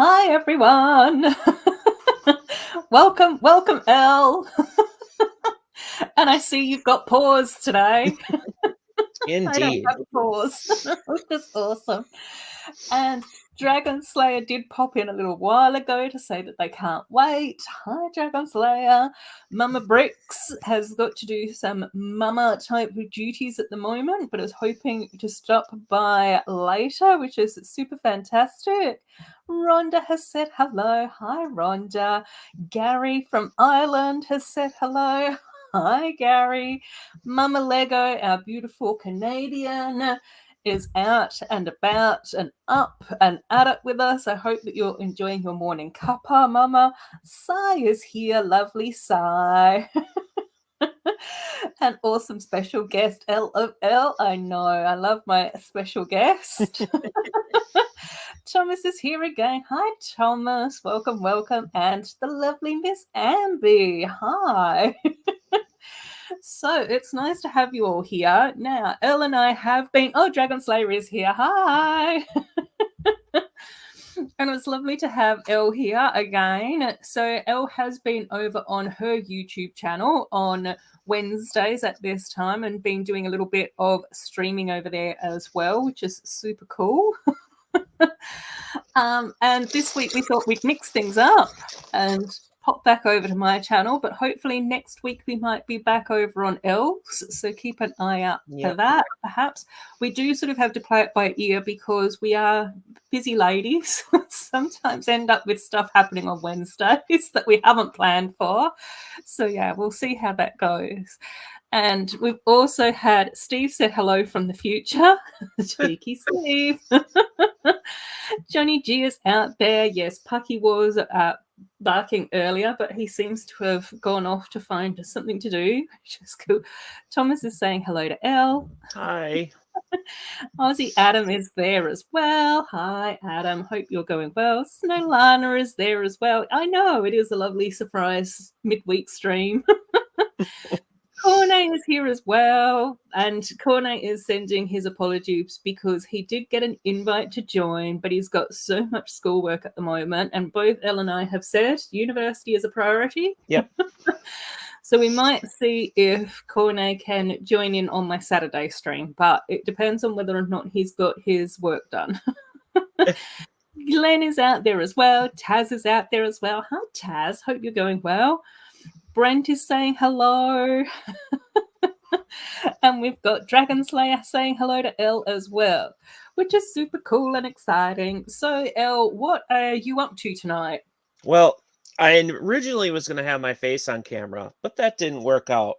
Hi, everyone. welcome, Elle. And I see you've got paws today. I don't Indeed. have paws, which is awesome. And Dragon Slayer did pop in a little while ago to say that they can't wait. Hi, Dragon Slayer. Mama Bricks has got to do some mama type duties at the moment, but is hoping to stop by later, which is super fantastic. Rhonda has said hello. Hi, Rhonda. Gary from Ireland has said hello. Hi, Gary. Mama Lego, our beautiful Canadian, is out and about and up and at it with us. I hope that you're enjoying your morning cuppa, Mama. Sai is here, lovely Sai. An awesome special guest, L of Elle. I know, I love my special guest. Thomas is here again. Hi, Thomas. Welcome. And the lovely Miss Amby. Hi. So it's nice to have you all here. Now, Elle and I have been. Oh, Dragon Slayer is here. Hi. And it's lovely to have Elle here again. So Elle has been over on her YouTube channel on Wednesdays at this time and been doing a little bit of streaming over there as well, which is super cool. And this week we thought we'd mix things up and pop back over to my channel, but hopefully next week we might be back over on Elves, so keep an eye out for that. Perhaps we do sort of have to play it by ear because we are busy ladies. Sometimes end up with stuff happening on Wednesdays that we haven't planned for. So yeah, we'll see how that goes. And we've also had Steve said hello from the future. Cheeky Steve. Johnny G is out there. Yes, Pucky was barking earlier, but he seems to have gone off to find something to do, which is cool. Thomas is saying hello to Elle. Hi. Aussie Adam is there as well. Hi, Adam. Hope you're going well. Snow Lana is there as well. I know, it is a lovely surprise midweek stream. Cornet is here as well, and Cornet is sending his apologies because he did get an invite to join, but he's got so much schoolwork at the moment, and both Elle and I have said university is a priority. Yep. So we might see if Cornet can join in on my Saturday stream, but it depends on whether or not he's got his work done. Glenn is out there as well. Taz is out there as well. Hi, Taz. Hope you're going well. Brent is saying hello. And we've got Dragon Slayer saying hello to Elle as well, which is super cool and exciting. So, Elle, what are you up to tonight? Well, I originally was going to have my face on camera, but that didn't work out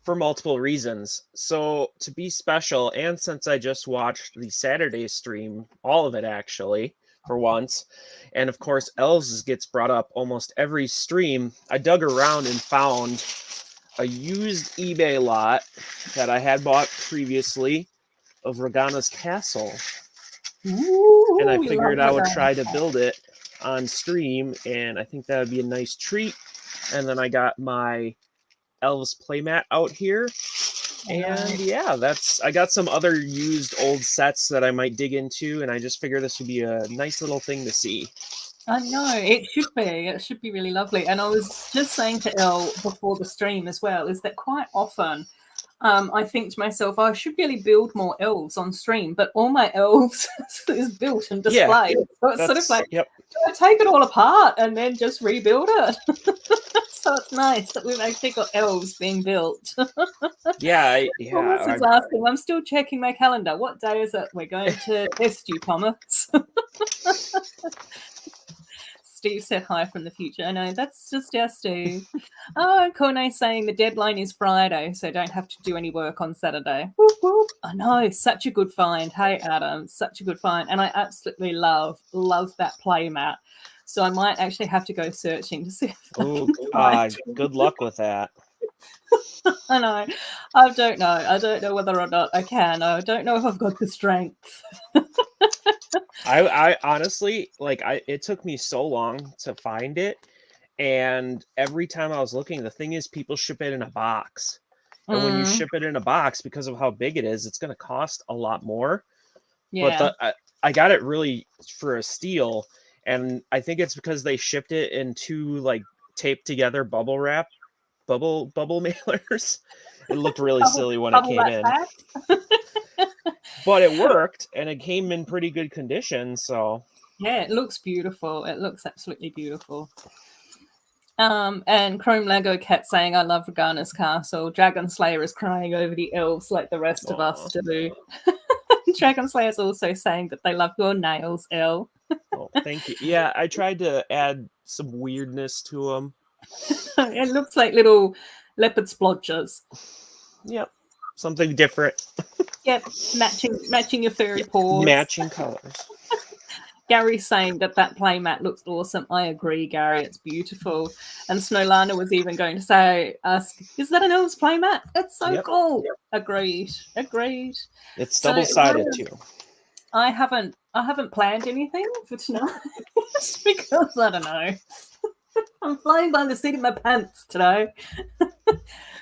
for multiple reasons. So, to be special, and since I just watched the Saturday stream, all of it actually, for once, and of course, Elle's gets brought up almost every stream, I dug around and found a used eBay lot that I had bought previously of Regana's castle. Ooh, and I figured I would try to build it on stream, and I think that would be a nice treat. And then I got my Elves playmat out here. And yeah, I got some other used old sets that I might dig into, and I just figure this would be a nice little thing to see. I know, it should be. It should be really lovely. And I was just saying to Elle before the stream as well, is that quite often I think to myself, I should really build more elves on stream, but all my elves is built and displayed. Yeah, so it's sort of like, yep. do I take it all apart and then just rebuild it? So it's nice that we've actually got elves being built. Yeah. Thomas is asking, I'm still checking my calendar. What day is it? We're going to test you, Thomas. Steve said hi from the future. I know, that's just our Steve. Oh, Cornet's saying the deadline is Friday, so don't have to do any work on Saturday. Whoop, whoop. I know, such a good find. Hey, Adam, such a good find. And I absolutely love that playmat. So I might actually have to go searching to see if I can find it. Good luck with that. I know. I don't know. I don't know whether or not I can. I don't know if I've got the strength. I honestly, it took me so long to find it, and every time I was looking, the thing is, people ship it in a box, and when you ship it in a box, because of how big it is, it's going to cost a lot more. Yeah. But I got it really for a steal, and I think it's because they shipped it in 2 like taped together bubble wrap bubble mailers. It looked really silly when it Bubble came wrap in, bags. but it worked and it came in pretty good condition. So Yeah, it looks beautiful. It looks absolutely beautiful. And Chrome Lego Cat saying, I love Regana's castle. Dragon Slayer is crying over the elves like the rest of us do. Dragon Slayer is also saying that they love your nails, Elle. oh, thank you. Yeah, I tried to add some weirdness to them. It looks like little leopard splodgers. Yep, something different. Yep, matching your furry paws. Matching colors. Gary's saying that playmat looks awesome. I agree, Gary. It's beautiful. And Snowlana was even going to say, is that an elves playmat? It's so cool. Yep. Agreed. It's double-sided too. I haven't planned anything for tonight because I don't know. I'm flying by the seat of my pants today.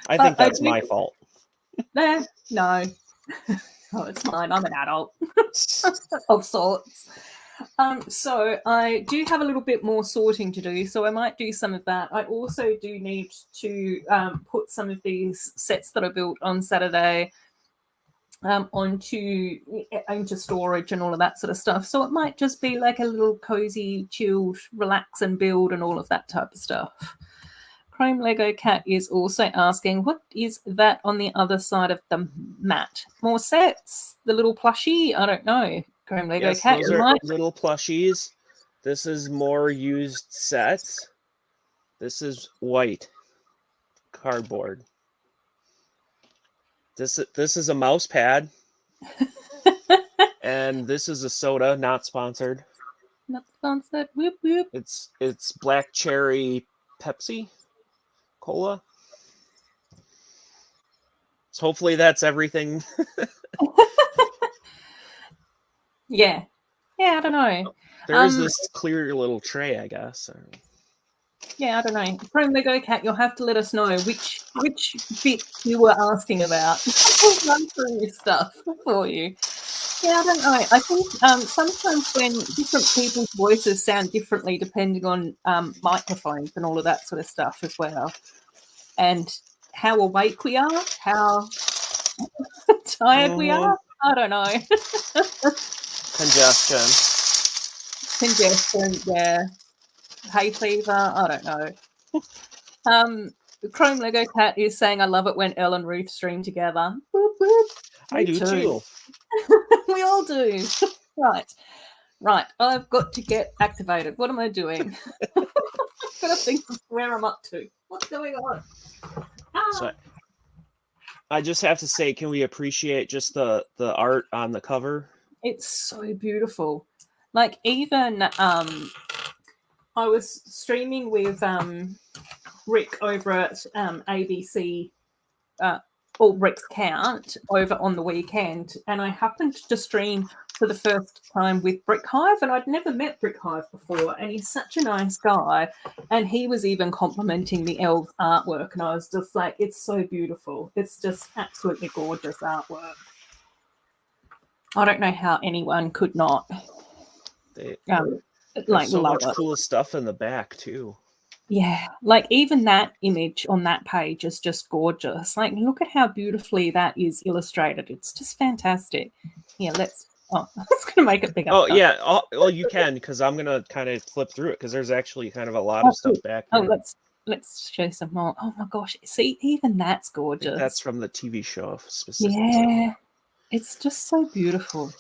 I think that's my fault. No. Oh, it's mine. I'm an adult of sorts. So I do have a little bit more sorting to do, so I might do some of that. I also do need to put some of these sets that I built on Saturday into storage and all of that sort of stuff. So it might just be like a little cozy, chilled, relax and build and all of that type of stuff. Chrome Lego Cat is also asking, what is that on the other side of the mat? More sets? The little plushie? I don't know. Chrome Lego Cat. Those are little plushies. This is more used sets. This is white cardboard. This is a mouse pad. And this is a soda, not sponsored. Not sponsored. Whoop whoop. It's black cherry Pepsi Cola. So hopefully that's everything. Yeah, I don't know. There's this clear little tray, I guess. Yeah, I don't know. Chrome Lego Cat, you'll have to let us know which bit you were asking about. I'll run through your stuff for you. Yeah, I don't know. I think sometimes when different people's voices sound differently depending on microphones and all of that sort of stuff as well, and how awake we are, how tired we are. I don't know. Congestion, yeah. Hay fever, I don't know. Chrome Lego Cat is saying, I love it when Elle and Ruth stream together. Boop, boop. I do too. We all do. Right. I've got to get activated. What am I doing? I've got to think of where I'm up to. What's going on? So I just have to say, can we appreciate just the art on the cover? It's so beautiful. Like even I was streaming with Rick over at ABC or Rick's Count over on the weekend, and I happened to stream for the first time with Brick Hive, and I'd never met Brick Hive before, and he's such a nice guy, and he was even complimenting the elves artwork, and I was just like, it's so beautiful. It's just absolutely gorgeous artwork. I don't know how anyone could not like so much cool stuff in the back too. Yeah, like even that image on that page is just gorgeous. Like, look at how beautifully that is illustrated. It's just fantastic. Yeah, I was going to make it bigger. Oh, yeah. Well, you can, because I'm going to kind of flip through it, because there's actually kind of a lot of stuff back there. Oh, let's show some more. Oh, my gosh. See, even that's gorgeous. That's from the TV show specifically. Yeah, it's just so beautiful.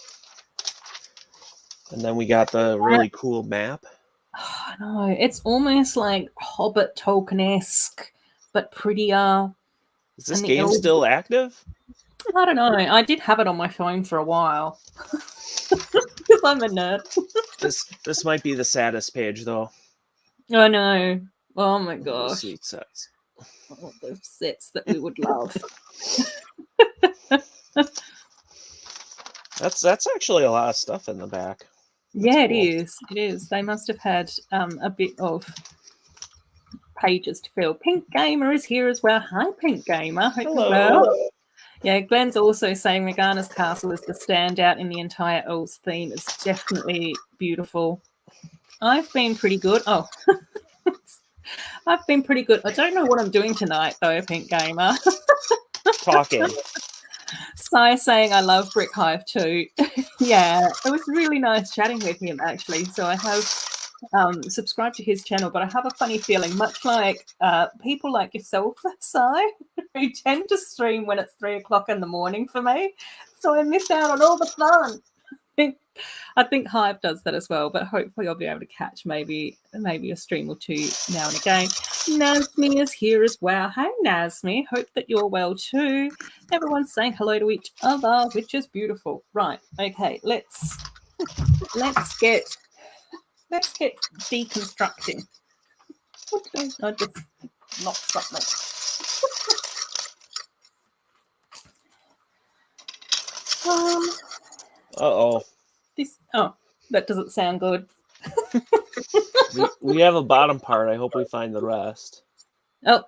And then we got the really cool map. Oh, no, it's almost like Hobbit Tolkien-esque, but prettier. Is this game still active? I don't know. I did have it on my phone for a while. Because I'm a nerd. This might be the saddest page, though. I know. Oh my gosh. Sweet sets. All those sets that we would love. That's actually a lot of stuff in the back. Yeah, cool. It is. They must have had a bit of pages to fill. Pink Gamer is here as well. Hi, Pink Gamer. Hope you're well. Yeah, Glenn's also saying Regana's castle is the standout in the entire Elves theme. It's definitely beautiful. I've been pretty good. Oh, I've been pretty good. I don't know what I'm doing tonight, though, Pink Gamer. Talking. Sai saying I love Brick Hive too. Yeah, it was really nice chatting with him, actually. So I have subscribed to his channel, but I have a funny feeling, much like people like yourself, Sai, who tend to stream when it's 3 o'clock in the morning for me. So I miss out on all the fun. I think Hive does that as well, but hopefully I'll be able to catch maybe a stream or two now and again. Nasmi is here as well. Hey Nasmi, hope that you're well too. Everyone's saying hello to each other, which is beautiful. Right, okay, let's get deconstructing. Okay, I just knocked something. Uh-oh. That doesn't sound good. We have a bottom part. I hope we find the rest. Oh.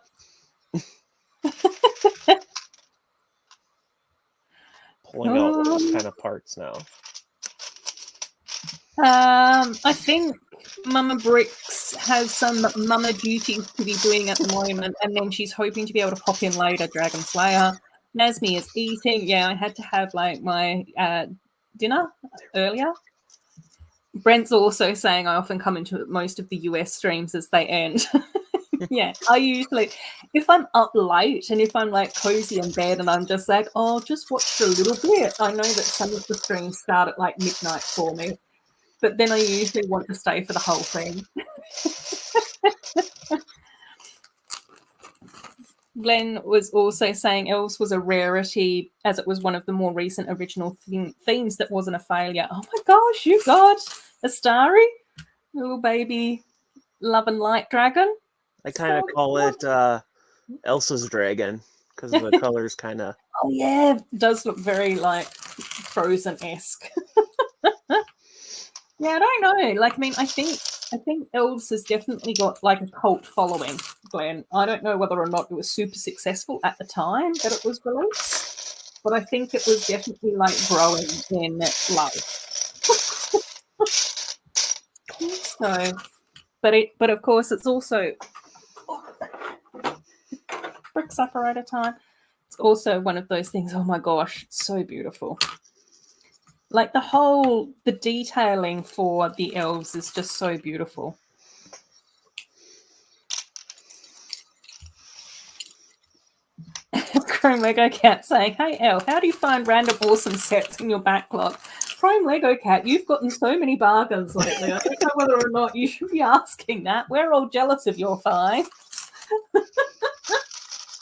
Pulling out those kind of parts now. I think Mama Bricks has some mama duties to be doing at the moment, and then she's hoping to be able to pop in later, Dragon Slayer. Nasmi is eating. Yeah, I had to have like my dinner earlier. Brent's also saying I often come into most of the US streams as they end. Yeah, I usually, if I'm up late and if I'm like cozy in bed and I'm just like, oh, just watch a little bit. I know that some of the streams start at like midnight for me, but then I usually want to stay for the whole thing. Glenn was also saying Elves was a rarity as it was one of the more recent original themes that wasn't a failure. Oh my gosh, you got a starry little baby love and light dragon. I kind of call it Elsa's dragon because the colors kind of. Oh yeah, it does look very like Frozen-esque. Yeah, I don't know. Like, I mean, I think Elves has definitely got like a cult following, Glenn. I don't know whether or not it was super successful at the time that it was released, but I think it was definitely like growing in love. So, but of course, it's also Bricks operator time. It's also one of those things. Oh my gosh, it's so beautiful. Like the detailing for the elves is just so beautiful. Chrome Lego Cat saying, hey Elle, how do you find random awesome sets in your backlog? Chrome Lego Cat, you've gotten so many bargains lately. I don't know whether or not you should be asking that. We're all jealous of your finds.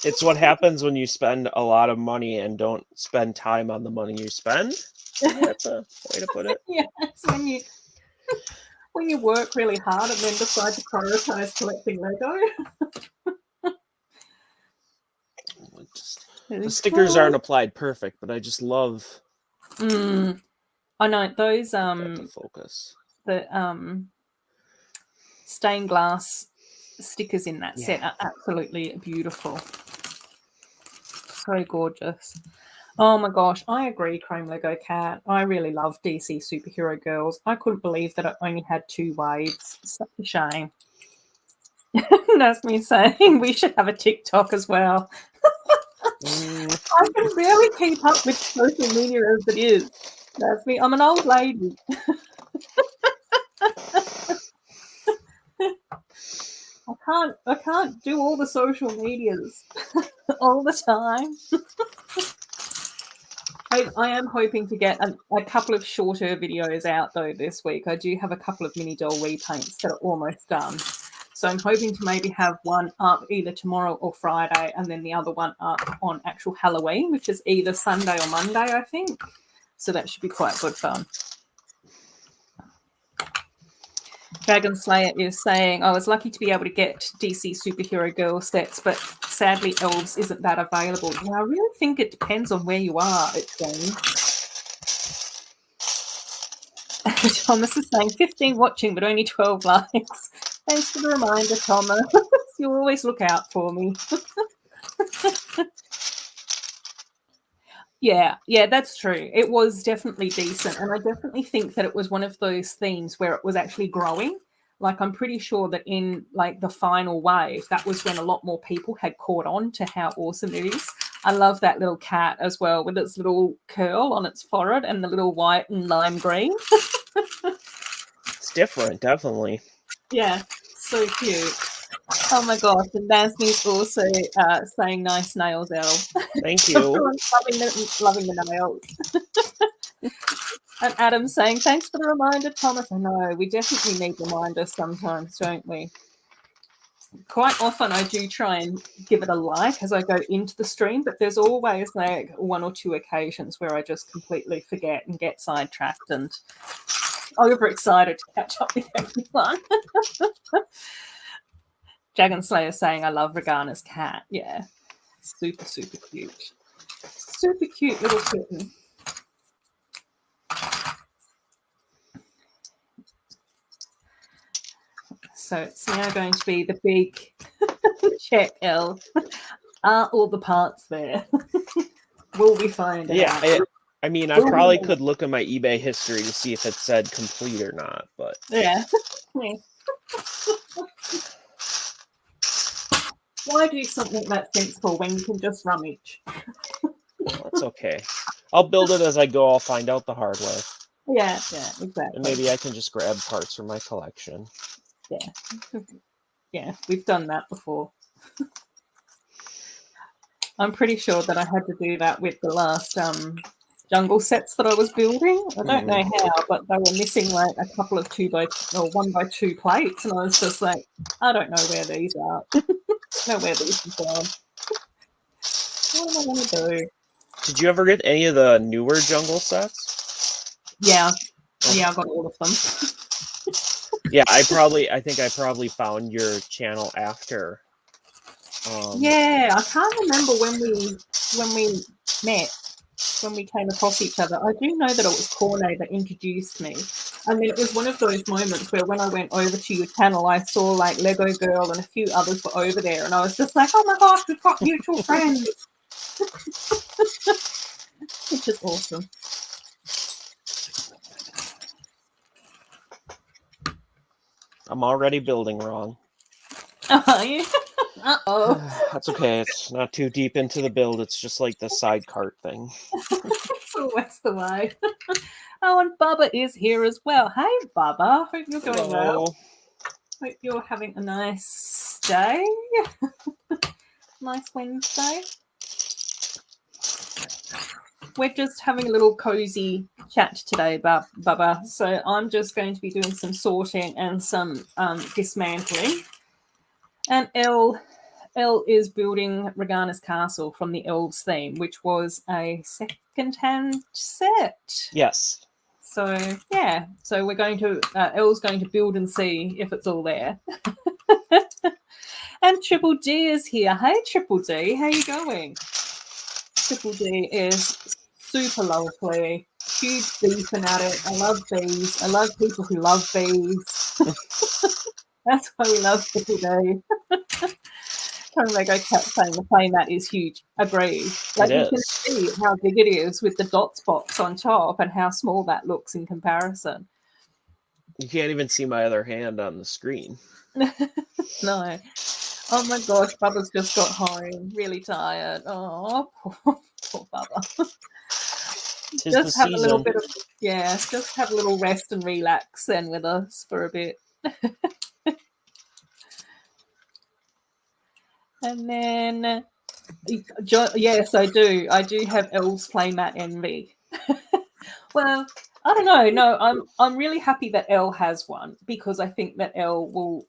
It's what happens when you spend a lot of money and don't spend time on the money you spend. That's a way to put it. Yeah, it's when you work really hard and then decide to prioritize collecting Lego. The stickers aren't applied perfect, but I just love. I know those focus. The stained glass stickers in that set are absolutely beautiful. So gorgeous. Oh my gosh, I agree, Chrome Lego Cat. I really love DC Superhero Girls. I couldn't believe that it only had 2 waves. Such a shame. That's me saying we should have a TikTok as well. I can barely keep up with social media as it is. That's me. I'm an old lady. I can't do all the social medias all the time. I am hoping to get a couple of shorter videos out though this week. I do have a couple of mini doll repaints that are almost done. So I'm hoping to maybe have one up either tomorrow or Friday and then the other one up on actual Halloween, which is either Sunday or Monday, I think. So that should be quite good fun. Dragon Slayer is saying, I was lucky to be able to get DC Superhero Girl sets, but sadly Elves isn't that available. Yeah, I really think it depends on where you are, it seems. Thomas is saying 15 watching, but only 12 likes. Thanks for the reminder, Thomas. You always look out for me. Yeah, that's true. It was definitely decent, and I definitely think that it was one of those themes where it was actually growing. like I'm pretty sure that in like the final wave, that was when a lot more people had caught on to how awesome it is. I love that little cat as well with its little curl on its forehead and the little white and lime green. It's different, definitely. Yeah, so cute. Oh my gosh, and Nasmi's also saying nice nails, Elle. Thank you. Everyone's loving the nails. And Adam's saying, thanks for the reminder, Thomas. I know, we definitely need reminders sometimes, don't we? Quite often I do try and give it a like as I go into the stream, but there's always like one or two occasions where I just completely forget and get sidetracked and overexcited to catch up with everyone. Dragon Slayer saying, I love Regana's cat. Yeah, super, super cute. Super cute little kitten. So it's now going to be the big check, Elle. Are all the parts there? Will we find out? Yeah, I mean, I probably could look at my eBay history to see if it said complete or not, but... Yeah. Why do something that sensible when you can just rummage? Well, that's okay. I'll build it as I go. I'll find out the hard way. Yeah, exactly. And maybe I can just grab parts from my collection. Yeah. Yeah, we've done that before. I'm pretty sure that I had to do that with the last jungle sets that I was building. I don't know how, but they were missing like a couple of 1x2 plates, and I was just like, I don't know where these are. I don't know where these are gone. What am I going to do? Did you ever get any of the newer jungle sets? Yeah. Yeah, I got all of them. Yeah, I think I probably found your channel after. Yeah, I can't remember when we met, when we came across each other. I do know that it was Corne that introduced me. And then it was one of those moments where when I went over to your channel, I saw like Lego Girl and a few others were over there. And I was just like, oh my gosh, we've got mutual friends. Which is awesome. I'm already building wrong. Are you? Uh-oh. That's okay. It's not too deep into the build. It's just like the side cart thing. So that's the way. Oh, and Bubba is here as well. Hey, Bubba. Hope you're going well. Hope you're having a nice day. Nice Wednesday. We're just having a little cozy chat today, Bubba. So I'm just going to be doing some sorting and some dismantling. And Elle is building Regana's castle from the Elves theme, which was a second-hand set. Yes. So, yeah. So we're going to... Elle's going to build and see if it's all there. And Triple D is here. Hey, Triple D. How you going? Triple D is super lovely. Huge bee fanatic. I love bees. I love people who love bees. That's why we love Triple D. Lego kept saying the playmat is huge. Agreed. Like you can see how big it is with the dot spots on top and how small that looks in comparison. You can't even see my other hand on the screen. No. Oh my gosh, Bubba's just got home. Really tired. Oh, poor Bubba. Just have a little bit of, just have a little rest and relax then with us for a bit. And then, yes, I do. I do have Elle's playmat envy. Well, I don't know. No, I'm really happy that Elle has one because I think that Elle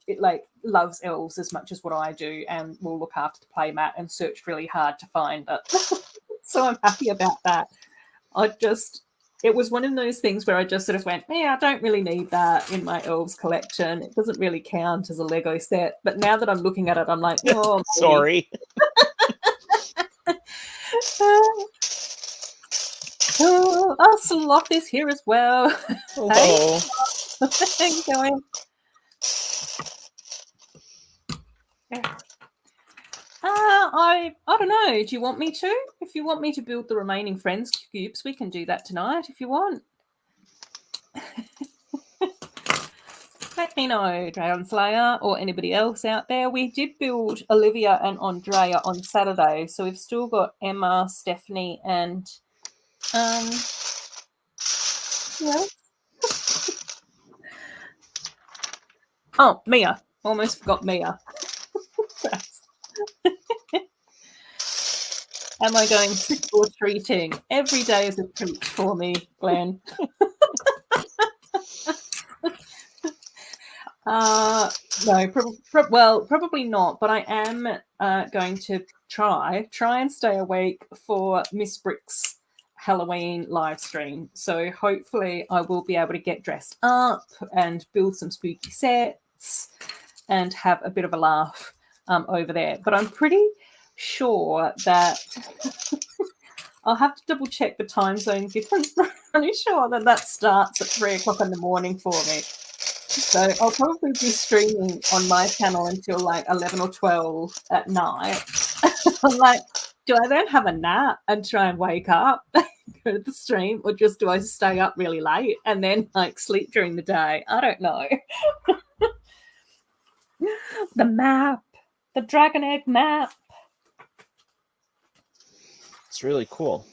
loves elves as much as what I do and will look after the playmat and search really hard to find it. So I'm happy about that. It was one of those things where I just sort of went, yeah, I don't really need that in my elves collection. It doesn't really count as a Lego set. But now that I'm looking at it, I'm like, oh, sorry. Oh, Sloth is here as well. Hello. How you going? I don't know. Do you want me to? If you want me to build the remaining friends cubes, we can do that tonight if you want. But let me know, Dragon Slayer, or anybody else out there. We did build Olivia and Andrea on Saturday, so we've still got Emma, Stephanie, and oh, Mia. Almost forgot Mia. Am I going trick or treating? Every day is a treat for me, Glenn. No, probably not. But I am going to try and stay awake for Miss Brick's Halloween live stream. So hopefully I will be able to get dressed up and build some spooky sets and have a bit of a laugh over there. But I'm pretty sure that I'll have to double check the time zone difference. I'm pretty sure that starts at 3 o'clock in the morning for me. So I'll probably be streaming on my channel until like 11 or 12 at night. I'm like, do I then have a nap and try and wake up, go to the stream, or just do I stay up really late and then like sleep during the day? I don't know. The map, the dragon egg map. It's really cool.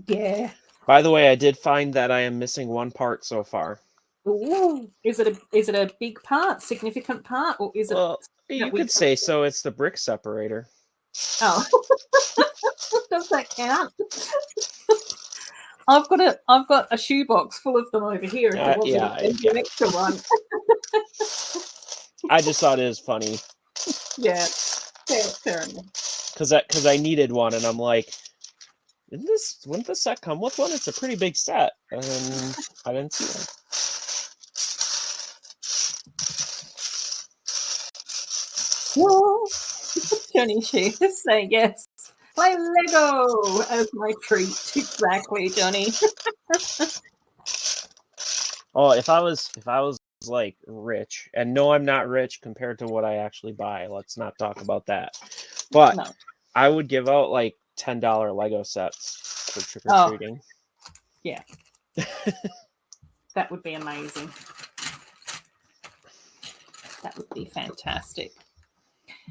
Yeah. By the way, I did find that I am missing one part so far. Ooh. Is it a big part, significant part, or is it? Well, you could say so. It's the brick separator. Oh, does that count? I've got a shoebox full of them over here. Yeah. An extra one. I just thought it was funny. Yeah, fair enough. Because I needed one, and I'm like, wouldn't this set come with one? It's a pretty big set, and I didn't see one. Whoa. Johnny She is saying yes. Play Lego as my treat. Exactly, Johnny. Oh, if I was like rich, and no, I'm not rich compared to what I actually buy. Let's not talk about that. But no. I would give out like $10 Lego sets for trick or treating. Yeah. That would be amazing. That would be fantastic.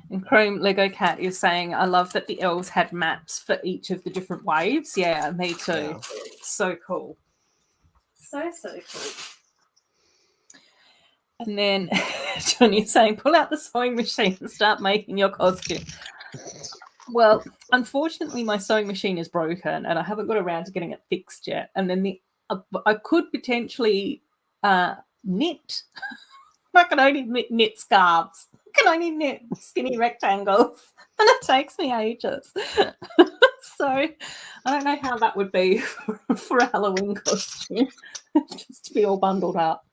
And Chrome Lego Cat is saying, I love that the elves had maps for each of the different waves. Yeah, me too. Yeah. So cool. So cool. And then Johnny's saying, pull out the sewing machine and start making your costume. Well, unfortunately, my sewing machine is broken and I haven't got around to getting it fixed yet. And then I could potentially knit. I can only knit scarves. I can only knit skinny rectangles. And it takes me ages. So I don't know how that would be for a Halloween costume. Just to be all bundled up.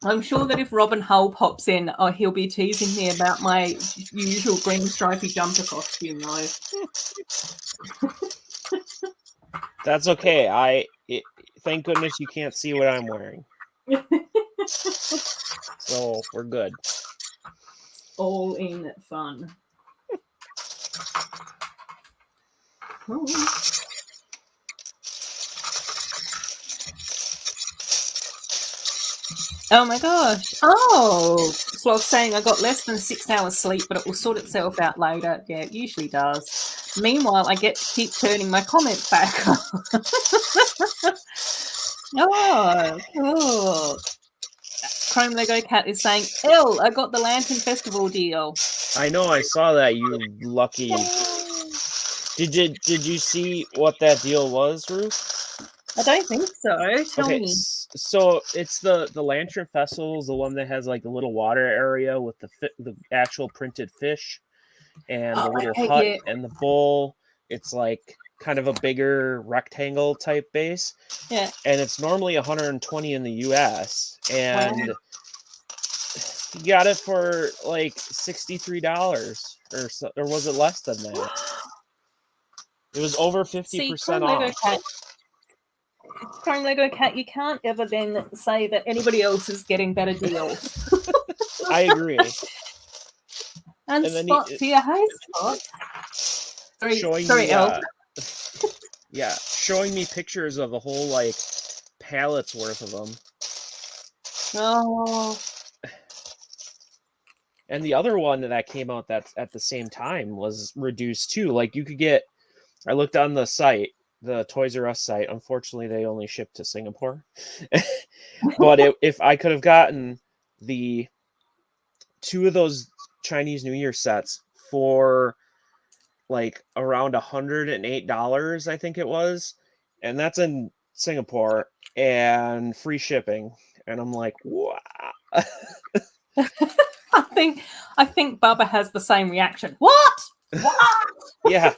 I'm sure that if Robin Hull pops in, he'll be teasing me about my usual green stripy jumper costume, though. That's okay. Thank goodness you can't see what I'm wearing. So we're good. All in fun. Oh my gosh. Oh, so I was saying I got less than 6 hours sleep, but it will sort itself out later. Yeah, it usually does. Meanwhile, I get to keep turning my comments back up. Oh, cool. Chrome Lego Cat is saying, L, I got the Lantern Festival deal. I know, I saw that, you lucky. Did you see what that deal was, Ruth? I don't think so. Tell me. So it's the Lantern Festival is the one that has like a little water area with the actual printed fish and the little hut and the bowl. It's like kind of a bigger rectangle type base. Yeah. And it's normally $120 in the US. And you got it for like $63 or was it less than that? It was over 50% off. Chrome Lego Cat, you can't ever then say that anybody else is getting better deals. I agree. And Spot to your hey, Spot. Sorry, Elle. Yeah, showing me pictures of a whole like pallets worth of them. Oh. And the other one that came out that's at the same time was reduced too. Like you could get, I looked on the site, the Toys R Us site. Unfortunately, they only ship to Singapore. But if I could have gotten the 2 of those Chinese New Year sets for like around $108, I think it was, and that's in Singapore, and free shipping, and I'm like, wow. I think Bubba has the same reaction. What? Yeah,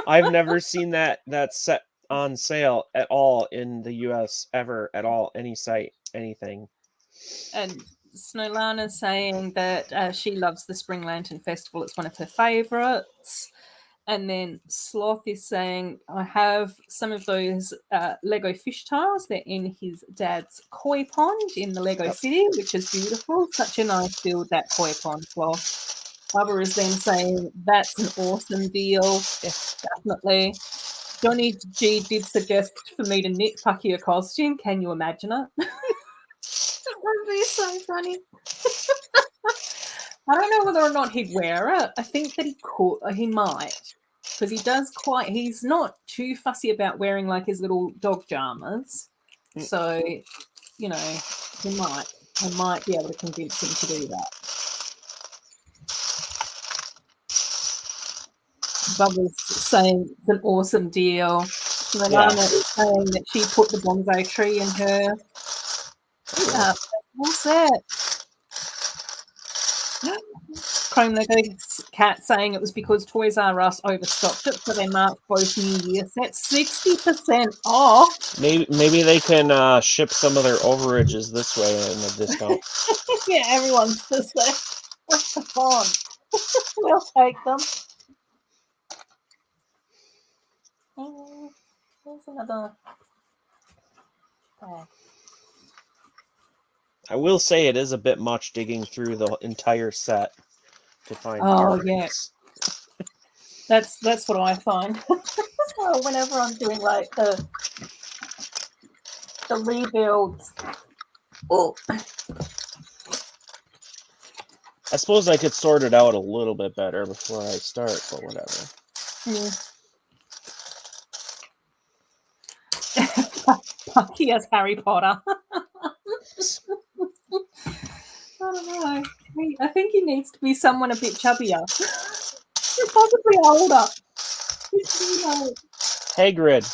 I've never seen that set on sale at all in the US ever at all, any site, anything. And Snowlana's saying that she loves the Spring Lantern Festival. It's one of her favorites. And then Sloth is saying, I have some of those Lego fish tiles. They're in his dad's koi pond in the Lego City, which is beautiful. Such a nice build, that koi pond, Sloth. Bubba is then saying, that's an awesome deal. Definitely. Johnny G did suggest for me to knit Pucky a costume. Can you imagine it? That would be so funny. I don't know whether or not he'd wear it. I think that he could. He might. Because he does quite... He's not too fussy about wearing, like, his little dog pajamas. So, you know, he might. I might be able to convince him to do that. Bubba's saying it's an awesome deal. Milana is saying that she put the bonsai tree in her what's that? Chrome Lego Cat saying it was because Toys R Us overstocked it, so they marked both New Year sets 60% off. Maybe they can ship some of their overages this way in a discount. Yeah, everyone's just like, what's the fun? We'll take them. Oh, there's another bag. I will say it is a bit much digging through the entire set to find parts. Yeah. That's what I find. So whenever I'm doing like the rebuilds. Oh. I suppose I could sort it out a little bit better before I start, but whatever. Pucky as Harry Potter. I don't know. I think he needs to be someone a bit chubbier. Possibly older. Hagrid.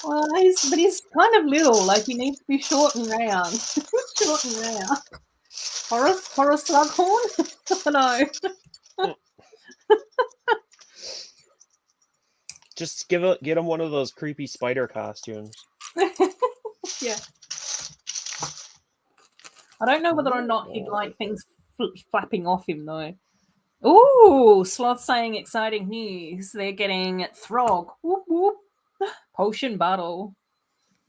Well, he's kind of little. Like, he needs to be short and round. Short and round. Horace Slughorn? I don't know. Just get him one of those creepy spider costumes. Yeah. I don't know whether or not he'd like things flapping off him, though. Ooh, Sloth saying exciting news. They're getting Throg. Whoop, whoop. Potion bottle.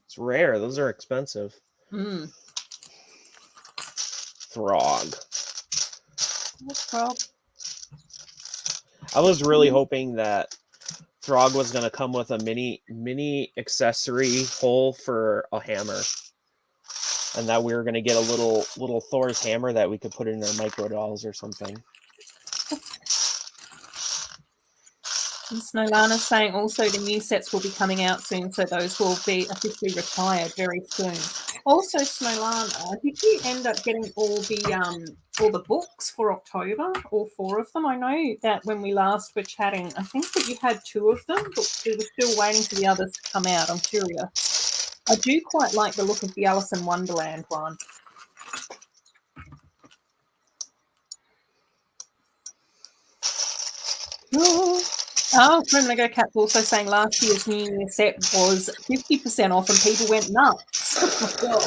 It's rare. Those are expensive. Throg. Throg. I was really hoping that Throg was going to come with a mini accessory hole for a hammer. And that we were going to get a little Thor's hammer that we could put in our micro dolls or something. And Snowlana's saying also the new sets will be coming out soon, so those will be officially retired very soon. Also, Snowlana, did you end up getting all the books for October? All 4 of them? I know that when we last were chatting, I think that you had 2 of them, but we were still waiting for the others to come out. I'm curious. I do quite like the look of the Alice in Wonderland one. Oh, Chrome Lego Cat's also saying last year's New Year set was 50% off and people went nuts. Oh my God.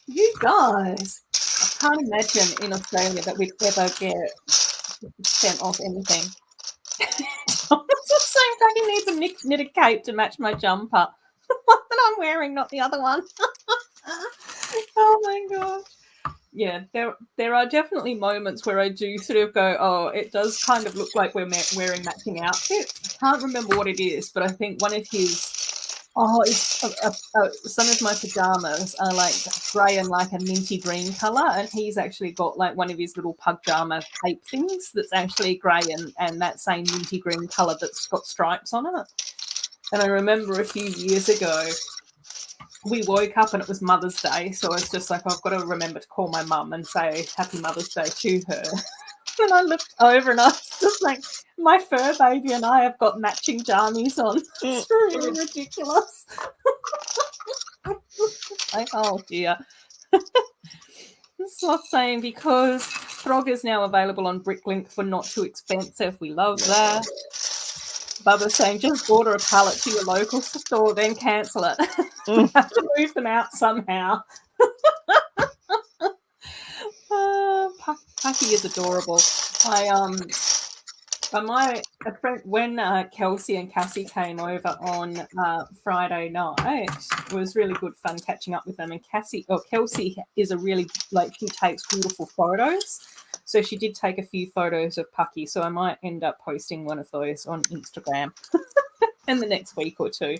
You guys. I can't imagine in Australia that we'd ever get 50% off anything. I'm saying Pucky needs a knitted cape to match my jumper. One that I'm wearing, not the other one. Oh my gosh. Yeah, there are definitely moments where I do sort of go, oh, it does kind of look like we're wearing matching outfits. I can't remember what it is, but I think one of his Oh, it's some of my pajamas are like grey and like a minty green colour, and he's actually got like one of his little pajama cape things that's actually grey and that same minty green colour that's got stripes on it. And I remember a few years ago, we woke up and it was Mother's Day, so it's just like I've got to remember to call my mum and say Happy Mother's Day to her. And I looked over and I was just like, my fur baby and I have got matching jammies on. It's really ridiculous. Like, oh dear. Sloth saying because Throg is now available on Bricklink for not too expensive. We love that. Bubba saying just order a pallet to your local store, then cancel it. We have to move them out somehow. Pucky is adorable. A friend, when Kelsey and Cassie came over on Friday night, it was really good fun catching up with them. And Kelsey is a really, like, she takes beautiful photos. So she did take a few photos of Pucky. So I might end up posting one of those on Instagram in the next week or two.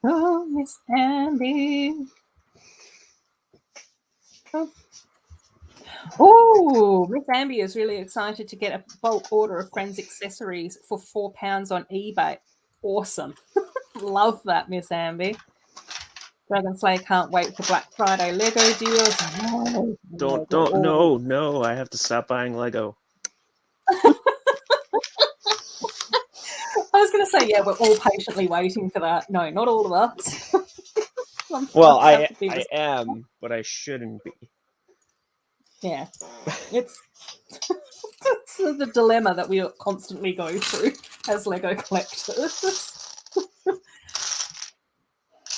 Oh, Miss Andy. Oh, Miss Amby is really excited to get a bulk order of Friends accessories for £4 on eBay. Awesome. Love that, Miss Amby. Dragon Slayer can't wait for Black Friday Lego deals. No, I have to stop buying Lego. I was going to say, yeah, we're all patiently waiting for that. No, not all of us. Well, I am, but I shouldn't be. Yeah, it's the dilemma that we constantly go through as Lego collectors.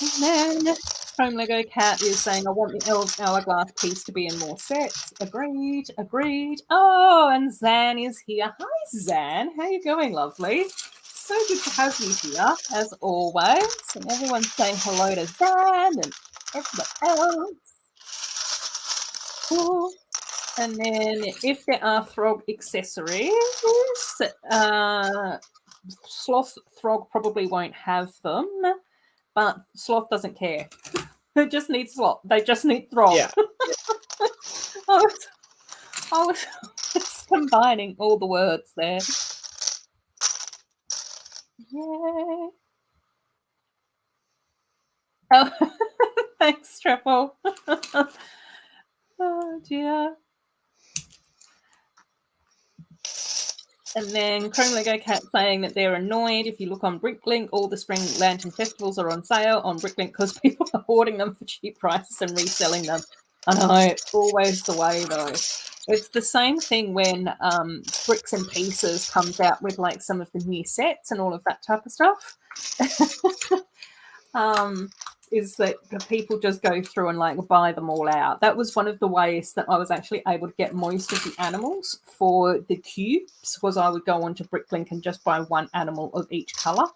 And then Chrome Lego Cat is saying, I want the Elves Hourglass piece to be in more sets. Agreed. Oh, and Zan is here. Hi, Zan. How you going, lovely? So good to have you here, as always. And everyone's saying hello to Zan and everyone else. Cool. And then if there are Throg accessories, Sloth Throg probably won't have them, but Sloth doesn't care. They just need Sloth. They just need Throg. Yeah. I was combining all the words there. Yay. Oh, thanks, Triple. Oh, dear. And then Chrome Lego Cat saying that they're annoyed. If you look on Bricklink, all the Spring Lantern festivals are on sale on Bricklink because people are hoarding them for cheap prices and reselling them. I know, it's always the way, though. It's the same thing when Bricks and Pieces comes out with, like, some of the new sets and all of that type of stuff. Is that the people just go through and like buy them all out. That was one of the ways that I was actually able to get most of the animals for the cubes, was I would go onto Bricklink and just buy one animal of each colour.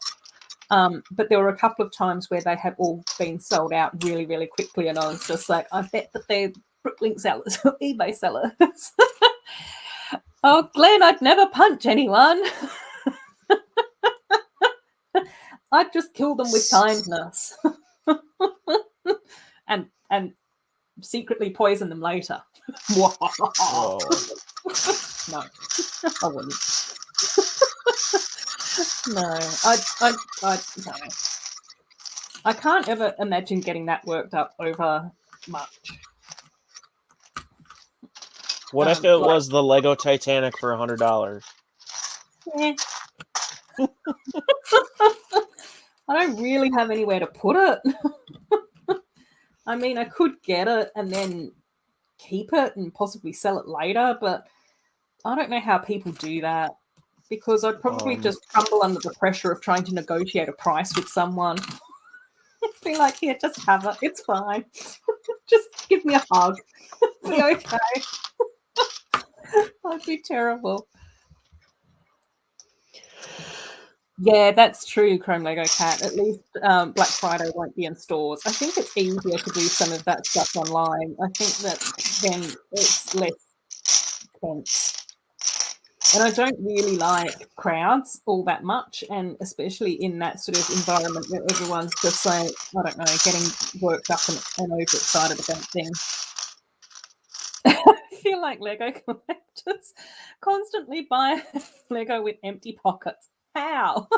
But there were a couple of times where they had all been sold out really, really quickly, and I was just like, I bet that they're Bricklink sellers or eBay sellers. Oh, Glenn, I'd never punch anyone. I'd just kill them with kindness. and secretly poison them later. No, I wouldn't. No, no. I can't ever imagine getting that worked up over much. What if it was the Lego Titanic for $100? Yeah. I don't really have anywhere to put it. I mean, I could get it and then keep it and possibly sell it later, but I don't know how people do that, because I'd probably just crumble under the pressure of trying to negotiate a price with someone. Be like, here, just have it. It's fine. Just give me a hug. Be okay. That'd be terrible. Yeah, that's true, Chrome Lego Cat. At least Black Friday won't be in stores. I think it's easier to do some of that stuff online. I think that then it's less expense. And I don't really like crowds all that much, and especially in that sort of environment where everyone's just like, I don't know, getting worked up and overexcited about things. I feel like Lego collectors constantly buy Lego with empty pockets. How?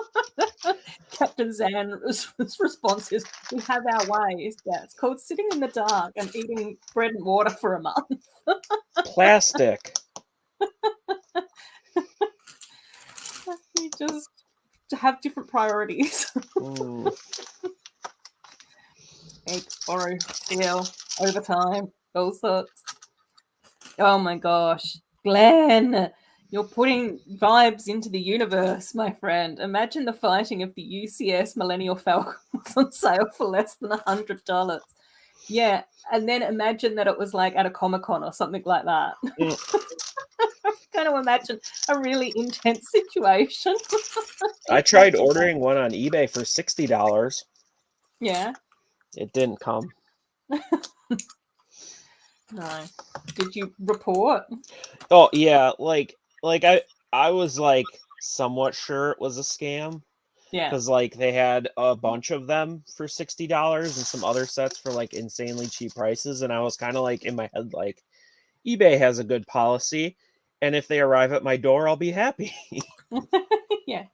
Captain Zan's response is, we have our ways. Yeah, it's called sitting in the dark and eating bread and water for a month. Plastic. You just have different priorities. Egg, borrow, steal, overtime, all sorts. Oh my gosh. Glenn, you're putting vibes into the universe, my friend. Imagine the fighting if the UCS Millennial Falcon was on sale for less than $100. Yeah, and then imagine that it was like at a Comic-Con or something like that. I'm going to imagine a really intense situation. I tried ordering one on eBay for $60. Yeah. It didn't come. No. Did you report? Oh yeah, like I was like somewhat sure it was a scam. Yeah. Because like they had a bunch of them for $60 and some other sets for like insanely cheap prices, and I was kind of like in my head like, eBay has a good policy, and if they arrive at my door, I'll be happy. Yeah.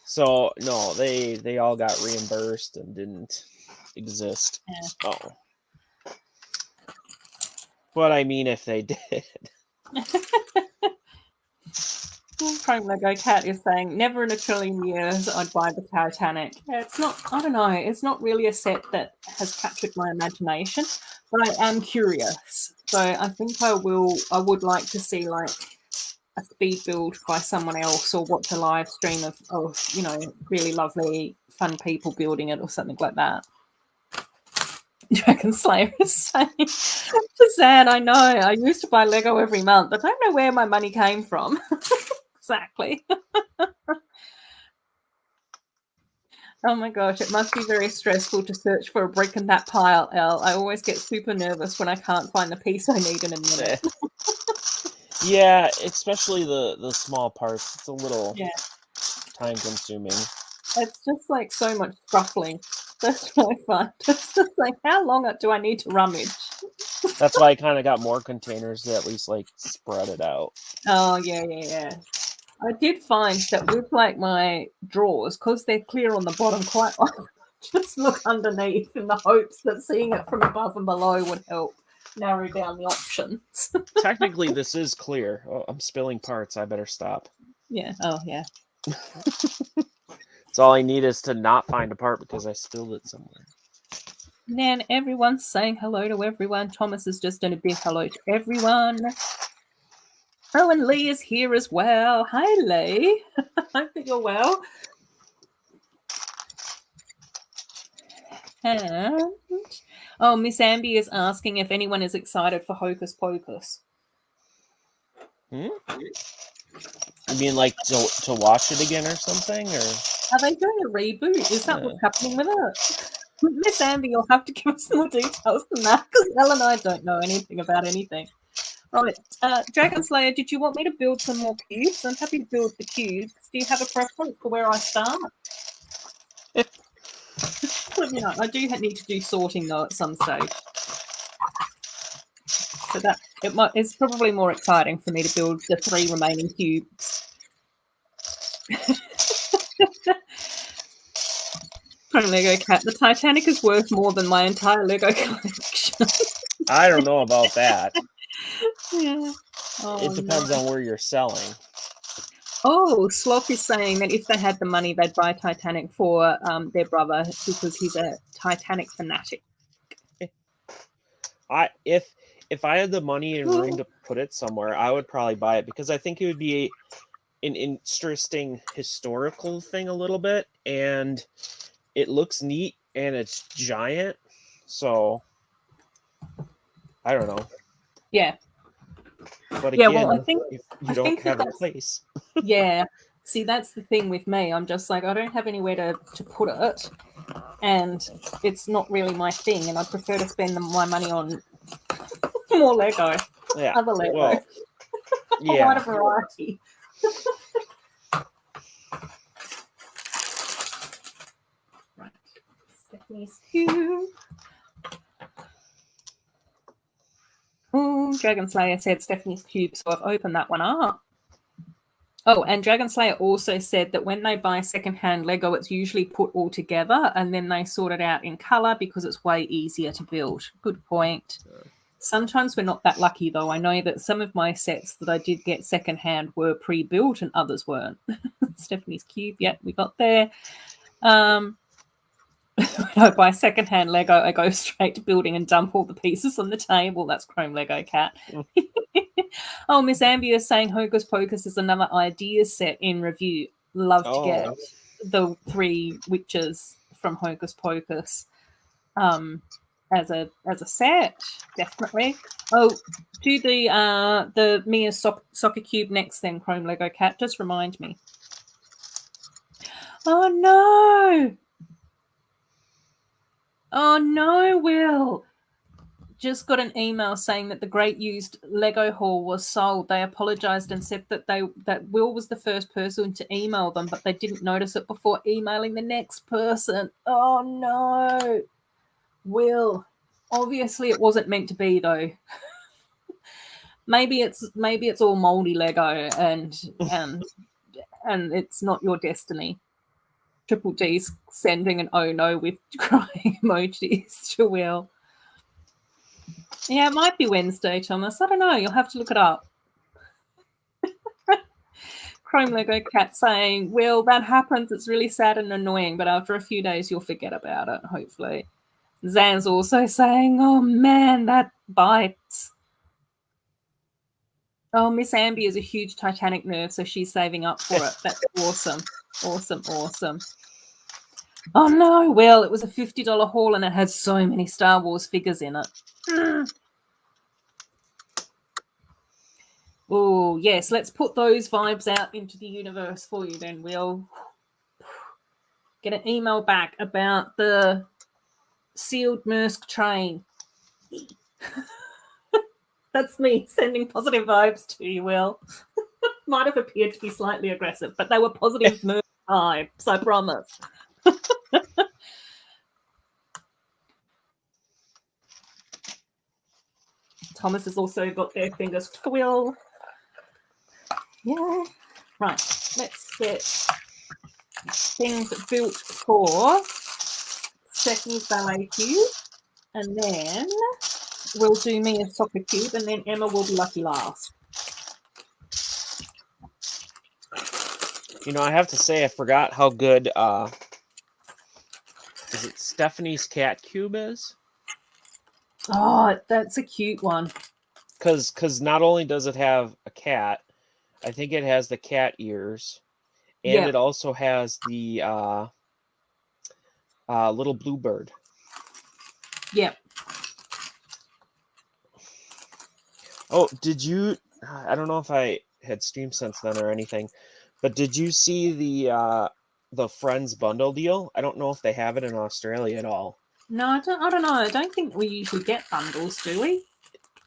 So no, they all got reimbursed and didn't exist. Yeah. Oh. But I mean, if they did. Prime Lego Cat is saying, never in a trillion years I'd buy the Titanic. Yeah, it's not, I don't know, it's not really a set that has captured my imagination, but I am curious. So I think I would like to see like a speed build by someone else or watch a live stream of really lovely, fun people building it or something like that. Dragon Slayer is saying, Zan, I know, I used to buy Lego every month. I don't know where my money came from. Exactly. Oh my gosh, it must be very stressful to search for a brick in that pile, Elle. I always get super nervous when I can't find the piece I need in a minute. Yeah, especially the small parts. It's a little time consuming. It's just like so much scuffling. That's what I find. It's just like, how long do I need to rummage? That's why I kind of got more containers to at least like spread it out. Oh, yeah. I did find that with like my drawers, because they're clear on the bottom quite often, just look underneath in the hopes that seeing it from above and below would help narrow down the options. Technically, this is clear. Oh, I'm spilling parts. I better stop. Yeah. Oh, yeah. So all I need is to not find a part because I spilled it somewhere. Nan, everyone's saying hello to everyone. Thomas is just done a big hello to everyone. Oh, and Lee is here as well. Hi, Lee. Hope that you're well. And Miss Amby is asking if anyone is excited for Hocus Pocus. You mean like to watch it again or something? Or are they doing a reboot? Is that what's happening with it? Miss Amby, you'll have to give us more details than that because Elle and I don't know anything about anything. Right, Dragon Slayer, did you want me to build some more cubes? I'm happy to build the cubes. Do you have a preference for where I start? I do need to do sorting though at some stage. So that it's probably more exciting for me to build the 3 remaining cubes. Lego Cat, the Titanic is worth more than my entire Lego collection. I don't know about that. Yeah. It depends on where you're selling. Oh, Slop is saying that if they had the money, they'd buy Titanic for their brother because he's a Titanic fanatic. If I had the money and room to put it somewhere, I would probably buy it because I think it would be an interesting historical thing a little bit, and it looks neat and it's giant. So I don't know. Yeah. But again, I think if you don't have a place. Yeah. See, that's the thing with me. I'm just like, I don't have anywhere to put it, and it's not really my thing, and I prefer to spend my money on more Lego. Yeah. Other Lego. Well, yeah. Quite a variety. Right. Stephanie's cube. Oh, Dragon Slayer said Stephanie's cube, so I've opened that one up. Oh, and Dragon Slayer also said that when they buy secondhand Lego, it's usually put all together and then they sort it out in color because it's way easier to build. Good point. Sometimes we're not that lucky, though. I know that some of my sets that I did get secondhand were pre-built and others weren't. Stephanie's cube, yeah, we got there. When I buy secondhand Lego, I go straight to building and dump all the pieces on the table. That's Chrome Lego Cat. Oh, Miss Ambi is saying Hocus Pocus is another idea set in review. Love to get the 3 witches from Hocus Pocus as a set, definitely. Oh, do the Mia soccer cube next then, Chrome Lego Cat. Just remind me. Oh no! Oh no, Will! Just got an email saying that the Great Used Lego haul was sold. They apologized and said that Will was the first person to email them, but they didn't notice it before emailing the next person. Oh no, Will. Obviously, it wasn't meant to be though. Maybe it's all moldy Lego and it's not your destiny. Triple D's sending an oh no with crying emojis to Will. Yeah, it might be Wednesday, Thomas. I don't know. You'll have to look it up. Chrome Lego Cat saying, Will, that happens. It's really sad and annoying, but after a few days, you'll forget about it, hopefully. Zan's also saying, oh, man, that bites. Oh, Miss Ambi is a huge Titanic nerd, so she's saving up for it. That's awesome. Awesome, awesome. Oh, no, Will, it was a $50 haul, and it has so many Star Wars figures in it. Oh, yes, let's put those vibes out into the universe for you then, Will. Get an email back about the sealed Maersk train. That's me sending positive vibes to you, Will. Might have appeared to be slightly aggressive, but they were positive Maersk vibes, I promise. Thomas has also got their fingers to Will. Yeah. Right. Let's get things built for Stephanie's ballet cube. And then we'll do me a soccer cube. And then Emma will be lucky last. You know, I have to say I forgot how good is it Stephanie's cat cube is? Oh, that's a cute one. Because not only does it have a cat, I think it has the cat ears, and it also has the little bluebird. Yep. Oh, did you? I don't know if I had streamed since then or anything, but did you see the Friends bundle deal? I don't know if they have it in Australia at all. No, I don't know. I don't think we usually get bundles, do we?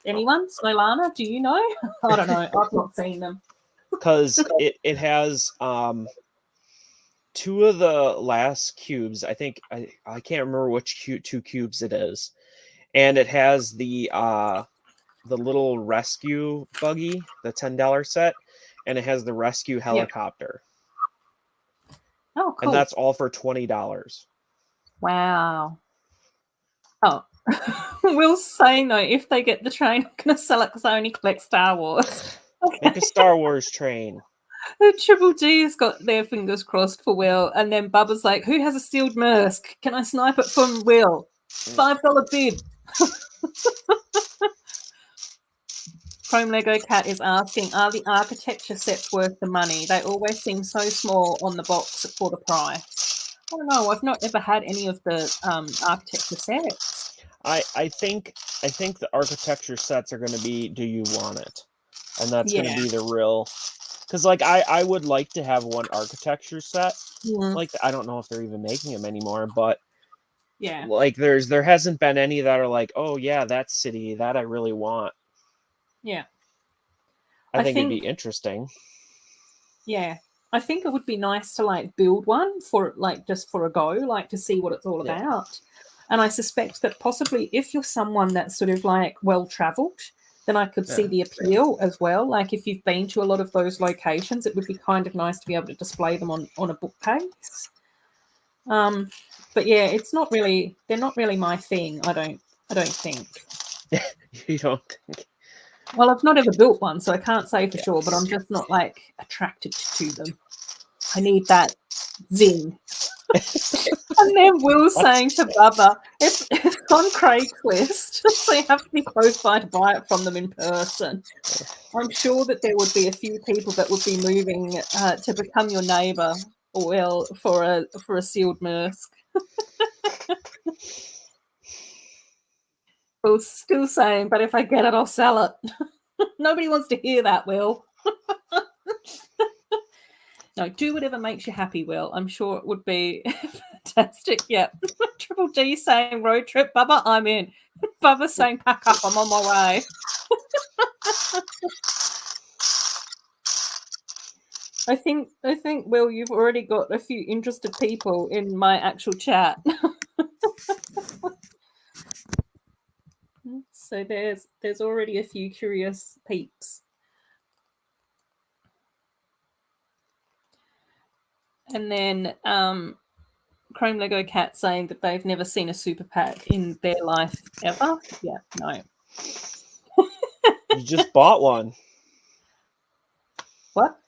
Anyone? Snowlana, do you know? I don't know. I've not seen them. Because it has 2 of the last cubes. I think I can't remember which 2 cubes it is, and it has the little rescue buggy, the $10 set, and it has the rescue helicopter. Oh, cool! And that's all for $20. Wow. Oh, Will's saying though, if they get the train, I'm going to sell it because I only collect Star Wars. Okay. Make a Star Wars train. The Triple G's got their fingers crossed for Will, and then Bubba's like, "Who has a sealed Maersk? Can I snipe it from Will? $5 bid." Chrome Lego Cat is asking, "Are the architecture sets worth the money? They always seem so small on the box for the price." I don't know. I've not ever had any of the architecture sets. I think the architecture sets are going to be "Do you want it?" And that's going to be the real. Because like I would like to have one architecture set. Like I don't know if they're even making them anymore, but like there hasn't been any that are like, oh yeah, that city that I really want. Yeah, I think it'd be interesting. Yeah. I think it would be nice to like build one for like just for a go, like to see what it's all Yeah. about. And I suspect that possibly if you're someone that's sort of like well traveled, then I could see Yeah. the appeal as well. Like if you've been to a lot of those locations, it would be kind of nice to be able to display them on a bookcase. But yeah, they're not really my thing, I don't think. You don't think? Well, I've not ever built one, so I can't say for Yeah. sure, but I'm just not like attracted to them. I need that zing. And then Will saying to Bubba, it's on Craigslist, so you have to be close by to buy it from them in person. I'm sure that there would be a few people that would be moving to become your neighbour, or well, for a sealed Mersk. Will's still saying, but if I get it, I'll sell it. Nobody wants to hear that, Will. No, do whatever makes you happy, Will. I'm sure it would be fantastic. Yeah. Triple G saying road trip. Bubba, I'm in. Bubba saying pack up, I'm on my way. I think, Will, you've already got a few interested people in my actual chat. So there's already a few curious peeps. And then Chrome Lego Cat saying that they've never seen a super pack in their life ever. Yeah, no. You just bought one. What?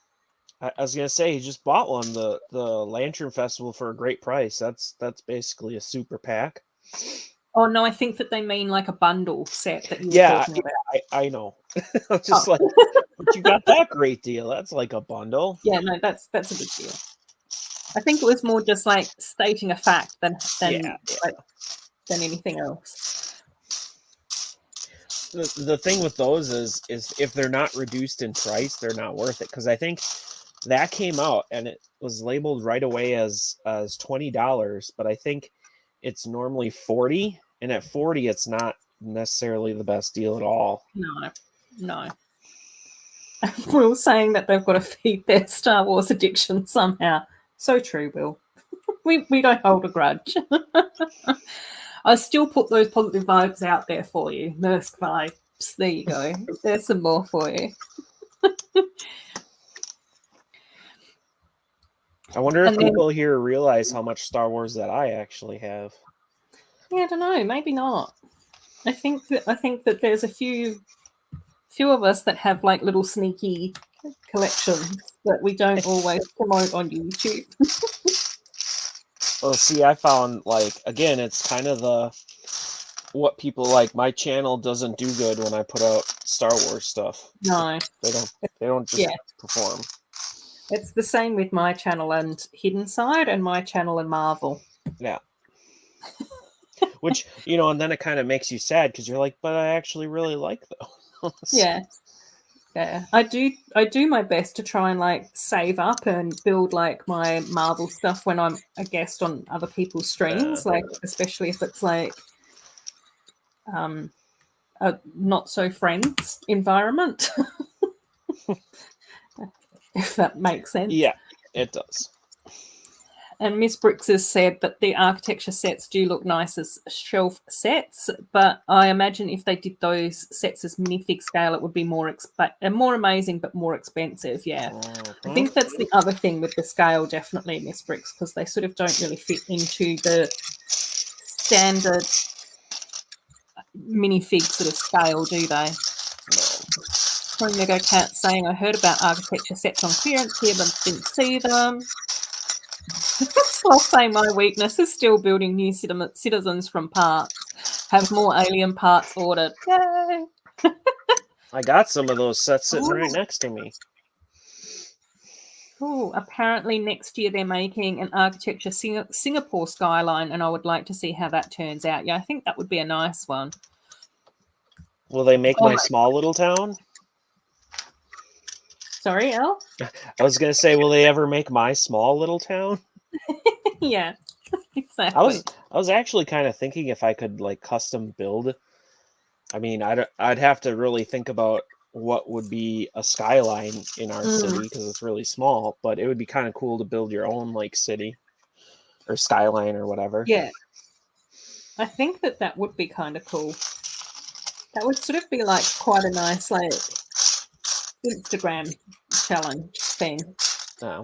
I was gonna say, he just bought one, the Lantern Festival, for a great price. That's basically a super pack. Oh no, I think that they mean like a bundle set that you were Yeah, talking about. I know. I'm just like, but you got that great deal. That's like a bundle. Yeah, no, that's a good deal. I think it was more just like stating a fact than like, than anything else. The thing with those is if they're not reduced in price, they're not worth it. Because I think that came out and it was labeled right away as $20, but I think it's normally $40, and at $40, it's not necessarily the best deal at all. No. Will saying that they've got to feed their Star Wars addiction somehow. So true, Will. We don't hold a grudge. I still put those positive vibes out there for you. Mersk vibes. There you go. There's some more for you. I wonder if people here realize how much Star Wars that I actually have. Yeah, I don't know. Maybe not. I think that there's a few of us that have like little sneaky collections that we don't always promote on YouTube. Well, see, I found, like, again, it's kind of what people like. My channel doesn't do good when I put out Star Wars stuff. No, they don't just perform. It's the same with my channel and Hidden Side, and my channel and Marvel. Yeah. Which, and then it kind of makes you sad because you're like, but I actually really like those. Yeah. I do my best to try and like save up and build like my Marvel stuff when I'm a guest on other people's streams, like especially if it's like a not so friends environment. If that makes sense. Yeah, it does. And Miss Brooks has said that the architecture sets do look nice as shelf sets, but I imagine if they did those sets as minifig scale, it would be more amazing but more expensive. Yeah, I think that's the other thing with the scale, definitely, Miss Brooks, because they sort of don't really fit into the standard minifig sort of scale, do they? No. Mega Cat saying, I heard about architecture sets on clearance here, but didn't see them. I'll say my weakness is still building new citizens from parts. Have more alien parts ordered. Yay! I got some of those sets sitting right next to me. Oh, apparently next year they're making an architecture Singapore skyline, and I would like to see how that turns out. Yeah, I think that would be a nice one. Will they make my small little town? Sorry, Elle? I was going to say, will they ever make my small little town? Yeah, exactly. I was actually kind of thinking if I could like custom build. I mean, I'd have to really think about what would be a skyline in our city because it's really small, but it would be kind of cool to build your own like city or skyline or whatever. Yeah. I think that would be kind of cool. That would sort of be like quite a nice like Instagram challenge thing. No.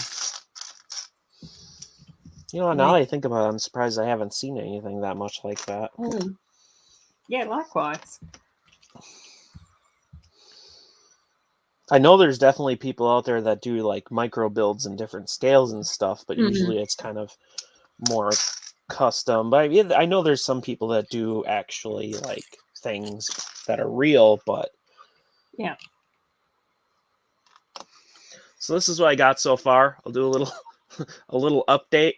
Now that I think about it, I'm surprised I haven't seen anything that much like that. Yeah, likewise. I know there's definitely people out there that do like micro builds in different scales and stuff, but usually it's kind of more custom. But I know there's some people that do actually like things that are real, but yeah. So this is what I got so far. I'll do a little update.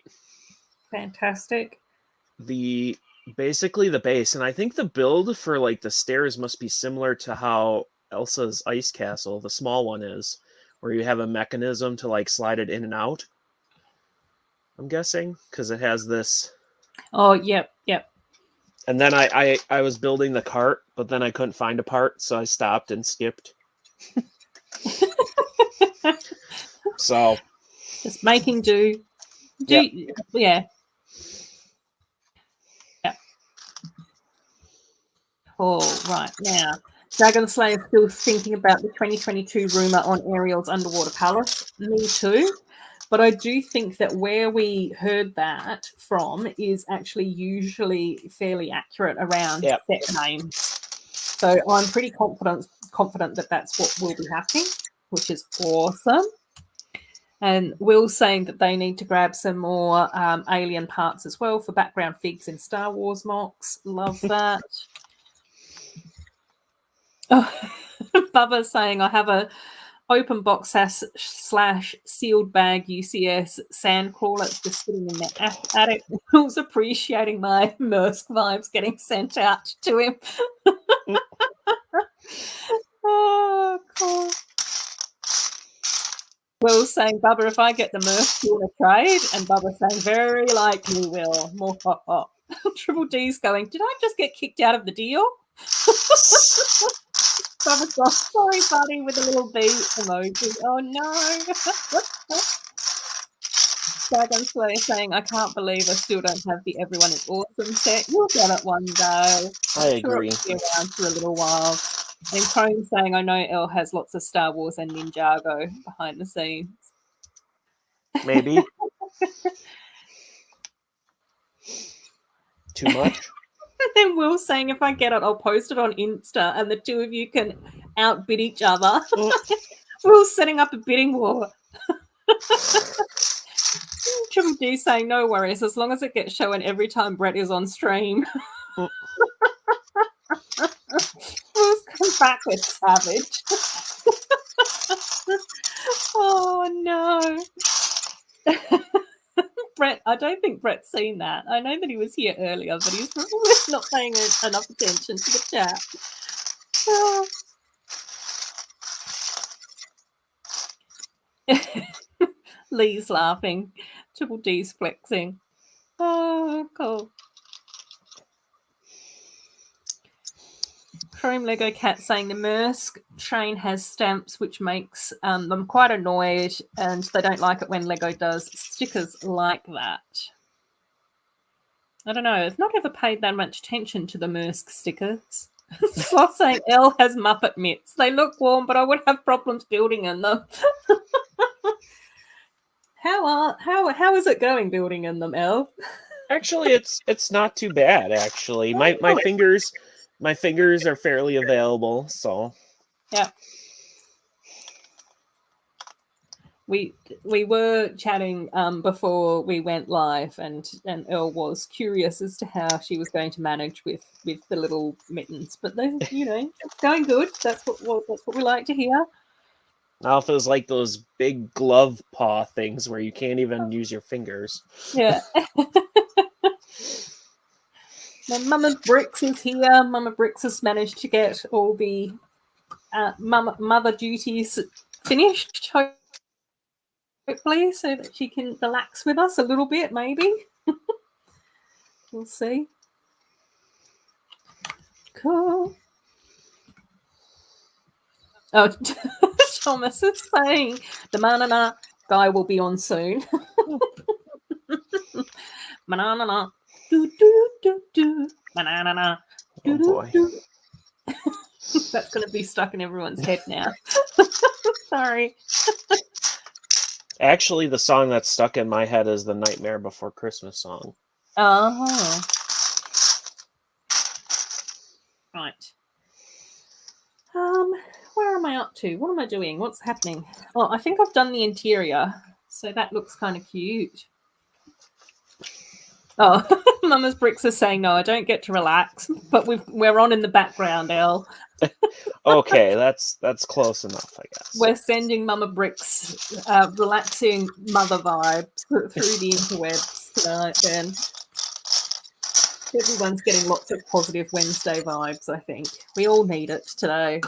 Fantastic. Basically the base, and I think the build for like the stairs must be similar to how Elsa's ice castle, the small one, is, where you have a mechanism to like slide it in and out. I'm guessing because it has this. Oh, yep. And then I was building the cart, but then I couldn't find a part, so I stopped and skipped. So just making do. Yeah. Oh, right. Now, Dragon Slayer still thinking about the 2022 rumor on Ariel's underwater palace. Me too. But I do think that where we heard that from is actually usually fairly accurate around set names. So I'm pretty confident that that's what will be happening, which is awesome. And Will's saying that they need to grab some more alien parts as well for background figs in Star Wars mocks. Love that. Oh, Bubba's saying I have a open box / sealed bag UCS sandcrawler just sitting in the attic. Will's appreciating my Mersk vibes getting sent out to him. Oh, cool. Will's saying, Bubba, if I get the Mersk, you want to trade? And Bubba's saying, very likely, Will. More hot hot. Triple D's going, did I just get kicked out of the deal? Bubba's gone, sorry, buddy, with a little B emoji. Oh, no. Dragon Slayer saying, I can't believe I still don't have the Everyone is Awesome set. You'll get it one day. I agree. Sure, it'll be around for a little while. And Crone saying, I know Elle has lots of Star Wars and Ninjago behind the scenes. Maybe. Too much? And then Will's saying, if I get it, I'll post it on Insta and the two of you can outbid each other. Will's setting up a bidding war. Triple D saying, no worries, as long as it gets shown every time Brett is on stream. Will's come back with savage. Oh, no. Brett, I don't think Brett's seen that. I know that he was here earlier, but he's probably not paying enough attention to the chat. Oh. Lee's laughing. Triple D's flexing. Oh, cool. Chrome Lego Cat saying the Mersk train has stamps, which makes them quite annoyed, and they don't like it when Lego does stickers like that. I don't know. I've not ever paid that much attention to the Mersk stickers. Sloth saying Elle has Muppet mitts. They look warm, but I would have problems building in them. How is it going building in them, Elle? Actually, it's not too bad. Actually, my fingers are fairly available. So yeah. We were chatting before we went live, and Elle was curious as to how she was going to manage with the little mittens. But they, it's going good. That's what we like to hear. Now it feels like those big glove paw things where you can't even use your fingers. Yeah. Now, Mama Bricks is here. Mama Bricks has managed to get all the mother duties finished, hopefully, so that she can relax with us a little bit, maybe. We'll see. Cool. Oh, Thomas is saying the manana guy will be on soon. Manana. Do do do do. Manana. Oh boy. That's going to be stuck in everyone's head now. Sorry. Actually, the song that's stuck in my head is the Nightmare Before Christmas song. Oh. Right. Where am I up to? What am I doing? What's happening? Oh, I think I've done the interior, so that looks kind of cute. Oh, Mama's Bricks is saying no, I don't get to relax, but we're on in the background, Elle. Okay, that's close enough, I guess. We're sending Mama Bricks relaxing mother vibes through the interwebs tonight. Then everyone's getting lots of positive Wednesday vibes. I think we all need it today.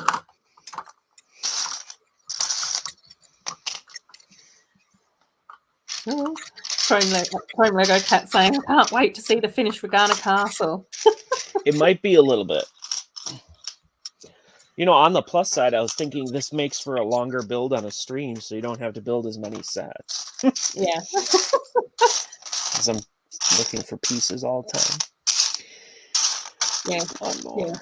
Oh, Chrome Lego Cat saying, I can't wait to see the finished Regana Castle. It might be a little bit. You know, on the plus side, I was thinking this makes for a longer build on a stream, so you don't have to build as many sets. Yeah. Because I'm looking for pieces all the time. Yeah. More. Yeah.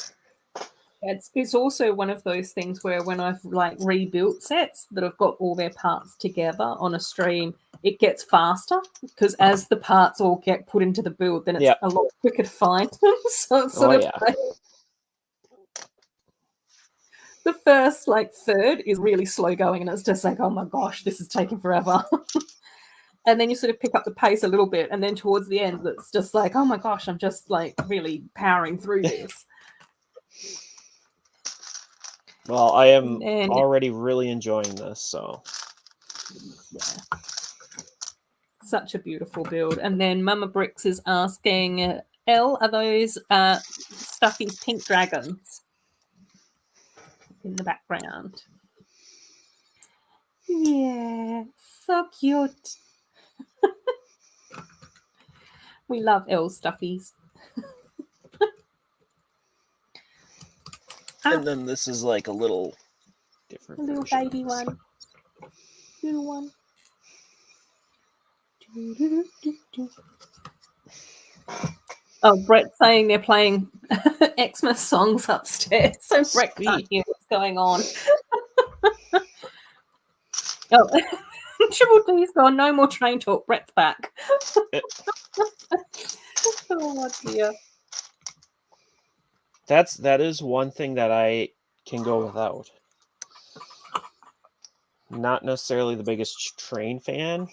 It's also one of those things where when I've like rebuilt sets that have got all their parts together on a stream, it gets faster because as the parts all get put into the build, then it's a lot quicker to find them. So it's sort of like the first like third is really slow going and it's just like, oh my gosh, this is taking forever. And then you sort of pick up the pace a little bit, and then towards the end it's just like, oh my gosh, I'm just like really powering through this. Well, I am already really enjoying this, so yeah. Such a beautiful build. And then Mama Bricks is asking, Elle, are those Stuffy's pink dragons in the background? Yeah, so cute. We love Elle Stuffies. And then this is like a little different. A little baby one. Little one. Oh, Brett's saying they're playing Xmas songs upstairs, so Brett can't hear what's going on. Oh, Triple D's gone. No more train talk. Brett's back. Oh dear. That is one thing that I can go without. Not necessarily the biggest train fan.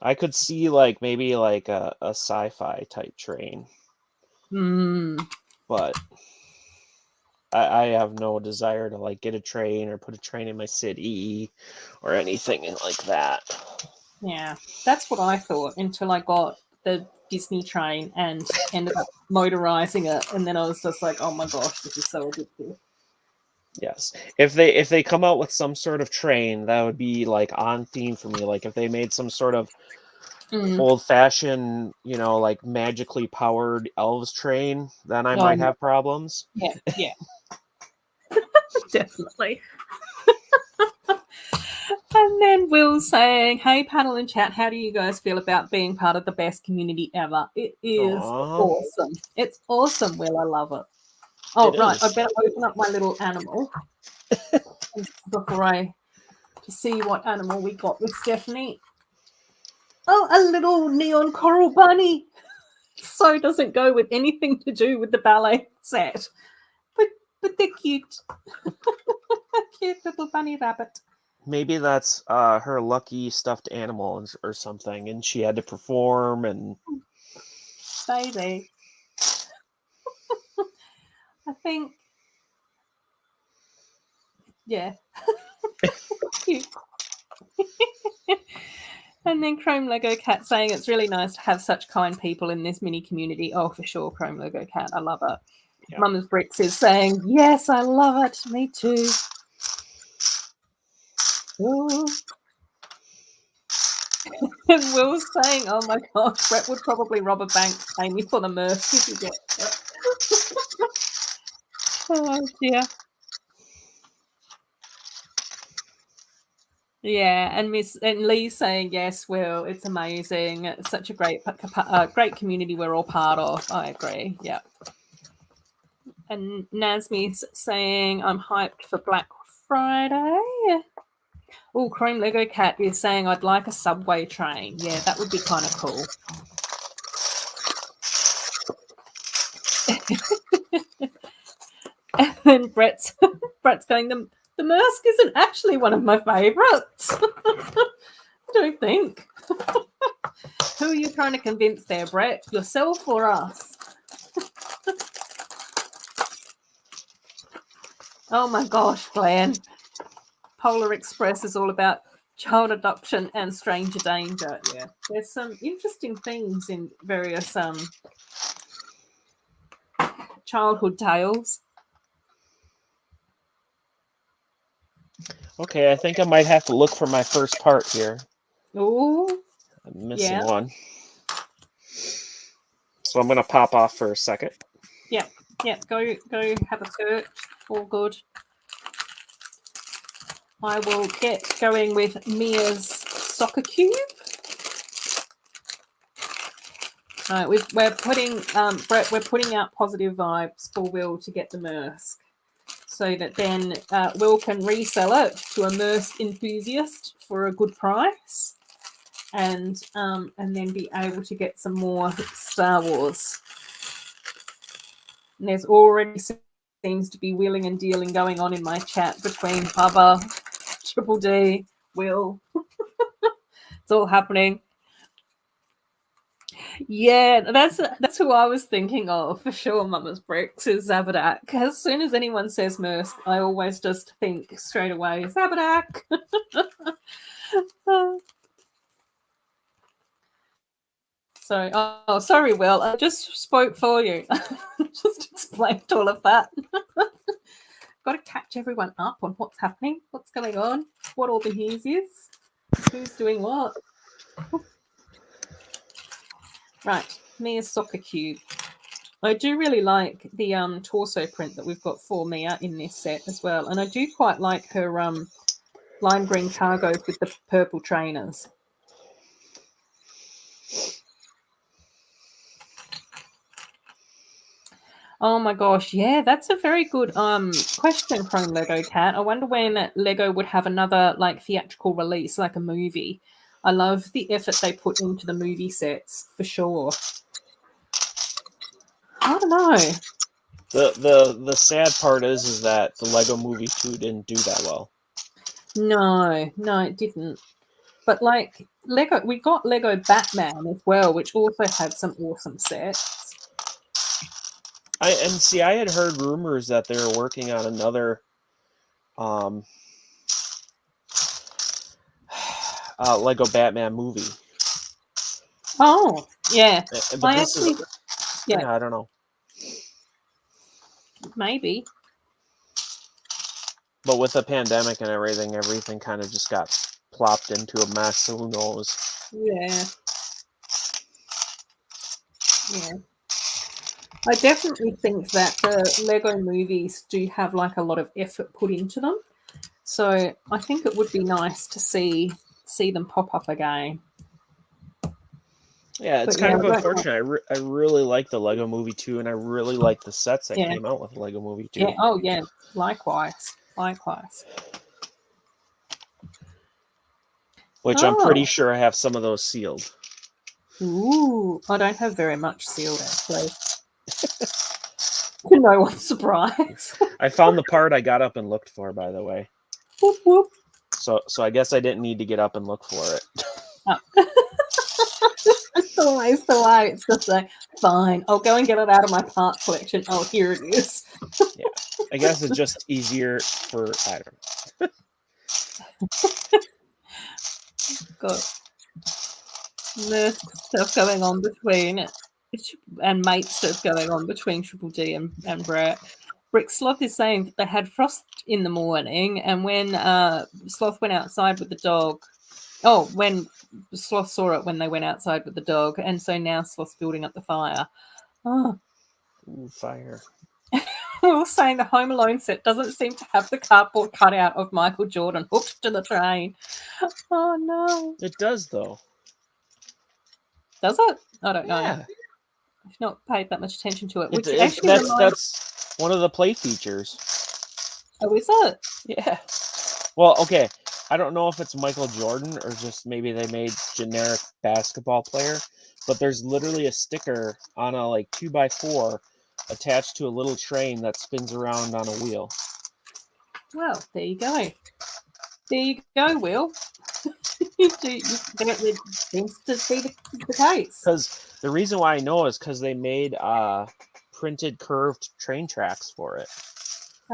I could see like maybe like a sci-fi type train. But I have no desire to like get a train or put a train in my city or anything like that. Yeah, that's what I thought until I got the Disney train and ended up motorizing it, and then I was just like, oh my gosh, this is so addictive. Yes, if they come out with some sort of train, that would be like on theme for me. Like if they made some sort of old-fashioned, you know, like magically powered elves train, then I might have problems. Yeah. Definitely. And then Will's saying, hey, panel and chat, how do you guys feel about being part of the best community ever? It is awesome. It's awesome, Will. I love it. Oh, right. I better open up my little animal before I see what animal we got with Stephanie. Oh, a little neon coral bunny. So doesn't go with anything to do with the ballet set. But they're cute. Cute little bunny rabbit. Maybe that's her lucky stuffed animal or something, and she had to perform and... Maybe. I think... Yeah. Cute. And then Chrome Lego Cat saying it's really nice to have such kind people in this mini community. Oh, for sure, Chrome Lego Cat. I love it. Yeah. Mama's Bricks is saying, yes, I love it. Me too. Oh. And Will's saying, oh my gosh, Brett would probably rob a bank to pay me for the merch if you get it. Oh dear. Yeah, and Lee's saying yes, Will. It's amazing. It's such a great great community we're all part of. I agree. Yeah. And Nazmi's saying I'm hyped for Black Friday. Oh, Chrome Lego Cat is saying I'd like a subway train. Yeah, that would be kind of cool. And then Brett's going, the Mersk isn't actually one of my favourites. I don't think. Who are you trying to convince there, Brett? Yourself or us? Oh my gosh, Glenn. Polar Express is all about child adoption and stranger danger. Yeah, there's some interesting things in various childhood tales. Okay, I think I might have to look for my first part here. Oh, I'm missing one. So I'm going to pop off for a second. Yeah, go have a search. All good. I will get going with Mia's soccer cube. Right, we're putting Brett. We're putting out positive vibes for Will to get the Mersk, so that then Will can resell it to a Mersk enthusiast for a good price, and then be able to get some more Star Wars. And there's already seems to be wheeling and dealing going on in my chat between Bubba, Triple D, Will. It's all happening. Yeah, that's who I was thinking of for sure. Mama's Bricks is Zabadak. As soon as anyone says Mersk, I always just think straight away Zabadak. So, sorry, Will. I just spoke for you. Just explained all of that. Got to catch everyone up on what's happening, what's going on, what all the news is, who's doing what. Right, Mia's soccer cube. I do really like the torso print that we've got for Mia in this set as well, and I do quite like her lime green cargos with the purple trainers. Oh my gosh, yeah, that's a very good question, Chrome Lego Cat. I wonder when Lego would have another like theatrical release, like a movie. I love the effort they put into the movie sets for sure. I don't know. The sad part is that the Lego Movie 2 didn't do that well. No, it didn't. But like Lego, we got Lego Batman as well, which also had some awesome sets. I had heard rumors that they were working on another Lego Batman movie. Oh, yeah. But I don't know. Maybe. But with the pandemic and everything kind of just got plopped into a mess, so who knows? Yeah. Yeah. I definitely think that the Lego movies do have like a lot of effort put into them. So I think it would be nice to see them pop up again. Yeah, it's kind of unfortunate. I really like the Lego Movie 2, and I really like the sets that came out with Lego Movie 2. Yeah. Oh, yeah. Likewise. Which I'm pretty sure I have some of those sealed. Ooh, I don't have very much sealed, actually. To no one's surprise. I found the part I got up and looked for, by the way. Whoop, whoop. So I guess I didn't need to get up and look for it. Oh. It's always the way. It's just like, fine, I'll go and get it out of my part collection. Oh, here it is. Yeah, I guess it's just easier for, I don't know. Got Mersk stuff going on between, and mate stuff going on between Triple D and Brett. Brick Sloth is saying that they had frost in the morning, and when Sloth went outside with the dog, when Sloth saw it when they went outside with the dog, and so now Sloth's building up the fire. Oh, ooh, fire! Will saying the Home Alone set doesn't seem to have the cardboard cutout of Michael Jordan hooked to the train. Oh no. It does though. Does it? I don't know. Yeah. I've not paid that much attention to it. Which That's one of the play features. Oh, is it? Yeah. Well, okay. I don't know if it's Michael Jordan or just maybe they made generic basketball player, but there's literally a sticker on a 2x4 attached to a little train that spins around on a wheel. Well, there you go. There you go, Will. It seems to be the case. Because the reason why I know is because they made printed curved train tracks for it.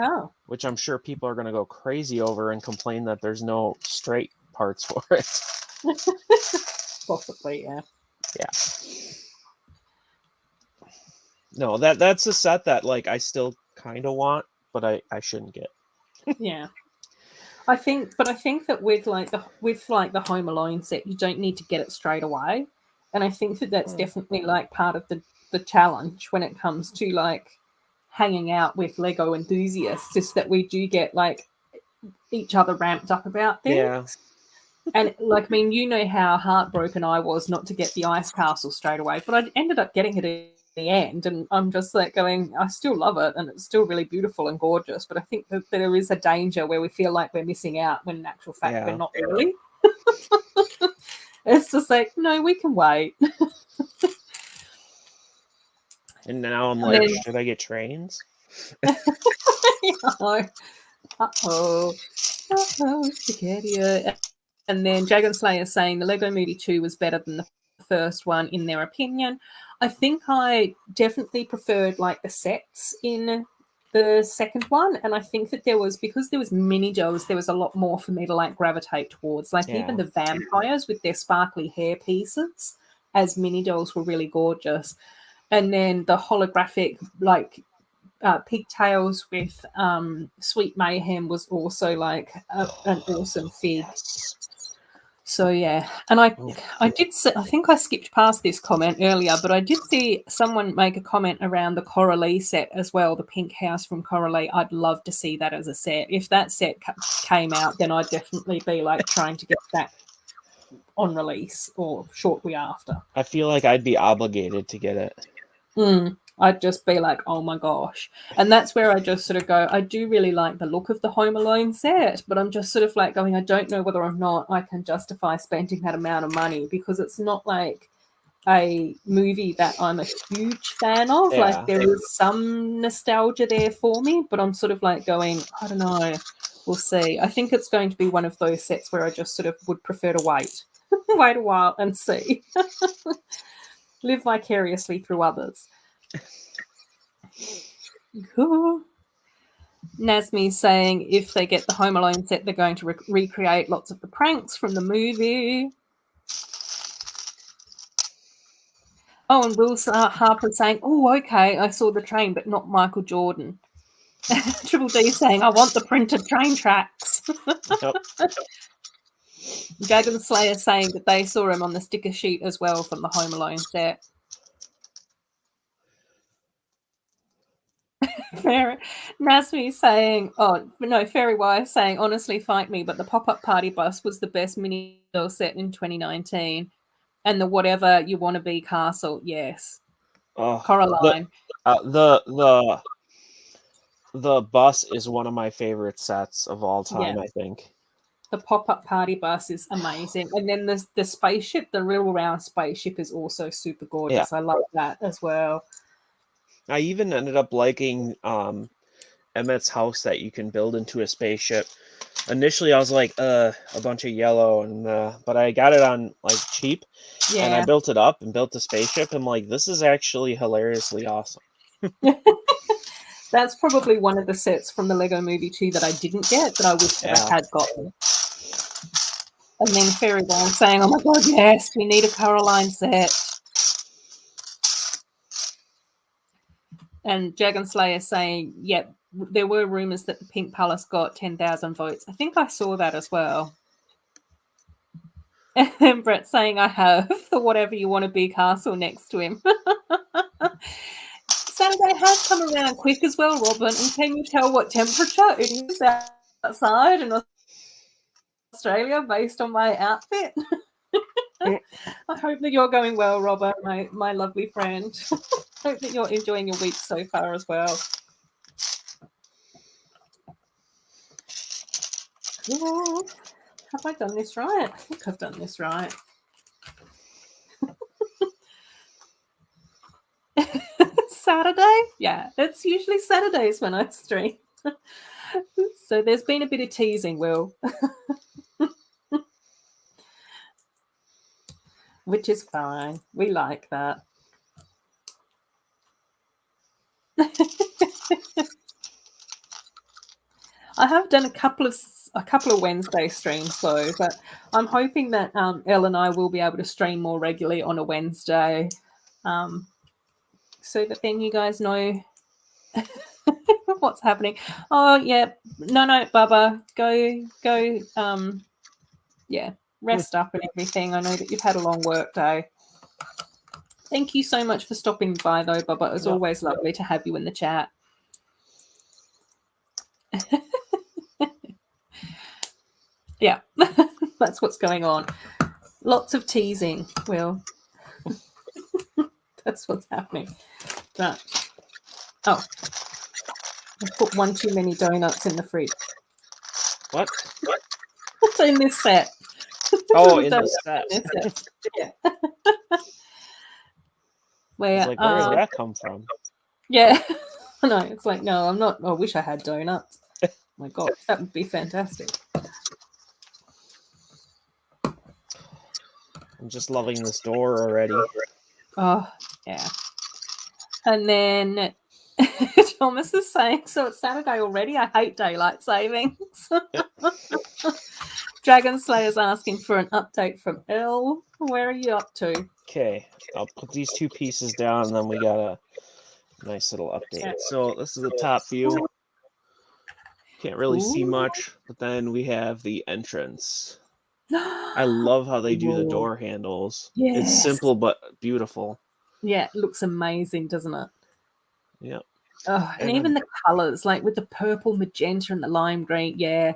Oh. Which I'm sure people are going to go crazy over and complain that there's no straight parts for it. Possibly, yeah. Yeah. No, that's a set that I still kind of want, but I shouldn't get. Yeah. I think that with the Home Alone set, you don't need to get it straight away, and I think that that's definitely part of the challenge when it comes to hanging out with Lego enthusiasts, is that we do get each other ramped up about things. Yeah. And you know how heartbroken I was not to get the ice castle straight away, but I ended up getting it in the end, and I'm just going, I still love it, and it's still really beautiful and gorgeous, but I think that there is a danger where we feel like we're missing out when in actual fact we're not really. It's just no, we can wait. And now I'm should I get trains? Uh-oh, spaghetti. And then Dragon Slayer saying the Lego Movie 2 was better than the first one in their opinion. I think I definitely preferred the sets in the second one, and I think that because there was mini dolls, there was a lot more for me to gravitate towards. Even the vampires with their sparkly hair pieces as mini dolls were really gorgeous. And then the holographic pigtails with Sweet Mayhem was also an awesome fig. So yeah, and I think I skipped past this comment earlier, but I did see someone make a comment around the Coralie set as well, the pink house from Coralie. I'd love to see that as a set. If that set came out, then I'd definitely be trying to get that on release or shortly after. I feel like I'd be obligated to get it. I'd just be oh my gosh. And that's where I just sort of go, I do really like the look of the Home Alone set, but I'm just sort of going, I don't know whether or not I can justify spending that amount of money, because it's not a movie that I'm a huge fan of. There is some nostalgia there for me, but I'm sort of going, I don't know, we'll see. I think it's going to be one of those sets where I just sort of would prefer to wait a while and see. Live vicariously through others. Cool. Nasmi saying if they get the Home Alone set, they're going to recreate lots of the pranks from the movie. Oh, and Will Harper saying, oh, okay, I saw the train, but not Michael Jordan. Triple D saying, I want the printed train tracks. Yep. Dragon Slayer saying that they saw him on the sticker sheet as well from the Home Alone set. Nasmi saying, Fairy Wise saying, honestly, fight me, but the pop-up party bus was the best mini doll set in 2019. And the whatever you want to be castle, yes. Coraline. The bus is one of my favorite sets of all time, I think. The pop-up party bus is amazing. And then the spaceship, the little round spaceship, is also super gorgeous. I love that as well. I even ended up liking Emmett's house that you can build into a spaceship. Initially, I was a bunch of yellow, but I got it on cheap, and I built it up and built the spaceship. I'm this is actually hilariously awesome. That's probably one of the sets from the Lego Movie 2 that I didn't get, that I wish that I had gotten. And then Fairy Ball saying, oh my god, yes, we need a Coraline set. And Dragon Slayer saying, yep, there were rumours that the Pink Palace got 10,000 votes. I think I saw that as well. And Brett saying, I have the whatever you want to be castle next to him. Saturday has come around quick as well, Robin. And can you tell what temperature it is outside in Australia based on my outfit? I hope that you're going well, Robert, my lovely friend. Hope that you're enjoying your week so far as well. Cool. Have I done this right? I think I've done this right. Saturday? Yeah, it's usually Saturdays when I stream. So there's been a bit of teasing, Will. Which is fine. We like that. I have done a couple of Wednesday streams though, but I'm hoping that Elle and I will be able to stream more regularly on a Wednesday, so that then you guys know what's happening. Oh yeah, no, Bubba, go. Yeah, rest up and everything. I know that you've had a long work day. Thank you so much for stopping by though, Bubba. It's always lovely to have you in the chat. Yeah, that's what's going on. Lots of teasing, Will. That's what's happening. Right. Oh, I put one too many donuts in the fridge. What? What's in this set? Oh, in the set. Yeah. Where did that come from? Yeah. No, it's like, no, I'm not. I wish I had donuts. Oh my God, that would be fantastic. I'm just loving this door already. Oh, yeah. And then Thomas is saying, so it's Saturday already? I hate daylight savings. Dragon Slayer's asking for an update from Elle. Where are you up to? Okay, I'll put these two pieces down, and then we got a nice little update. Yeah. So this is the top view. Can't really see much, but then we have the entrance. I love how they do the door handles. Yes. It's simple but beautiful. Yeah, it looks amazing, doesn't it? Yeah. Oh, and even the colours, like with the purple, magenta, and the lime green. Yeah.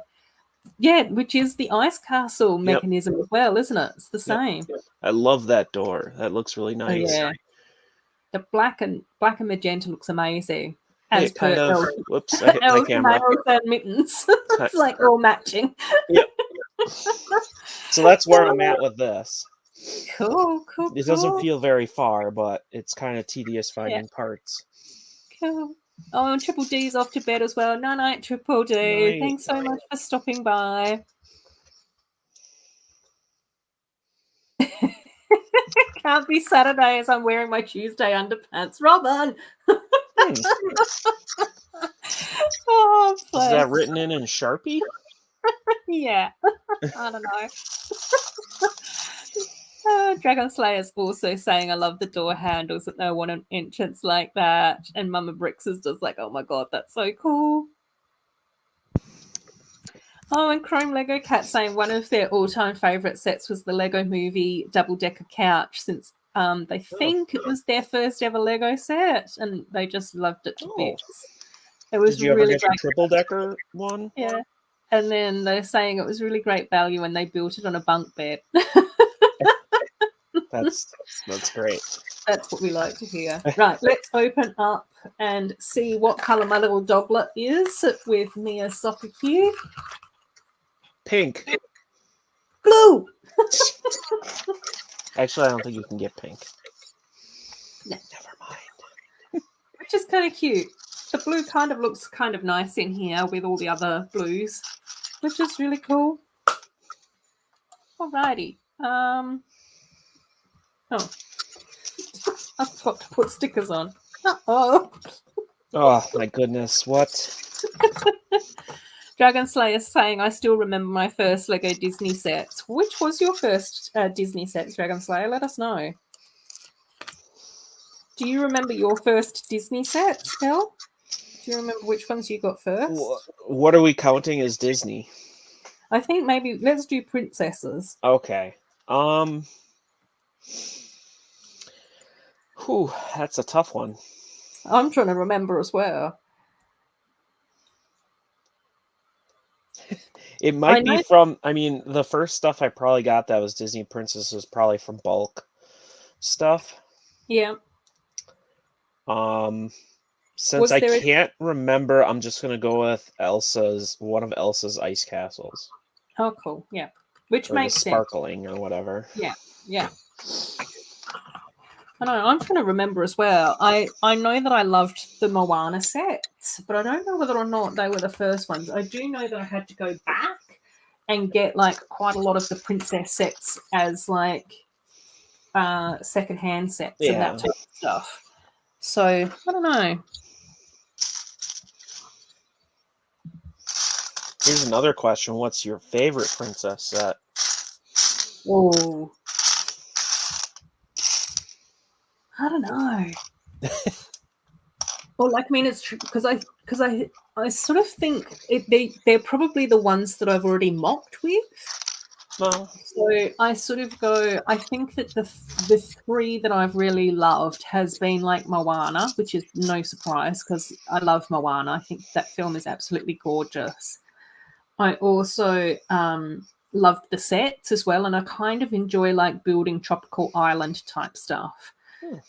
Yeah, which is the ice castle mechanism as well, isn't it? It's the same. Yep. I love that door. That looks really nice. Oh, yeah. The black and magenta looks amazing. As per whoops, I hit my camera. And mittens. It's like all matching. Yep. So that's where I'm at with this. Cool. It doesn't feel very far, but it's kind of tedious finding parts. Cool. Oh, and Triple D's off to bed as well. Night, Triple D. Night. Thanks so much for stopping by. Can't be Saturday as I'm wearing my Tuesday underpants. Robin! Oh, is that written in Sharpie? Yeah. I don't know. Dragon Slayer's also saying, I love the door handles, that no one an entrance like that. And Mama Bricks is just like, oh my God, that's so cool. Oh, and Chrome Lego Cat saying one of their all-time favourite sets was the Lego Movie double-decker couch, since they think it was their first ever Lego set, and they just loved it to bits. It was Did you really ever get a triple-decker one? Yeah. And then they're saying it was really great value when they built it on a bunk bed. That's great. That's what we like to hear. Right, let's open up and see what colour my little doglet is with Mia's soccer cue. Pink. Blue. Actually, I don't think you can get pink. No. Never mind. Which is kind of cute. The blue kind of looks kind of nice in here with all the other blues, which is really cool. Alrighty. Oh, I forgot to put stickers on. Uh-oh. Oh, my goodness. What? Dragon Slayer saying, I still remember my first Lego Disney sets. Which was your first Disney sets, Dragon Slayer? Let us know. Do you remember your first Disney sets, Elle? Do you remember which ones you got first? What are we counting as Disney? I think maybe let's do princesses. Okay. Whew, that's a tough one. I'm trying to remember as well. It I might be know. from, I mean, the first stuff I probably got that was Disney Princess was probably from bulk stuff. Yeah. Since Was I there? can't remember, I'm just gonna go with one of Elsa's ice castles, Oh, cool. Yeah. Which or the makes sense. sparkling, or whatever. Yeah. Yeah. I know. I'm trying to remember as well. I know that I loved the Moana sets, but I don't know whether or not they were the first ones. I do know that I had to go back and get like quite a lot of the princess sets as like secondhand sets and that Yeah. type of stuff. So I don't know. Here's another question: what's your favorite princess set? Oh, I don't know. Well, like I mean, it's true because I sort of think they're probably the ones that I've already mocked with. Well, So I sort of go. I think that the three that I've really loved has been like Moana, which is no surprise because I love Moana. I think that film is absolutely gorgeous. I also loved the sets as well, and I kind of enjoy like building tropical island type stuff.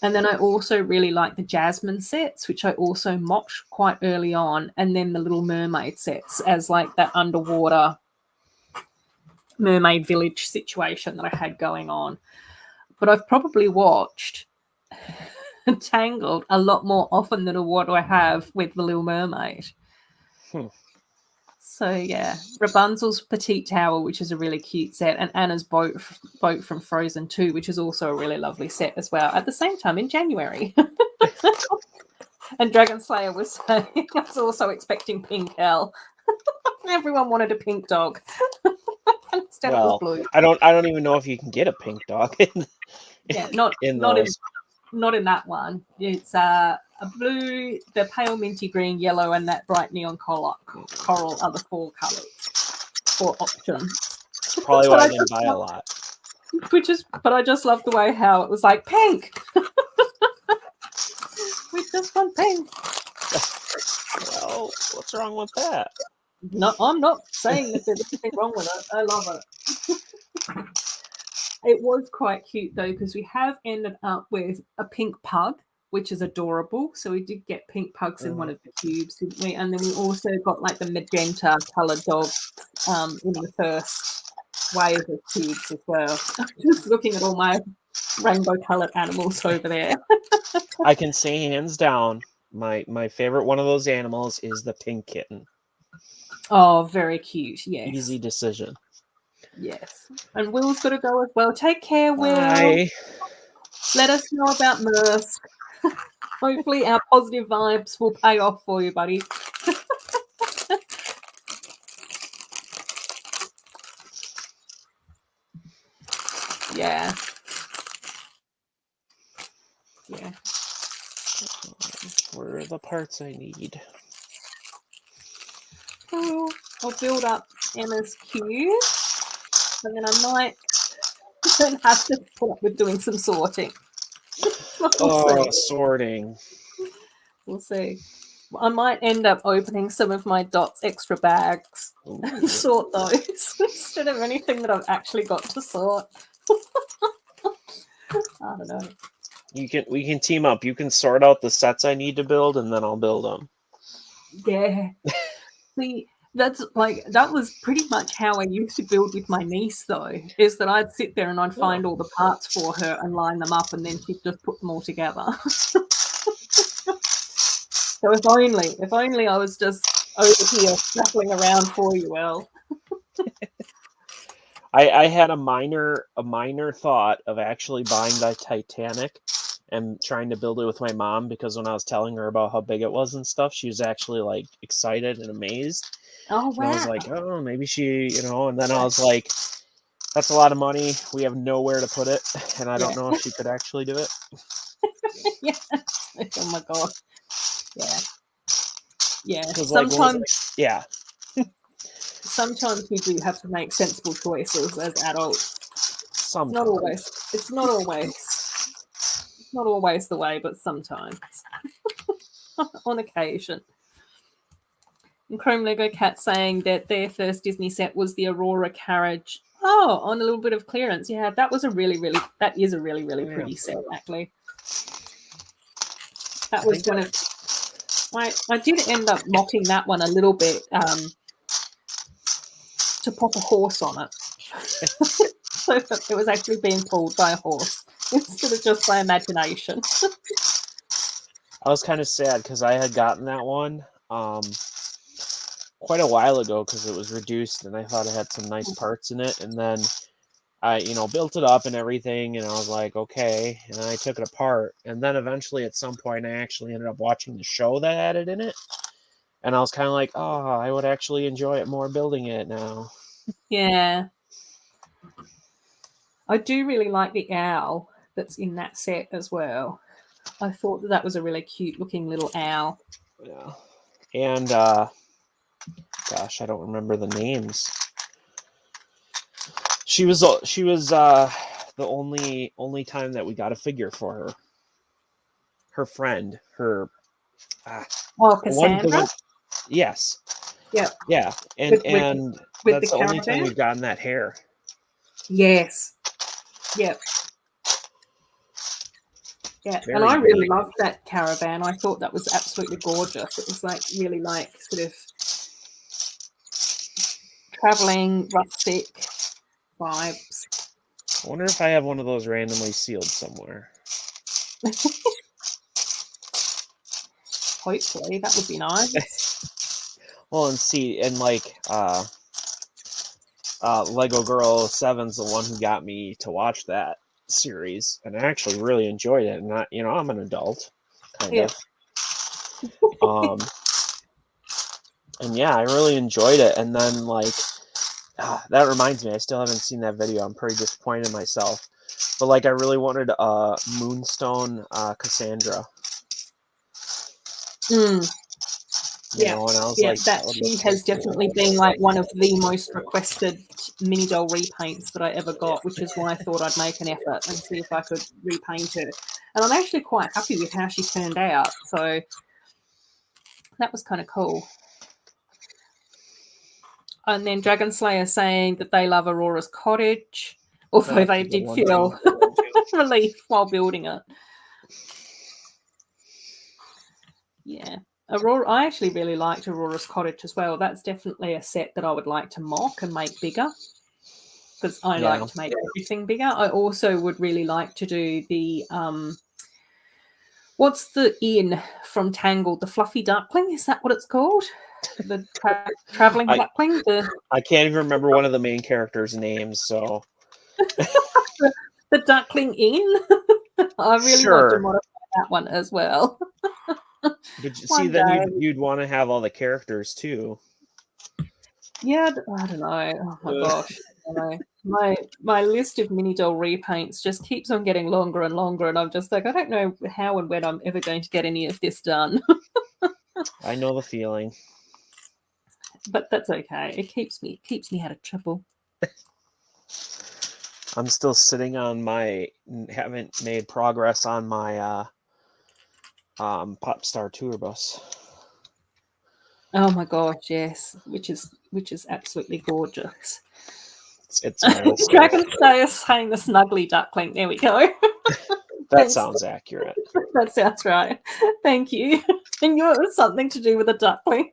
And then I also really like the Jasmine sets, which I also mocked quite early on, and then the Little Mermaid sets as like that underwater mermaid village situation that I had going on. But I've probably watched Tangled a lot more often than what I have with the Little Mermaid. Hmm. So yeah, Rapunzel's Petite Tower, which is a really cute set, and Anna's boat from Frozen 2, which is also a really lovely set as well. At the same time in January. And Dragon Slayer was saying I was also expecting Pink Hell. Everyone wanted a pink dog. Instead it was well, blue. I don't even know if you can get a pink dog Yeah, not in not in those. not in that one. It's a blue, the pale minty green, yellow, and that bright neon coral are the four colours, four options. Probably But why I I didn't just buy a love, lot. but I just love the way how it was like pink. We just want pink. Well, what's wrong with that? No, I'm not saying that there's anything wrong with it. I love it. It was quite cute though because we have ended up with a pink pug, which is adorable. So we did get pink pugs in one of the cubes, didn't we? And then we also got like the magenta coloured dog in the first wave of cubes as well. I'm just looking at all my rainbow coloured animals over there. I can say hands down, my favorite one of those animals is the pink kitten. Oh, very cute. Yes. Easy decision. Yes. And Will's got to go as well. Take care, Will. Bye. Let us know about Mersk. Hopefully our positive vibes will pay off for you, buddy. Yeah. Yeah. Where are the parts I need? So I'll build up Emma's cube. And then I might then have to put up with doing some sorting. We'll see. Sorting. We'll see. I might end up opening some of my Dots extra bags and sort those instead of anything that I've actually got to sort. I don't know. We can team up. You can sort out the sets I need to build, and then I'll build them. Yeah. See, that was pretty much how I used to build with my niece though, is that I'd sit there and I'd find all the parts for her and line them up and then she'd just put them all together. So if only I was just over here shuffling around for you, Elle. I had a minor thought of actually buying the Titanic and trying to build it with my mom, because when I was telling her about how big it was and stuff, she was actually like excited and amazed. Oh And I was wow. like, oh, maybe she, and then I was like, that's a lot of money. We have nowhere to put it, and I don't know if she could actually do it. Yeah. Oh my god. Yeah. Yeah. Because like, yeah. Sometimes we do have to make sensible choices as adults. Sometimes. It's not always the way, but sometimes. on occasion. And Chrome Lego Cat saying that their first Disney set was the Aurora carriage. Oh, on a little bit of clearance. Yeah, that is a really pretty set, actually. That was one of... I did end up mocking that one a little bit to pop a horse on it. So that it was actually being pulled by a horse instead of just by imagination. I was kind of sad because I had gotten that one quite a while ago because it was reduced and I thought it had some nice parts in it. And then I, built it up and everything, and I was like, okay. And then I took it apart. And then eventually at some point I actually ended up watching the show that had it in it. And I was kind of like, oh, I would actually enjoy it more building it now. Yeah. I do really like the owl that's in that set as well. I thought that was a really cute looking little owl. Yeah. And, gosh, I don't remember the names. She was the only time that we got a figure for her. Her friend, Cassandra? Yes. Yeah. Yeah. And that's the only time we've gotten that hair. Yes. Yep. Yeah. And I really loved that caravan. I thought that was absolutely gorgeous. It was really sort of traveling rustic vibes. I wonder if I have one of those randomly sealed somewhere. Hopefully, that would be nice. Well, and Lego Girl 7's the one who got me to watch that series, and I actually really enjoyed it. And I'm an adult, kind of. And yeah, I really enjoyed it. And then that reminds me, I still haven't seen that video. I'm pretty disappointed in myself. But I really wanted Moonstone Cassandra. Yeah, she has definitely been one of the most requested mini doll repaints that I ever got, which is why I thought I'd make an effort and see if I could repaint her. And I'm actually quite happy with how she turned out. So that was kind of cool. And then Dragon Slayer saying that they love Aurora's cottage, although they did feel relief while building it. Yeah. Aurora, I actually really liked Aurora's cottage as well. That's definitely a set that I would like to mock and make bigger, because I like to make everything bigger. I also would really like to do the what's the inn from Tangled? The Fluffy Duckling? Is that what it's called? The traveling duckling? I can't even remember one of the main characters' names, so the Duckling Inn. I really want to modify that one as well. But see, then you'd want to have all the characters too. Yeah, I don't know. Oh my gosh. My list of mini doll repaints just keeps on getting longer and longer, and I'm just like, I don't know how and when I'm ever going to get any of this done. I know the feeling. But that's okay. It keeps me out of trouble. I'm still sitting on haven't made progress on my Popstar tour bus. Oh my gosh, yes, which is absolutely gorgeous. It's Dragon Slayer saying the snuggly duckling. There we go. That sounds accurate. That sounds right. Thank you. And it was something to do with a duckling.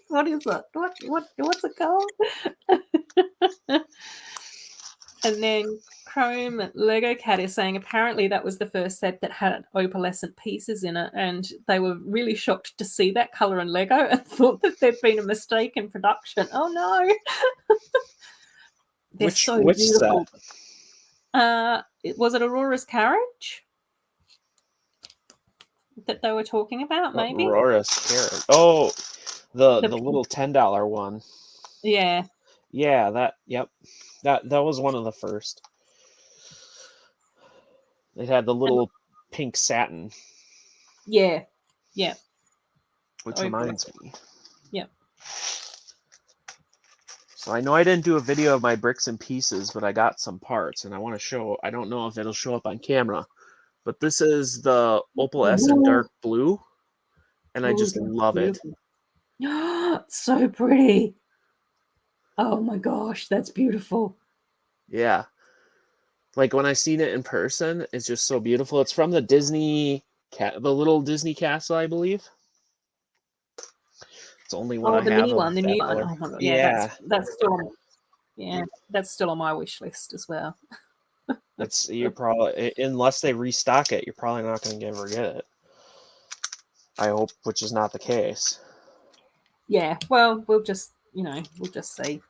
What is it? What's it called? And then Chrome Lego Cat is saying apparently that was the first set that had opalescent pieces in it, and they were really shocked to see that color in Lego and thought that there'd been a mistake in production. Oh no! They're so beautiful. Was it Aurora's carriage that they were talking about? Maybe Aurora's carriage. Oh, the little $10 one. Yeah. Yeah. That was one of the first. It had the little pink satin. Yeah. Which reminds me. Yeah. So I know I didn't do a video of my bricks and pieces, but I got some parts, and I want to show. I don't know if it'll show up on camera, but this is the opalescent dark blue. and I just that's love it. beautiful. So pretty. Oh my gosh, that's beautiful. Yeah. Like when I seen it in person, it's just so beautiful. It's from the the little Disney castle, I believe. It's the only one I The have mini of one, the that new one. color. Oh my god, yeah, Yeah. that's still on my wish list as well. You're probably, unless they restock it, you're probably not going to ever get it. I hope, which is not the case. Yeah, well, we'll just see.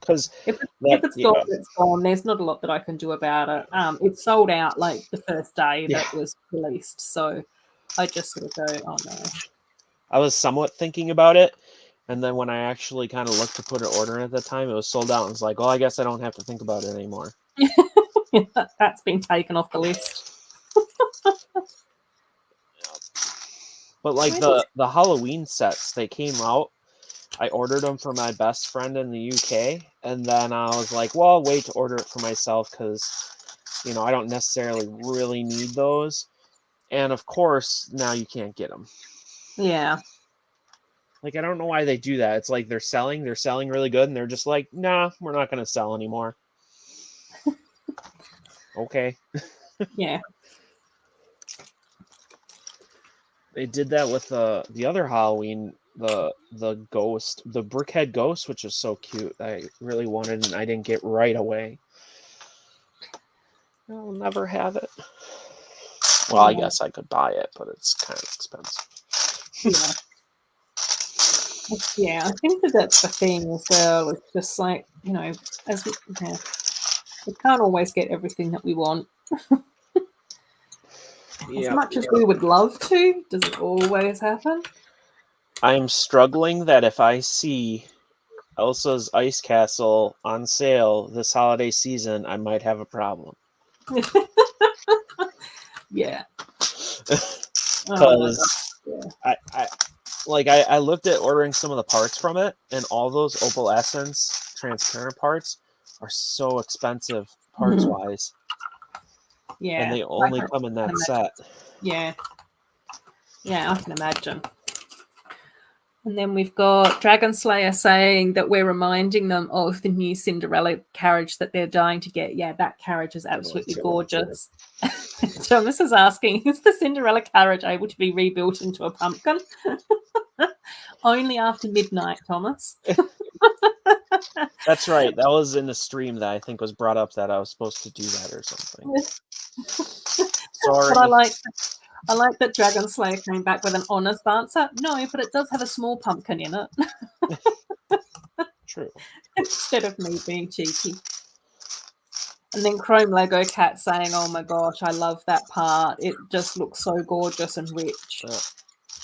Because If it's gone, it's gone. There's not a lot that I can do about it. It sold out like the first day that it was released, so I just sort of go, oh no. I was somewhat thinking about it, and then when I actually kind of looked to put an order in at the time, it was sold out. And it's like, well, I guess I don't have to think about it anymore. That's been taken off the list. But like the Halloween sets, they came out. I ordered them for my best friend in the UK, and then I was like, well, I'll wait to order it for myself because, I don't necessarily really need those. And of course, now you can't get them. Yeah. Like, I don't know why they do that. It's like they're selling really good, and they're just like, nah, we're not going to sell anymore. Okay. Yeah. They did that with the other Halloween, the ghost, the brickhead ghost, which is so cute. I really wanted, and I didn't get right away. I'll never have it. Well, I guess I could buy it, but it's kind of expensive. Yeah, I think that's the thing as well. It's just like, we can't always get everything that we want. As much as we would love to, does it always happen? I'm struggling that if I see Elsa's Ice Castle on sale this holiday season, I might have a problem. Yeah. Because I looked at ordering some of the parts from it, and all those Opal Essence transparent parts are so expensive parts wise. Yeah. And they only come in that set. Yeah. Yeah, I can imagine. And then we've got Dragon Slayer saying that we're reminding them of the new Cinderella carriage that they're dying to get. Yeah, that carriage is absolutely gorgeous. Thomas is asking, is the Cinderella carriage able to be rebuilt into a pumpkin? Only after midnight, Thomas. That's right. That was in the stream that I think was brought up that I was supposed to do that or something. Sorry. But I like that Dragon Slayer came back with an honest answer. No, but it does have a small pumpkin in it. True. Instead of me being cheeky. And then Chrome Lego Cat saying, oh my gosh, I love that part. It just looks so gorgeous and rich.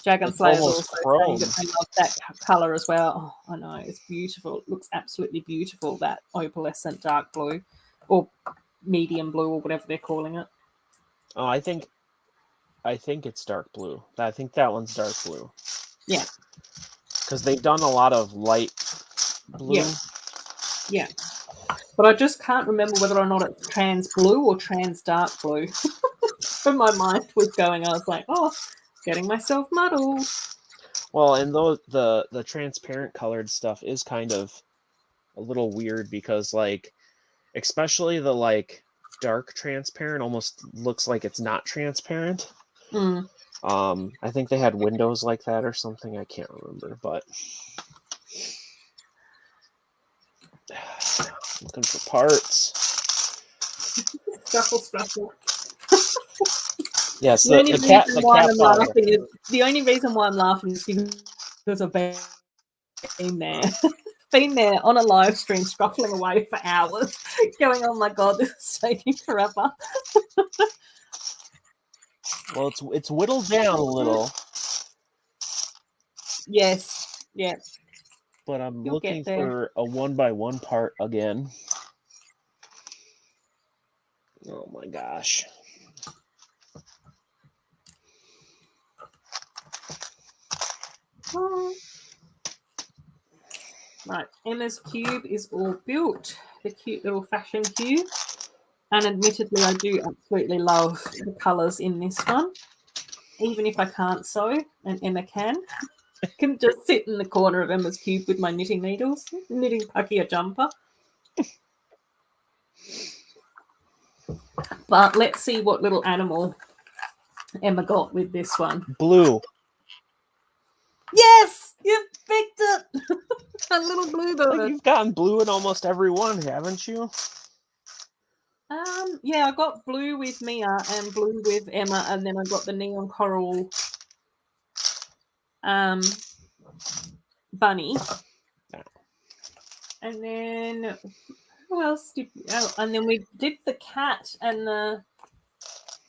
Dragon Slayer's also saying that they love that colour as well. Oh, I know, it's beautiful. It looks absolutely beautiful, that opalescent dark blue. Or medium blue, or whatever they're calling it. Oh, I think it's dark blue. I think that one's dark blue. Yeah. Because they've done a lot of light blue. Yeah. But I just can't remember whether or not it's trans blue or trans dark blue. When my mind was going, I was like, oh, getting myself muddled. Well, and the transparent colored stuff is kind of a little weird because, like, especially the, like, dark transparent almost looks like it's not transparent. I think they had windows like that or something. I can't remember, but looking for parts. Scuffle. Yes, the only reason why I'm laughing is because I've been there. Been there on a live stream, scuffling away for hours, going, oh my god, this is taking forever. Well, it's whittled down a little. Yes, yeah. But I'm looking for a 1x1 part again. Oh my gosh. Right, Emma's cube is all built. The cute little fashion cube. And admittedly, I do absolutely love the colours in this one. even if I can't sew, and Emma can just sit in the corner of Emma's cube with my knitting needles, knitting Pucky a jumper. But let's see what little animal Emma got with this one. Blue. Yes! You picked it! A little bluebird. You've gotten blue in almost every one, haven't you? Yeah, I got blue with Mia and blue with Emma, and then I got the neon coral bunny. And then who else did? Oh, and then we did the cat and the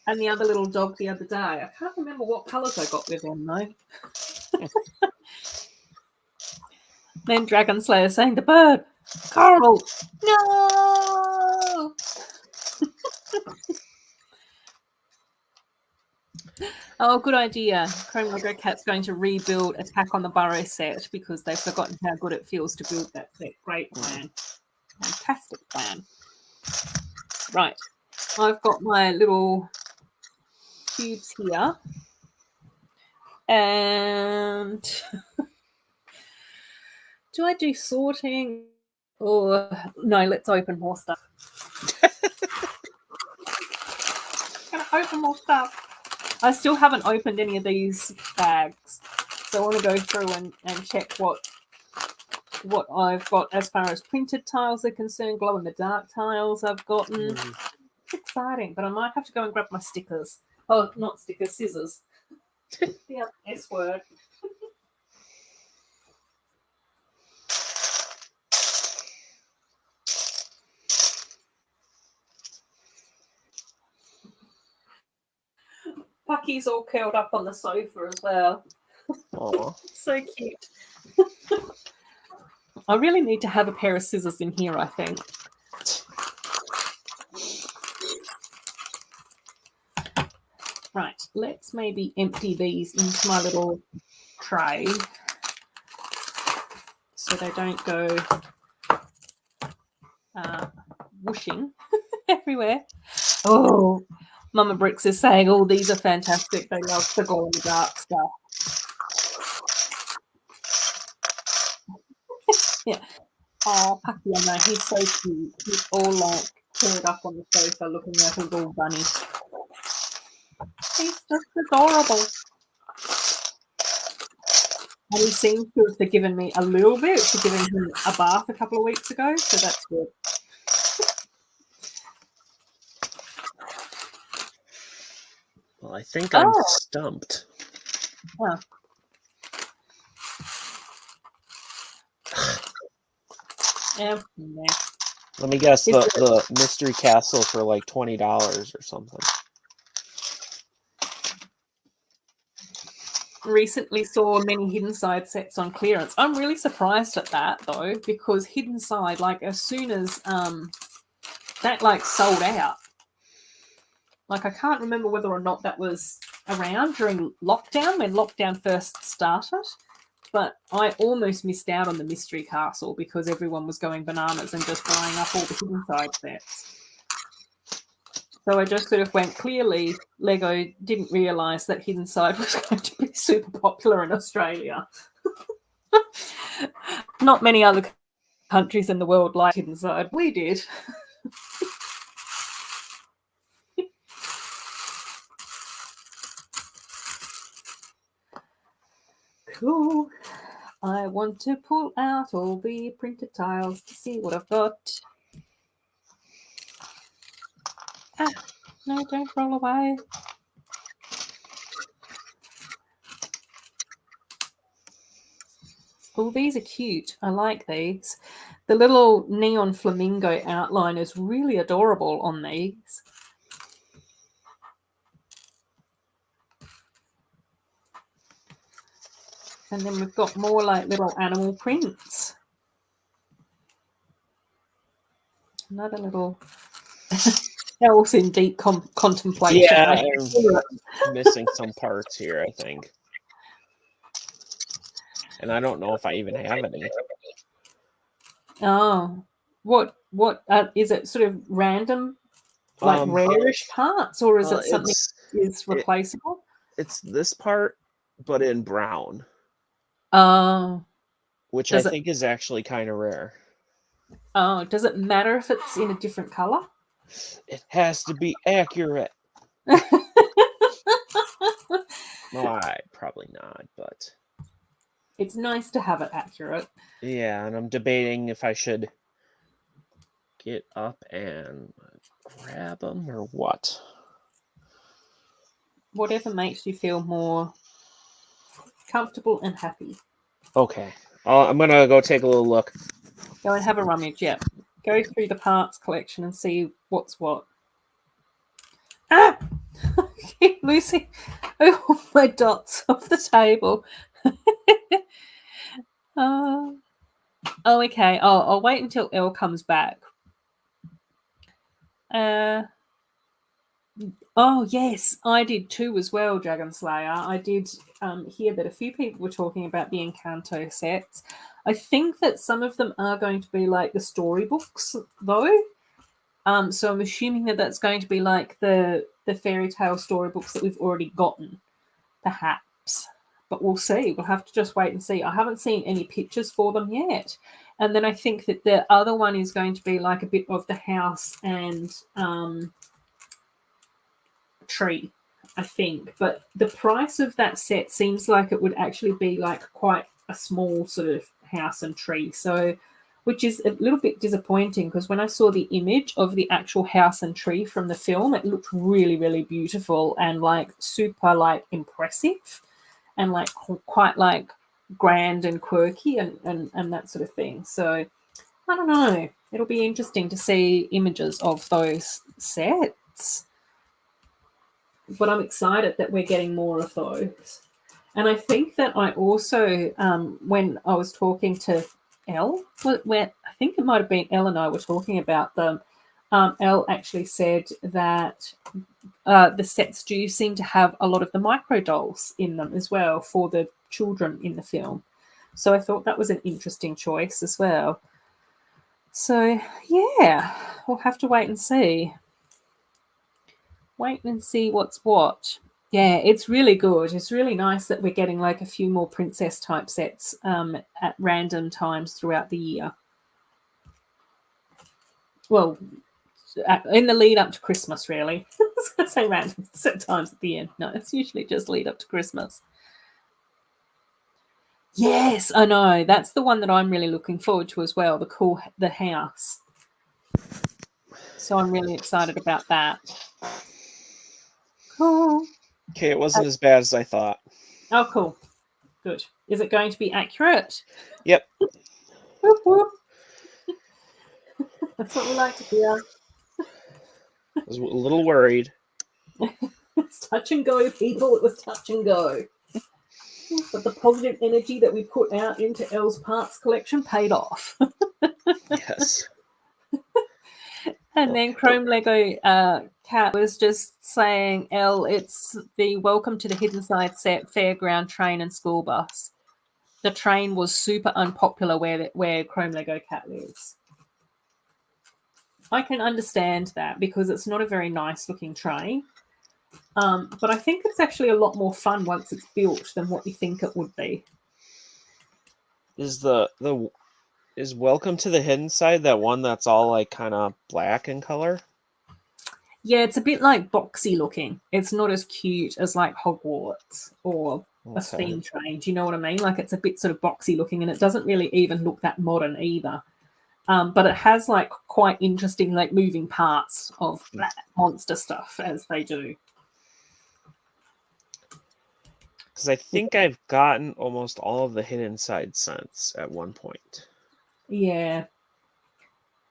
other little dog the other day. I can't remember what colours I got with them though. Then Dragon Slayer saying the bird, coral, no. Oh, good idea. Chrome Logo Cat's going to rebuild Attack on the Burrow set because they've forgotten how good it feels to build that set. Great plan. Fantastic plan. Right. I've got my little cubes here. And do I do sorting? Or no, let's open more stuff. Gonna open more stuff. I still haven't opened any of these bags, so I want to go through and check what I've got as far as printed tiles are concerned, glow-in-the-dark tiles I've gotten. It's exciting, but I might have to go and grab my stickers. Oh, not stickers, scissors. The other S word. Pucky's all curled up on the sofa as well. So cute. I really need to have a pair of scissors in here, I think. Right, let's maybe empty these into my little tray so they don't go whooshing everywhere. Oh, Mama Bricks is saying, oh, these are fantastic. They love the glow-in-the-dark stuff. Yeah. Oh, Pucky, I know, he's so cute. He's all like curled up on the sofa looking like a little bunny. He's just adorable. And he seems to have forgiven me a little bit for giving him a bath a couple of weeks ago, so that's good. Well, I think I'm stumped. Oh. Yeah. Let me guess, the Mystery Castle for like $20 or something. Recently saw many Hidden Side sets on clearance. I'm really surprised at that though, because Hidden Side, like as soon as that like sold out. Like I can't remember whether or not that was around during lockdown when lockdown first started, but I almost missed out on the Mystery Castle because everyone was going bananas and just buying up all the Hidden Side sets. So I just sort of went, clearly Lego didn't realise that Hidden Side was going to be super popular in Australia. Not many other countries in the world like Hidden Side. We did. Cool. I want to pull out all the printed tiles to see what I've got. Ah, no, don't roll away. Oh, these are cute. I like these. The little neon flamingo outline is really adorable on these. And then we've got more like little animal prints. Another little else in deep contemplation. Yeah, I'm missing some parts here, I think. And I don't know if I even have any. Oh, what is it? Sort of random, like rarish parts, or is it something that is replaceable? it's this part, but in brown, Oh, which I does it? think is actually kind of rare. Oh, does it matter if it's in a different color? It has to be accurate. Why? Probably not, but It's nice to have it accurate. yeah, and I'm debating if I should get up and grab them or what. Whatever makes you feel more comfortable and happy. Okay, I'm gonna go take a little look. Go and have a rummage, yeah. Go through the parts collection and see what's what. Ah! Keep losing all my dots off the table. Oh, okay. I'll wait until Elle comes back. Oh, yes, I did too as well, Dragon Slayer. I did hear that a few people were talking about the Encanto sets. I think that some of them are going to be like the storybooks, though. So I'm assuming that that's going to be like the fairy tale storybooks that we've already gotten, perhaps. But we'll see. We'll have to just wait and see. I haven't seen any pictures for them yet. And then I think that the other one is going to be like a bit of the house and tree, I think. But the price of that set seems like it would actually be like quite a small sort of house and tree. So, which is a little bit disappointing because when I saw the image of the actual house and tree from the film, it looked really, really beautiful and like super like impressive and like quite like grand and quirky and that sort of thing. So I don't know. It'll be interesting to see images of those sets. But I'm excited that we're getting more of those. And I think that I also, when I was talking to Elle, where I think it might have been Elle and I were talking about them, Elle actually said that the sets do seem to have a lot of the micro dolls in them as well for the children in the film. So I thought that was an interesting choice as well. So yeah, we'll have to wait and see. Wait and see what's what. Yeah, it's really good. It's really nice that we're getting like a few more princess type sets at random times throughout the year. Well, in the lead up to Christmas, really. I was going to say random times at the end. No, it's usually just lead up to Christmas. Yes, I know. That's the one that I'm really looking forward to as well. The house. So I'm really excited about that. Cool. Okay, it wasn't as bad as I thought. Oh, cool. Good. Is it going to be accurate? Yep. Whoop, whoop. That's what we like to hear. I was a little worried. It's touch and go, people. It was touch and go. But the positive energy that we put out into Elle's parts collection paid off. Yes. And then Chrome Lego Cat was just saying, Elle, it's the Welcome to the Hidden Side set, fairground, train, and school bus. The train was super unpopular where Chrome Lego Cat lives. I can understand that because it's not a very nice looking train. But I think it's actually a lot more fun once it's built than what you think it would be. Is is Welcome to the Hidden Side that one that's all like kind of black in color? Yeah, it's a bit like boxy looking. It's not as cute as like Hogwarts or a steam train. Do you know what I mean? Like it's a bit sort of boxy looking, and it doesn't really even look that modern either. But it has like quite interesting like moving parts of that monster stuff as they do. Because I think I've gotten almost all of the Hidden Side scents at one point. Yeah.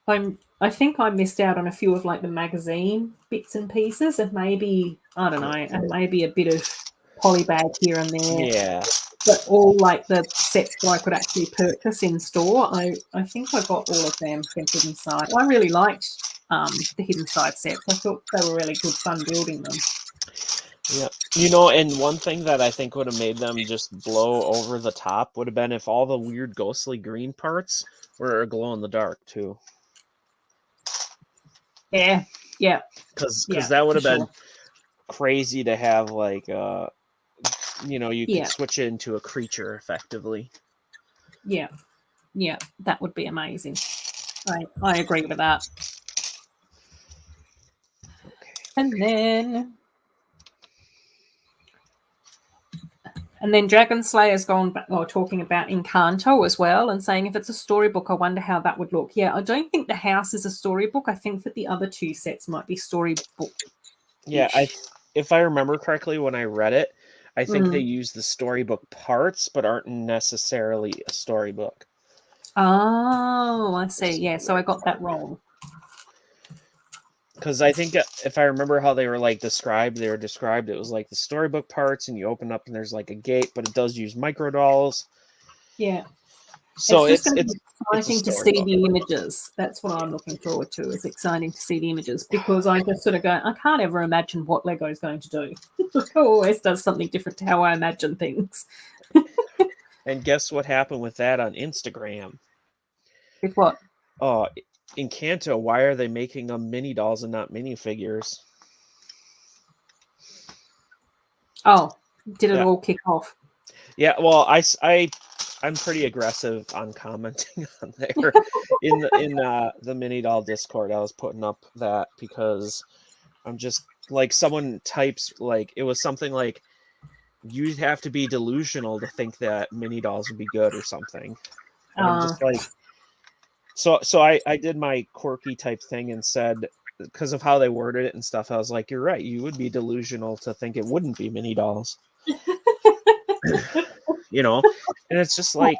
I think I missed out on a few of like the magazine bits and pieces, and maybe I don't know, and maybe a bit of polybag here and there. Yeah. But all like the sets that I could actually purchase in store, I think I got all of them from Hidden Side. I really liked the Hidden Side sets. I thought they were really good fun building them. Yeah. You know, and one thing that I think would have made them just blow over the top would have been if all the weird ghostly green parts were glow in the dark too. Yeah. Because that would have been crazy to have like you Yeah. could switch it into a creature effectively. Yeah. Yeah. That would be amazing. I agree with that. Okay. And then Dragon Slayer's gone back, or talking about Encanto as well, and saying if it's a storybook, I wonder how that would look. Yeah, I don't think the house is a storybook. I think that the other two sets might be storybook. Yeah, if I remember correctly when I read it, I think they Mm. use the storybook parts, but aren't necessarily a storybook. Oh, I see. Yeah, so I got that wrong. Because I think if I remember how they were described, it was like the storybook parts, and you open up and there's like a gate, but it does use micro dolls. Yeah. So It's just going to it's be exciting to see the images. That's what I'm looking forward to. It's exciting to see the images because I just sort of go, I can't ever imagine what Lego is going to do. Lego always does something different to how I imagine things. And guess what happened with that on Instagram? With what? Oh, Encanto, why are they making them mini dolls and not minifigures? Oh, did it Yeah. all kick off? Yeah, well, I'm pretty aggressive on commenting on there in the mini doll Discord. I was putting up that because I'm just like, someone types like, it was something like, you'd have to be delusional to think that mini dolls would be good or something. And I'm just like, so I did my quirky type thing and said, because of how they worded it and stuff, I was like, you're right, you would be delusional to think it wouldn't be mini dolls. And it's just like,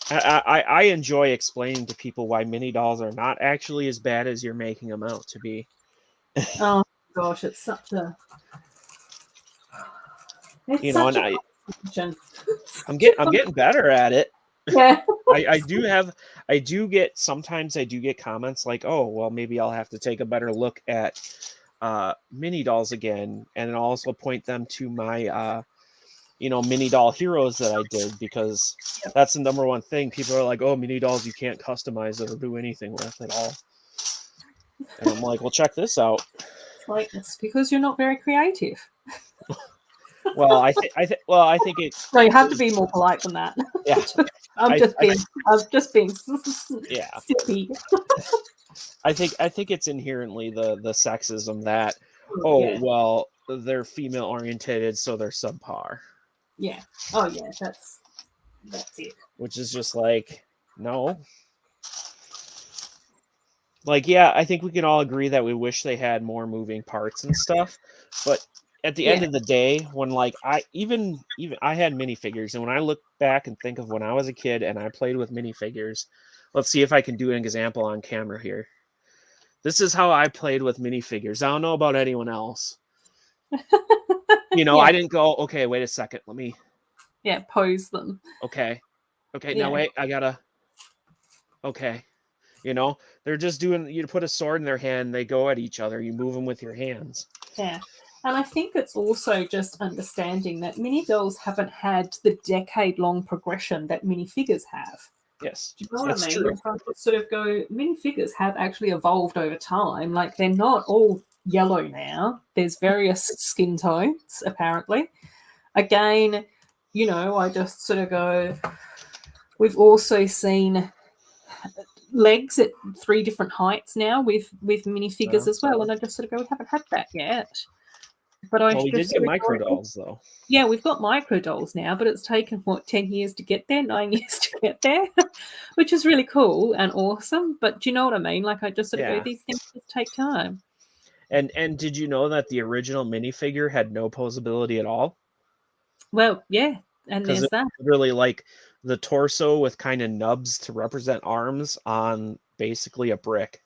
I enjoy explaining to people why mini dolls are not actually as bad as you're making them out to be. Oh gosh, it's such a and I'm getting better at it. Yeah. I do get comments like, oh, well, maybe I'll have to take a better look at mini dolls again, and also point them to my mini doll heroes that I did, because that's the number one thing. People are like, oh, mini dolls you can't customize it or do anything with at all. And I'm like, well, check this out. Like, it's because you're not very creative. Well, I think it. No, you have to be more polite than that. Yeah, I'm just being yeah. silly. I think it's inherently the sexism that, well, they're female orientated, so they're subpar. Yeah. Oh yeah, that's it. Which is just like, no. Like, yeah, I think we can all agree that we wish they had more moving parts and stuff, but at the end of the day, when I had minifigures, and when I look back and think of when I was a kid and I played with minifigures, let's see if I can do an example on camera here. This is how I played with minifigures. I don't know about anyone else. I didn't go, okay, wait a second, let me pose them. Okay, now wait, I gotta, okay. They're just doing, you put a sword in their hand, they go at each other, you move them with your hands. Yeah. And I think it's also just understanding that mini dolls haven't had the decade-long progression that minifigures have. Yes, do you know what I mean? Like, I sort of go, minifigures have actually evolved over time. Like, they're not all yellow now. There's various skin tones, apparently. Again, I just sort of go, we've also seen legs at 3 different heights now with minifigures as well, and I just sort of go, we haven't had that yet. But we did get micro dolls, though. Yeah, we've got micro dolls now, but it's taken 10 years to get there, 9 years to get there, which is really cool and awesome. But do you know what I mean? Like, I just sort of go, these things just take time. And did you know that the original minifigure had no posability at all? Well, yeah, and there's that. Really, like, the torso with kind of nubs to represent arms on basically a brick.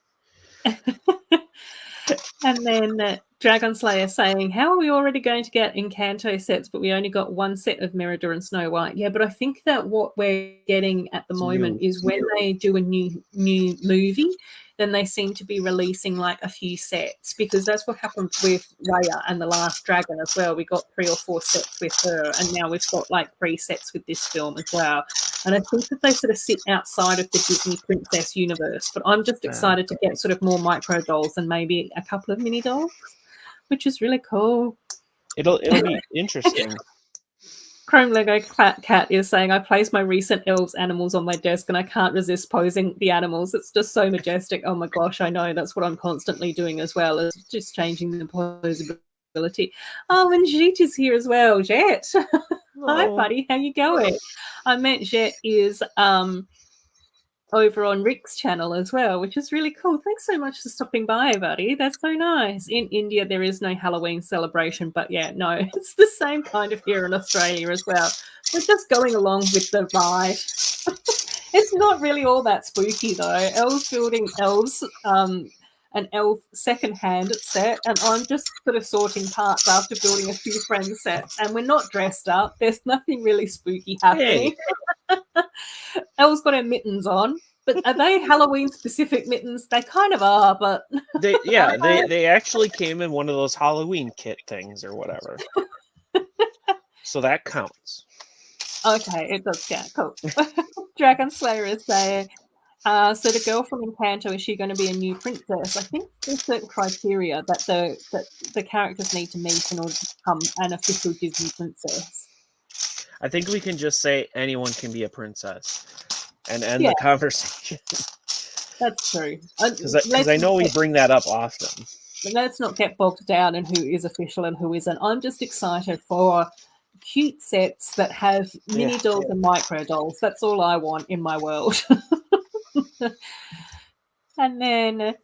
And then Dragon Slayer saying, how are we already going to get Encanto sets, but we only got one set of Merida and Snow White? Yeah, but I think that what we're getting at the moment is when they do a new movie, then they seem to be releasing like a few sets, because that's what happened with Raya and The Last Dragon as well. We got 3 or 4 sets with her, and now we've got like 3 sets with this film as well. And I think that they sort of sit outside of the Disney princess universe. But I'm just excited to get sort of more micro dolls and maybe a couple of mini dolls, which is really cool. It'll be interesting. Chrome Lego Cat is saying, I placed my recent elves animals on my desk and I can't resist posing the animals. It's just so majestic. Oh my gosh, I know. That's what I'm constantly doing as well, is just changing the posability. Oh, and Jet is here as well. Jet. Hi, buddy. How you going? I met Jet is over on Rick's channel as well, which is really cool. Thanks so much for stopping by, buddy. That's so nice. In India, there is no Halloween celebration, but yeah, no, it's the same kind of here in Australia as well. We're just going along with the ride. It's not really all that spooky though. Elle's building elves, an elf second-hand set, and I'm just sort of sorting parts after building a few friend sets, and we're not dressed up. There's nothing really spooky happening. Hey. Elle's got her mittens on, but are they Halloween specific mittens? They kind of are, but they actually came in one of those Halloween kit things or whatever. So that counts. Okay, it does count. Cool. Dragon Slayer is saying, so the girl from Encanto, is she going to be a new princess? I think there's certain criteria that the characters need to meet in order to become an official Disney princess. I think we can just say anyone can be a princess and end the conversation. That's true. Because I know we bring that up often. But let's not get bogged down in who is official and who isn't. I'm just excited for cute sets that have mini dolls and micro dolls. That's all I want in my world. And then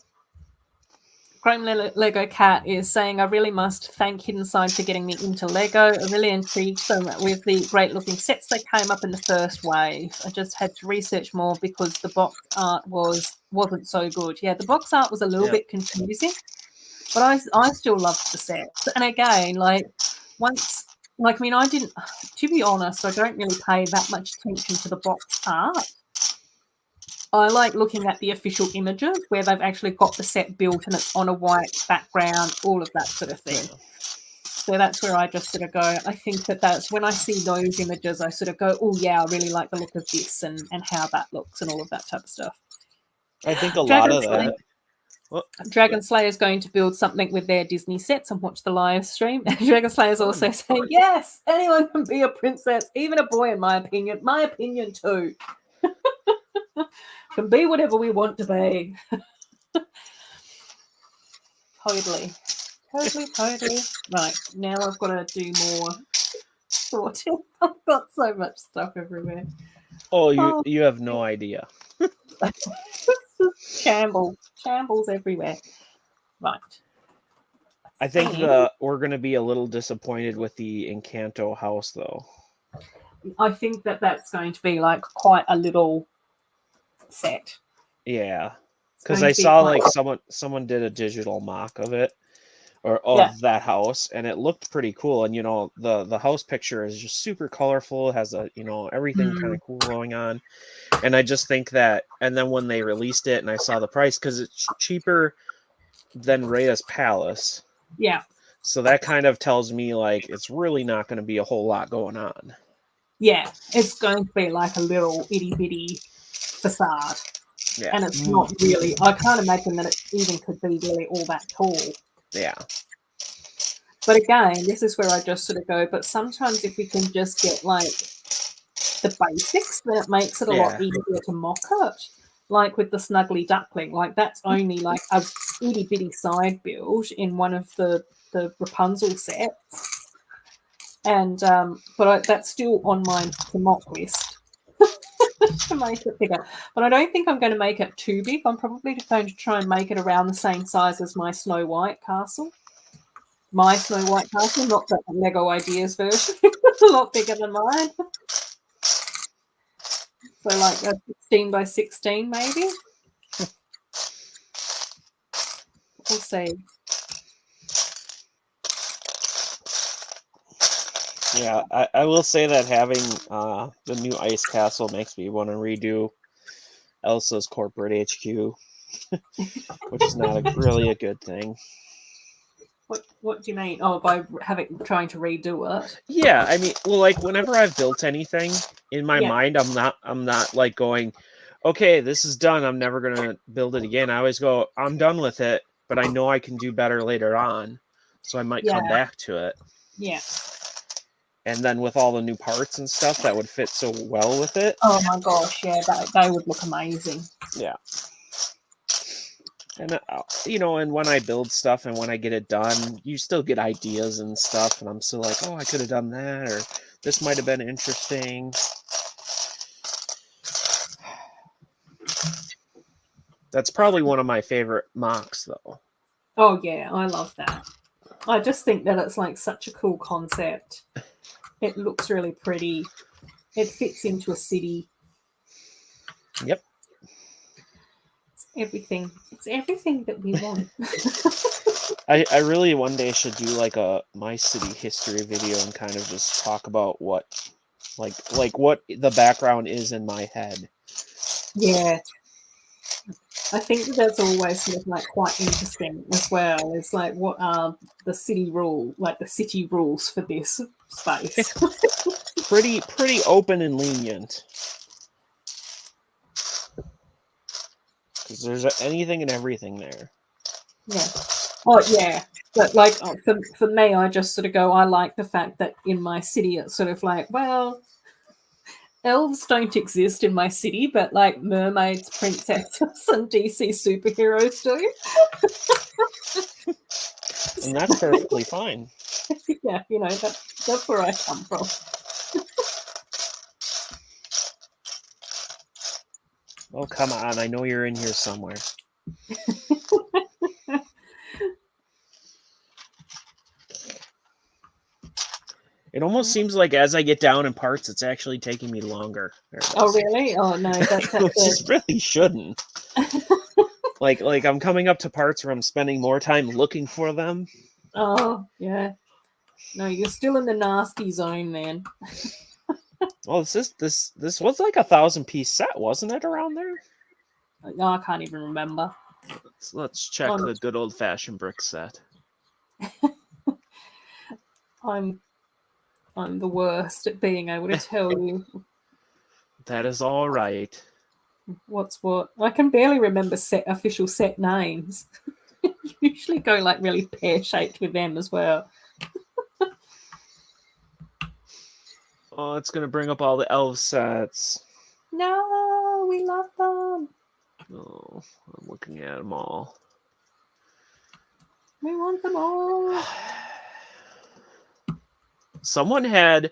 Chrome Lego Cat is saying, I really must thank Hidden Side for getting me into Lego. I really intrigued with the great looking sets that came up in the first wave. I just had to research more because the box art wasn't so good. Yeah, the box art was a little bit confusing, but I still loved the sets. And again, I didn't, to be honest, I don't really pay that much attention to the box art. I like looking at the official images where they've actually got the set built and it's on a white background, all of that sort of thing. So that's where I just sort of go, I think that's when I see those images, I sort of go, oh yeah, I really like the look of this and how that looks and all of that type of stuff. I think a lot of that. Dragon Slayer is going to build something with their Disney sets and watch the live stream. Dragon Slayer is also saying, yes, anyone can be a princess, even a boy, in my opinion. My opinion too. Can be whatever we want to be. Totally. Right, now I've got to do more sorting. I've got so much stuff everywhere. Oh, you have no idea. Shambles everywhere. Right. I think we're going to be a little disappointed with the Encanto house, though. I think that's going to be like quite a little set. Yeah, because I saw like someone did a digital mock of it or of that house, and it looked pretty cool. And the house picture is just super colorful, has everything kind of cool going on. And I just think that, and then when they released it and I saw the price, because it's cheaper than Rhea's Palace. Yeah. So that kind of tells me like it's really not going to be a whole lot going on. Yeah, it's going to be like a little itty bitty facade. Yeah. And it's not really, I can't imagine that it even could be really all that tall. Yeah. But again, this is where I just sort of go, but sometimes if we can just get like the basics, then it makes it a lot easier to mock it. Like with the Snuggly Duckling, like that's only like a itty bitty side build in one of the Rapunzel sets. And but that's still on my mock list to make it bigger. But I don't think I'm going to make it too big. I'm probably going to try and make it around the same size as my Snow White castle. My Snow White castle, not the Lego Ideas version. It's a lot bigger than mine. So like a 16 by 16 maybe. We'll see. Yeah, I will say that having the new ice castle makes me want to redo Elsa's corporate HQ, which is not really a good thing. What do you mean? Oh, by trying to redo it? Yeah, I mean, well, like whenever I've built anything in my mind, I'm not like going, okay, this is done. I'm never gonna build it again. I always go, I'm done with it, but I know I can do better later on, so I might come back to it. Yeah. And then with all the new parts and stuff, that would fit so well with it. Oh my gosh, yeah, they would look amazing. Yeah. And, and when I build stuff and when I get it done, you still get ideas and stuff. And I'm still like, oh, I could have done that, or this might have been interesting. That's probably one of my favorite mocks, though. Oh, yeah, I love that. I just think that it's like such a cool concept. It looks really pretty. It fits into a city. Yep. Everything. It's everything that we want. I really one day should do like a My City history video and kind of just talk about what what the background is in my head. Yeah. I think that's always sort of like quite interesting as well. It's like what are the city rules for this space. pretty open and lenient. Because there's anything and everything there. Yeah. Oh, yeah. But like for me, I just sort of go, I like the fact that in my city, it's sort of like, well, elves don't exist in my city, but like mermaids, princesses, and DC superheroes do. And that's perfectly fine. Yeah, that's where I come from. Oh, come on. I know you're in here somewhere. It almost seems like as I get down in parts, it's actually taking me longer. Oh, really? Oh, no. That's Which just really shouldn't. like I'm coming up to parts where I'm spending more time looking for them. Oh, yeah. No, you're still in the nasty zone, man. Well, this was like 1,000-piece set, wasn't it, around there? No, I can't even remember. Let's check the good old-fashioned brick set. I'm the worst at being able to tell you. That is all right. What's what? I can barely remember official set names. Usually go like really pear-shaped with them as well. Oh, it's going to bring up all the elf sets. No, we love them. Oh, I'm looking at them all. We want them all. Someone had,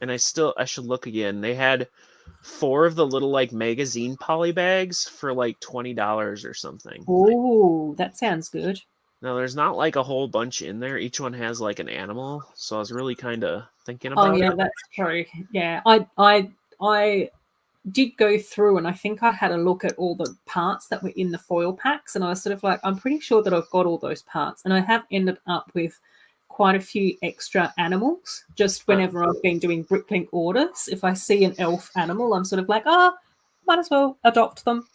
and I should look again, they had 4 of the little like magazine poly bags for like $20 or something. Oh, that sounds good. Now there's not like a whole bunch in there. Each one has like an animal, so I was really kind of thinking about it. Oh yeah, that's true. Yeah, I did go through and I think I had a look at all the parts that were in the foil packs, and I was sort of like, I'm pretty sure that I've got all those parts, and I have ended up with quite a few extra animals. Just whenever I've been doing Bricklink orders, if I see an elf animal, I'm sort of like, might as well adopt them.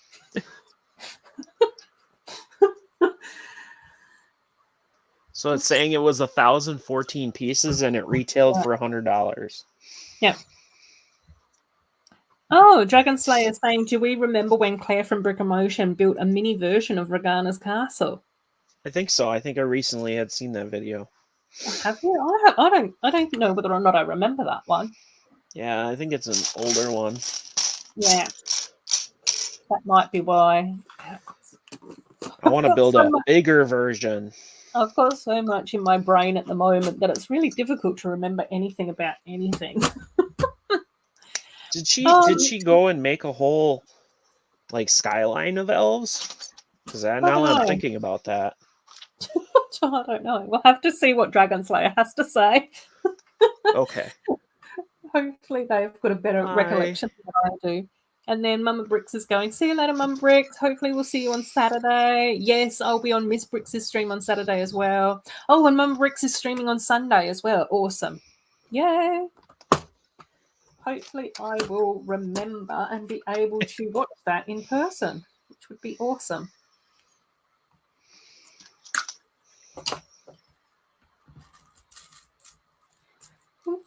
So it's saying it was 1,014 pieces and it retailed for $100. Yeah. Oh, Dragon Slayer saying, do we remember when Claire from Brick Emotion built a mini version of Regana's castle? I think so. I think I recently had seen that video. Have you? I don't know whether or not I remember that one. Yeah, I think it's an older one. Yeah. That might be why. I want to build a bigger version. I've got so much in my brain at the moment that it's really difficult to remember anything about anything. Did she go and make a whole like skyline of elves? Because now I'm thinking about that. I don't know. We'll have to see what Dragon Slayer has to say. Okay. Hopefully they've got a better recollection than I do. And then Mama Bricks is going, see you later, Mama Bricks. Hopefully we'll see you on Saturday. Yes, I'll be on Miss Bricks' stream on Saturday as well. Oh, and Mama Bricks is streaming on Sunday as well. Awesome. Yay. Hopefully I will remember and be able to watch that in person, which would be awesome.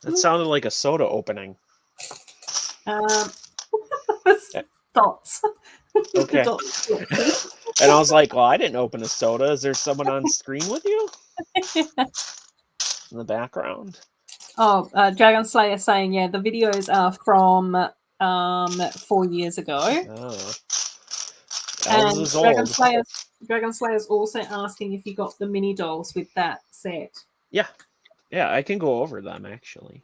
That sounded like a soda opening. Dots. Okay. Dots. And I was like, well, I didn't open a soda. Is there someone on screen with you? In the background? Oh, Dragon Slayer saying, yeah, the videos are from 4 years ago. Oh. Elves And is old. Dragon Slayer's also asking if you got the mini dolls with that set. Yeah. Yeah, I can go over them, actually.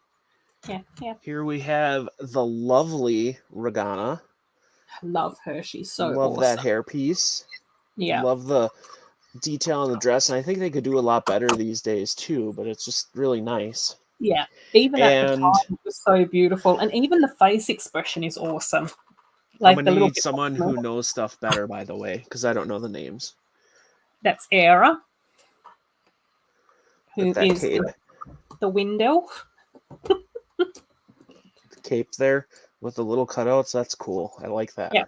Yeah. Here we have the lovely Regana. Love her. She's so Love awesome. that hairpiece. Yeah. Love the detail on the dress, and I think they could do a lot better these days too, but it's just really nice. Yeah. Even at the And time, it was so beautiful. And even the face expression is awesome. I'm Like going the to little need someone who knows stuff better, by the way, because I don't know the names. That's Era, who With that is cape. the wind elf. The cape there with the little cutouts, that's cool. I like that. Yeah.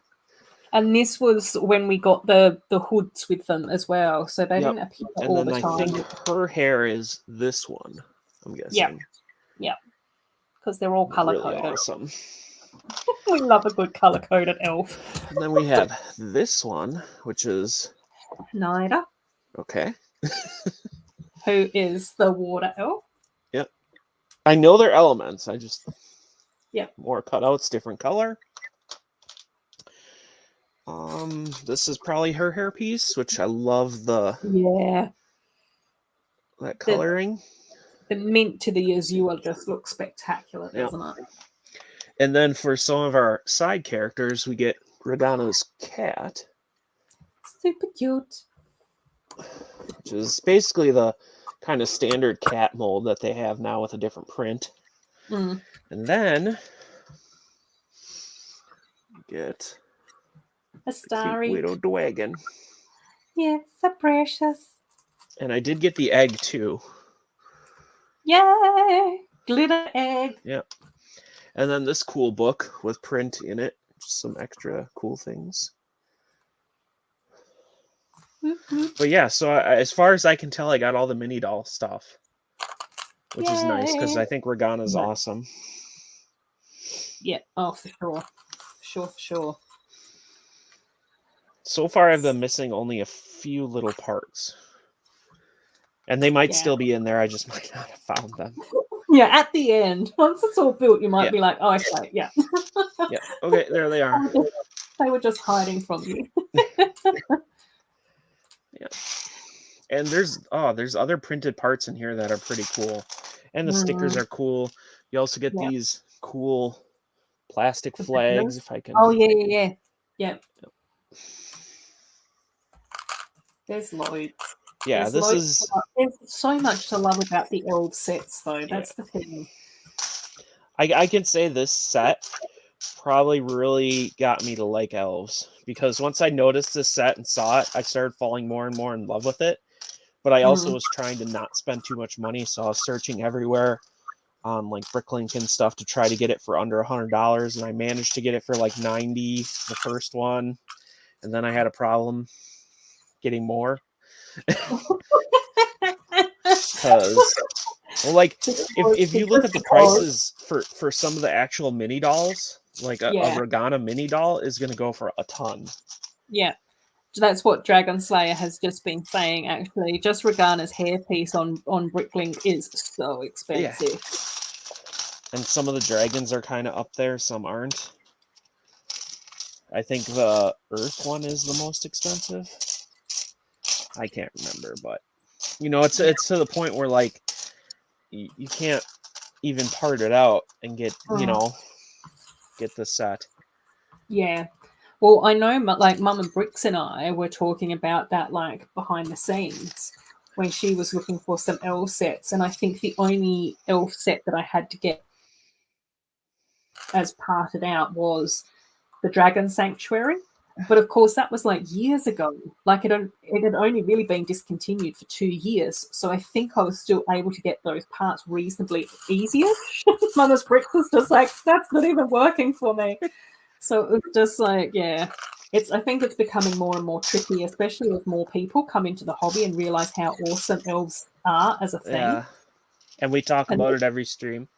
And this was when we got the hoods with them as well, so they didn't appear And all then the time. I think her hair is this one, I'm guessing. Yeah. Because they're all color coded. Really awesome. We love a good color coded elf. And then we have this one, which is Nida, okay. who is the water elf. Yep. I know they're elements. I just more cutouts, different color. This is probably her hairpiece, which I love that coloring. The mint to the Azure just looks spectacular, doesn't it? And then for some of our side characters, we get Regana's cat. Super cute. Which is basically the kind of standard cat mold that they have now with a different print. Mm. And then get a starry widow dragon. Yeah, so precious. And I did get the egg too. Yay! Glitter egg. Yep. And then this cool book with print in it. Just some extra cool things. Mm-hmm. But yeah, so as far as I can tell, I got all the mini doll stuff. Which is nice, because I think Regana's awesome. Yeah, oh, for sure. For sure. So far, I've been missing only a few little parts. And they might still be in there, I just might not have found them. Yeah, at the end. Once it's all built, you might be like, oh, okay, yeah. Yeah, okay, there they are. They were just hiding from you. Yeah. And there's other printed parts in here that are pretty cool. And the stickers are cool. You also get these cool plastic flags, if I can. Oh, yeah. Yep. There's loads. Yeah, there's so much to love about the elf sets, though. That's the thing. I can say this set probably really got me to like elves, because once I noticed this set and saw it, I started falling more and more in love with it. But I also was trying to not spend too much money, so I was searching everywhere on like Bricklink and stuff to try to get it for under $100, and I managed to get it for like $90 the first one, and then I had a problem getting more. Because like if you look at the prices for some of the actual mini dolls, like a Regana mini doll is going to go for a ton. Yeah, that's what Dragon Slayer has just been saying. Actually, just Regana's hairpiece on Bricklink is so expensive. Yeah. And some of the dragons are kind of up there, some aren't. I think the Earth one is the most expensive. I can't remember, but you know, it's to the point where like you can't even part it out and get get the set. Yeah. Well, I know like Mama Bricks and I were talking about that like behind the scenes when she was looking for some elf sets, and I think the only elf set that I had to get as parted out was the Dragon Sanctuary. But of course, that was like years ago. Like it had only really been discontinued for 2 years. So I think I was still able to get those parts reasonably easier. Mama's Bricks was just like, that's not even working for me. So it was just like, yeah. I think it's becoming more and more tricky, especially as more people come into the hobby and realize how awesome elves are as a thing. Yeah. And we talk about it every stream.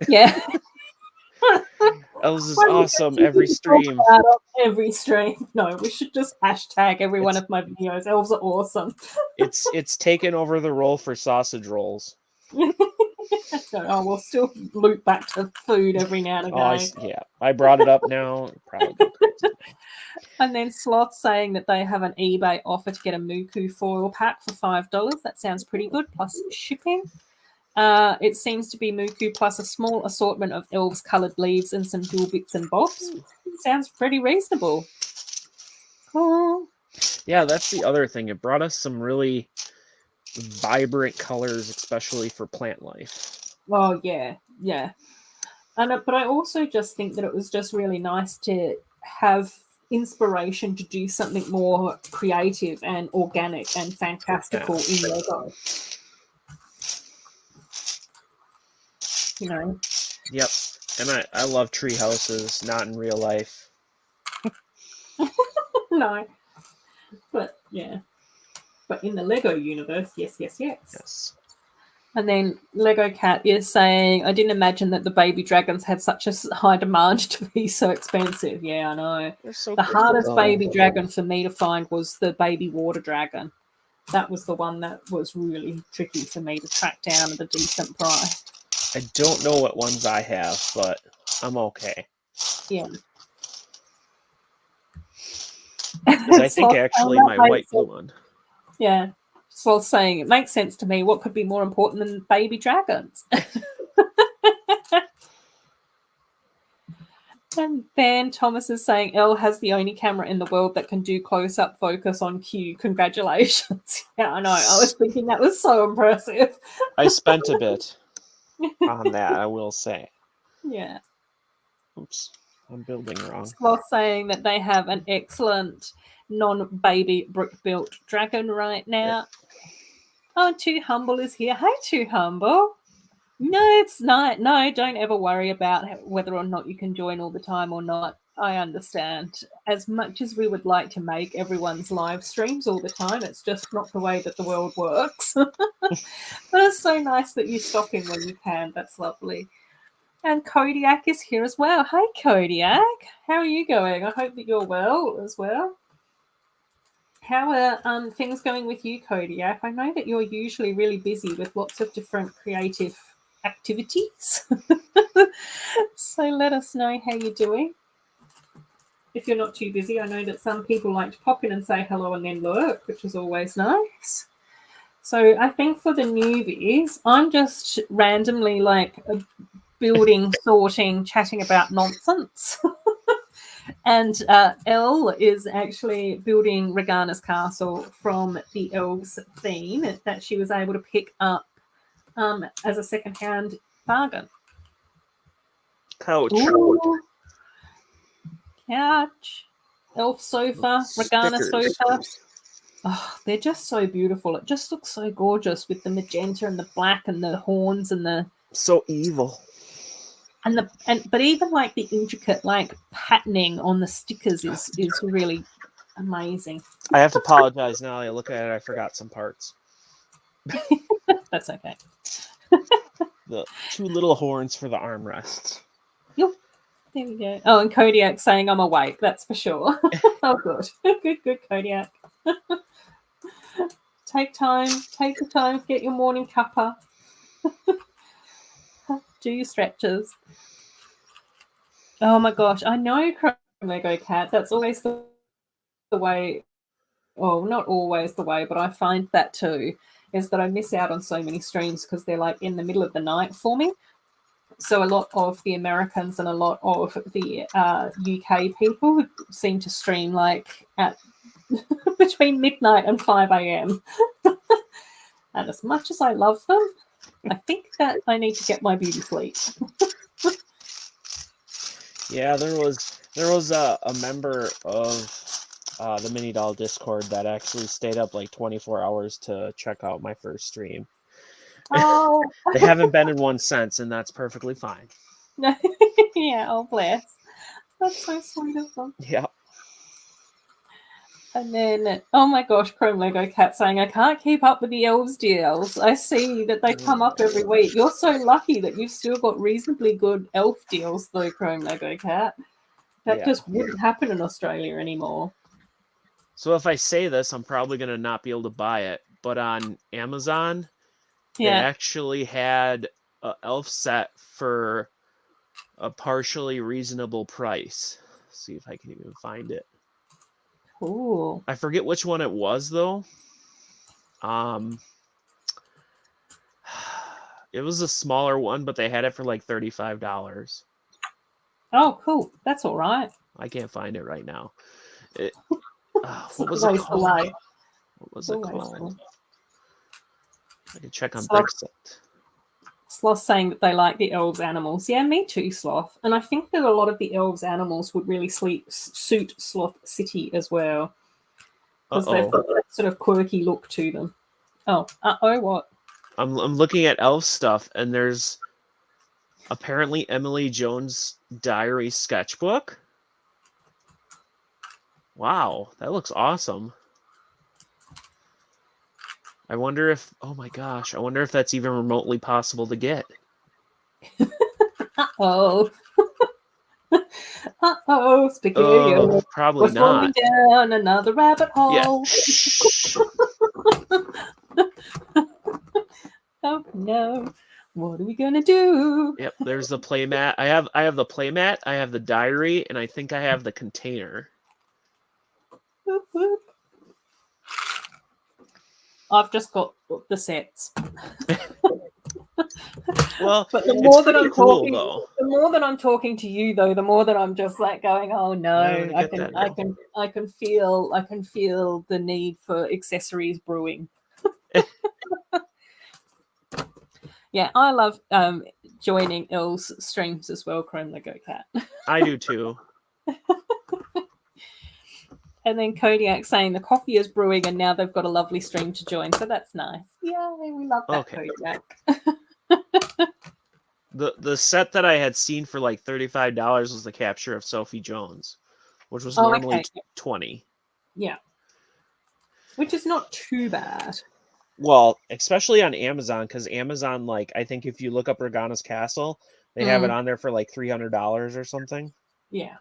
Yeah. Elves is awesome every stream. Every stream. No, we should just hashtag every one of my videos. Elves are awesome. It's taken over the role for sausage rolls. We'll still loop back to food every now and again. I brought it up now. Probably go crazy. And then Sloth saying that they have an eBay offer to get a Muku foil pack for $5. That sounds pretty good, plus shipping. It seems to be Muku plus a small assortment of elves' coloured leaves and some dual bits and bobs. Sounds pretty reasonable. Cool. Yeah, that's the other thing. It brought us some really vibrant colors, especially for plant life. Oh, yeah. But I also just think that it was just really nice to have inspiration to do something more creative and organic and fantastical in Lego. You know. Yep. And I love tree houses, not in real life. No. But yeah. But in the Lego universe, yes. And then Lego Cat is saying, I didn't imagine that the baby dragons had such a high demand to be so expensive. Yeah, I know. The hardest baby dragon for me to find was the baby water dragon. That was the one that was really tricky for me to track down at a decent price. I don't know what ones I have, but I'm okay. Yeah. I think actually my white blue one. Yeah. So I was saying it makes sense to me. What could be more important than baby dragons? And then Thomas is saying Elle has the only camera in the world that can do close-up focus on cue. Congratulations. Yeah, I know. I was thinking that was so impressive. I spent a bit on that, I will say. Yeah. Oops, I'm building wrong. Sloth saying that they have an excellent non-baby brick-built dragon right now. Oh, Too Humble is here. Hey, Too Humble. No, it's not. No, don't ever worry about whether or not you can join all the time or not. I understand. As much as we would like to make everyone's live streams all the time, it's just not the way that the world works. But it's so nice that you stop in when you can. That's lovely. And Kodiak is here as well. Hey, Kodiak. How are you going? I hope that you're well as well. How are things going with you, Kodiak? I know that you're usually really busy with lots of different creative activities. So let us know how you're doing. If you're not too busy, I know that some people like to pop in and say hello and then lurk, which is always nice. So I think for the newbies, I'm just randomly building, sorting, chatting about nonsense. And Elle is actually building Regana's castle from the Elves theme that she was able to pick up as a second-hand bargain. Couch. Ooh. Couch. Elf sofa. Regana sofa. Oh, they're just so beautiful. It just looks so gorgeous with the magenta and the black and the horns and the... So evil. But even the intricate patterning on the stickers is really amazing. I have to apologize now. I look at it, I forgot some parts. That's okay. The 2 little horns for the armrests. Yep. There we go. Oh, and Kodiak saying I'm awake. That's for sure. Oh, good. Good, Kodiak. Take the time, get your morning cuppa. Do your stretches. Oh my gosh, I know Chrome Lego Cat. That's always the way. Well, not always the way, but I find that too, is that I miss out on so many streams because they're in the middle of the night for me. So a lot of the Americans and a lot of the UK people seem to stream at between midnight and 5 a.m. And as much as I love them, I think that I need to get my beauty sleep. Yeah, there was a member of the Mini Doll Discord that actually stayed up 24 hours to check out my first stream. Oh. They haven't been in one since, and that's perfectly fine. Yeah, oh bless. That's so sweet of them. Yeah. And then, oh my gosh, Chrome Lego Cat saying, I can't keep up with the Elves deals. I see that they come up every week. You're so lucky that you've still got reasonably good elf deals, though, Chrome Lego Cat. That just wouldn't happen in Australia anymore. So if I say this, I'm probably going to not be able to buy it. But on Amazon, they actually had a elf set for a partially reasonable price. Let's see if I can even find it. Cool. I forget which one it was though. It was a smaller one, but they had it for like $35. Oh, cool. That's all right. I can't find it right now. What It's was it always the called? way. What was It's it always the called? way. I can check on Sloth, Bigset. Sloth saying that they like the elves' animals. Yeah, me too, Sloth. And I think that a lot of the elves' animals would really suit Sloth City as well, because they've got that sort of quirky look to them. Oh, what? I'm looking at elf stuff, and there's apparently Emily Jones' diary sketchbook. Wow, that looks awesome. I wonder if, oh my gosh, I wonder if that's even remotely possible to get. Uh-oh. Uh-oh, Spaghetti. Oh, probably We're falling not. down another rabbit Yeah. hole. Oh no. What are we gonna do? Yep, there's the playmat. I have the playmat, I have the diary, and I think I have the container. Whoop, whoop. I've just got the sets. Well, but the it's more that pretty I'm cool talking, though. the more that I'm talking to you, though, the more that I'm just like going, "Oh no!" I'm gonna I get can, that I now. can, I can feel the need for accessories brewing. Yeah, I love joining Il's streams as well, Chrome Lego Cat. I do too. And then Kodiak saying the coffee is brewing and now they've got a lovely stream to join. So that's nice. Yeah, we love that, Okay. Kodiak. The set that I had seen for like $35 was the capture of Sophie Jones, which was normally $20. Yeah. Which is not too bad. Well, especially on Amazon, because Amazon, like, I think if you look up Regana's Castle, they have it on there for like $300 or something. Yeah.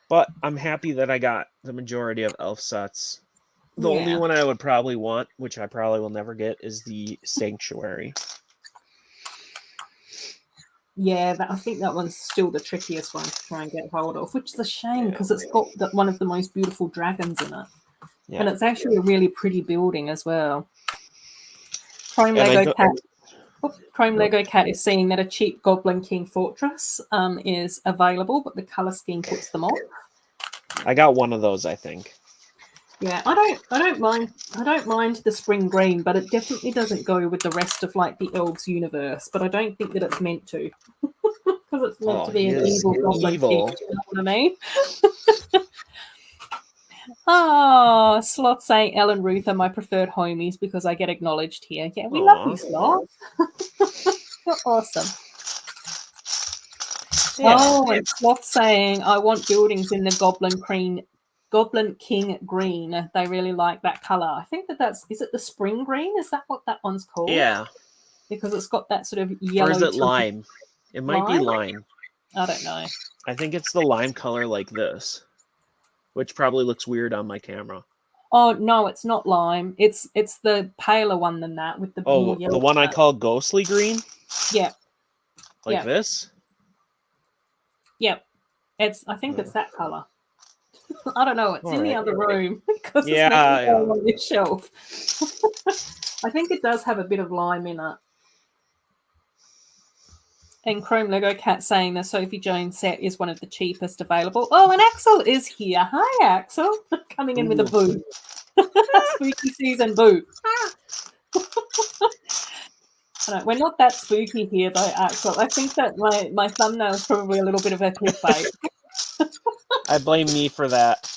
But I'm happy that I got the majority of elf sets. The only one I would probably want, which I probably will never get, is the Sanctuary. Yeah, I think that one's still the trickiest one to try and get hold of, which is a shame because it's got one of the most beautiful dragons in it. Yeah. And it's actually a really pretty building as well. Chrome Lego Cat is seeing that a cheap Goblin King Fortress is available, but the color scheme puts them off. I got one of those, I think. Yeah, I don't mind the spring green, but it definitely doesn't go with the rest of like the Elves universe. But I don't think that it's meant to, because it's meant to be an evil Goblin King. You know what I mean? Oh, Sloth saying Elle and Ruth are my preferred homies because I get acknowledged here. Yeah, we love you, Sloth. You're awesome. Yeah. Oh, and Sloth saying I want buildings in the Goblin King green. They really like that color. I think is it the spring green? Is that what that one's called? Yeah. Because it's got that sort of yellow. Or is it lime? It might be lime. I don't know. I think it's the lime color like this, which probably looks weird on my camera. Oh no, it's not lime. It's the paler one than that with the more yellow. The one I call ghostly green? Yeah. Like this? Yep. I think it's that color. I don't know. It's in the other room because it's on this shelf. I think it does have a bit of lime in it. And Chrome Lego Cat saying the Sophie Jones set is one of the cheapest available. Oh, and Axel is here. Hi, Axel. Coming in with a boo. Spooky season boo. We're not that spooky here, though, Axel. I think that my thumbnail is probably a little bit of a clickbait. I blame me for that.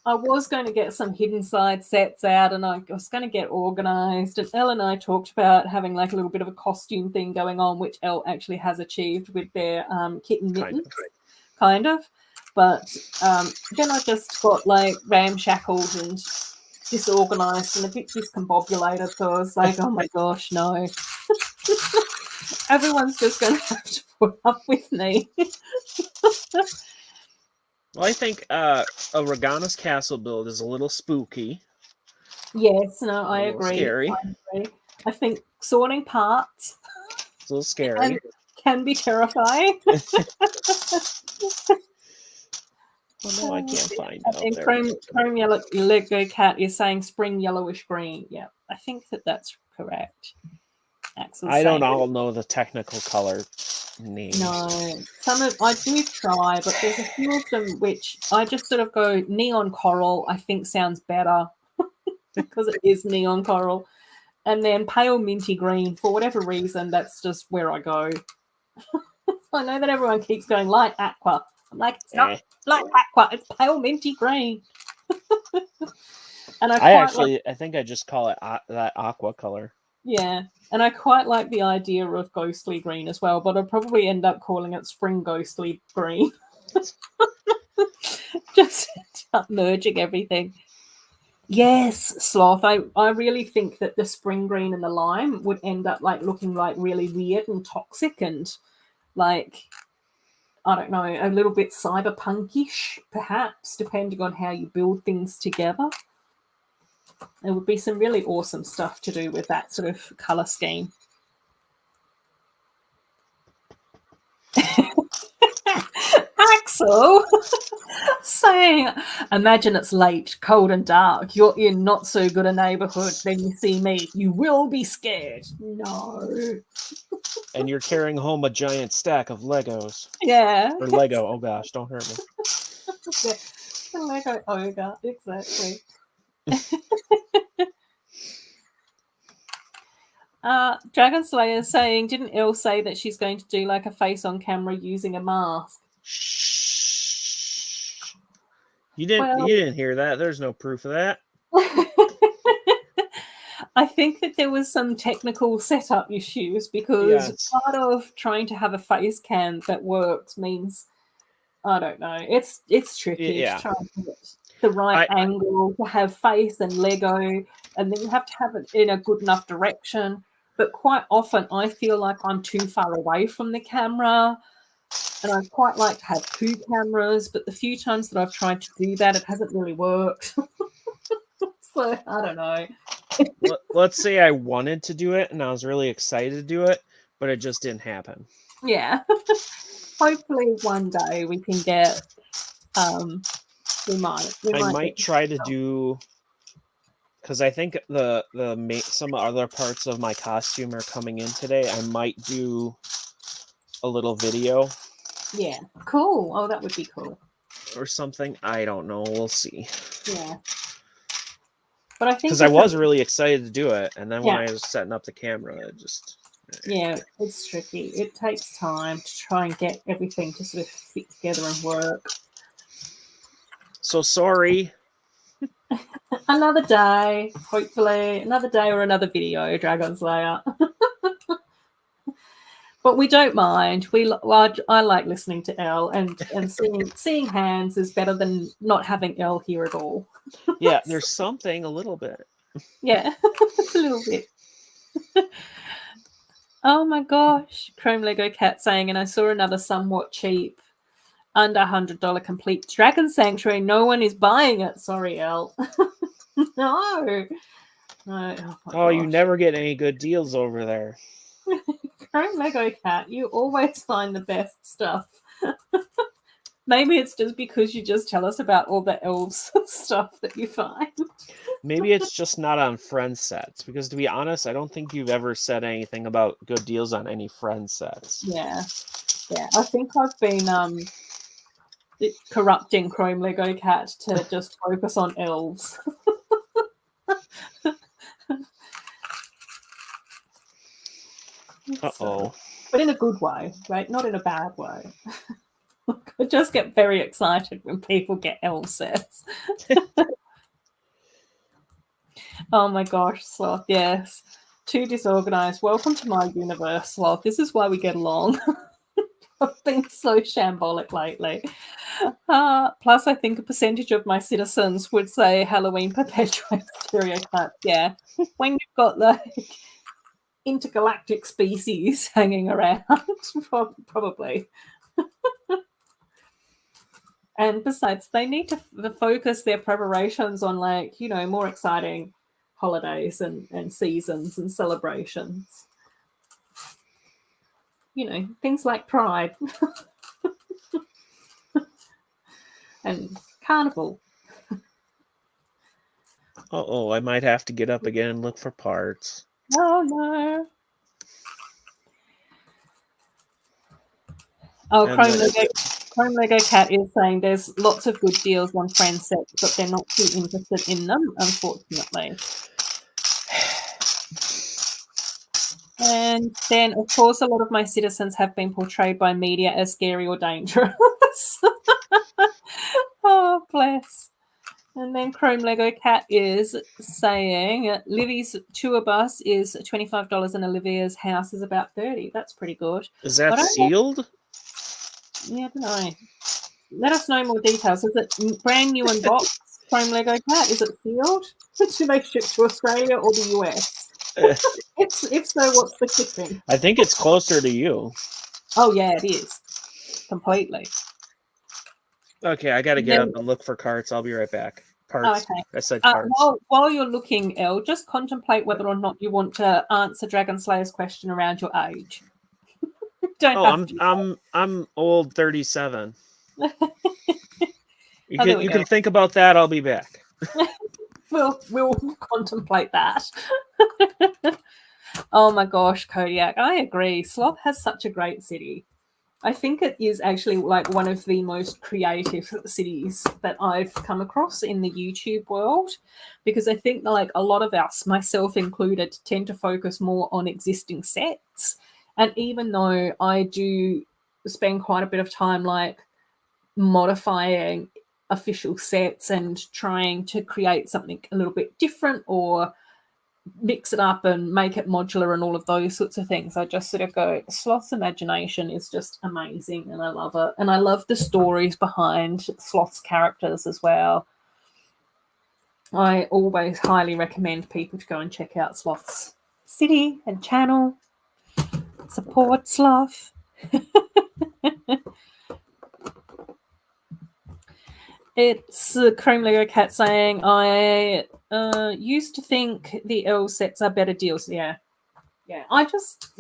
I was going to get some hidden side sets out and I was going to get organized. And Elle and I talked about having like a little bit of a costume thing going on, which Elle actually has achieved with their kitten mittens, kind of. But then I just got like ramshackled and disorganized and a bit discombobulated. So I was like, oh my gosh, no. Everyone's just going to have to put up with me. Well, I think a Regana's Castle build is a little spooky. Yes, no, A I little agree. scary. I agree. I think sorting parts It's a little scary. can be terrifying. Oh no, I can't find And out then there. Chrome Yellow Lego Cat is saying spring yellowish green. Yeah, I think that's correct. Axel's I don't saying all know the technical color names. no. Some of I do try, but there's a few of them which I just sort of go neon coral. I think sounds better because it is neon coral, and then pale minty green for whatever reason. That's just where I go. I know that everyone keeps going light aqua. I'm like, it's not light aqua. It's pale minty green. And I think I just call it that aqua color. Yeah, and I quite like the idea of ghostly green as well, but I'd probably end up calling it spring ghostly green. Just merging everything. Yes, Sloth. I really think that the spring green and the lime would end up like looking like really weird and toxic and like I don't know, a little bit cyberpunkish, perhaps, depending on how you build things together. There would be some really awesome stuff to do with that sort of color scheme. Axel saying, imagine it's late, cold, and dark. You're in not so good a neighborhood. Then you see me. You will be scared. No. And you're carrying home a giant stack of Legos. Yeah. Or Lego. Oh gosh, don't hurt me. Yeah. The Lego ogre. Exactly. Dragon Slayer saying, didn't Elle say that she's going to do like a face on camera using a mask? Shh. You didn't hear that. There's no proof of that. I think that there was some technical setup issues because part of trying to have a face cam that works means I don't know. It's tricky to try and get the right angle to have face and Lego, and then you have to have it in a good enough direction. But quite often, I feel like I'm too far away from the camera, and I quite like to have two cameras. But the few times that I've tried to do that, it hasn't really worked. So I don't know. Let's say I wanted to do it and I was really excited to do it, but it just didn't happen. Yeah. Hopefully one day we can get we might try to do because I think some other parts of my costume are coming in today. I might do a little video. Yeah. Cool. Oh, that would be cool. Or something. I don't know. We'll see. Yeah. But I think because I was really excited to do it, and then when I was setting up the camera, it just it's tricky. It takes time to try and get everything to sort of fit together and work. So sorry. Another day, hopefully, another day or another video, Dragon Slayer. But we don't mind. I like listening to Elle, and seeing hands is better than not having Elle here at all. Yeah, there's something a little bit. Yeah, a little bit. Oh my gosh, Chrome Lego Cat saying, and I saw another somewhat cheap, under $100 complete Dragon Sanctuary. No one is buying it. Sorry, Elle. No. Oh, you never get any good deals over there. Chrome Lego Cat, you always find the best stuff. Maybe it's just because you just tell us about all the elves stuff that you find. Maybe it's just not on friend sets, because to be honest, I don't think you've ever said anything about good deals on any friend sets. Yeah. I think I've been corrupting Chrome Lego Cat to just focus on elves. Uh-oh. But in a good way, right? Not in a bad way. I just get very excited when people get elf sets. Oh my gosh, Sloth, yes. Too disorganized. Welcome to my universe, Sloth. This is why we get along. I've been so shambolic lately. Plus, I think a percentage of my citizens would say Halloween perpetuates stereotypes. Yeah. When you've got like intergalactic species hanging around, probably. And besides, they need to focus their preparations on, like, more exciting holidays and seasons and celebrations. You know, things like Pride and Carnival. Uh-oh, I might have to get up again and look for parts. Oh, no. Oh, And Chrome Lego Cat is saying there's lots of good deals on friend sets, but they're not too interested in them, unfortunately. And then, of course, a lot of my citizens have been portrayed by media as scary or dangerous. Oh, bless. And then Chrome Lego Cat is saying Livy's tour bus is $25 and Olivia's house is about $30. That's pretty good. is that sealed? Yeah, I don't know. Let us know more details. Is it brand new in box, Chrome Lego Cat? Is it sealed? Do they ship to Australia or the US? If so, what's the shipping? I think it's closer to you. Oh, yeah, it is. Completely. Okay, I got to get up and look for carts. I'll be right back. Parts. Okay. I said carts. While you're looking, Elle, just contemplate whether or not you want to answer Dragon Slayer's question around your age. I'm old 37. You Oh, can think about that. I'll be back. We'll contemplate that. Oh my gosh, Kodiak, I agree. Sloth has such a great city. I think it is actually like one of the most creative cities that I've come across in the YouTube world, because I think like a lot of us, myself included, tend to focus more on existing sets. And even though I do spend quite a bit of time like modifying official sets and trying to create something a little bit different or mix it up and make it modular and all of those sorts of things, I just sort of go, Sloth's imagination is just amazing and I love it. And I love the stories behind Sloth's characters as well. I always highly recommend people to go and check out Sloth's city and channel. Support Sloth. It's Chrome Lego Cat saying, I used to think the L sets are better deals. Yeah. I just,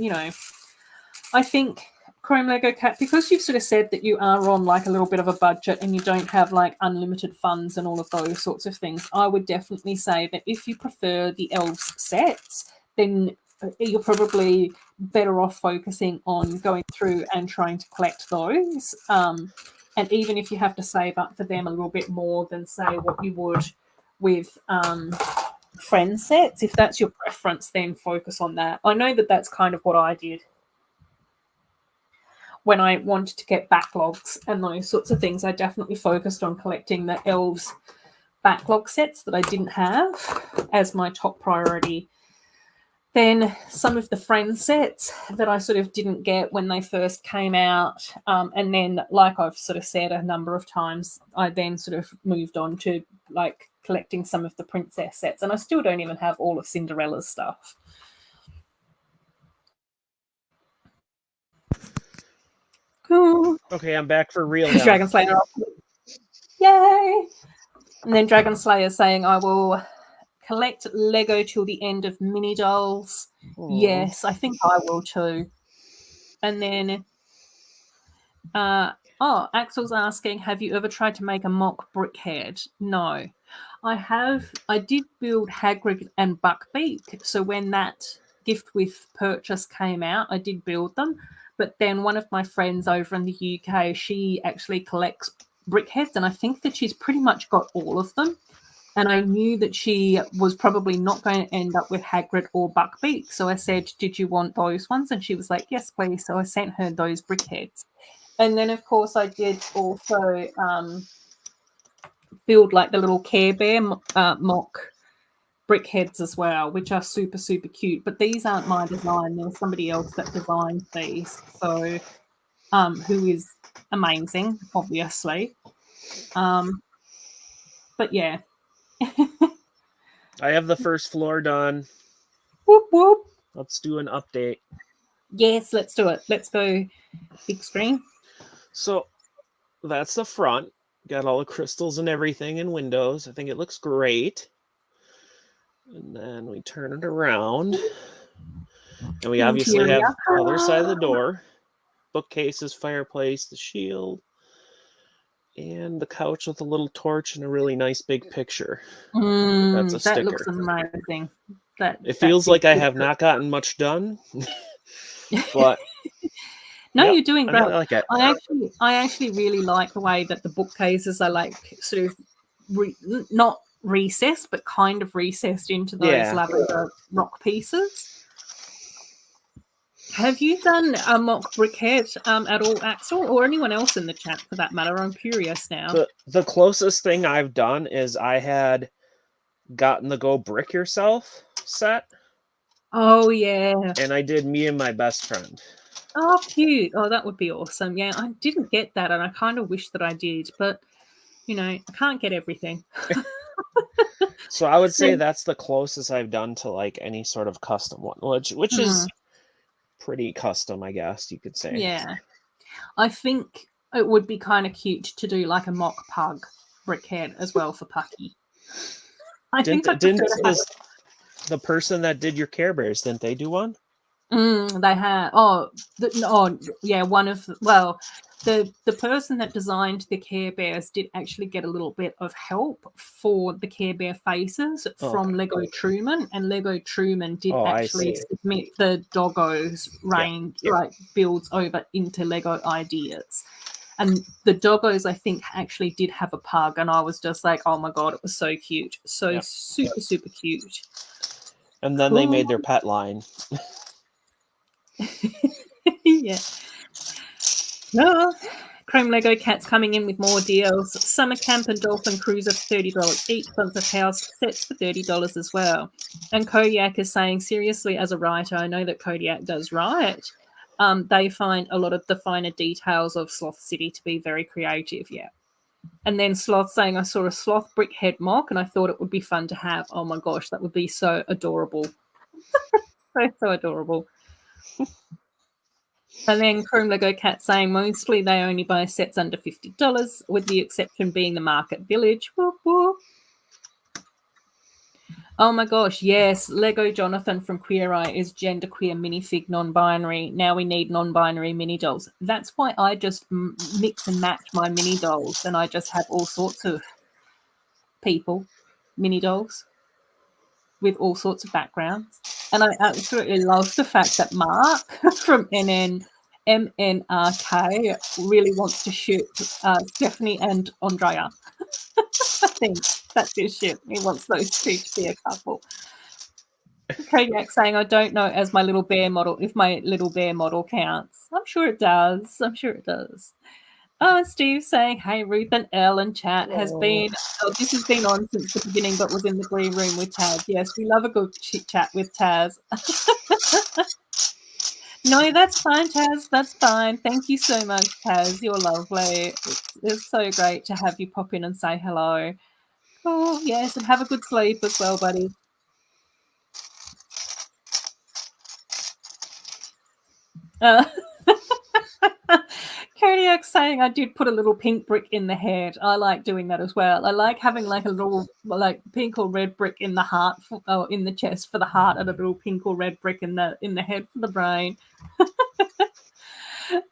I think Chrome Lego Cat, because you've sort of said that you are on like a little bit of a budget and you don't have like unlimited funds and all of those sorts of things, I would definitely say that if you prefer the Elves sets, then you're probably better off focusing on going through and trying to collect those. And even if you have to save up for them a little bit more than, say, what you would with friend sets, if that's your preference, then focus on that. I know that that's kind of what I did when I wanted to get backlogs and those sorts of things. I definitely focused on collecting the Elves backlog sets that I didn't have as my top priority. Then some of the friend sets that I sort of didn't get when they first came out. And then, like I've sort of said a number of times, I then sort of moved on to like collecting some of the princess sets. And I still don't even have all of Cinderella's stuff. Cool. Okay, I'm back for real now. Dragon Slayer. Yay! And then Dragon Slayer saying, I will collect Lego till the end of mini dolls. Aww. Yes, I think I will too. And then Axel's asking, have you ever tried to make a mock brickhead? No. I did build Hagrid and Buckbeak. So when that gift with purchase came out, I did build them. But then one of my friends over in the UK, she actually collects brickheads, and I think that she's pretty much got all of them. And I knew that she was probably not going to end up with Hagrid or Buckbeak. So I said, did you want those ones? And she was like, yes, please. So I sent her those brickheads. And then, of course, I did also build like the little Care Bear mock brickheads as well, which are super, super cute. But these aren't my design. There was somebody else that designed these. So who is amazing, obviously. But yeah. I have the first floor done. Whoop, whoop. Let's do an update. Yes, let's do it. Let's go big screen. So that's the front. Got all the crystals and everything in windows. I think it looks great. And then we turn it around. And we The obviously interior. have the other side of the door. Bookcases, fireplace, the shield, and the couch with a little torch and a really nice big picture. That's a That looks sticker. amazing. It That feels big like I have picture. not gotten much done, but No, yep, you're doing I great. really like it. I actually really like the way that the bookcases are like sort of not recessed, but kind of recessed into those Yeah. lavender rock pieces. Have you done a mock briquette at all, Axel, or anyone else in the chat for that matter? I'm curious now. The closest thing I've done is I had gotten the Go Brick Yourself set. Oh yeah. And I did Me and My Best Friend. Oh, cute. Oh, that would be awesome. Yeah, I didn't get that, and I kind of wish that I did, but you know, I can't get everything. So I would say that's the closest I've done to like any sort of custom one, which is pretty custom, I guess you could say. Yeah. I think it would be kind of cute to do like a mock pug brickhead as well for Pucky. Didn't the person that did your Care Bears, didn't they do one? They have. Yeah. One of the person that designed the Care Bears did actually get a little bit of help for the Care Bear faces from Lego Truman, and Lego Truman did actually submit the doggos range like builds over into Lego Ideas. And the doggos, I think, actually did have a pug, and I was just like, oh my god, it was so cute. So super cute. And then they made their pet line. Yeah. No. Chrome Lego Cats coming in with more deals. Summer Camp and Dolphin Cruiser for $30 each. Bunch of house sets for $30 as well. And Kodiak is saying, seriously, as a writer, I know that Kodiak does write. They find a lot of the finer details of Sloth City to be very creative, yeah. And then Sloth saying, I saw a Sloth brickhead mock and I thought it would be fun to have. Oh my gosh, that would be so adorable. so adorable. And then Chrome Lego Cat saying mostly they only buy sets under $50, with the exception being the Market Village. Whoop, whoop. Oh my gosh, yes. Lego Jonathan from Queer Eye is genderqueer minifig non-binary. Now we need non-binary mini dolls. That's why I just mix and match my mini dolls, and I just have all sorts of people, mini dolls, with all sorts of backgrounds. And I absolutely love the fact that Mark from MNRK really wants to ship Stephanie and Andrea. I think that's his ship. He wants those two to be a couple. Kodiak saying, I don't know as my little bear model, if my little bear model counts. I'm sure it does. I'm sure it does. Oh, and Steve saying, hey, Ruth and Elle and chat has been, this has been on since the beginning, but was in the green room with Taz. Yes, we love a good chit chat with Taz. No, that's fine, Taz. That's fine. Thank you so much, Taz. You're lovely. It's so great to have you pop in and say hello. Oh, yes, and have a good sleep as well, buddy. Kodiak saying I did put a little pink brick in the head. I like doing that as well. I like having like a little like pink or red brick in the heart or in the chest for the heart, and a little pink or red brick in the head for the brain.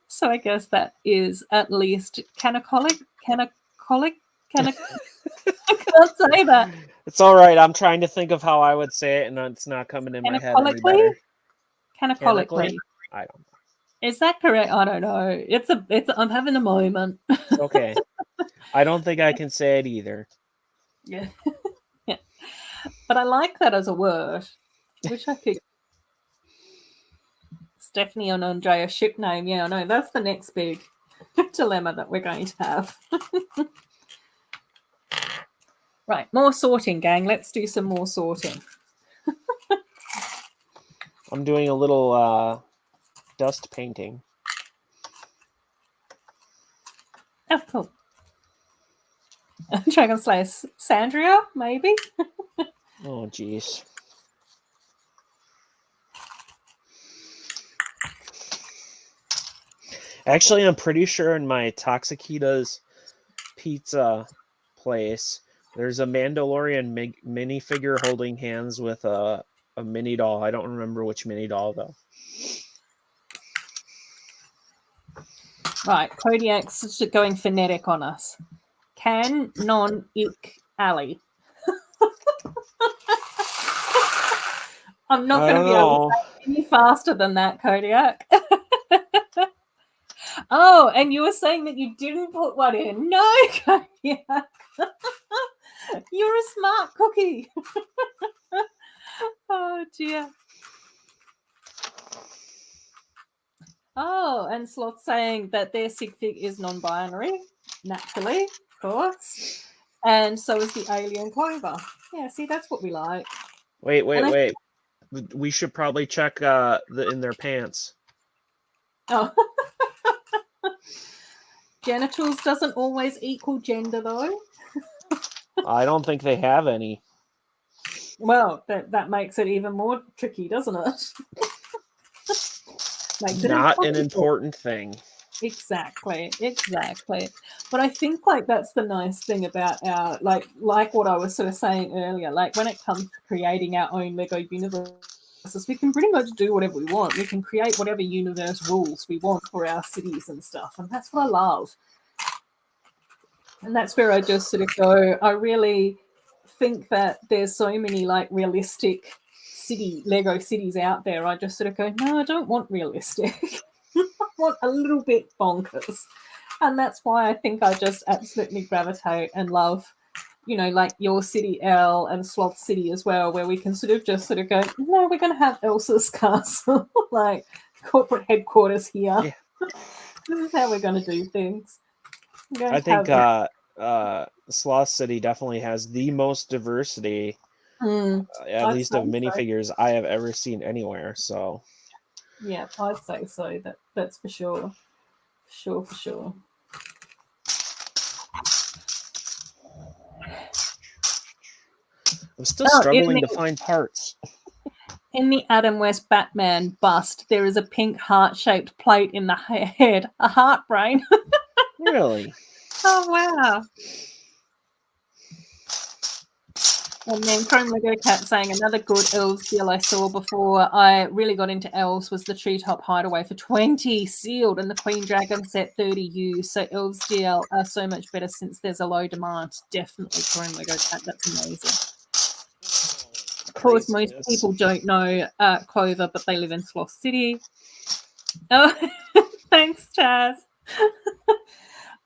So I guess that is at least canacolic. I can't say that. It's all right. I'm trying to think of how I would say it, and it's not coming in my head any better. Canocolically. I don't know. Is that correct? I don't know. I'm having a moment. It's okay. I don't think I can say it either. Yeah. Yeah. But I like that as a word. Wish I could. Stephanie and Andrea ship name. Yeah, I know. That's the next big dilemma that we're going to have. Right. More sorting, gang. Let's do some more sorting. I'm doing a little dust painting. Oh, cool. Dragon Slayer Sandria, maybe? Oh, jeez. Actually, I'm pretty sure in my Toxiquita's pizza place, There's a Mandalorian minifigure holding hands with a mini doll. I don't remember which mini doll though. Right, Kodiak's going phonetic on us. Can non ik alley. I'm not going to be able to say any faster than that, Kodiak. Oh, and you were saying that you didn't put one in. No, Kodiak. You're a smart cookie. Oh, dear. Oh, and Sloth saying that their sig fig is non-binary, naturally, of course. And so is the alien Clover. Yeah, see, that's what we like. Wait. We should probably check in their pants. Oh. Genitals doesn't always equal gender, though. I don't think they have any. Well, that makes it even more tricky, doesn't it? Makes it Not impossible. an important thing. Exactly. But I think like that's the nice thing about our like what I was sort of saying earlier, like when it comes to creating our own Lego universes, we can pretty much do whatever we want. We can create whatever universe rules we want for our cities and stuff, and that's what I love. And that's where I just sort of go, I really think that there's so many like realistic Lego cities out there. I just sort of go, no, I don't want realistic. I want a little bit bonkers. And that's why I think I just absolutely gravitate and love, you know, like your city, L, and Sloth City as well, where we can sort of go, no, we're going to have Elsa's castle, like corporate headquarters here. Yeah. This is how we're going to do things. I think Sloth City definitely has the most diversity, at least of minifigures I have ever seen anywhere. So, yeah, I'd say so. That's for sure. For sure. I'm still struggling to find parts. In the Adam West Batman bust, there is a pink heart-shaped plate in the head, a heart brain. Really? Oh, wow. And then Chrome Lego Cat saying, another good elves deal I saw before I really got into elves was the Treetop Hideaway for 20 sealed and the Queen Dragon set 30 used. So elves DL are so much better since there's a low demand. Definitely Chrome Lego Cat. That's amazing. Of course, most people don't know Clover, but they live in Sloth City. Oh, thanks, Chaz.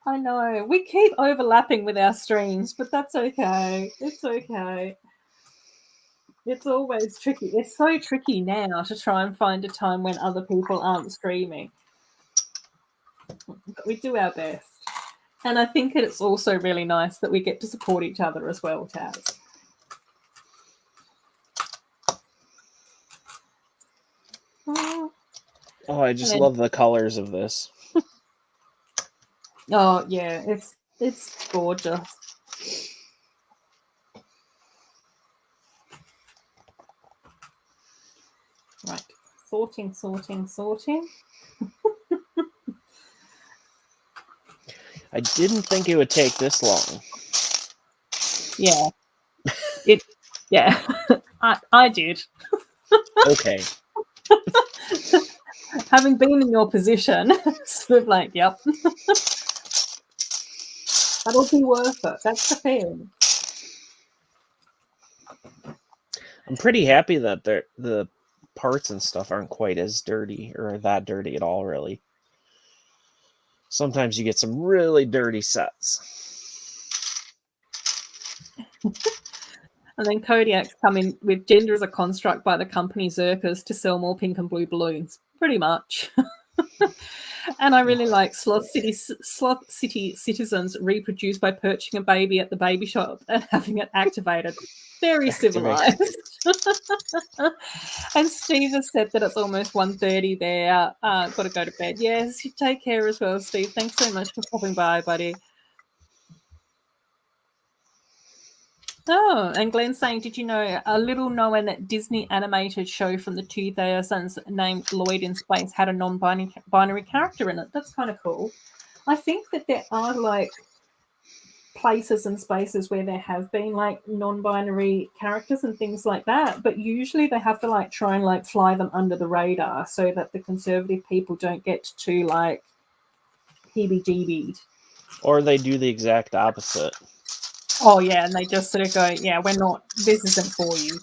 I know. We keep overlapping with our streams, but that's okay. It's okay. It's always tricky. It's so tricky now to try and find a time when other people aren't streaming. But we do our best. And I think it's also really nice that we get to support each other as well, Taz. Oh, I just love the colors of this. Oh, yeah. It's gorgeous. Right. Sorting. I didn't think it would take this long. Yeah. I did. Okay. Having been in your position, sort of like, yep. That'll be worth it. That's the thing. I'm pretty happy that the parts and stuff aren't quite as dirty or that dirty at all, really. Sometimes you get some really dirty sets. And then Kodiak's coming with gender as a construct by the company Zerkers to sell more pink and blue balloons. Pretty much. And I really like Sloth City citizens reproduce by purchasing a baby at the baby shop and having it activated. Very civilized. And Steve has said that it's almost 1:30 there. Got to go to bed. Yes, you take care as well, Steve. Thanks so much for popping by, buddy. Oh, and Glenn's saying, did you know a little known Disney animated show from the 2000s named Lloyd in Space had a non-binary character in it? That's kind of cool. I think that there are like places and spaces where there have been like non-binary characters and things like that, but usually they have to like try and like fly them under the radar so that the conservative people don't get too like heebie-jeebied. Or they do the exact opposite. Oh yeah, and they just sort of go, yeah, we're not, this isn't for you.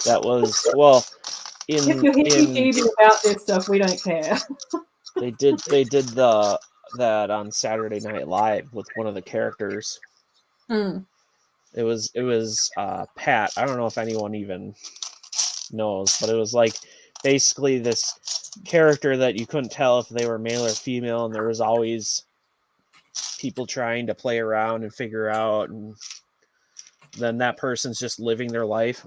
That was, well, If you're heebie-jeebied about this stuff, we don't care. they did that on Saturday Night Live with one of the characters. Mm. It was Pat. I don't know if anyone even knows, but it was like basically this character that you couldn't tell if they were male or female, and there was always people trying to play around and figure out, and then that person's just living their life.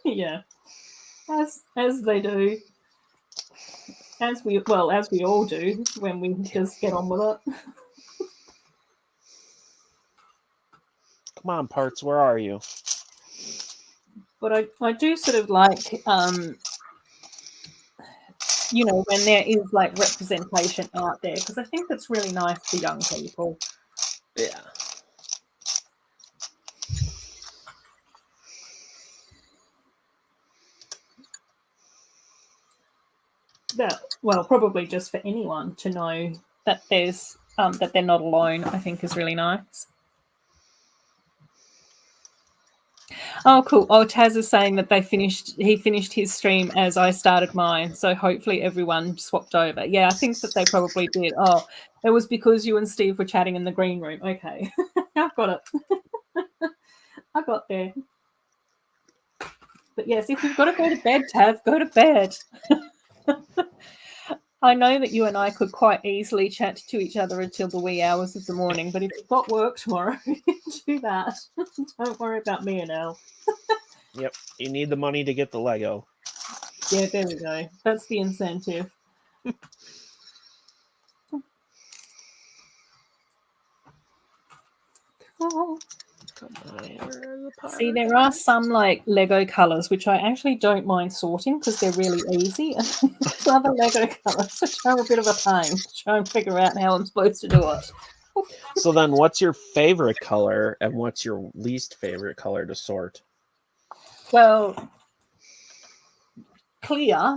Yeah, as they do, as we all do when we just get on with it. Come on, Parts, where are you? But I do sort of like, you know, when there is like representation out there, because I think it's really nice for young people. Yeah. That, well, probably just for anyone to know that there's that they're not alone, I think is really nice. Oh, cool. Oh, Taz is saying that he finished his stream as I started mine. So hopefully everyone swapped over. Yeah, I think that they probably did. Oh, it was because you and Steve were chatting in the green room. Okay. I've got it. I got there. But yes, if you've got to go to bed, Taz, go to bed. I know that you and I could quite easily chat to each other until the wee hours of the morning, but if you've got work tomorrow, do that. Don't worry about me and Elle. Yep. You need the money to get the Lego. Yeah, there we go. That's the incentive. Oh. See, there are some like Lego colors which I actually don't mind sorting because they're really easy, and there's other Lego colors which are a bit of a pain to try and figure out how I'm supposed to do it. So then, what's your favorite color and what's your least favorite color to sort? Well, clear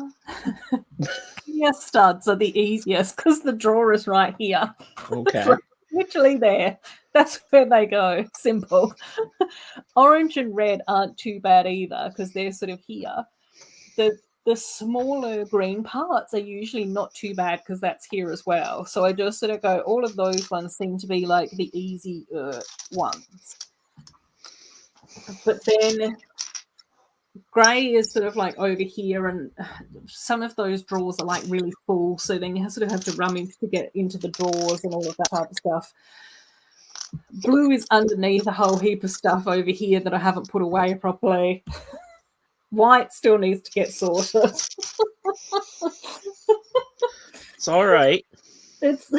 studs are the easiest because the drawer is right here. Okay. It's literally there. That's where they go. Simple. Orange and red aren't too bad either because they're sort of here. The smaller green parts are usually not too bad because that's here as well. So I just sort of go, all of those ones seem to be like the easy ones. But then grey is sort of like over here, and some of those drawers are like really full, so then you sort of have to rummage to get into the drawers and all of that type of stuff. Blue is underneath a whole heap of stuff over here that I haven't put away properly. White still needs to get sorted. It's all right. It's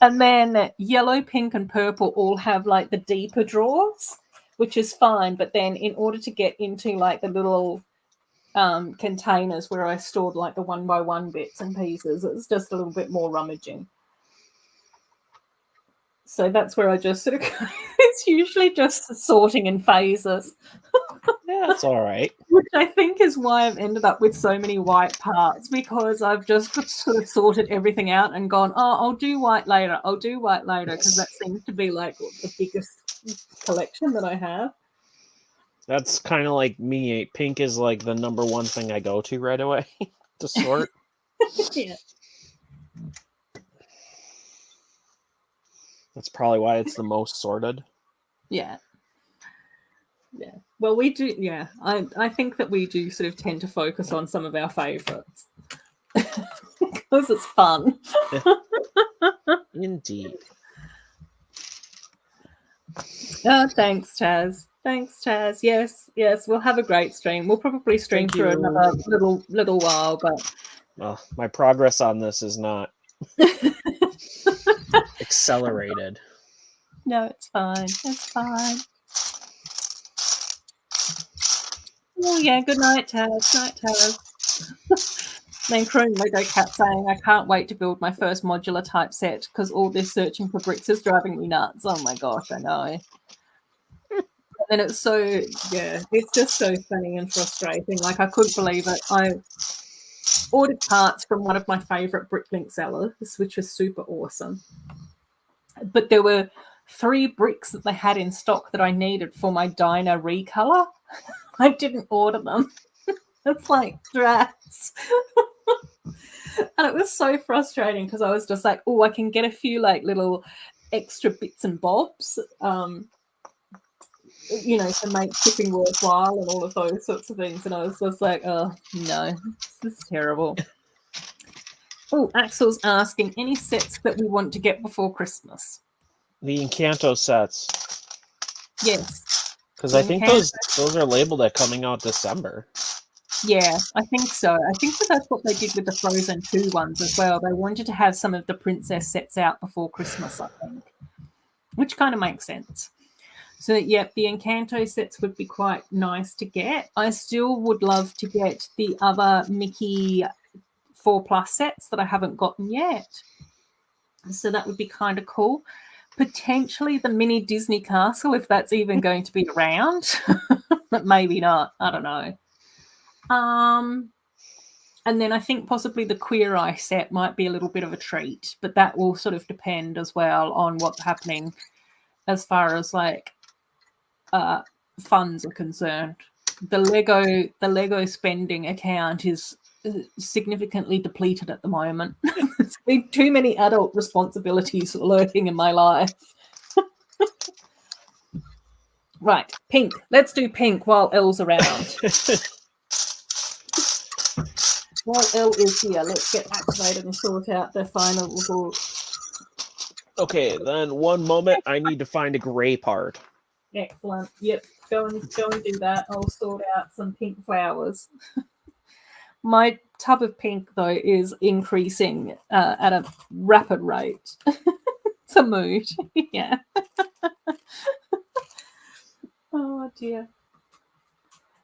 and then yellow, pink, and purple all have like the deeper drawers, which is fine. But then in order to get into like the little containers where I stored like the 1x1 bits and pieces, it's just a little bit more rummaging. So that's where I just sort of go. It's usually just sorting in phases. Yeah, it's all right. Which I think is why I've ended up with so many white parts, because I've just sort of sorted everything out and gone, oh, I'll do white later, because that seems to be like the biggest collection that I have. That's kind of like me. Pink is like the number one thing I go to right away to sort. Yeah. That's probably why it's the most sorted. Yeah. Yeah. Well, we do. Yeah. I think that we do sort of tend to focus on some of our favorites because it's fun. Indeed. Oh, thanks, Taz. Thanks, Taz. Yes, we'll have a great stream. We'll probably stream for another little while, but well, my progress on this is not accelerated. No, it's fine. It's fine. Oh yeah, good night, Taz. Night, Taz. Then Croon Lego Cat saying, I can't wait to build my first modular type set because all this searching for bricks is driving me nuts. Oh my gosh, I know. And it's so, yeah, it's just so funny and frustrating. Like, I couldn't believe it. I ordered parts from one of my favourite Bricklink sellers, which was super awesome. But there were 3 bricks that they had in stock that I needed for my diner recolor. I didn't order them. It's like, drats. And it was so frustrating because I was just like, oh, I can get a few like little extra bits and bobs, you know, to make shipping worthwhile and all of those sorts of things. And I was just like, oh, no, this is terrible. Oh, Axel's asking, any sets that we want to get before Christmas? The Encanto sets. Yes. Because I think those are labeled at coming out December. Yeah, I think so. I think that's what they did with the Frozen 2 ones as well. They wanted to have some of the princess sets out before Christmas, I think, which kind of makes sense. So, yeah, the Encanto sets would be quite nice to get. I still would love to get the other Mickey 4+ sets that I haven't gotten yet. So that would be kind of cool. Potentially the mini Disney castle, if that's even going to be around. But maybe not. I don't know. And then I think possibly the Queer Eye set might be a little bit of a treat, but that will sort of depend as well on what's happening as far as like funds are concerned. The Lego spending account is significantly depleted at the moment. There's been too many adult responsibilities lurking in my life. Right, pink. Let's do pink while Elle's around. While Elle is here, let's get activated and sort out the final little... Okay, then one moment. I need to find a gray part. Excellent. Yep, go and do that. I'll sort out some pink flowers. My tub of pink, though, is increasing at a rapid rate. It's a mood. Yeah. Oh, dear.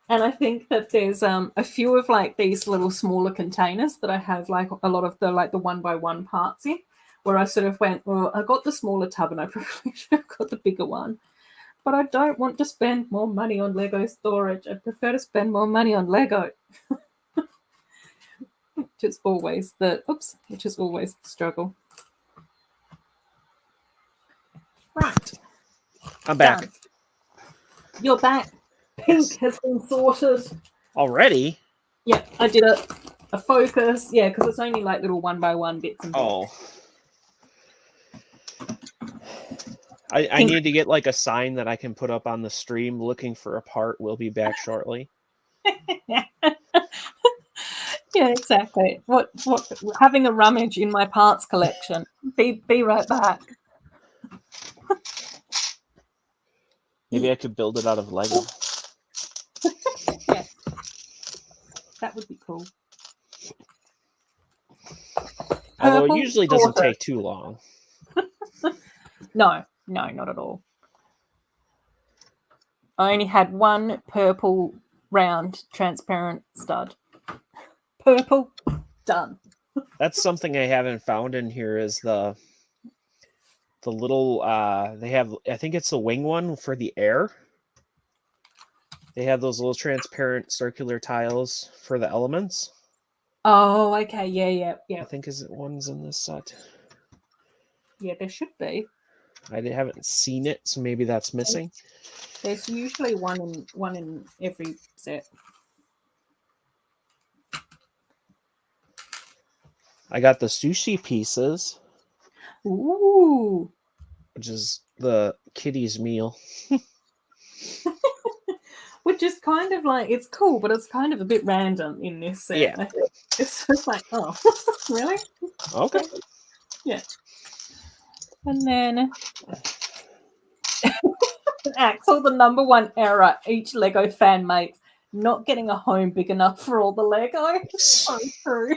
And I think that there's a few of like these little smaller containers that I have like a lot of the like the 1x1 parts in, where I sort of went, well, I got the smaller tub and I probably should have got the bigger one. But I don't want to spend more money on Lego storage. I prefer to spend more money on Lego. which is always the struggle. Right. I'm back. Done. You're back. Pink has been sorted. Already? Yeah, I did a focus. Yeah, because it's only like little 1x1 bits and bobs. I need to get like a sign that I can put up on the stream looking for a part. We'll be back shortly. Yeah, exactly. What having a rummage in my parts collection. Be right back. Maybe I could build it out of Lego. Yeah. That would be cool. Although it usually doesn't take too long. No, not at all. I only had one purple round transparent stud. Purple, done. That's something I haven't found in here is the little they have, I think it's the wing one for the air. They have those little transparent circular tiles for the elements. Oh, okay. Yeah. I think is it one's in this set. Yeah, there should be. I haven't seen it, so maybe that's missing. There's usually one in every set. I got the sushi pieces. Ooh. Which is the kitty's meal. Which is kind of like, it's cool, but it's kind of a bit random in this set. Yeah. I think. It's just like, oh, really? Okay. Yeah. And then Axel, the number one error each Lego fan makes, not getting a home big enough for all the Lego. So true.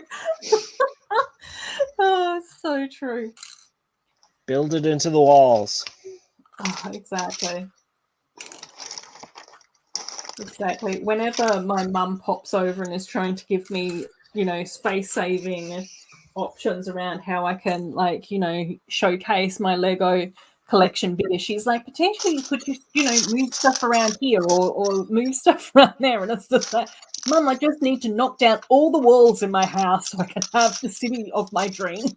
Oh, so true. Build it into the walls. Oh, exactly. Whenever my mum pops over and is trying to give me space saving options around how I can, like, showcase my Lego collection better. She's like, potentially you could just, move stuff around here or move stuff around there. And it's just like, Mum, I just need to knock down all the walls in my house so I can have the city of my dreams.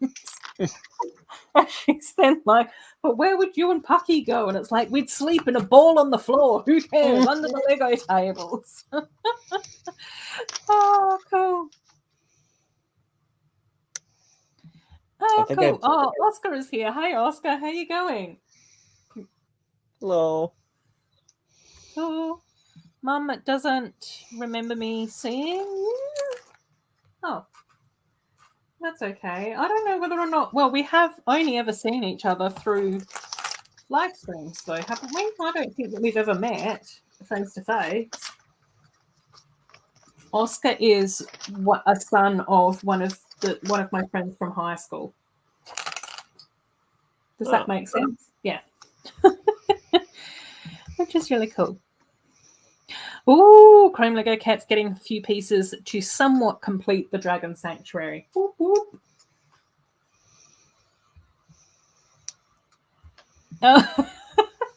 And she's then like, but where would you and Pucky go? And it's like, we'd sleep in a ball on the floor. Who cares? Under the Lego tables. Oh, cool. Oh, cool. Oh, Oscar is here. Hey, Oscar. How you going? Hello. Oh, Mum doesn't remember me seeing you. Oh, that's okay. I don't know whether or not... Well, we have only ever seen each other through live streams, though, haven't we? I don't think that we've ever met face to face. Oscar is a son of one of my friends from high school. Does that make sense? Yeah. Which is really cool. Ooh, Chrome Lego Cat's getting a few pieces to somewhat complete the Dragon Sanctuary. Whoop, whoop.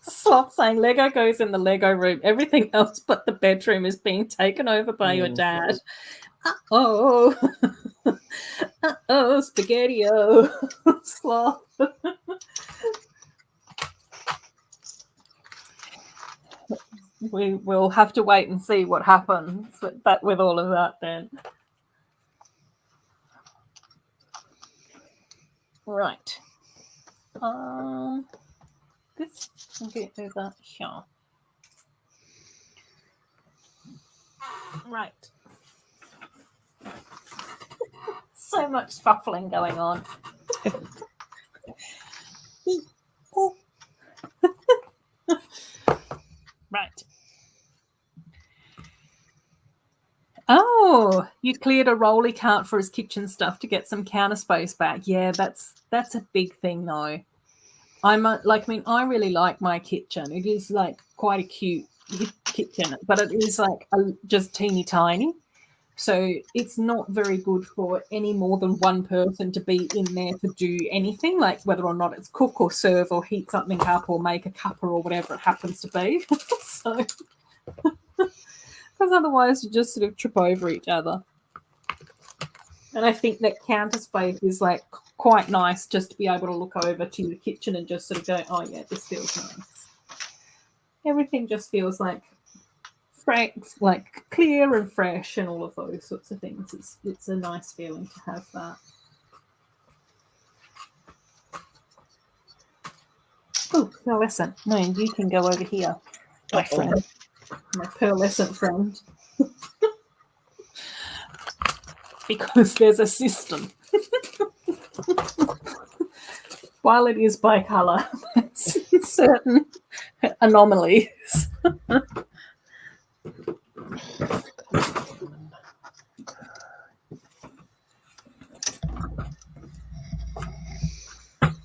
Sloth saying Lego goes in the Lego room. Everything else but the bedroom is being taken over by your dad. Uh-oh. Uh-oh, spaghetti-o. Sloth. We will have to wait and see what happens with all of that then. Right. This will get over here. Right. So much scuffling going on. Right. Oh, you cleared a rolly cart for his kitchen stuff to get some counter space back. Yeah, that's a big thing though. I really like my kitchen. It is like quite a cute kitchen, but it is like just teeny tiny. So it's not very good for any more than one person to be in there to do anything, like whether or not it's cook or serve or heat something up or make a cuppa or whatever it happens to be. So, because otherwise you just sort of trip over each other. And I think that counter space is like quite nice just to be able to look over to the kitchen and just sort of go, oh yeah, this feels nice. Everything just feels like frank, like clear and fresh and all of those sorts of things. It's a nice feeling to have that. Oh, pearlescent. No, you can go over here, my friend. My pearlescent friend. Because there's a system. While it is by colour, certain anomalies.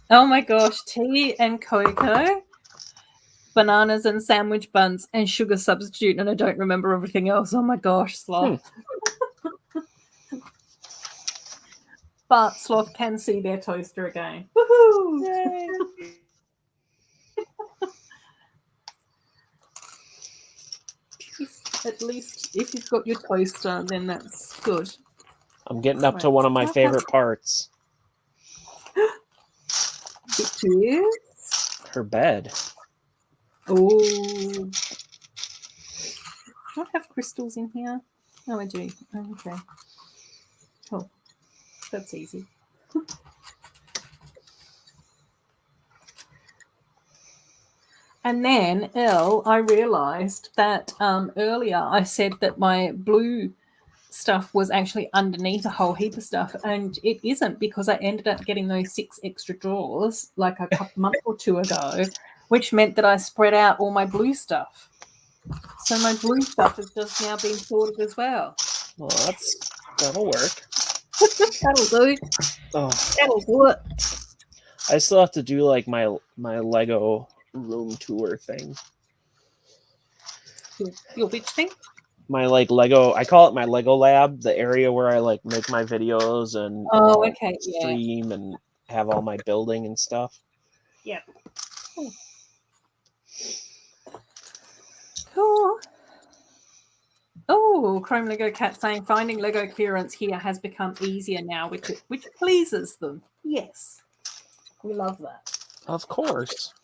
Oh my gosh, tea and cocoa, bananas and sandwich buns and sugar substitute, and I don't remember everything else. Oh my gosh, Sloth. But Sloth can see their toaster again. Woohoo! Yay! At least if you've got your toaster, then that's good. I'm getting up to one of my favorite parts. Which is? Her bed. Oh. Do I have crystals in here? Oh, I do. Okay. Oh, that's easy. And then, Elle, I realised that earlier I said that my blue stuff was actually underneath a whole heap of stuff, and it isn't, because I ended up getting those 6 extra drawers like a month or 2 ago, which meant that I spread out all my blue stuff. So my blue stuff has just now been sorted as well. Well, that'll work. That'll do. Oh. That'll do it. I still have to do like my Lego room tour thing. Your which thing? my like Lego. I call it my Lego lab, the area where I like make my videos and Oh, okay, yeah. stream and have all my building and stuff. Yeah. Cool. Oh, Chrome Lego Cat saying finding Lego clearance here has become easier now, which pleases them. Yes, we love that. Of course.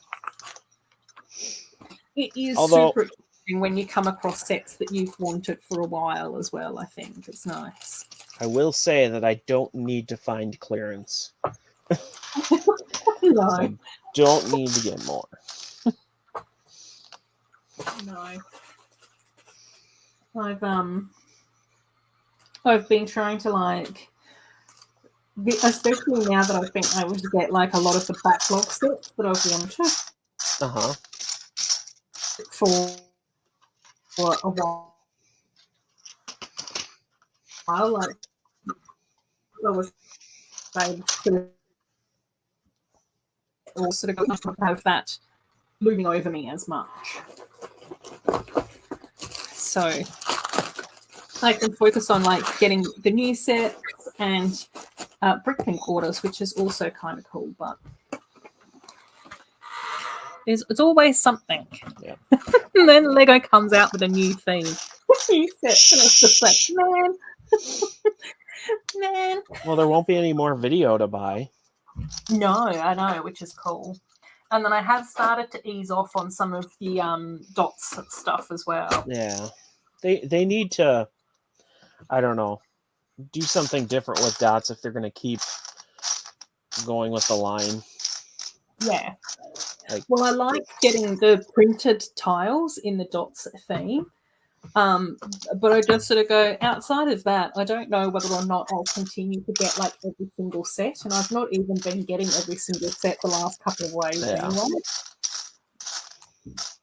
It is Although, super exciting when you come across sets that you've wanted for a while as well. I think it's nice. I will say that I don't need to find clearance. No, I don't need to get more. no. I've been trying to like, especially now that I've been able to get like a lot of the backlog sets that I've wanted for a while. Like I was able to also have that looming over me as much. So I can focus on like getting the new sets and brickling orders, which is also kind of cool, but it's always something. Yeah. And then Lego comes out with a new theme. New sets, and it's just like, man. Well, there won't be any more video to buy. No, I know, which is cool. And then I have started to ease off on some of the dots stuff as well. Yeah. They need to, I don't know, do something different with dots if they're going to keep going with the line. Yeah. Like, well, I like getting the printed tiles in the dots theme. But I just sort of go outside of that. I don't know whether or not I'll continue to get like every single set, and I've not even been getting every single set the last couple of waves anyway.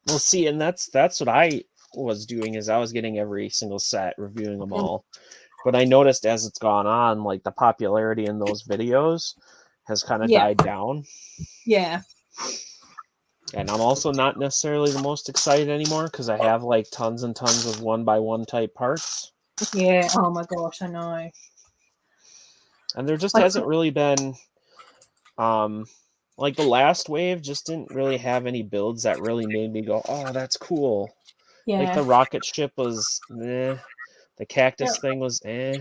Well, see, and that's what I was doing is I was getting every single set, reviewing them all. But I noticed as it's gone on, like the popularity in those videos has kind of died down. Yeah. And I'm also not necessarily the most excited anymore because I have like tons and tons of 1x1 type parts. Yeah. Oh my gosh, I know. And there just hasn't really been, like the last wave just didn't really have any builds that really made me go, oh, that's cool. Yeah. Like the rocket ship was, eh. The cactus thing was, eh.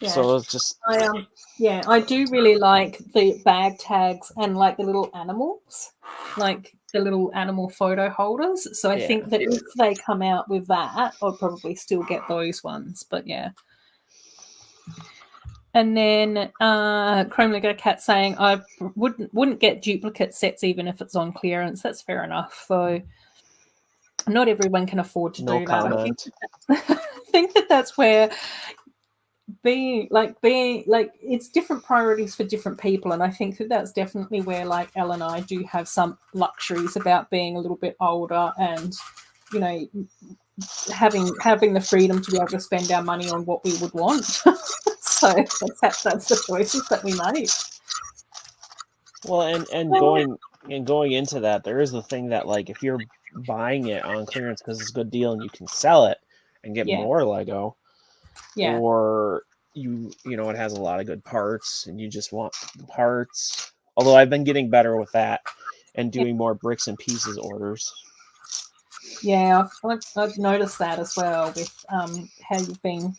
Yeah. So it's just. I do really like the bag tags and like the little animals, like the little animal photo holders. So I think that if they come out with that, I'll probably still get those ones. But yeah. And then Chrome Lego Cat saying I wouldn't get duplicate sets even if it's on clearance. That's fair enough. So not everyone can afford to do that. I think that's where being like it's different priorities for different people, and I think that that's definitely where like Elle and I do have some luxuries about being a little bit older and having the freedom to be able to spend our money on what we would want. So that's the choices that we make. Well, and going into that, there is the thing that like if you're buying it on clearance because it's a good deal and you can sell it and get more Lego, or it has a lot of good parts and you just want the parts. Although I've been getting better with that and doing more bricks and pieces orders. Yeah, I've noticed that as well with how you've been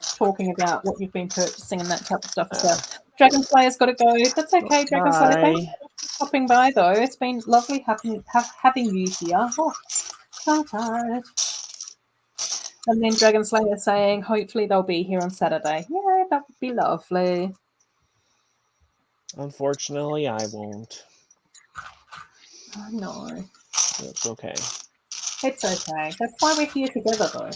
talking about what you've been purchasing and that type of stuff as well. Dragon Slayer's got to go. That's okay, Dragon Slayer. Thanks for stopping by, though. It's been lovely having you here. Oh, so tired. And then Dragon Slayer saying, hopefully they'll be here on Saturday. Yeah, that would be lovely. Unfortunately, I won't. I know. It's okay. It's okay. That's why we're here together, though.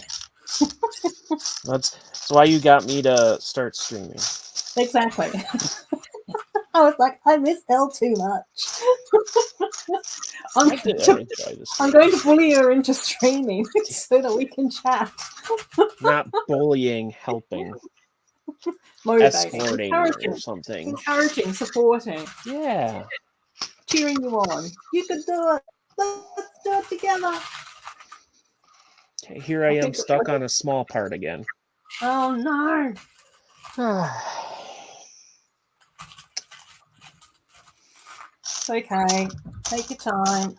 That's why you got me to start streaming. Exactly. I was like, I miss Elle too much. I'm going to bully her into streaming so that we can chat. Not bullying, helping. Motivating. Escorting or something. Encouraging, supporting. Yeah. Cheering you on. You can do it. Let's do it together. Here I am stuck on a small part again. Oh no. It's okay. Take your time.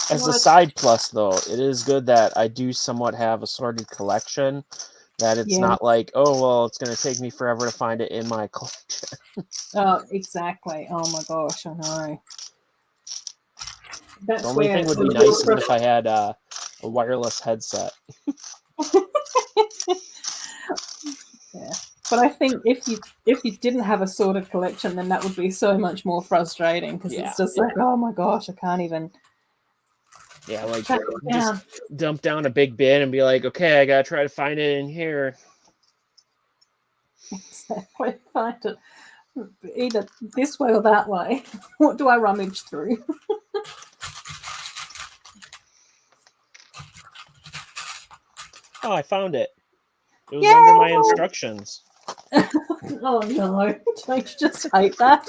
As a side plus, though, it is good that I do somewhat have a sorted collection. That it's not like, oh, well, it's going to take me forever to find it in my collection. Oh, exactly. Oh my gosh, I know. The only thing would be nice is if I had a wireless headset. Yeah, but I think if you didn't have a sorted collection, then that would be so much more frustrating because it's just like, oh my gosh, I can't even. Yeah, like just dump down a big bin and be like, okay, I gotta try to find it in here. Exactly, find it either this way or that way. What do I rummage through? Oh, I found it. It was under my instructions. Oh no! Don't you just hate that?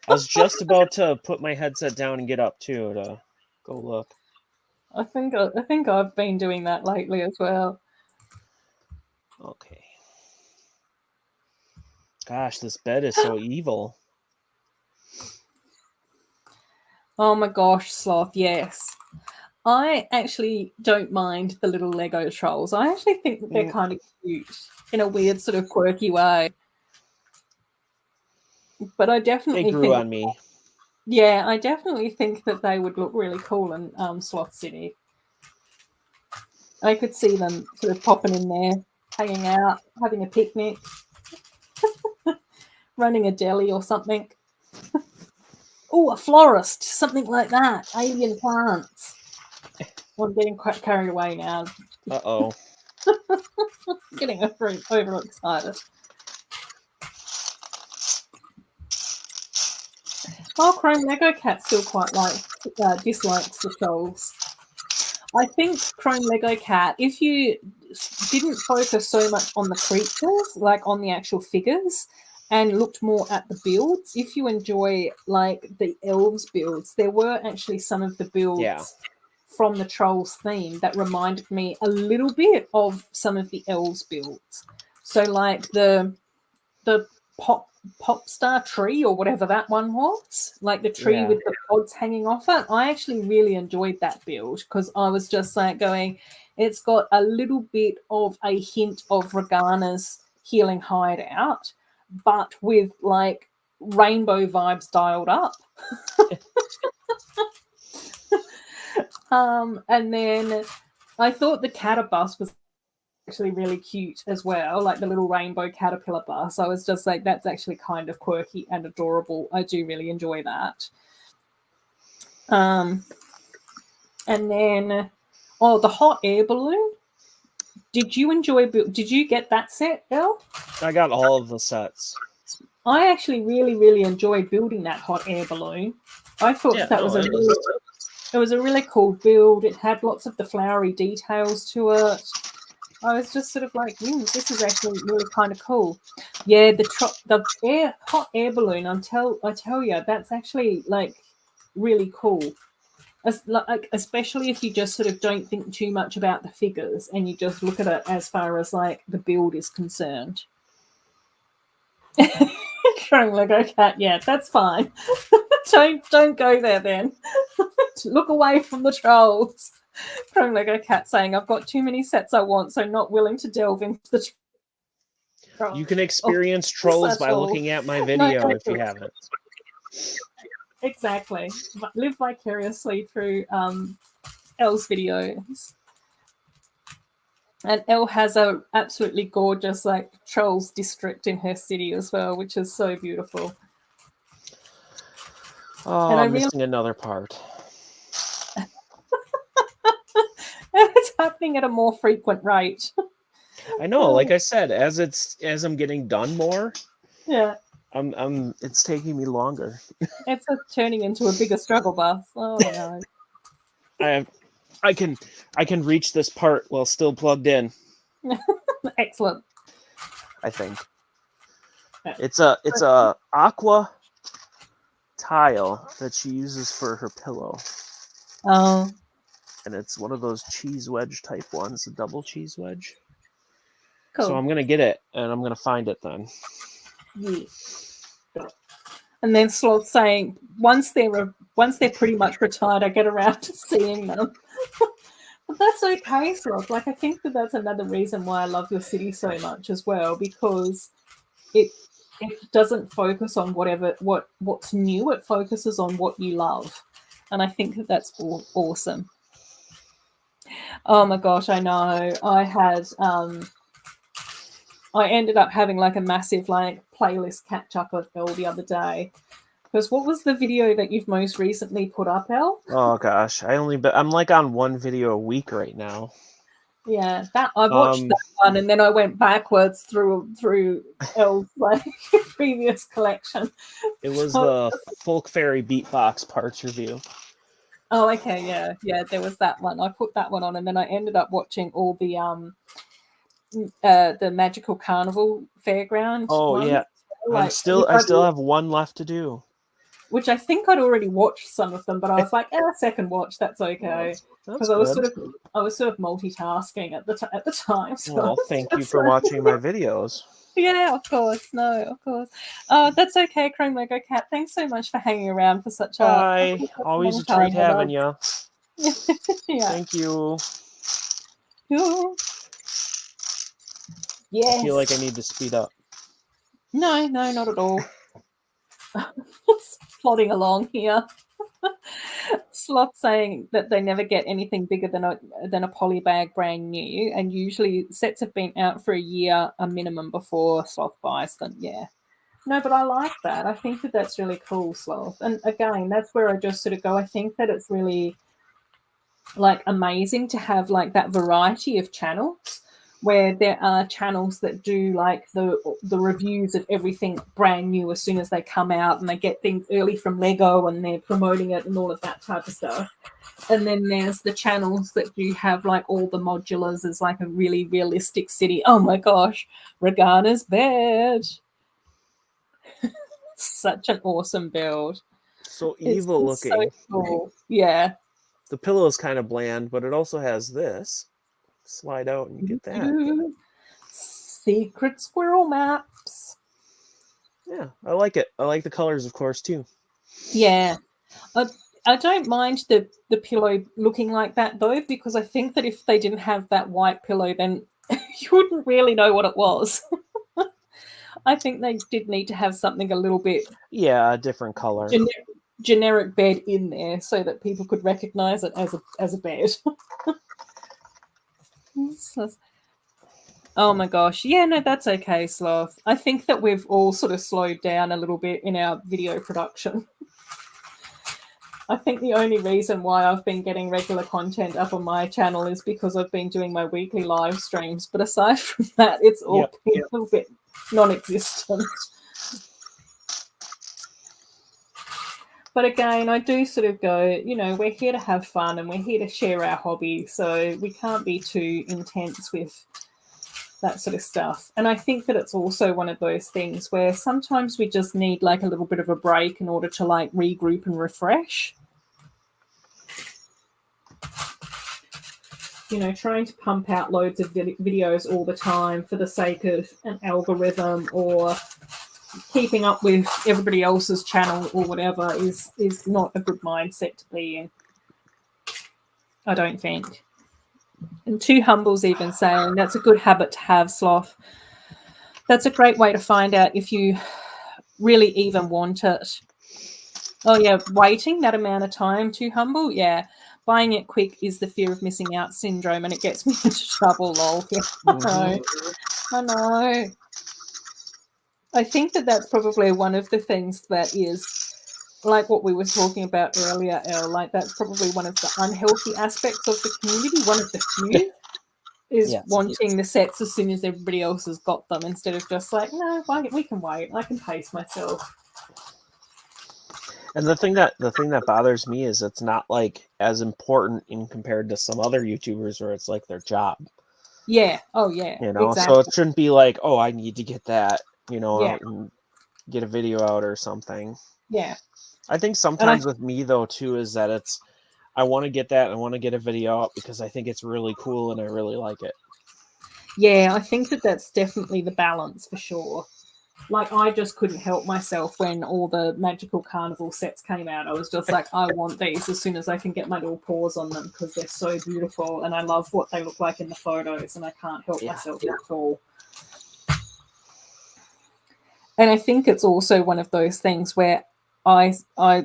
I was just about to put my headset down and get up too to go look. I think I've been doing that lately as well. Okay. Gosh, this bed is so evil. Oh my gosh, Sloth, yes. I actually don't mind the little Lego trolls. I actually think that they're kind of cute in a weird sort of quirky way. But I definitely They grew on me. Yeah, I definitely think that they would look really cool in Sloth City. I could see them sort of popping in there, hanging out, having a picnic, running a deli or something. Oh, a florist, something like that. Alien plants. I'm getting quite carried away now. Uh-oh. Getting overexcited. While Chrome Lego Cat still quite dislikes the trolls. I think Chrome Lego Cat, if you didn't focus so much on the creatures, like on the actual figures, and looked more at the builds, if you enjoy like the elves builds, there were actually some of the builds from the trolls theme that reminded me a little bit of some of the elves builds. So like the pop star tree or whatever that one was, like the tree with the pods hanging off it. I actually really enjoyed that build because I was just like going, it's got a little bit of a hint of Regana's healing hideout, but with like rainbow vibes dialed up. And then I thought the catabus was actually really cute as well, like the little rainbow caterpillar bus. I was just like, that's actually kind of quirky and adorable. I do really enjoy that. And then the hot air balloon. Did you get that set, Elle? I got all of the sets. I actually really, really enjoyed building that hot air balloon. I thought it was a really cool build. It had lots of the flowery details to it. I was just sort of like, this is actually really kind of cool. Yeah, the hot air balloon. I tell you, that's actually like really cool. Especially if you just sort of don't think too much about the figures and you just look at it as far as like the build is concerned. Chrome Lego Cat, yeah, that's fine. don't go there then. Look away from the trolls. Chrome Lego Cat saying, I've got too many sets I want, so not willing to delve into the trolls. You can experience trolls by looking at my video if you haven't. Exactly. Live vicariously through Elle's videos. And Elle has a absolutely gorgeous like trolls district in her city as well, which is so beautiful. Oh, and I'm missing another part. It's happening at a more frequent rate. I know, like I said, as I'm getting done more, it's taking me longer. It's turning into a bigger struggle bus. Oh no. I can reach this part while still plugged in. Excellent. I think. It's a aqua tile that she uses for her pillow. Oh. and it's one of those cheese wedge type ones, a double cheese wedge. Cool. So I'm gonna get it, and I'm gonna find it then. Yeah. And then Sloth saying, once they're pretty much retired, I get around to seeing them. But that's okay, Sloth. Like, I think that's another reason why I love your city so much as well, because it doesn't focus on what's new. It focuses on what you love, and I think that's awesome. Oh my gosh, I know. I ended up having like a massive like playlist catch up of Elle the other day. Because what was the video that you've most recently put up, Elle? Oh gosh, I'm like on one video a week right now. Yeah, that I watched that one, and then I went backwards through Elle's like previous collection. It was the Folk Fairy Beatbox parts review. Oh, okay, yeah. There was that one. I put that one on, and then I ended up watching all the Magical Carnival Fairground. Oh ones. yeah, Like, I still have one left to do. Which I think I'd already watched some of them, but I was like, second watch, that's okay, because I was sort of multitasking at the time. So well, thank you for watching my videos. Yeah, of course. No, of course. Oh, that's okay, Chrome Lego Cat. Thanks so much for hanging around for such a always a treat having you. Yeah. Thank you. Yes. I feel like I need to speed up. No, not at all. Plodding along here. Sloth saying that they never get anything bigger than a poly bag brand new, and usually sets have been out for a year a minimum before Sloth buys them. Yeah. No, but I like that. I think that's really cool, Sloth. And again, that's where I just sort of go, I think that it's really like amazing to have like that variety of channels, where there are channels that do like the reviews of everything brand new as soon as they come out, and they get things early from Lego and they're promoting it and all of that type of stuff. And then there's the channels that do have like all the modulars as like a really realistic city. Oh my gosh, Regana's bed. Such an awesome build. So evil looking. So cool. Yeah. The pillow is kind of bland, but it also has this. Slide out and you get that. Secret squirrel maps. Yeah, I like it. I like the colors, of course, too. Yeah. I don't mind the pillow looking like that, though, because I think that if they didn't have that white pillow, then you wouldn't really know what it was. I think they did need to have something a little bit... Yeah, a different color. Generic bed in there so that people could recognize it as a bed. Oh my gosh. Yeah, no, that's okay, Sloth. I think that we've all sort of slowed down a little bit in our video production. I think the only reason why I've been getting regular content up on my channel is because I've been doing my weekly live streams. But aside from that, it's all been a little bit non-existent. But again, I do sort of go, we're here to have fun and we're here to share our hobby. So we can't be too intense with that sort of stuff. And I think that it's also one of those things where sometimes we just need like a little bit of a break in order to like regroup and refresh. Trying to pump out loads of videos all the time for the sake of an algorithm or keeping up with everybody else's channel or whatever is not a good mindset to be in, I don't think. And Two Humble's even saying that's a good habit to have, Sloth. That's a great way to find out if you really even want it. Oh yeah, waiting that amount of time, Too Humble. Yeah, buying it quick is the fear of missing out syndrome, and it gets me into trouble. Lol. I know. I think that that's probably one of the things that is like what we were talking about earlier, Elle. Like that's probably one of the unhealthy aspects of the community. One of the few is wanting the sets as soon as everybody else has got them, instead of just like, no, we can wait. I can pace myself. And the thing that bothers me is it's not like as important in compared to some other YouTubers where it's like their job. Yeah. Oh yeah. Exactly. So it shouldn't be like, oh, I need to get that, and get a video out or something. Yeah. I think sometimes with me though too is that I want to get that. I want to get a video up because I think it's really cool and I really like it. Yeah, I think that that's definitely the balance for sure. Like, I just couldn't help myself when all the magical carnival sets came out. I was just like, I want these as soon as I can get my little paws on them because they're so beautiful and I love what they look like in the photos and I can't help myself at all. And I think it's also one of those things where I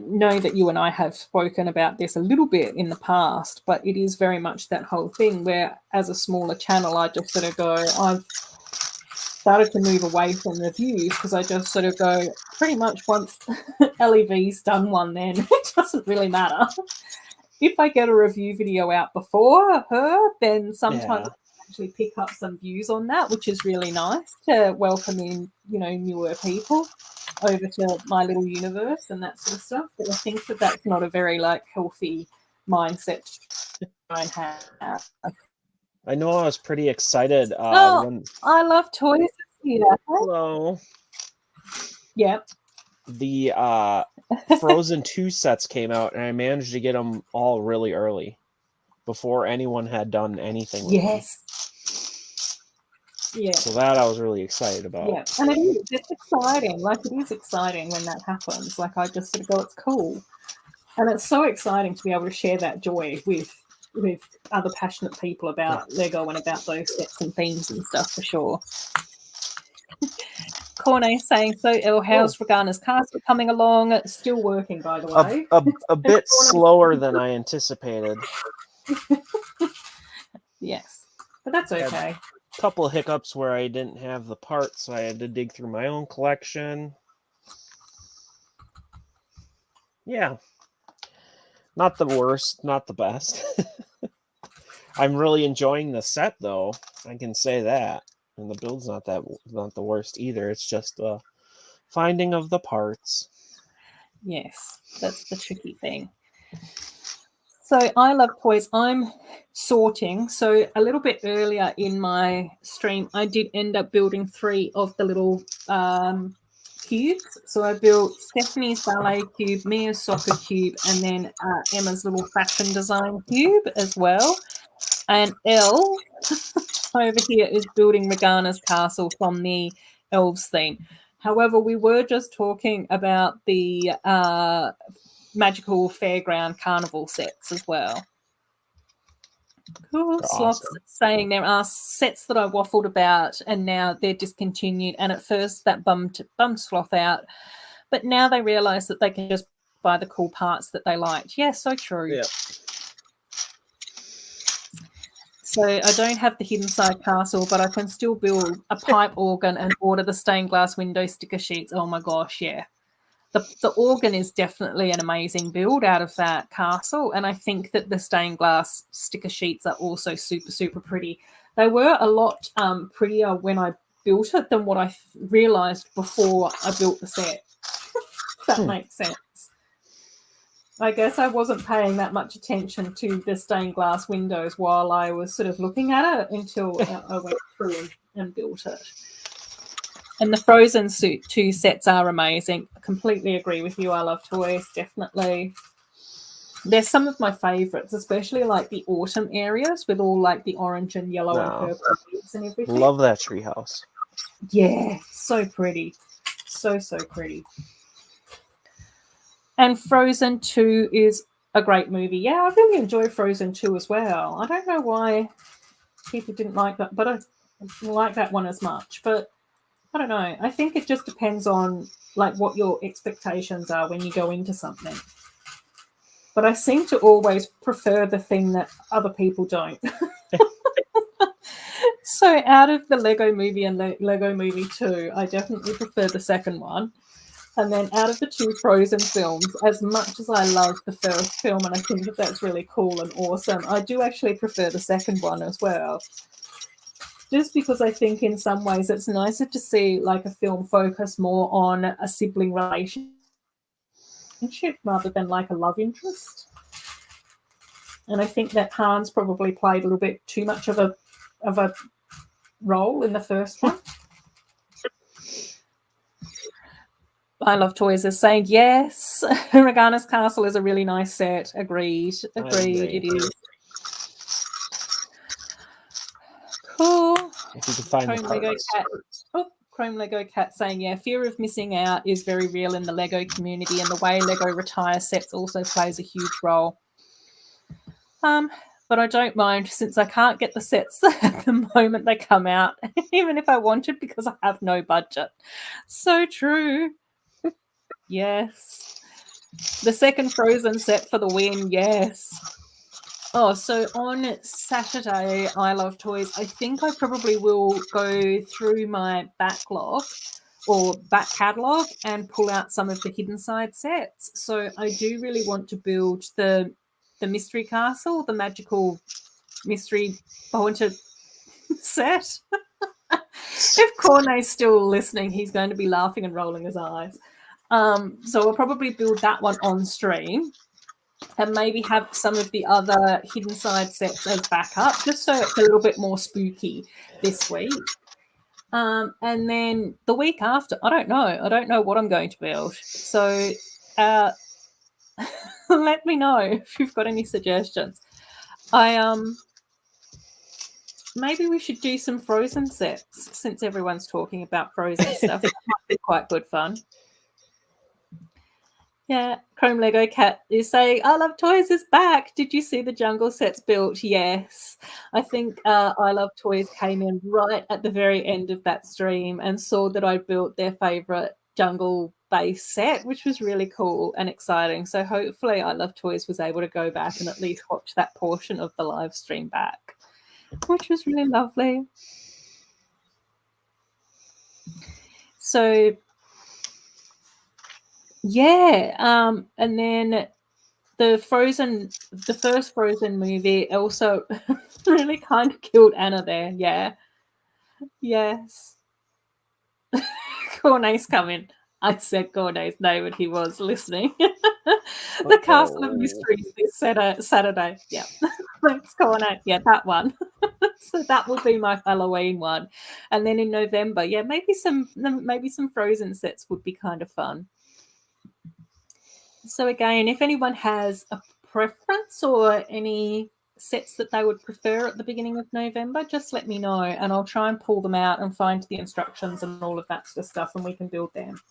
know that you and I have spoken about this a little bit in the past, but it is very much that whole thing where as a smaller channel, I just sort of go, I've started to move away from reviews because I just sort of go, pretty much once LEV's done one, then it doesn't really matter. If I get a review video out before her, then sometimes I actually pick up some views on that, which is really nice to welcome in, newer people over to my little universe and that sort of stuff. But I think that that's not a very healthy mindset to try and have. I know I was pretty excited when I love toys here. Hello. Yep. The Frozen 2 sets came out and I managed to get them all really early before anyone had done anything with them. Yeah. So that I was really excited about. Yeah, and it's exciting. It is exciting when that happens. I just sort of go, it's cool. And it's so exciting to be able to share that joy with other passionate people about Lego and about those sets and themes and stuff for sure. Corne saying, so Elle, how's Regana's castle coming along? It's still working, by the way. A bit slower than I anticipated. Yes, but that's okay. A couple of hiccups where I didn't have the parts, so I had to dig through my own collection. Yeah. Not the worst, not the best. I'm really enjoying the set, though. I can say that. And the build's not the worst either. It's just the finding of the parts. Yes, that's the tricky thing. So I love toys. I'm sorting. So a little bit earlier in my stream, I did end up building 3 of the little cubes. So I built Stephanie's ballet cube, Mia's soccer cube, and then Emma's little fashion design cube as well. And Elle over here is building Regana's castle from the elves theme. However, we were just talking about the magical fairground carnival sets as well. Cool. Sloth's saying there are sets that I waffled about and now they're discontinued. And at first that bummed Sloth out, but now they realise that they can just buy the cool parts that they liked. Yeah, so true. Yeah. So I don't have the hidden side castle, but I can still build a pipe organ and order the stained glass window sticker sheets. Oh my gosh, yeah. The organ is definitely an amazing build out of that castle, and I think that the stained glass sticker sheets are also super, super pretty. They were a lot prettier when I built it than what I realised before I built the set. If that makes sense. I guess I wasn't paying that much attention to the stained glass windows while I was sort of looking at it until I went through and built it. And the Frozen 2 sets are amazing. I completely agree with you. I love toys, definitely. They're some of my favourites, especially the autumn areas with all the orange and yellow and purple leaves and everything. Love that treehouse. Yeah, so pretty. So, so pretty. And Frozen 2 is a great movie. Yeah, I really enjoy Frozen 2 as well. I don't know why people didn't like that, but I like that one as much. But I don't know. I think it just depends on what your expectations are when you go into something. But I seem to always prefer the thing that other people don't. So out of the Lego Movie and Lego Movie 2, I definitely prefer the second one. And then out of the 2 Frozen films, as much as I love the first film and I think that that's really cool and awesome, I do actually prefer the second one as well. Just because I think in some ways it's nicer to see a film focus more on a sibling relationship rather than a love interest. And I think that Hans probably played a little bit too much of a role in the first one. I Love Toys is saying yes. Regana's Castle is a really nice set. Agreed. Agreed. It is. Cool. If you can find Chrome the Lego parts. Cat. Oh, Chrome Lego Cat saying, yeah, fear of missing out is very real in the Lego community, and the way Lego retire sets also plays a huge role. But I don't mind, since I can't get the sets at the moment they come out, even if I wanted, because I have no budget. So true. Yes. The second Frozen set for the win, yes. Oh, so on Saturday, I Love Toys, I think I probably will go through my backlog or back catalogue and pull out some of the hidden side sets. So I do really want to build the Mystery Castle, the magical mystery haunted set. If Cornet's still listening, he's going to be laughing and rolling his eyes. So I'll probably build that one on stream and maybe have some of the other hidden side sets as backup, just so it's a little bit more spooky this week. And then the week after, I don't know what I'm going to build. So let me know if you've got any suggestions. Maybe we should do some Frozen sets, since everyone's talking about Frozen stuff. That might be quite good fun. Yeah, Chrome Lego Cat is saying, I Love Toys is back. Did you see the jungle sets built? Yes. I think I Love Toys came in right at the very end of that stream and saw that I built their favourite jungle base set, which was really cool and exciting. So hopefully I Love Toys was able to go back and at least watch that portion of the live stream back, which was really lovely. So yeah, and then the first Frozen movie also really kind of killed Anna there. Yeah. Yes. Cornet's coming. I said Cornet's name and he was listening. The Castle of Mysteries this Saturday. Yeah. Thanks, Cornet. Yeah, that one. So that will be my Halloween one. And then in November, yeah, maybe some Frozen sets would be kind of fun. So again, if anyone has a preference or any sets that they would prefer at the beginning of November, just let me know and I'll try and pull them out and find the instructions and all of that sort of stuff and we can build them.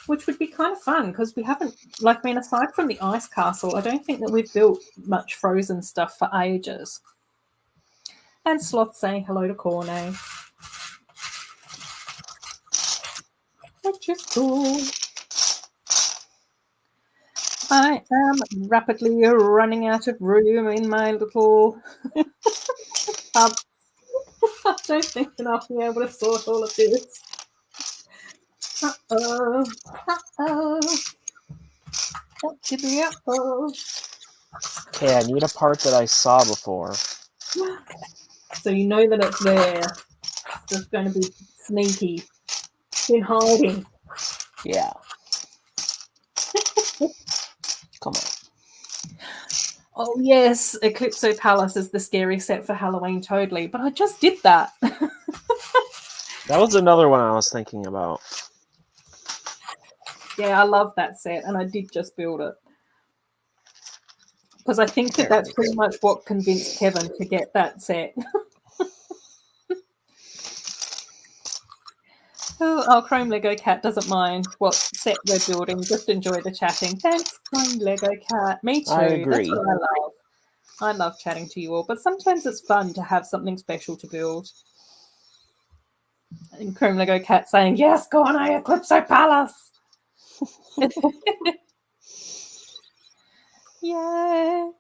Which would be kind of fun because we haven't, aside from the Ice Castle, I don't think that we've built much Frozen stuff for ages. And Sloth saying hello to Cornet. Which is cool. I am rapidly running out of room in my little hub. I don't think that I'll be able to sort all of this. Uh-oh. Okay, I need a part that I saw before. So you know that it's there. It's going to be sneaky. In hiding. Yeah. Come on. Oh, yes. Eclipso Palace is the scary set for Halloween, totally. But I just did that. That was another one I was thinking about. Yeah, I love that set, and I did just build it. Because I think that that's pretty much what convinced Kevin to get that set. Oh, Chrome Lego Cat doesn't mind what set we're building. Just enjoy the chatting. Thanks, Chrome Lego Cat. Me too. I agree. That's what I love. I love chatting to you all, but sometimes it's fun to have something special to build. And Chrome Lego Cat saying, yes, go on, Eclipso Palace. Yay.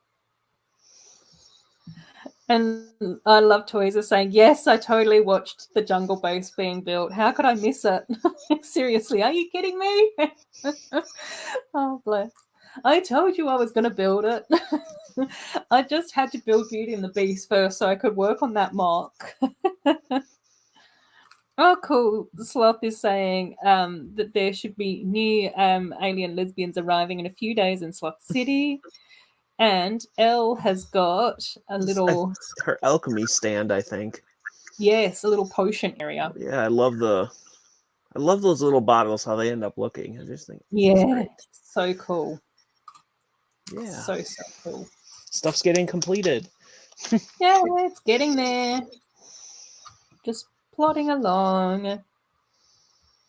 And I Love Toys is saying, yes, I totally watched the jungle base being built. How could I miss it? Seriously, are you kidding me? Oh, bless. I told you I was going to build it. I just had to build Beauty and the Beast first so I could work on that mock. Oh, cool. Sloth is saying that there should be new alien lesbians arriving in a few days in Sloth City. And Elle has got a little... Her alchemy stand, I think. Yes, a little potion area. Yeah, I love the I love those little bottles, how they end up looking. I just think it's Yeah, great. so cool. Yeah. So cool. Stuff's getting completed. Yeah, it's getting there. Just plodding along.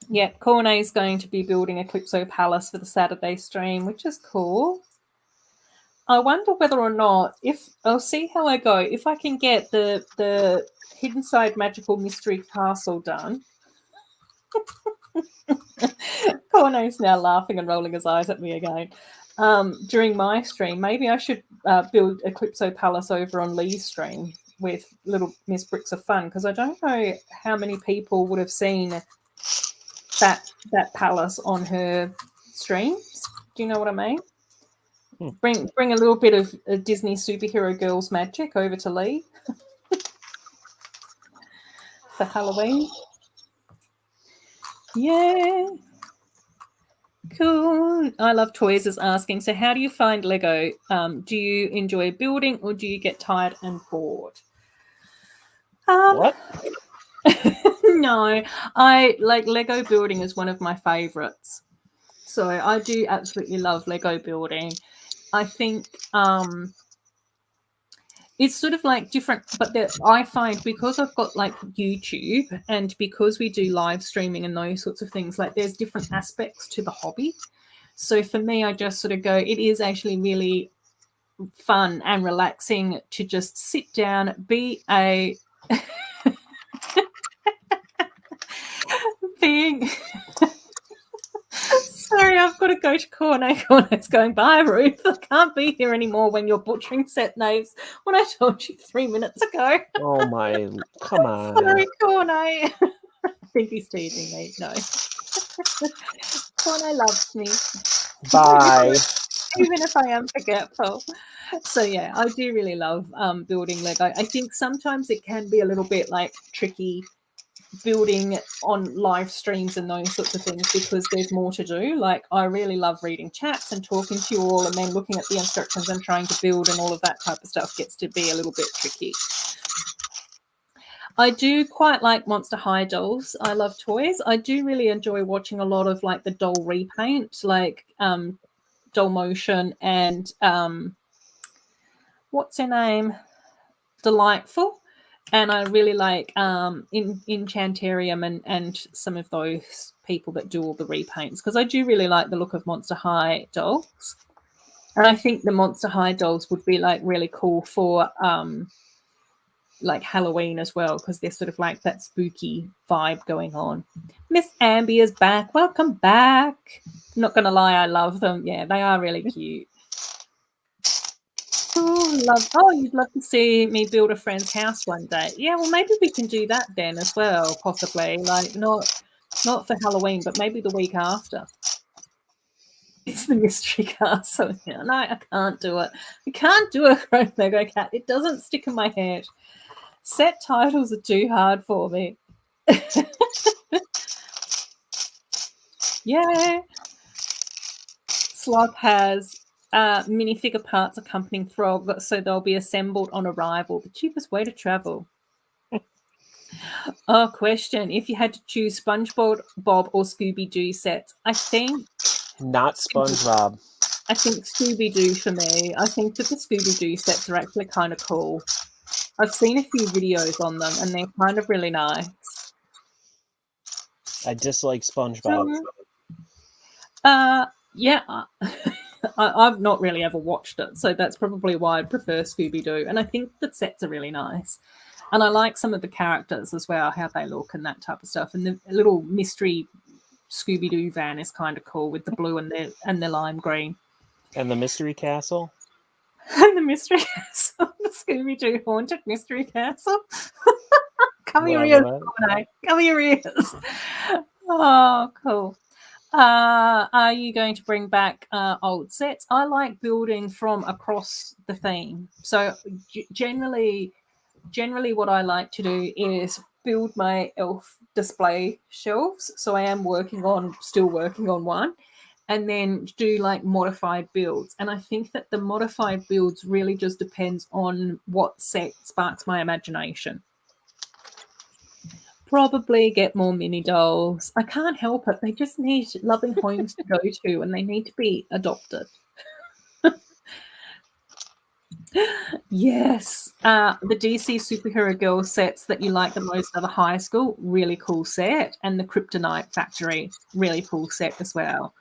Yeah, Cornet's going to be building Eclipso Palace for the Saturday stream, which is cool. I wonder whether or not, if I'll see how I go, if I can get the Hidden Side Magical Mystery Castle done. Cornet's now laughing and rolling his eyes at me again. During my stream, maybe I should build Eclipso Palace over on Lee's stream with little Miss Bricks of Fun, because I don't know how many people would have seen that palace on her streams. Do you know what I mean? Bring a little bit of Disney superhero girls magic over to Lee for Halloween. Yeah. Cool. I Love Toys is asking, so how do you find Lego? Do you enjoy building or do you get tired and bored? What? No, I like Lego building is one of my favorites. So I do absolutely love Lego building. I think it's sort of like different, but I find because I've got like YouTube and because we do live streaming and those sorts of things, like there's different aspects to the hobby. So for me, I just sort of go, it is actually really fun and relaxing to just sit down, be a being. Sorry, I've got to go to Cornet. Cornet's going, bye, Ruth. I can't be here anymore when you're butchering set names when I told you 3 minutes ago. Oh my, come on. Sorry, Cornet. I think he's teasing me. No. Cornet loves me. Bye. Even if I am forgetful. So yeah, I do really love building Lego. I think sometimes it can be a little bit like tricky building on live streams and those sorts of things because there's more to do. Like I really love reading chats and talking to you all and then looking at the instructions and trying to build and all of that type of stuff gets to be a little bit tricky. I do quite like Monster High dolls. I love toys. I do really enjoy watching a lot of like the doll repaint, like Doll Motion and what's her name? Delightful. And I really like Enchantarium and some of those people that do all the repaints because I do really like the look of Monster High dolls. And I think the Monster High dolls would be like really cool for like Halloween as well because they're sort of like that spooky vibe going on. Miss Ambi is back. Welcome back. I'm not going to lie, I love them. Yeah, they are really cute. Oh, you'd love to see me build a friend's house one day. Yeah, well, maybe we can do that then as well, possibly. Like not for Halloween, but maybe the week after. It's the mystery castle. Yeah, no, I can't do it. I can't do a grown Lego cat. It doesn't stick in my head. Set titles are too hard for me. Yeah. Sloth has minifigure parts accompanying Frog, so they'll be assembled on arrival. The cheapest way to travel. Oh, question. If you had to choose SpongeBob or Scooby-Doo sets, I think... Not SpongeBob. I think Scooby-Doo for me. I think that the Scooby-Doo sets are actually kind of cool. I've seen a few videos on them, and they're kind of really nice. I dislike SpongeBob. Yeah. I've not really ever watched it, so that's probably why I prefer Scooby-Doo. And I think the sets are really nice. And I like some of the characters as well, how they look and that type of stuff. And the little mystery Scooby-Doo van is kind of cool with the blue and the lime green. And the Mystery Castle? And the Mystery Castle. The Scooby-Doo Haunted Mystery Castle. Cover your ears, Cornet. Cover your ears. Oh, cool. Are you going to bring back old sets? I like building from across the theme. So generally what I like to do is build my elf display shelves. So I am still working on one, and then do like modified builds. And I think that the modified builds really just depends on what set sparks my imagination. Probably get more mini dolls. I can't help it. They just need loving homes to go to, and they need to be adopted. Yes. The DC Superhero Girl sets that you like the most are the high school, really cool set, and the Kryptonite Factory, really cool set as well.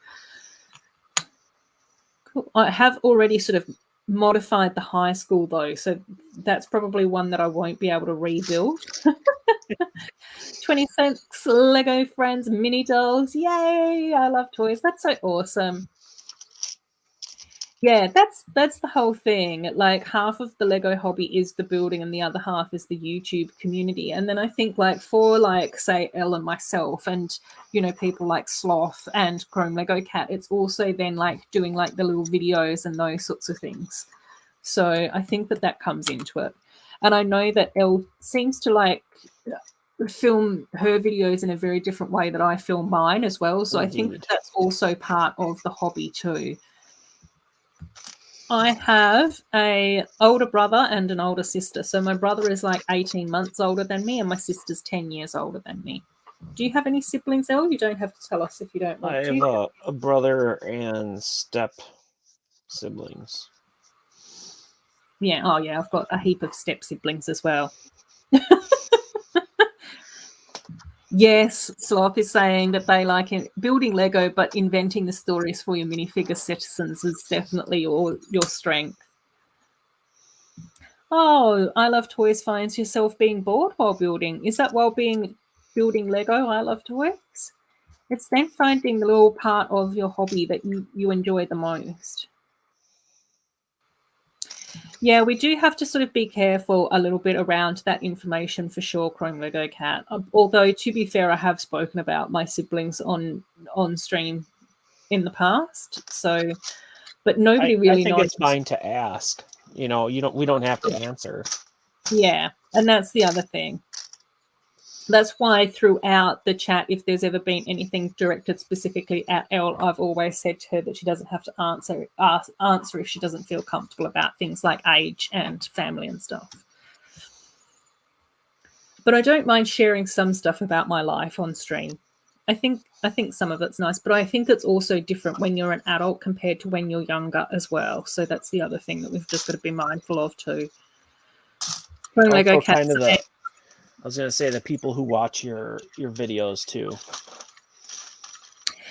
Cool. I have already sort of modified the high school though, so that's probably one that I won't be able to rebuild. 26 Lego Friends mini dolls. Yay! I love toys. That's so awesome. Yeah, that's the whole thing. Like half of the Lego hobby is the building and the other half is the YouTube community. And then I think like for like say Elle and myself and people like Sloth and Chrome Lego Cat, it's also then like doing like the little videos and those sorts of things. So I think that comes into it. And I know that Elle seems to like film her videos in a very different way that I film mine as well. So Indeed. I think that's also part of the hobby too. I have an older brother and an older sister. So my brother is like 18 months older than me and my sister's 10 years older than me. Do you have any siblings, Elle? You don't have to tell us if you don't want I to. have a brother and step siblings. Yeah, oh yeah, I've got a heap of step siblings as well. Yes, Sloth is saying that they like building Lego, but inventing the stories for your minifigure citizens is definitely your strength. Oh, I Love Toys finds yourself being bored while building. Is that while building Lego, I Love Toys? It's then finding the little part of your hobby that you enjoy the most. Yeah, we do have to sort of be careful a little bit around that information for sure, Chrome Lego Cat. Although, to be fair, I have spoken about my siblings on stream in the past. So, but nobody really I think knows. it's fine to ask. We don't have to answer. Yeah, and that's the other thing. That's why throughout the chat, if there's ever been anything directed specifically at Elle, I've always said to her that she doesn't have to answer if she doesn't feel comfortable about things like age and family and stuff. But I don't mind sharing some stuff about my life on stream. I think some of it's nice, but I think it's also different when you're an adult compared to when you're younger as well. So that's the other thing that we've just got to be mindful of too. Also, kind of I was going to say the people who watch your videos too.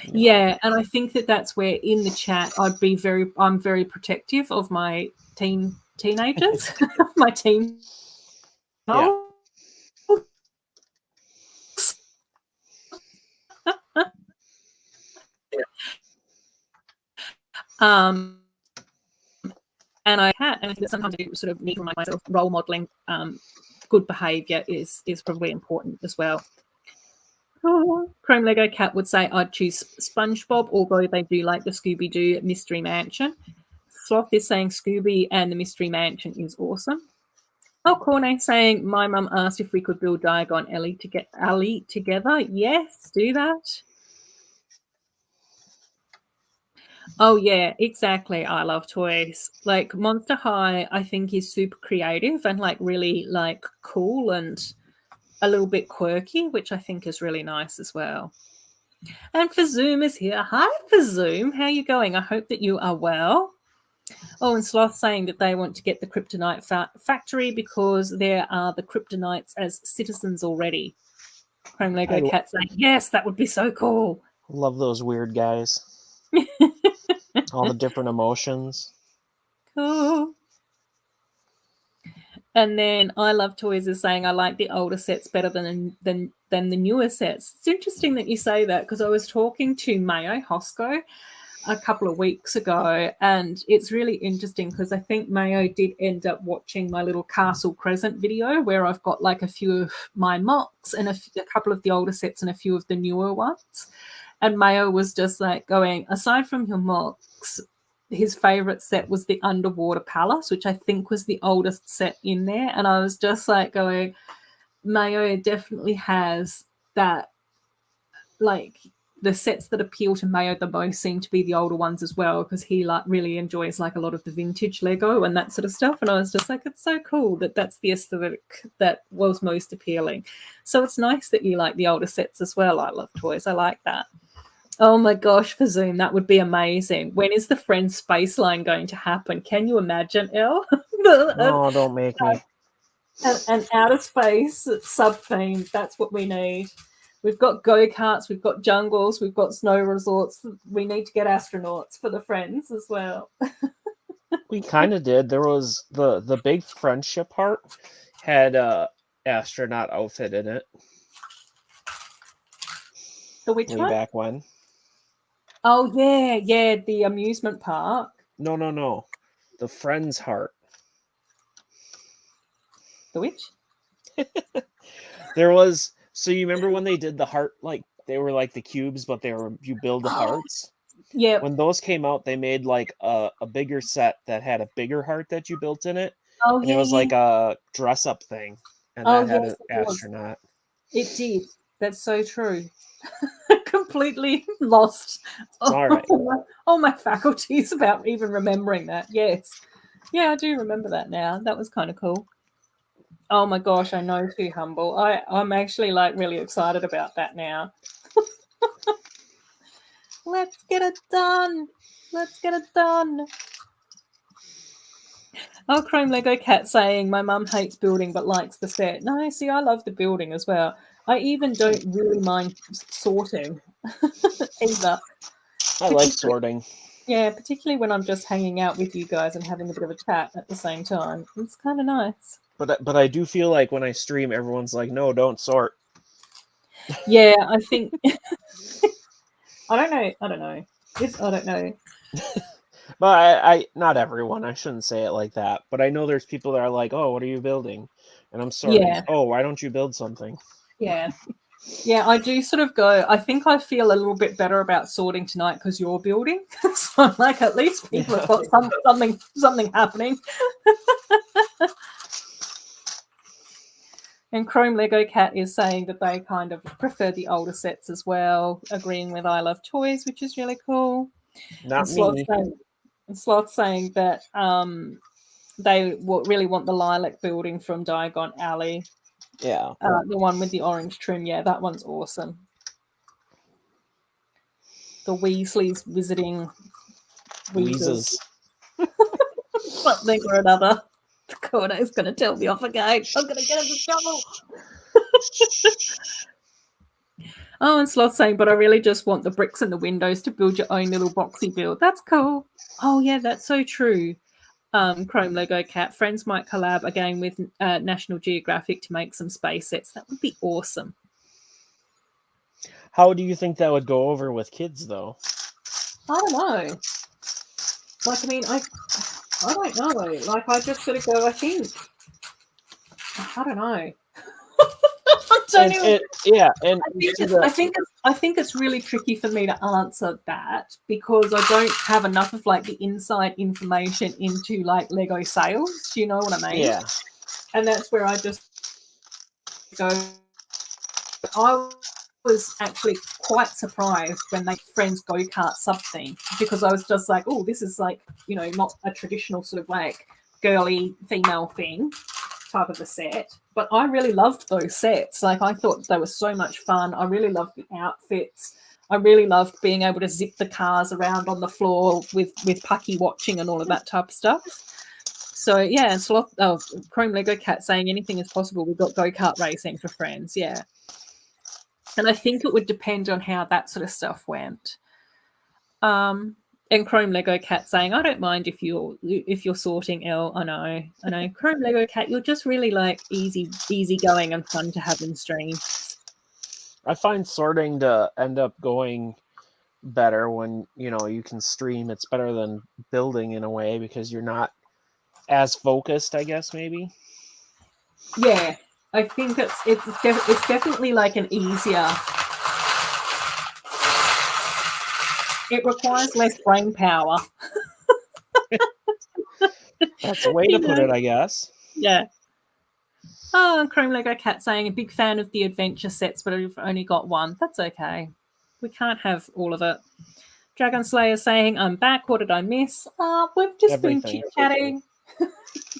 Yeah, and I think that's where in the chat I'm very protective of my teenagers, my teen. Yeah. And I think that sometimes I sort of need to remind myself role modeling good behaviour is probably important as well. Oh, Chrome Lego Cat would say I'd choose SpongeBob, although they do like the Scooby-Doo Mystery Mansion. Sloth is saying Scooby and the Mystery Mansion is awesome. Oh, Corne saying my mum asked if we could build Diagon Alley together. Yes, do that. Oh yeah, exactly. I love toys. Like Monster High, I think is super creative and like really like cool and a little bit quirky, which I think is really nice as well. And Fazoom is here. Hi, Fazoom. How are you going? I hope that you are well. Oh, and Sloth saying that they want to get the Kryptonite factory because there are the Kryptonites as citizens already. Chrome Lego Cat saying, yes, that would be so cool. Love those weird guys. All the different emotions. Cool. And then I Love Toys is saying I like the older sets better than the newer sets. It's interesting that you say that because I was talking to Mayo Hosco a couple of weeks ago, and it's really interesting because I think Mayo did end up watching my little Castle Crescent video where I've got like a few of my mocks and a couple of the older sets and a few of the newer ones. And Mayo was just like going, aside from your mocks, his favorite set was the Underwater Palace, which I think was the oldest set in there. And I was just like going, Mayo definitely has that, like, the sets that appeal to Mayo the most seem to be the older ones as well, because he like really enjoys like a lot of the vintage Lego and that sort of stuff. And I was just like, it's so cool that that's the aesthetic that was most appealing. So it's nice that you like the older sets as well. I love toys. I like that. Oh my gosh, for Zoom, that would be amazing. When is the Friends space line going to happen? Can you imagine, Elle? No, don't make me. An outer space sub-theme. That's what we need. We've got go-karts, we've got jungles, we've got snow resorts. We need to get astronauts for the Friends as well. We kind of did. There was the big friendship heart had a astronaut outfit in it. The which Way one? back when. Oh yeah, the amusement park. No. The Friends heart. The which? There was, so you remember when they did the heart, like they were like the cubes, but you build the hearts? Yeah. When those came out, they made like a bigger set that had a bigger heart that you built in it. Oh And yeah, it was yeah. like a dress up thing. And Oh that had yes, an it was. astronaut. It did. That's so true. Completely lost All right. all my faculties about even remembering that. Yes. Yeah, I do remember that now. That was kind of cool. Oh my gosh, I know, too humble. I'm actually like really excited about that now. Let's get it done. Let's get it done. Oh, Chrome Lego Cat saying my mum hates building but likes the set. No, see, I love the building as well. I even don't really mind sorting either. I like sorting. Yeah, particularly when I'm just hanging out with you guys and having a bit of a chat at the same time. It's kind of nice. But I do feel like when I stream, everyone's like, no, don't sort. Yeah, I think I don't know. I don't know. But I not everyone. I shouldn't say it like that. But I know there's people that are like, oh, what are you building? And I'm sorting. Yeah. Oh, why don't you build something? Yeah. Yeah, I do sort of go, I think I feel a little bit better about sorting tonight because you're building. So I'm like, at least people have got something happening. And Chrome Lego Cat is saying that they kind of prefer the older sets as well, agreeing with I Love Toys, which is really cool. Not And me. Sloth saying that they really want the lilac building from Diagon Alley. Yeah. The one with the orange trim. Yeah, that one's awesome. The Weasleys visiting Weezes. Something or another. The corner is going to tell me off again. I'm going to get into trouble. Oh, and Sloth saying, but I really just want the bricks and the windows to build your own little boxy build. That's cool. Oh, yeah, that's so true. Chrome Lego Cat. Friends might collab again with National Geographic to make some space sets. That would be awesome. How do you think that would go over with kids, though? I don't know. Like, I mean, I don't know. Like, I just sort of go, I don't know. I think it's really tricky for me to answer that because I don't have enough of like the inside information into like Lego sales. Do you know what I mean? Yeah. And that's where I just go. I was actually quite surprised when they Friends go-kart sub-theme because I was just like, oh, this is like, you know, not a traditional sort of like girly female thing type of a set. But I really loved those sets. Like, I thought they were so much fun. I really loved the outfits. I really loved being able to zip the cars around on the floor with Pucky watching and all of that type of stuff. So, yeah, Chrome Lego Cat saying anything is possible. We've got go-kart racing for Friends, yeah. And I think it would depend on how that sort of stuff went. And Chrome Lego Cat saying, I don't mind if you're sorting, Elle. I know. Chrome Lego Cat, you're just really like easy going and fun to have in streams. I find sorting to end up going better when, you know, you can stream. It's better than building in a way because you're not as focused, I guess, maybe. Yeah, I think it's definitely like an easier. It requires less brain power. That's a way to put it, I guess. Yeah. Oh, Chrome Lego Cat saying a big fan of the adventure sets, but I've only got one. That's okay. We can't have all of it. Dragon Slayer saying, I'm back. What did I miss? We've just been Everything. chit-chatting.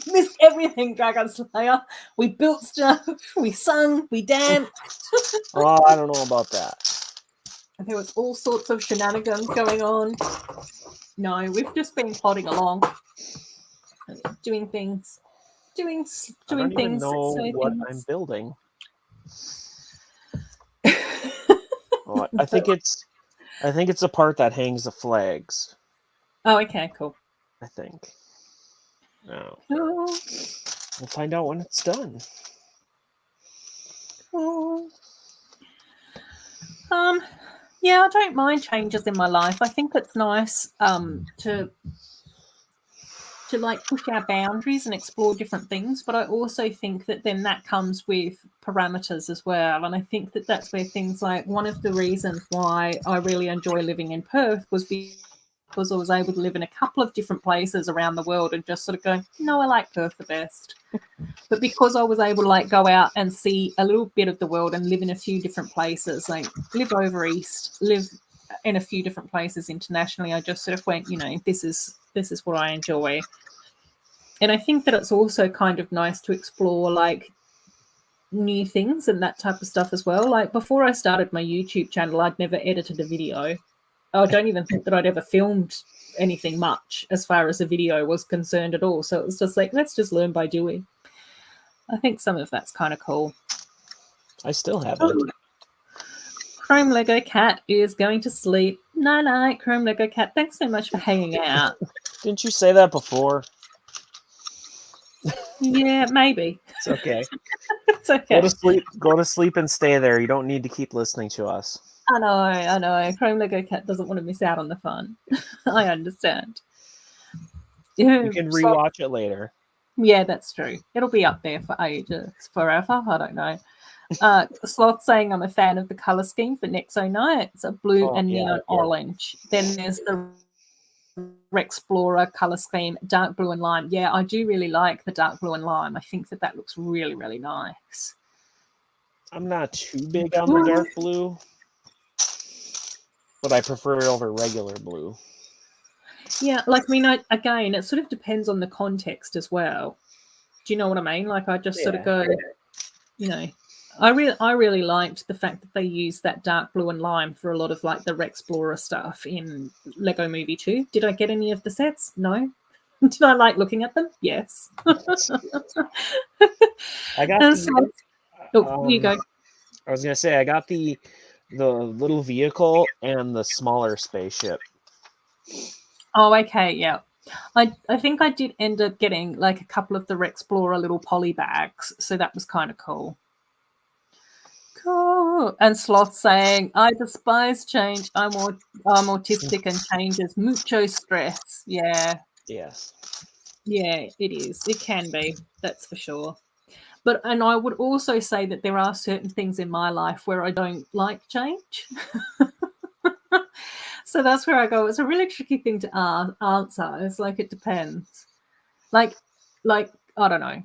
Missed everything, Dragon Slayer. We built stuff. We sung. We danced. Oh, I don't know about that. There was all sorts of shenanigans going on. No, we've just been plodding along. Doing things. Doing I don't even things. know So what things. I'm building. Oh, I think it's the part that hangs the flags. Oh, okay, cool. I think. No. Cool. We'll find out when it's done. Cool. Yeah, I don't mind changes in my life. I think it's nice to like push our boundaries and explore different things, but I also think that then that comes with parameters as well. And I think that that's where things like one of the reasons why I really enjoy living in Perth was because I was able to live in a couple of different places around the world and just sort of go, no, I like Perth the best. But because I was able to like go out and see a little bit of the world and live in a few different places, like live over east, live in a few different places internationally, I just sort of went, this is what I enjoy. And I think that it's also kind of nice to explore like new things and that type of stuff as well. Like before I started my YouTube channel, I'd never edited a video. I don't even think that I'd ever filmed anything much as far as a video was concerned at all. So it was just like, let's just learn by doing. I think some of that's kind of cool. I still haven't. Chrome Lego Cat is going to sleep. Night, Chrome Lego Cat. Thanks so much for hanging out. Didn't you say that before? Yeah, maybe. It's okay. It's okay. Go to sleep and stay there. You don't need to keep listening to us. I know. Chrome Lego Cat doesn't want to miss out on the fun. I understand. Yeah, You can rewatch it later. Yeah, that's true. It'll be up there for ages, forever. I don't know. Sloth saying I'm a fan of the colour scheme for Nexo Night. It's a blue and neon orange. Then there's the Explorer colour scheme, dark blue and lime. Yeah, I do really like the dark blue and lime. I think that looks really, really nice. I'm not too big on the dark blue, but I prefer it over regular blue. Yeah, like again, it sort of depends on the context as well. Do you know what I mean? Like I just sort of go, I really liked the fact that they used that dark blue and lime for a lot of like the Rexplorer stuff in Lego Movie 2. Did I get any of the sets? No. Did I like looking at them? Yes. I got you go. I was gonna say I got the little vehicle and the smaller spaceship. Oh, okay, yeah. I think I did end up getting like a couple of the Rexplorer little poly bags, so that was kind of cool. Cool. And Sloth saying, I despise change. I'm autistic and change is mucho stress. Yeah. Yes. Yeah, it is. It can be. That's for sure. And I would also say that there are certain things in my life where I don't like change. So that's where I go. It's a really tricky thing to answer. It's like it depends. Like I don't know.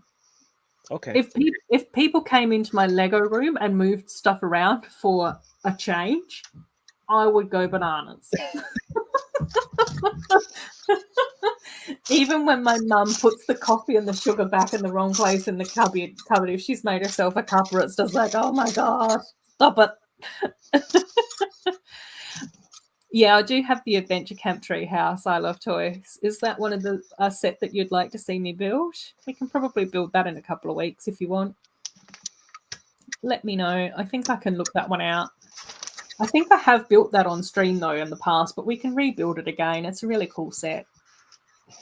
Okay. If people came into my Lego room and moved stuff around for a change, I would go bananas. Even when my mum puts the coffee and the sugar back in the wrong place in the cupboard, if she's made herself a cuppa, it's just like, oh my god, stop it. Yeah, I do have the Adventure Camp Treehouse. I love toys. Is that one of the set that you'd like to see me build? We can probably build that in a couple of weeks if you want. Let me know. I think I can look that one out. I think I have built that on stream though in the past, but we can rebuild it again. It's a really cool set.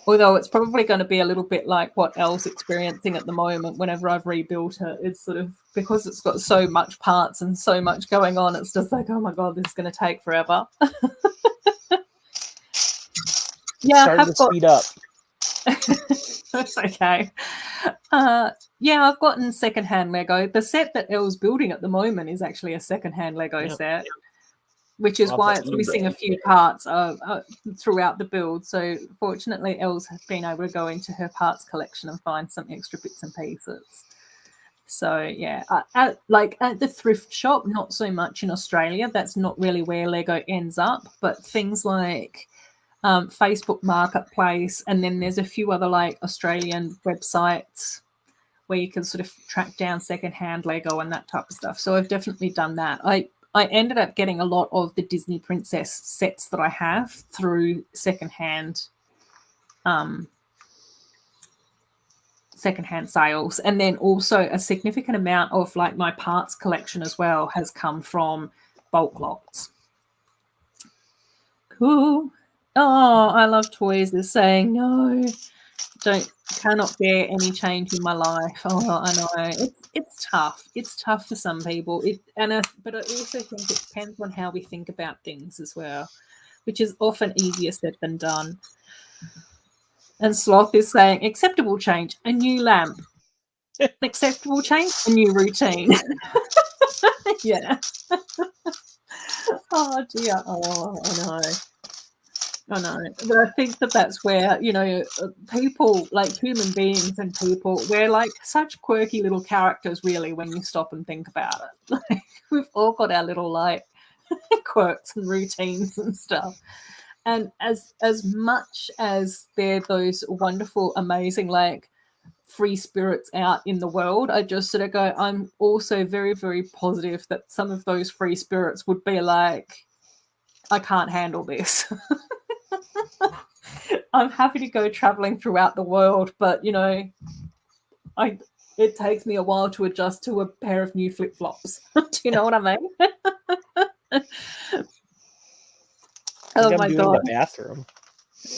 Although it's probably going to be a little bit like what Elle's experiencing at the moment whenever I've rebuilt it. It's sort of, because it's got so much parts and so much going on, it's just like, oh my god, this is going to take forever. Yeah, starting to speed up. That's okay. Yeah, I've gotten secondhand Lego. The set that Elle's building at the moment is actually a secondhand Lego set, which is why it's missing a few parts throughout the build. So fortunately, Elle's been able to go into her parts collection and find some extra bits and pieces. So yeah, like at the thrift shop, not so much in Australia. That's not really where Lego ends up. But things like Facebook Marketplace, and then there's a few other like Australian websites where you can sort of track down secondhand Lego and that type of stuff. So I've definitely done that. I ended up getting a lot of the Disney Princess sets that I have through secondhand sales, and then also a significant amount of like my parts collection as well has come from bulk lots. Cool. Oh, I love toys is saying no, cannot bear any change in my life. Oh, I know it's tough. It's tough for some people. But I also think it depends on how we think about things as well, which is often easier said than done. And Sloth is saying, acceptable change, a new lamp. Acceptable change, a new routine. Yeah. Oh, dear. Oh, I know. But I think that's where, people, like human beings and people, we're like such quirky little characters, really, when you stop and think about it. Like, we've all got our little, like, quirks and routines and stuff. And as much as they're those wonderful, amazing, like, free spirits out in the world, I just sort of go, I'm also very, very positive that some of those free spirits would be like, I can't handle this. I'm happy to go traveling throughout the world, but, it takes me a while to adjust to a pair of new flip-flops. Do you know what I mean? Oh my God. The bathroom.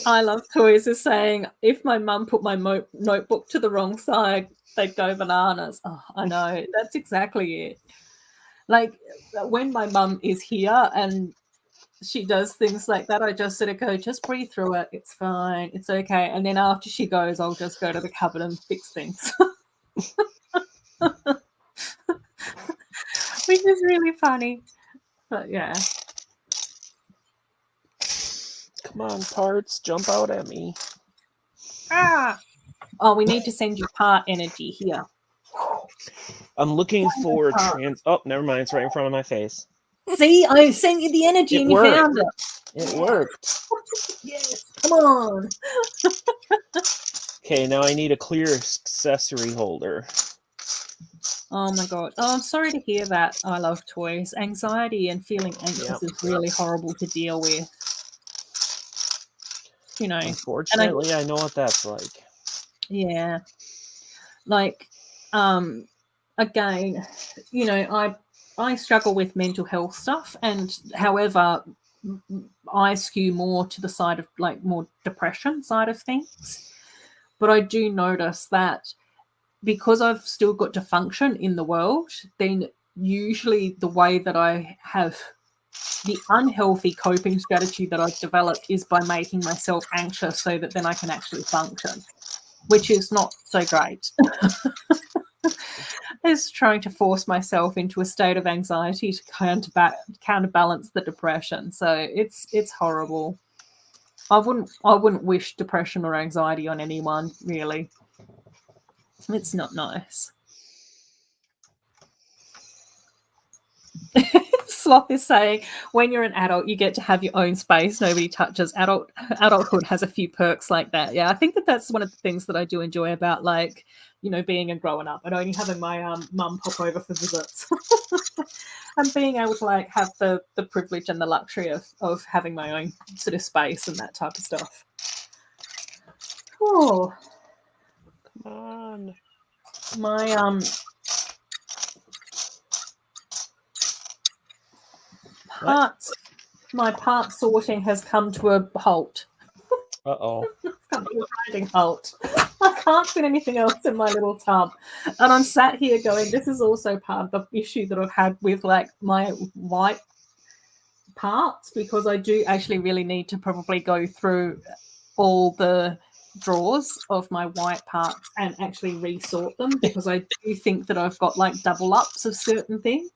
I love toys is saying, if my mum put my notebook to the wrong side, they'd go bananas. Oh, I know. That's exactly it. Like when my mum is here and she does things like that, I just sort of go, just breathe through it. It's fine. It's okay. And then after she goes, I'll just go to the cupboard and fix things. Which is really funny. But yeah. Come on, parts, jump out at me. Ah! Oh, we need to send you part energy here. I'm looking for oh, never mind. It's right in front of my face. See, I sent you the energy and you found it. It worked. Yes, come on. Okay, now I need a clear accessory holder. Oh my God. Oh, I'm sorry to hear that. I love toys. Anxiety and feeling anxious is really horrible to deal with. Unfortunately, I know what that's like. Yeah. Like, again, I struggle with mental health stuff, and however, I skew more to the side of like more depression side of things. But I do notice that because I've still got to function in the world, then usually the way that I have the unhealthy coping strategy that I've developed is by making myself anxious so that then I can actually function, which is not so great. Is trying to force myself into a state of anxiety to counterbalance the depression. So it's horrible. I wouldn't wish depression or anxiety on anyone, really. It's not nice. Sloth is saying, when you're an adult, you get to have your own space. Nobody touches. Adulthood has a few perks like that. Yeah, I think that's one of the things that I do enjoy about, like, being a grown up and only having my mum pop over for visits and being able to like have the privilege and the luxury of having my own sort of space and that type of stuff. Oh, come on! My part sorting has come to a halt. Uh-oh. It's come to a grinding halt. I can't fit anything else in my little tub. And I'm sat here going, this is also part of the issue that I've had with like my white parts, because I do actually really need to probably go through all the drawers of my white parts and actually resort them, because I do think that I've got like double ups of certain things.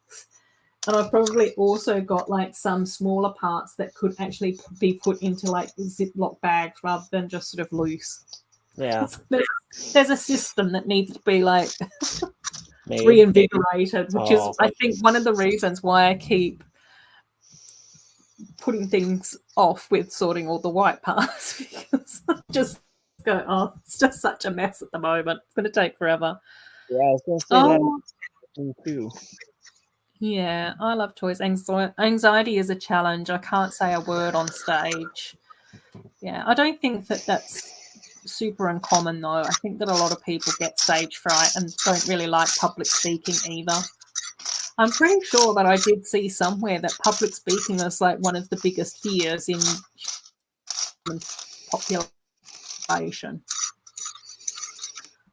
And I've probably also got like some smaller parts that could actually be put into like Ziploc bags rather than just sort of loose. Yeah. There's a system that needs to be like reinvigorated, which is, Oh. I think, one of the reasons why I keep putting things off with sorting all the white parts, because I just go, oh, it's just such a mess at the moment. It's going to take forever. Yeah, I was going to say Oh, that too. yeah, I love toys. Anxiety is a challenge. I can't say a word on stage. Yeah, I don't think that that's super uncommon, though. I think that a lot of people get stage fright and don't really like public speaking either. I'm pretty sure that I did see somewhere that public speaking is like one of the biggest fears in human population.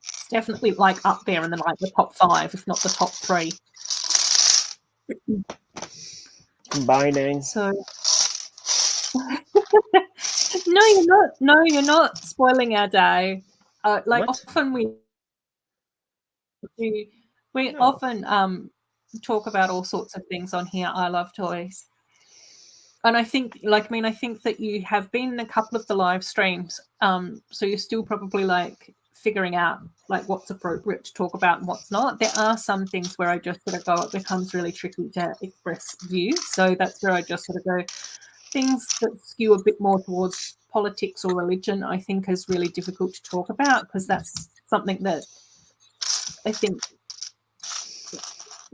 It's definitely like up there in the top 5, if not the top 3. Combining. So no, you're not. No, you're not spoiling our day. Like What? often we No. often talk about all sorts of things on here. I love toys. And I think, I think that you have been in a couple of the live streams, so you're still probably like figuring out like what's appropriate to talk about and what's not. There are some things where I just sort of go, it becomes really tricky to express views. So that's where I just sort of go, things that skew a bit more towards politics or religion, I think is really difficult to talk about, because that's something that I think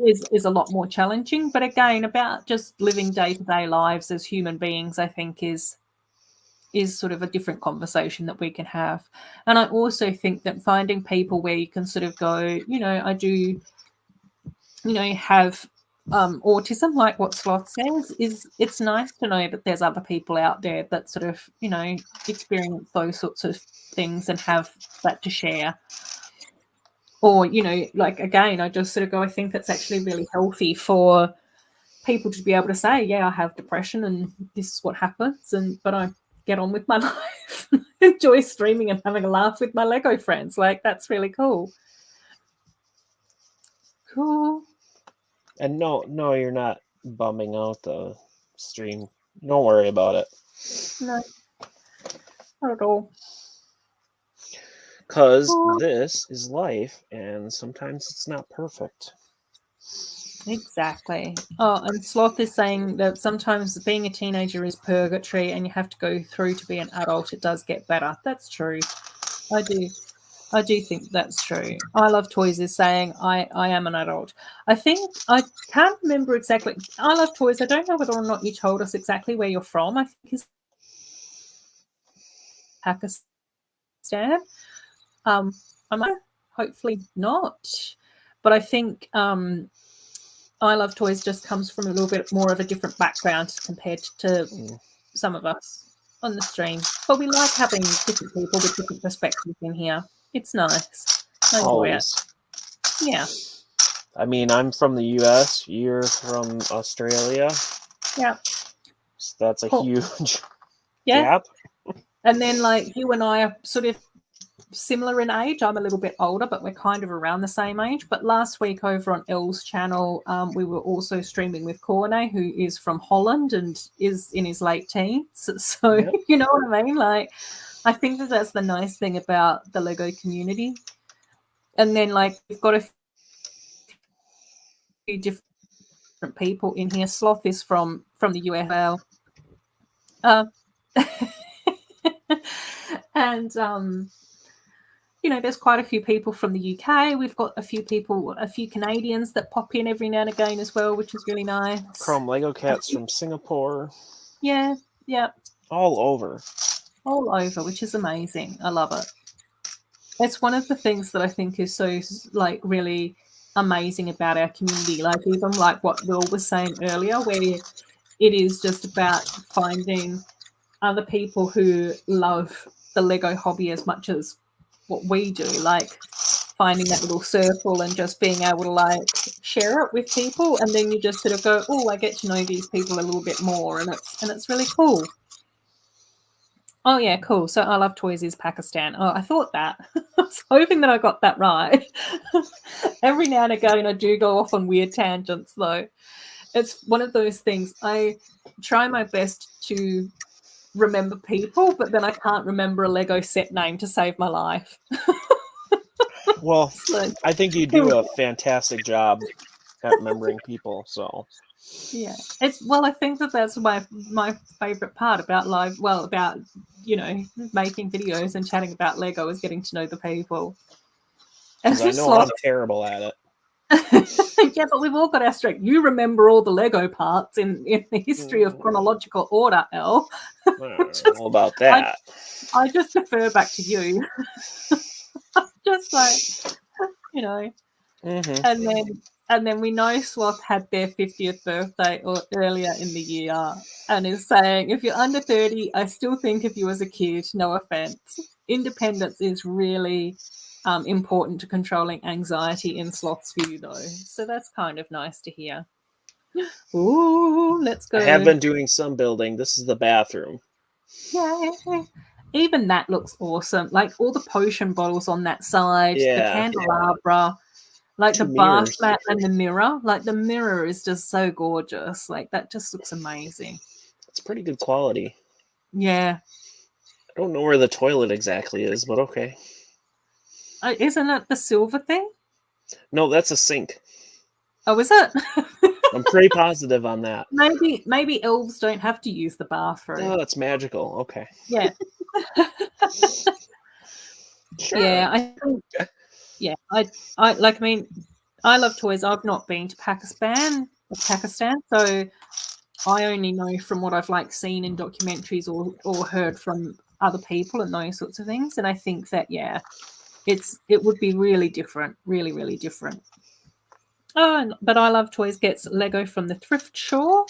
is a lot more challenging. But again, about just living day-to-day lives as human beings, I think is sort of a different conversation that we can have. And I also think that finding people where you can sort of go, I do, have autism, like what Sloth says, it's nice to know that there's other people out there that sort of, experience those sorts of things and have that to share. Or, like, again, I just sort of go, I think that's actually really healthy for people to be able to say, yeah, I have depression and this is what happens, but I get on with my life. Enjoy streaming and having a laugh with my Lego friends. Like, that's really cool. Cool. And no, you're not bumming out the stream. Don't worry about it. No, not at all. Because this is life, and sometimes it's not perfect. Exactly. Oh, and Sloth is saying that sometimes being a teenager is purgatory and you have to go through to be an adult. It does get better. That's true. I do think that's true. I Love Toys is saying I am an adult. I think I can't remember exactly. I Love Toys, I don't know whether or not you told us exactly where you're from. I think it's Pakistan. I might, hopefully not. But I think I Love Toys just comes from a little bit more of a different background compared to some of us on the stream. But we like having different people with different perspectives in here. It's nice. I enjoy it. Yeah. I mean, I'm from the US. You're from Australia. Yeah. So that's a huge gap. And then, like, you and I are sort of similar in age. I'm a little bit older, but we're kind of around the same age. But last week over on L's channel, we were also streaming with Corne, who is from Holland and is in his late teens. So, you know what I mean? Like, I think that that's the nice thing about the Lego community. And then, like, we've got a few different people in here. Sloth is from the UFL. And there's quite a few people from the UK. We've got a few Canadians that pop in every now and again as well, which is really nice. Chrome Lego Cats from Singapore. Yeah. All over, which is amazing. I love it. It's one of the things that I think is so, like, really amazing about our community. Like, even like what Will was saying earlier, where it is just about finding other people who love the Lego hobby as much as what we do, like finding that little circle and just being able to like share it with people, and then you just sort of go, oh, I get to know these people a little bit more, and it's really cool. Oh yeah, cool. So I Love Toys is Pakistan. Oh, I thought that. I was hoping that I got that right. Every now and again I do go off on weird tangents though. It's one of those things. I try my best to remember people, but then I can't remember a Lego set name to save my life. Well, It's like, I think you do a fantastic job at remembering people. So yeah, I think that's my favorite part about live. Well, about making videos and chatting about Lego is getting to know the people. And because I just know I'm terrible at it. yeah, but we've all got our strength. You remember all the Lego parts in the history of chronological order, Elle. I don't know about that. I just defer back to you. Just like, Mm-hmm. and then we know Sloth had their 50th birthday or earlier in the year, and is saying, if you're under 30, I still think of you as a kid. No offense. Independence is really important to controlling anxiety in Sloth's view, though. So that's kind of nice to hear. Ooh, let's go. I have been doing some building. This is the bathroom. Yeah. Even that looks awesome. Like all the potion bottles on that side, the Yeah. candelabra, like the 2 bath mirrors. mat and the mirror. Like the mirror is just so gorgeous. Like that just looks amazing. It's pretty good quality. Yeah. I don't know where the toilet exactly is, but okay. Isn't it the silver thing? No, that's a sink. Oh, is it? I'm pretty positive on that. Maybe elves don't have to use the bathroom. Oh, it's magical. Okay. Yeah. Sure. Yeah, I think. Yeah, I like. I mean, I love toys. I've not been to Pakistan, so I only know from what I've seen in documentaries or heard from other people and those sorts of things. And I think that it would be really different, really, really different. Oh, but I Love Toys gets Lego from the thrift store,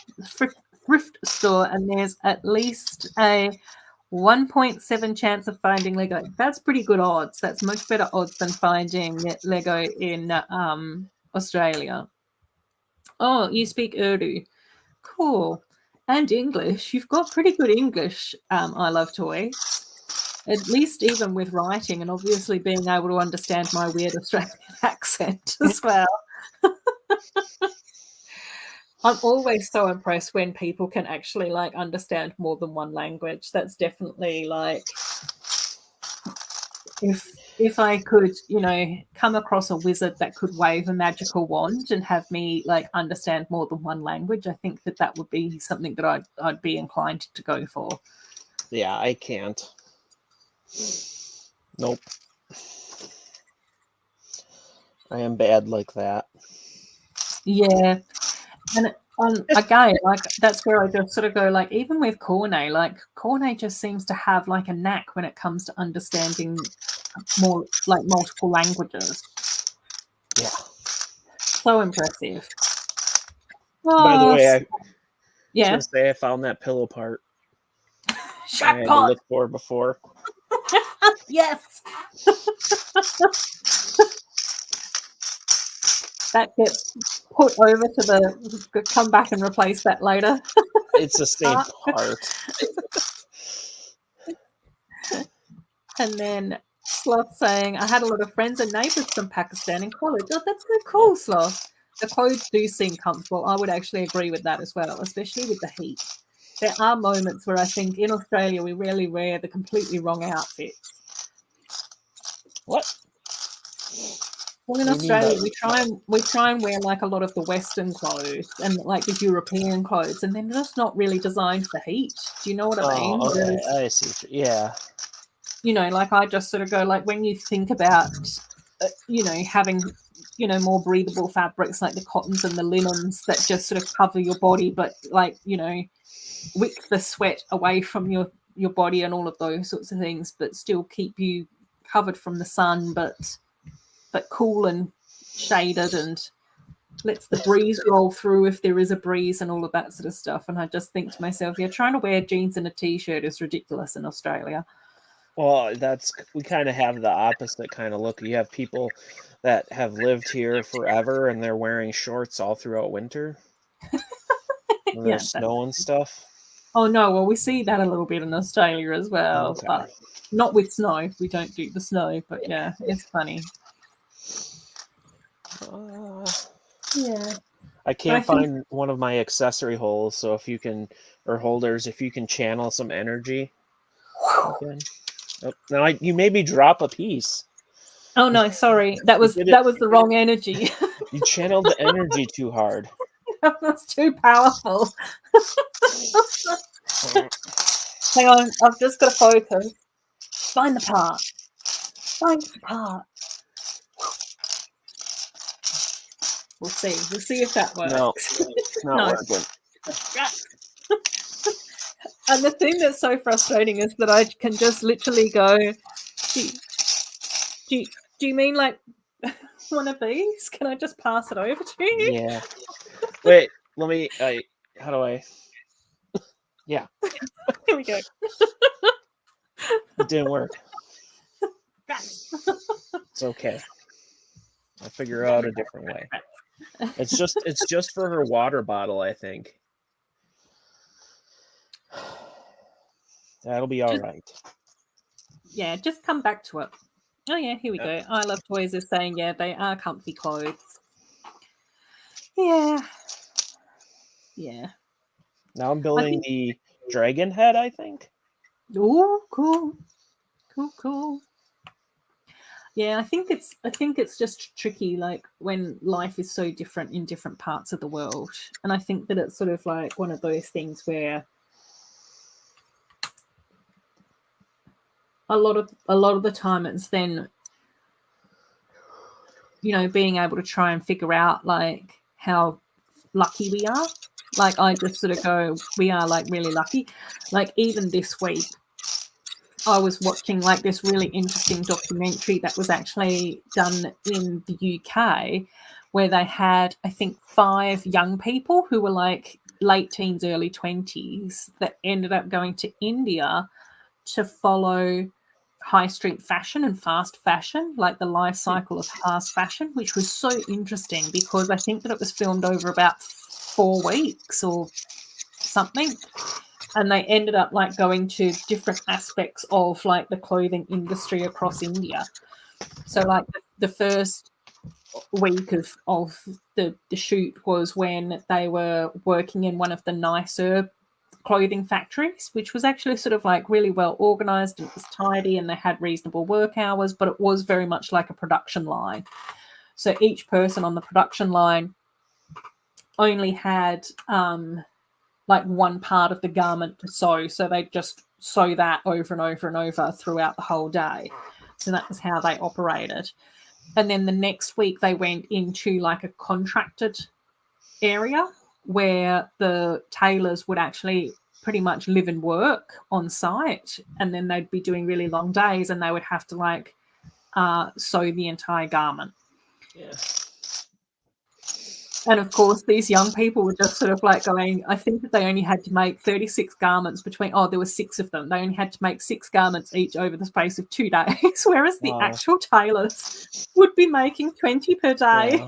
and there's at least a 1.7 chance of finding Lego. That's pretty good odds. That's much better odds than finding Lego in Australia. Oh, you speak Urdu. Cool. And English. You've got pretty good English, I Love Toys. At least even with writing and obviously being able to understand my weird Australian accent as well. I'm always so impressed when people can actually understand more than one language. That's definitely if I could, come across a wizard that could wave a magical wand and have me understand more than one language, I think that would be something that I'd be inclined to go for. Yeah, I can't. Nope. I am bad like that. Yeah. And again, that's where I just sort of go, even with Cornet, Cornet just seems to have a knack when it comes to understanding more multiple languages. Yeah. So impressive. By the way, I was yeah. gonna say I found that pillow part I had to Jackpot. look for before. Yes. That gets put over to the come back and replace that later. It's the same part. And then Sloth saying, I had a lot of friends and neighbors from Pakistan in college. Oh, that's so cool, Sloth. The clothes do seem comfortable. I would actually agree with that as well, especially with the heat. There are moments where I think in Australia we rarely wear the completely wrong outfits. What? Well, in Australia, we try and wear a lot of the Western clothes and the European clothes, and they're just not really designed for heat. Do you know what I mean? Okay, I see. Yeah. I just sort of go when you think about, having, more breathable fabrics like the cottons and the linens that just sort of cover your body, but wick the sweat away from your body and all of those sorts of things, but still keep you covered from the sun, but cool and shaded and lets the breeze roll through if there is a breeze and all of that sort of stuff. And I just think to myself, yeah, trying to wear jeans and a t-shirt is ridiculous in Australia. Well, we kind of have the opposite kind of look. You have people that have lived here forever and they're wearing shorts all throughout winter. When there's snow and stuff. Oh no, well we see that a little bit in Australia as well, Okay. but not with snow. We don't do the snow, but yeah, it's funny. Yeah. I can't find one of my accessory holes, so if you can, or holders, if you can channel some energy. Okay. Oh, now you made me drop a piece. Oh no, sorry. That was did it. the wrong energy. You channeled the energy too hard. That was too powerful. Hang on, I've just got to focus. Find the part. Find the part. We'll see. We'll see if that works. No, it's not working. And the thing that's so frustrating is that I can just literally go, do you mean like one of these? Can I just pass it over to you? Yeah. Wait, let me, how do I? Yeah. Here we go. It didn't work. It's okay. I'll figure out a different way. It's just for her water bottle, I think. That'll be all right. Yeah, just come back to it. Oh yeah, here we go. I Love Toys is saying, yeah, they are comfy clothes. Yeah. Yeah. Now I'm building the dragon head, I think. Oh, cool. Cool. Yeah, I think it's just tricky, like when life is so different in different parts of the world. And I think that it's sort of like one of those things where a lot of the time it's then, you know, being able to try and figure out like how lucky we are. Like I just sort of go, we are like really lucky. Like even this week I was watching like this really interesting documentary that was actually done in the UK where they had, I think, 5 young people who were like late teens, early 20s that ended up going to India to follow high street fashion and fast fashion, like the life cycle of fast fashion, which was so interesting because I think that it was filmed over about 4 weeks or something. And they ended up like going to different aspects of like the clothing industry across India. So like the first week of the shoot was when they were working in one of the nicer clothing factories, which was actually sort of like really well organized and it was tidy and they had reasonable work hours, but it was very much like a production line. So each person on the production line only had like one part of the garment to sew. So they just sew that over and over and over throughout the whole day. So that was how they operated. And then the next week they went into like a contracted area where the tailors would actually pretty much live and work on site. And then they'd be doing really long days and they would have to like sew the entire garment. Yeah. And of course, these young people were just sort of like going, I think that they only had to make 36 garments there were 6 of them. They only had to make 6 garments each over the space of 2 days, whereas the actual tailors would be making 20 per day. Yeah.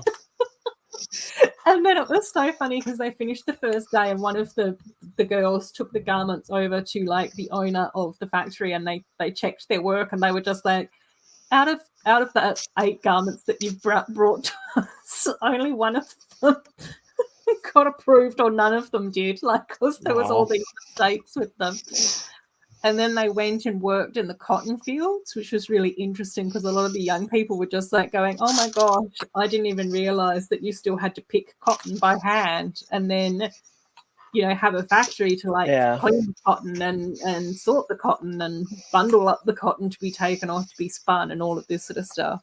And then it was so funny because they finished the first day and one of the girls took the garments over to like the owner of the factory and they checked their work and they were just like, out of the 8 garments that you've brought to us, only one of them got approved or none of them did, like because there was all these mistakes with them. And then they went and worked in the cotton fields, which was really interesting because a lot of the young people were just like going, oh my gosh, I didn't even realize that you still had to pick cotton by hand and then, you know, have a factory to like clean the cotton and sort the cotton and bundle up the cotton to be taken off to be spun and all of this sort of stuff.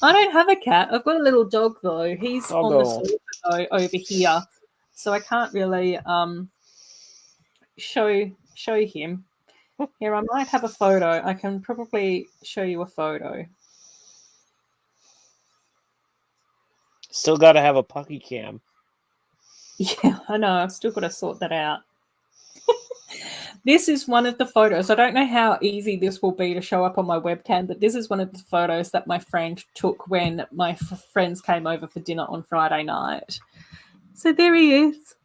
I don't have a cat. I've got a little dog though. He's on the sofa though over here, so I can't really show him. Here, I might have a photo. I can probably show you a photo. Still got to have a Pucky cam. Yeah, I know. I've still got to sort that out. This is one of the photos. I don't know how easy this will be to show up on my webcam, but this is one of the photos that my friend took when my friends came over for dinner on Friday night. So there he is.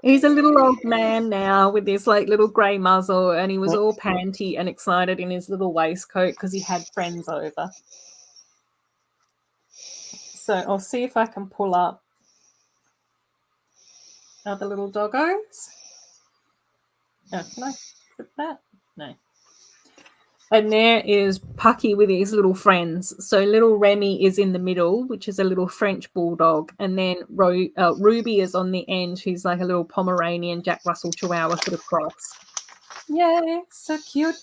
He's a little old man now with this like little grey muzzle and he was all panty and excited in his little waistcoat because he had friends over. So I'll see if I can pull up other little doggos. Oh, can I put that? No. And there is Pucky with his little friends. So little Remy is in the middle, which is a little French bulldog. And then Ruby is on the end, who's like a little Pomeranian Jack Russell Chihuahua sort of cross. Yay, so cute.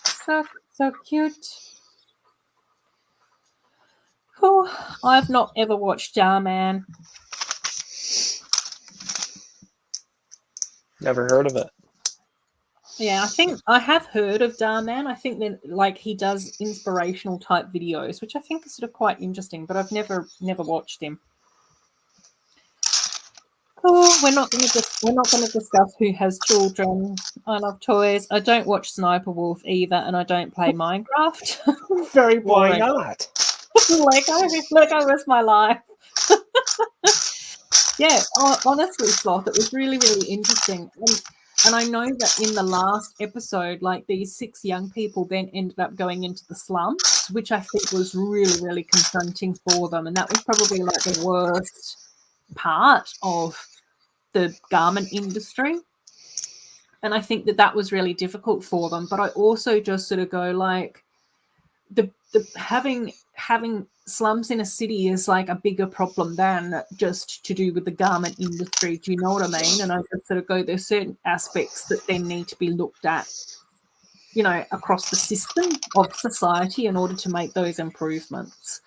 So cute. Oh, I've not ever watched Jar Man. Never heard of it. Yeah, I think I have heard of Darman. I think that like he does inspirational type videos, which I think is sort of quite interesting, but I've never watched him. Oh, we're not going to discuss who has children. I love toys. I don't watch Sniper Wolf either, and I don't play Minecraft. Very Why boring. not? Lego was my life. Yeah, honestly, Sloth, it was really, really interesting. And I know that in the last episode, like these 6 young people then ended up going into the slums, which I think was really, really confronting for them. And that was probably like the worst part of the garment industry. And I think that was really difficult for them. But I also just sort of go like, the having slums in a city is like a bigger problem than just to do with the garment industry. Do you know what I mean? And I just sort of go, there's certain aspects that then need to be looked at, you know, across the system of society in order to make those improvements.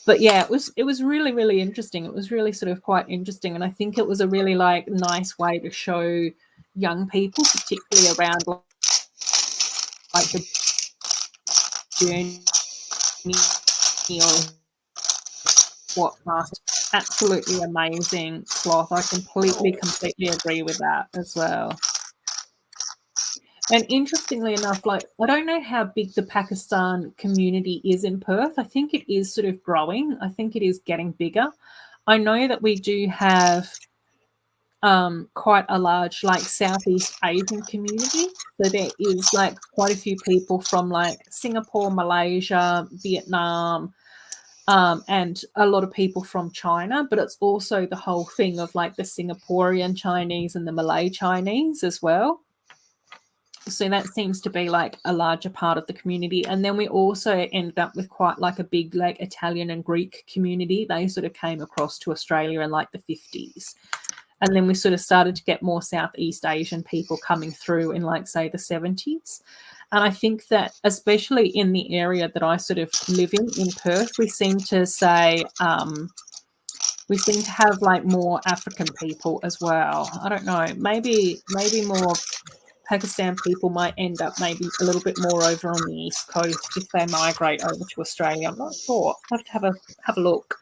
But yeah, it was really, really interesting. It was really sort of quite interesting. And I think it was a really like nice way to show young people, particularly around like the journey or whatnot. Absolutely amazing Sloth. I completely agree with that as well. And interestingly enough, like I don't know how big the Pakistan community is in Perth. I think it is sort of growing. I think it is getting bigger. I know that we do have quite a large like Southeast Asian community. So there is like quite a few people from like Singapore, Malaysia, Vietnam, and a lot of people from China, but it's also the whole thing of like the Singaporean Chinese and the Malay Chinese as well. So that seems to be like a larger part of the community. And then we also ended up with quite like a big like Italian and Greek community. They sort of came across to Australia in like the 50s. And then we sort of started to get more Southeast Asian people coming through in like, say, the 70s. And I think that especially in the area that I sort of live in Perth, we seem to say, we seem to have like more African people as well. I don't know, maybe more Pakistan people might end up maybe a little bit more over on the East Coast if they migrate over to Australia. I'm not sure. I'll have to have a look.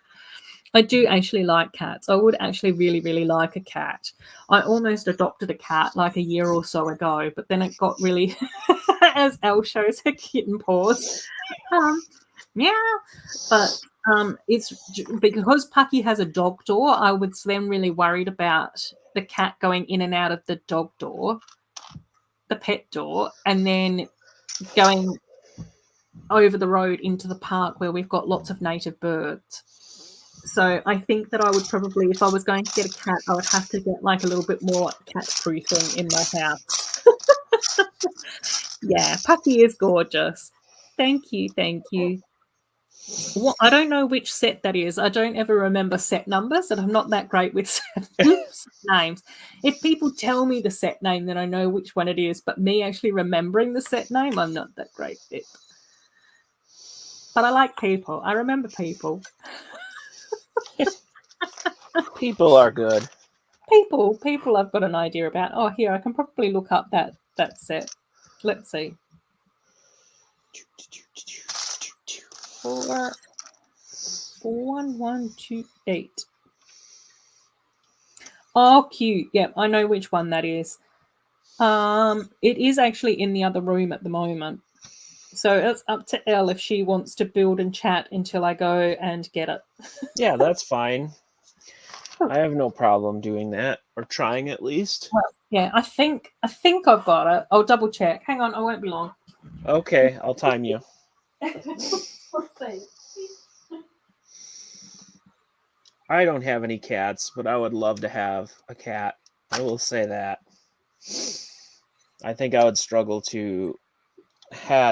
I do actually like cats. I would actually really, really like a cat. I almost adopted a cat like a year or so ago, but then it got really, as Elle shows her kitten paws, meow. But it's because Pucky has a dog door. I was then really worried about the cat going in and out of the dog door, the pet door, and then going over the road into the park where we've got lots of native birds. So I think that I would probably, if I was going to get a cat, I would have to get like a little bit more cat proofing in my house. Yeah, Pucky is gorgeous. Thank you. Well, I don't know which set that is. I don't ever remember set numbers, and I'm not that great with set names. If people tell me the set name, then I know which one it is. But me actually remembering the set name, I'm not that great at. But I like people. I remember people. People are good. People I've got an idea about. Oh, here, I can probably look up that set. Let's see. 41128. Oh, cute. Yep, I know which one that is. It is actually in the other room at the moment. So it's up to Elle if she wants to build and chat until I go and get it. Yeah, that's fine. I have no problem doing that, or trying at least. Well, yeah, I think I've got it. I'll double check. Hang on, I won't be long. Okay, I'll time you. I don't have any cats, but I would love to have a cat. I will say that. I think I would struggle to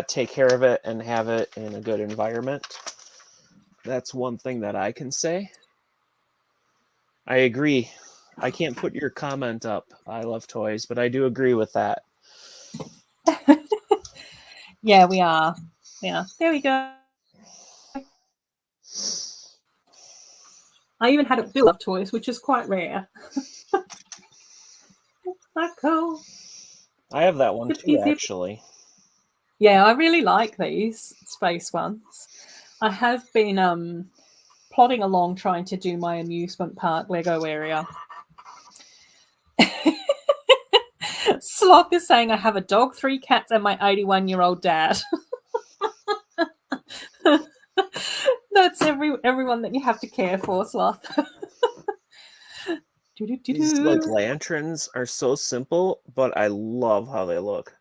take care of it and have it in a good environment. That's one thing that I can say. I agree. I can't put your comment up. I love toys, but I do agree with that. Yeah, we are. Yeah, there we go. I even had it built of toys, which is quite rare. That's cool. I have that one too, Easy. actually. Yeah, I really like these space ones. I have been plodding along trying to do my amusement park Lego area. Sloth is saying I have a dog, 3 cats, and my 81-year-old dad. That's everyone that you have to care for, Sloth. These like lanterns are so simple, but I love how they look.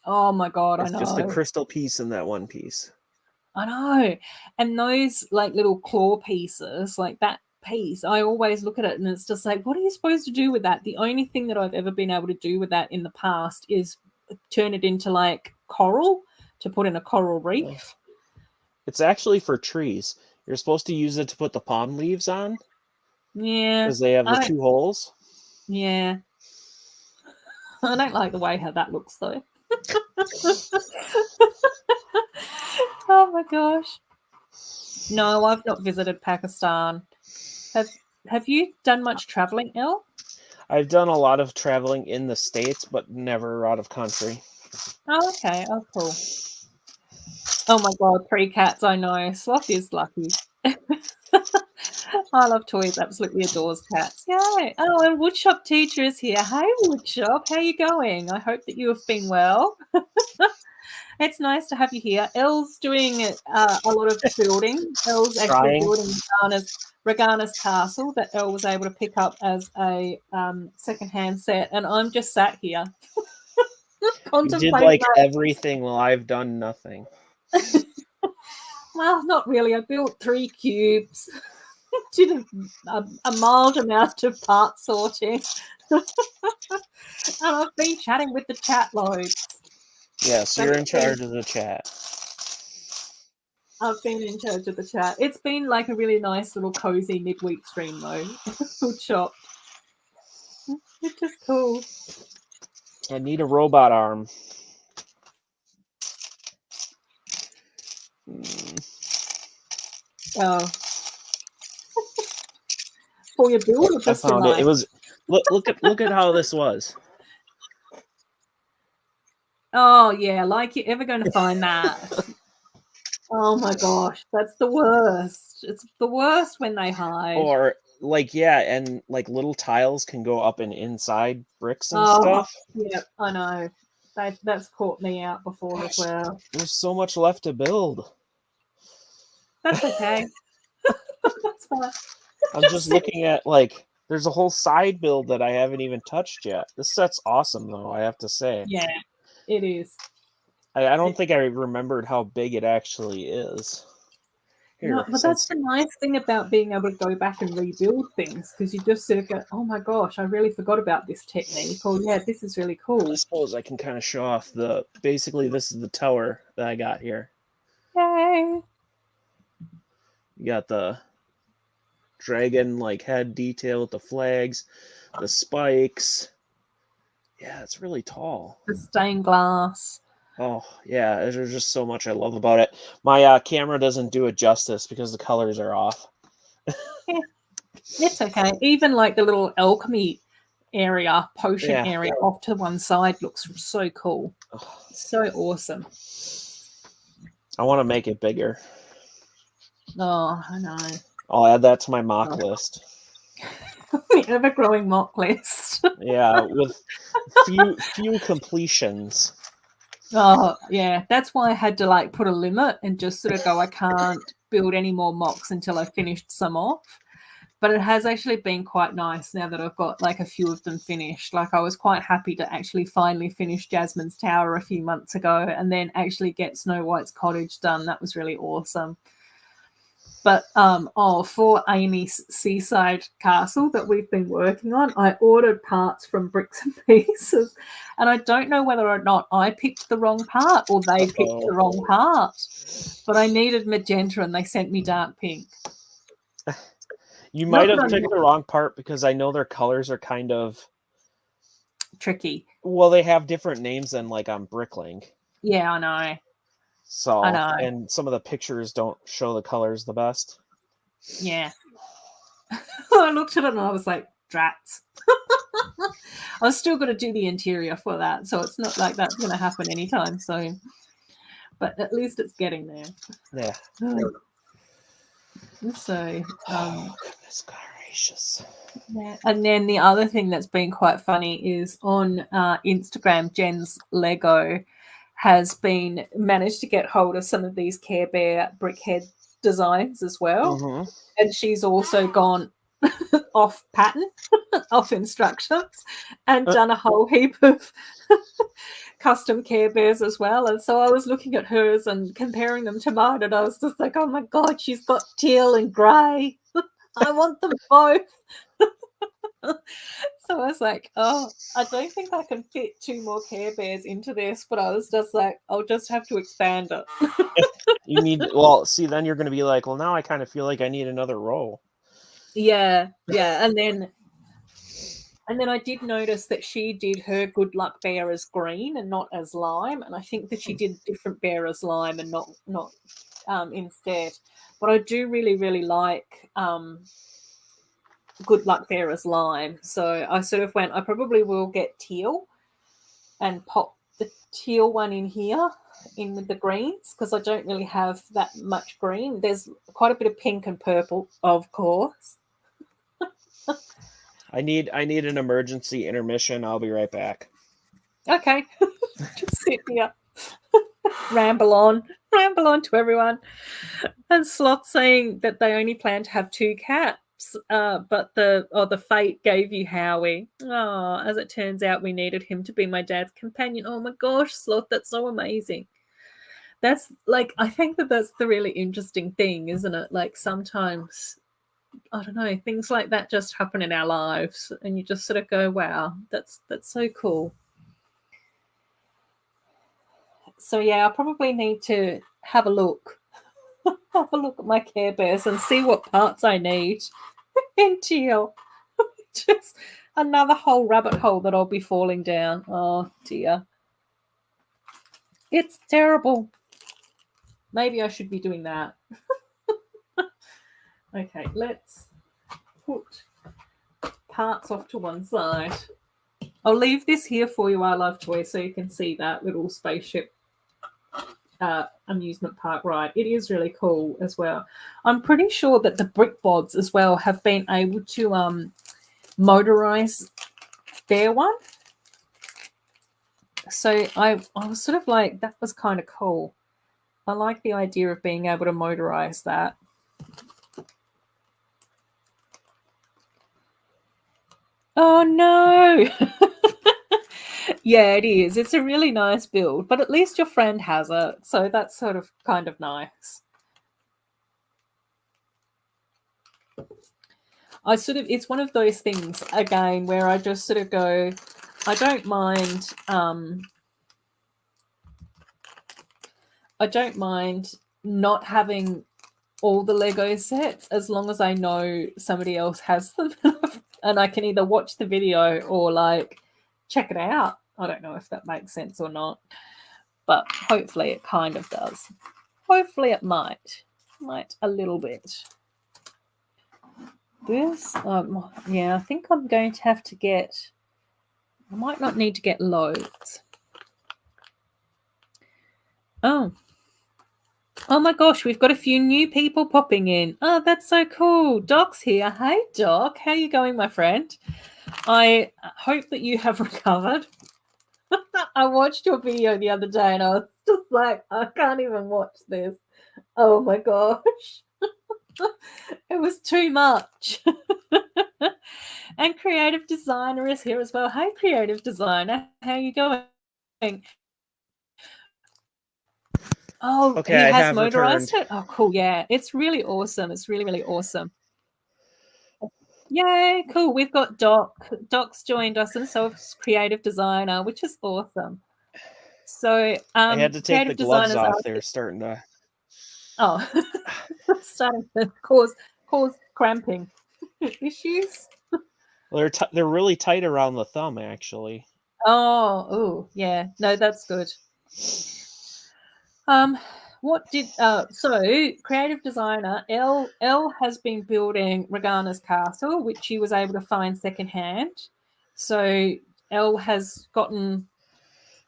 Oh my god, It's I know. just a crystal piece in that one piece. I know. And those like little claw pieces, like that piece, I always look at it and it's just like, what are you supposed to do with that? The only thing that I've ever been able to do with that in the past is turn it into like coral to put in a coral reef. It's actually for trees. You're supposed to use it to put the palm leaves on. Yeah. Because they have the 2 holes. Yeah. I don't like the way how that looks though. Oh my gosh. No, I've not visited Pakistan. Have you done much traveling, Elle? I've done a lot of traveling in the States, but never out of country. Oh, okay. Oh, cool. Oh my god, 3 cats, I know. Sloth is lucky. I love toys, absolutely adores cats. Yay. Oh, and Woodshop teacher is here. Hey, Woodshop, how you going? I hope that you have been well. It's nice to have you here. Elle's doing a lot of building. Elle's actually building Regana's castle that Elle was able to pick up as a second-hand set, and I'm just sat here contemplating. You did like everything while I've done nothing. Well, not really. I built 3 cubes. Did a mild amount of part sorting. And I've been chatting with the chat loads. Yeah, so you're in charge of the chat. I've been in charge of the chat. It's been like a really nice little cozy midweek stream though. Good shot. It's just cool. I need a robot arm. Oh. For your build or just I found it. It was look at how this was. Oh yeah, like you're ever going to find that. Oh my gosh, that's the worst. It's the worst when they hide. Or like and like little tiles can go up and inside bricks and stuff. Yeah, I know. That's caught me out before as well. There's so much left to build. That's okay. That's fine. I'm just looking at like there's a whole side build that I haven't even touched yet. This set's awesome though, I have to say. Yeah, it is. I don't think I remembered how big it actually is. Here, No, but that's the nice thing about being able to go back and rebuild things, because you just sort of go, oh my gosh, I really forgot about this technique. Or yeah, this is really cool. I suppose I can kind of show off basically this is the tower that I got here. Yay! You got the dragon like head detail with the flags, the spikes. Yeah, it's really tall. The stained glass. Oh yeah, there's just so much I love about it. My camera doesn't do it justice because the colors are off. Yeah, it's okay. Even like the little alchemy area, potion area off to one side looks so cool. So awesome. I want to make it bigger. Oh, I know. I'll add that to my mock list. The ever-growing mock list. Yeah, with few completions. Oh, yeah. That's why I had to like put a limit and just sort of go, I can't build any more mocks until I've finished some off. But it has actually been quite nice now that I've got like a few of them finished. Like I was quite happy to actually finally finish Jasmine's Tower a few months ago and then actually get Snow White's cottage done. That was really awesome. But for Amy's seaside castle that we've been working on, I ordered parts from Bricks and Pieces, and I don't know whether or not I picked the wrong part or they picked the wrong part. But I needed magenta, and they sent me dark pink. You might have picked the wrong part because I know their colors are kind of tricky. Well, they have different names than like on Bricklink. Yeah, I know. So, I know. And some of the pictures don't show the colors the best. Yeah. I looked at it and I was like, drats. I was still going to do the interior for that, so it's not like that's going to happen anytime soon. But at least it's getting there. Yeah. So, goodness gracious. Yeah. And then the other thing that's been quite funny is on Instagram, Jen's Lego has been managed to get hold of some of these Care Bear brickhead designs as well. Mm-hmm. And she's also gone off pattern, off instructions, and done a whole heap of custom Care Bears as well. And so I was looking at hers and comparing them to mine, and I was just like, oh my God, she's got teal and grey. I want them both. So I was like, oh, I don't think I can fit 2 more Care Bears into this, but I was just like, I'll just have to expand it. You need, well, see, then you're going to be like, well, now I kind of feel like I need another row. Yeah. And then I did notice that she did her Good Luck Bear as green and not as lime, and I think that she did different bear as lime and not instead. But I do really, really like Good Luck Bear as lime, so I sort of went, I probably will get teal and pop the teal one in here in with the greens, because I don't really have that much green. There's quite a bit of pink and purple, of course. I need an emergency intermission. I'll be right back. Okay. Just sit here. ramble on to everyone. And Sloth saying that they only plan to have 2 cats, but the fate gave you Howie. Oh, as it turns out, we needed him to be my dad's companion. Oh my gosh, Sloth, that's so amazing. That's like, I think that's the really interesting thing, isn't it? Like sometimes, I don't know, things like that just happen in our lives, and you just sort of go, wow, that's so cool. So yeah, I'll probably need to have a look at my Care Bears and see what parts I need in teal. Just another whole rabbit hole that I'll be falling down. Oh dear. It's terrible. Maybe I should be doing that. Okay, let's put parts off to one side. I'll leave this here for you, I Love Toys, so you can see that little spaceship amusement park ride. It is really cool as well. I'm pretty sure that the brick bods as well have been able to motorize their one. So I was sort of like, that was kind of cool. I like the idea of being able to motorize that. Oh no. Yeah, it is. It's a really nice build, but at least your friend has it, so that's sort of kind of nice. It's one of those things again where I just sort of go, I don't mind not having all the Lego sets as long as I know somebody else has them and I can either watch the video or like check it out. I don't know if that makes sense or not, but hopefully it kind of does. Hopefully it might a little bit. This, yeah, I think I'm going to have to get, I might not need to get loads. Oh my gosh, we've got a few new people popping in. Oh, that's so cool. Doc's here. Hey, Doc. How are you going, my friend? I hope that you have recovered. I watched your video the other day and I was just like, I can't even watch this. Oh my gosh. It was too much. And Creative Designer is here as well. Hey, Creative Designer. How are you going? Oh, Okay, he I has have motorized returned. it? Oh, cool. Yeah, it's really awesome. It's really, really awesome. Yay, cool. We've got Doc. Doc's joined us, and so is creative designer, which is awesome. So, I had to take the creative gloves designers are off. They were starting to. starting to cause cramping issues. Well, they're really tight around the thumb, actually. Oh, yeah. No, that's good. What did so creative designer L has been building Regana's castle, which she was able to find secondhand. So L has gotten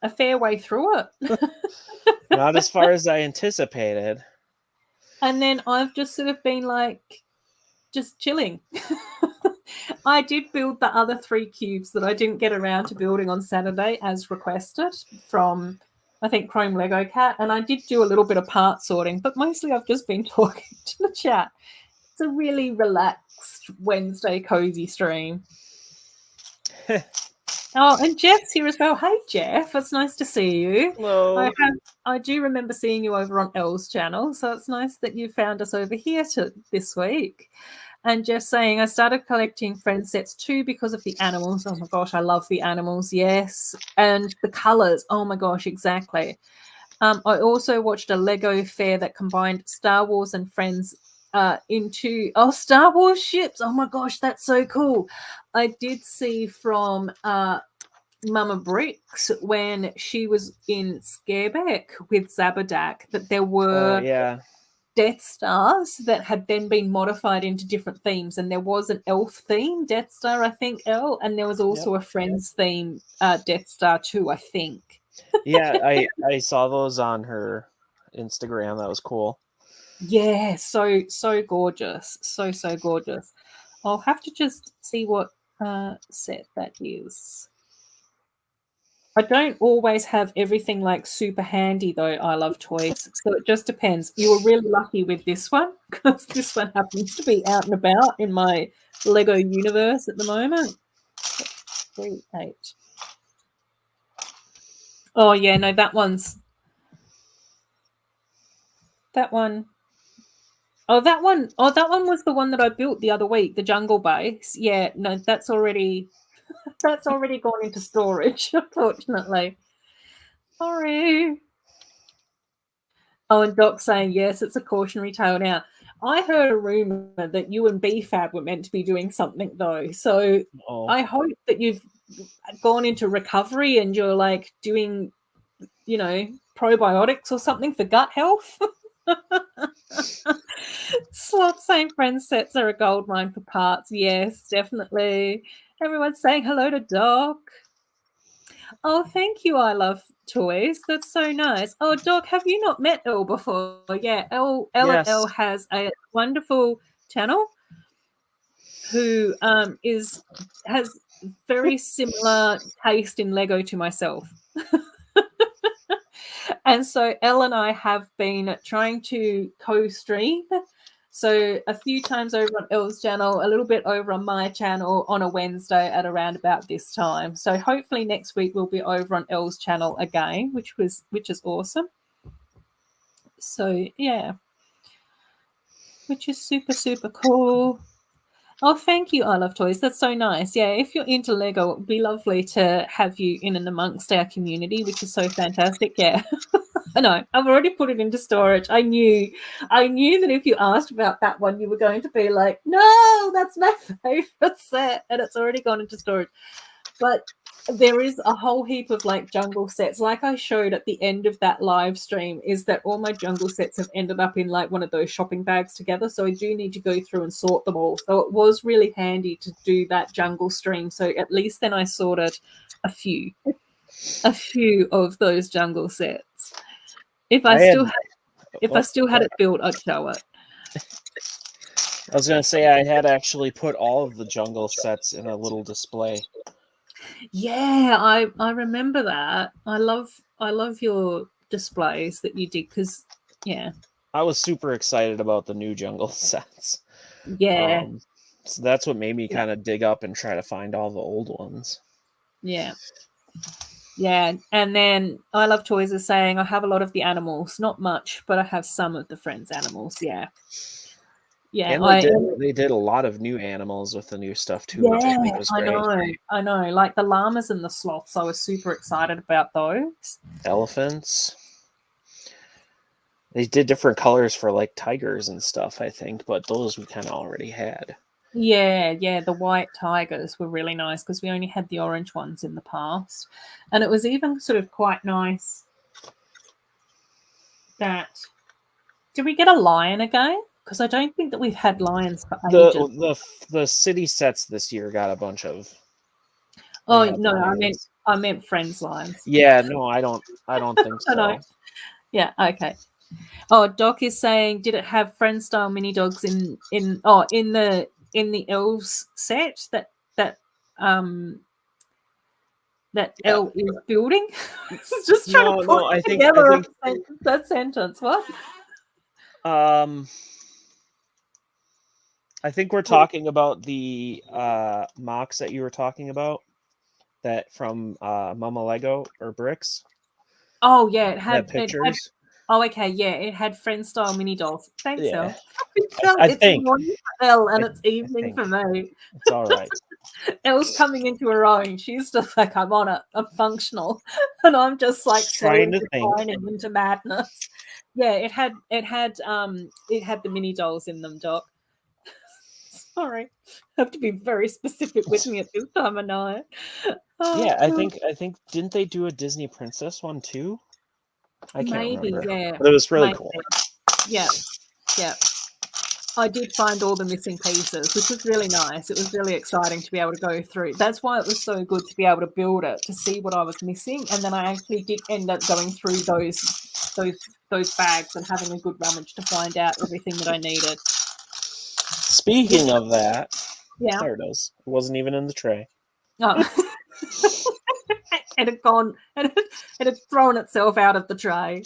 a fair way through it. Not as far as I anticipated. And then I've just sort of been like just chilling. I did build the other 3 cubes that I didn't get around to building on Saturday as requested from, I think, Chrome Lego Cat, and I did do a little bit of part sorting, but mostly I've just been talking to the chat. It's a really relaxed Wednesday cozy stream. Oh, and Jeff's here as well. Hey, Jeff, it's nice to see you. Hello. I do remember seeing you over on Elle's channel, so it's nice that you found us over here this week. And Jeff saying, I started collecting friend sets too because of the animals. Oh my gosh, I love the animals, yes. And the colours, oh my gosh, exactly. I also watched a Lego fair that combined Star Wars and Friends into Star Wars ships. Oh my gosh, that's so cool. I did see from Mama Bricks when she was in Scareback with Zabadak that there Oh, were yeah. Death Stars that had then been modified into different themes, and there was an elf theme Death Star, I think, and there was also a Friends theme Death Star too, I think. Yeah, I saw those on her Instagram. That was cool. Yeah, so gorgeous, so gorgeous. I'll have to just see what set that is. I don't always have everything like super handy though. I love toys, so it just depends. You were really lucky with this one because this one happens to be out and about in my Lego universe at the moment. 3, 8. Oh yeah, no, that one. That one was the one that I built the other week, the jungle base. Yeah, no, that's already gone into storage, unfortunately. Sorry. Oh, and Doc saying, yes, it's a cautionary tale. Now, I heard a rumor that you and BFAB were meant to be doing something, though. So Oh, I hope that you've gone into recovery and you're like doing, probiotics or something for gut health. Slot saying friend sets are a gold mine for parts. Yes, definitely. Everyone's saying hello to Doc. Oh, thank you. I love toys. That's so nice. Oh, Doc, have you not met Elle before? Yeah, L of yes. Elle has a wonderful channel who has very similar taste in Lego to myself. And so Elle and I have been trying to co-stream. So a few times over on Elle's channel, a little bit over on my channel on a Wednesday at around about this time. So hopefully next week we'll be over on Elle's channel again, which is awesome. So yeah, which is super cool. Oh, thank you, I Love Toys. That's so nice. Yeah, if you're into Lego, it would be lovely to have you in and amongst our community, which is so fantastic. Yeah. I know. I've already put it into storage. I knew that if you asked about that one, you were going to be like, no, that's my favorite set. And it's already gone into storage. But there is a whole heap of like jungle sets. Like I showed at the end of that live stream, is that all my jungle sets have ended up in like one of those shopping bags together. So I do need to go through and sort them all. So it was really handy to do that jungle stream. So at least then I sorted a few of those jungle sets. If I still had it built, I'd show it. I was gonna say I had actually put all of the jungle sets in a little display. Yeah, I remember that. I love your displays that you did because yeah. I was super excited about the new jungle sets. Yeah. So that's what made me Yeah. kind of dig up and try to find all the old ones. Yeah. Yeah, and then I Love Toys is saying I have a lot of the animals, not much, but I have some of the friends' animals. Yeah, yeah, And they did a lot of new animals with the new stuff too, which I yeah, think was great. I know. Like the llamas and the sloths, I was super excited about those. Elephants. They did different colors for like tigers and stuff, I think, but those we kind of already had. Yeah, yeah, the white tigers were really nice because we only had the orange ones in the past, and it was even sort of quite nice that. Did we get a lion again? Because I don't think that we've had lions for ages. The city sets this year got a bunch of. They Oh had no, lions. I meant friends lions. Yeah, no, I don't think I know. so. Yeah, okay. Oh, Doc is saying, did it have friend style mini dogs in in the elves set that um that Yeah. Elle is building? Just trying to put No, I together think that sentence. What? um I think we're talking about the mocks that you were talking about, that from Mama Lego or Bricks, Oh yeah, that it had. pictures. Oh, okay, yeah, it had friend style mini dolls. Thanks, Yeah, Elle. Elle, I it's think morning for Elle and I, it's evening think for me. it's all right. Elle's coming into her own. She's just like, I'm on it. I'm functional, and I'm just like Just trying slowly to think. declining into madness. Yeah, it had the mini dolls in them, Doc. Sorry, I have to be very specific with me at this time of night. Oh, Yeah, I think didn't they do a Disney Princess one too? I can't maybe, remember, yeah, but it was really maybe, cool. yeah, yeah. I did find all the missing pieces, which was really nice. It was really exciting to be able to go through. That's why it was so good to be able to build it, to see what I was missing, and then I actually did end up going through those bags and having a good rummage to find out everything that I needed. Speaking of that, Yeah. there it is. It wasn't even in the tray. Oh. It had gone and it had thrown itself out of the tray.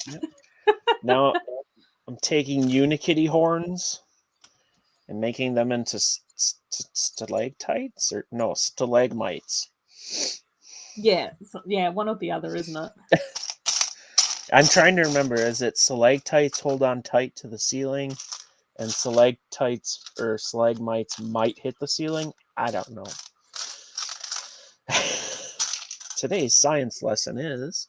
Now I'm taking Unikitty horns and making them into stalactites, or no, stalagmites. Yeah, yeah, one or the other, isn't it? I'm trying to remember, is it stalactites hold on tight to the ceiling and stalactites or stalagmites might hit the ceiling? I don't know. Today's science lesson is.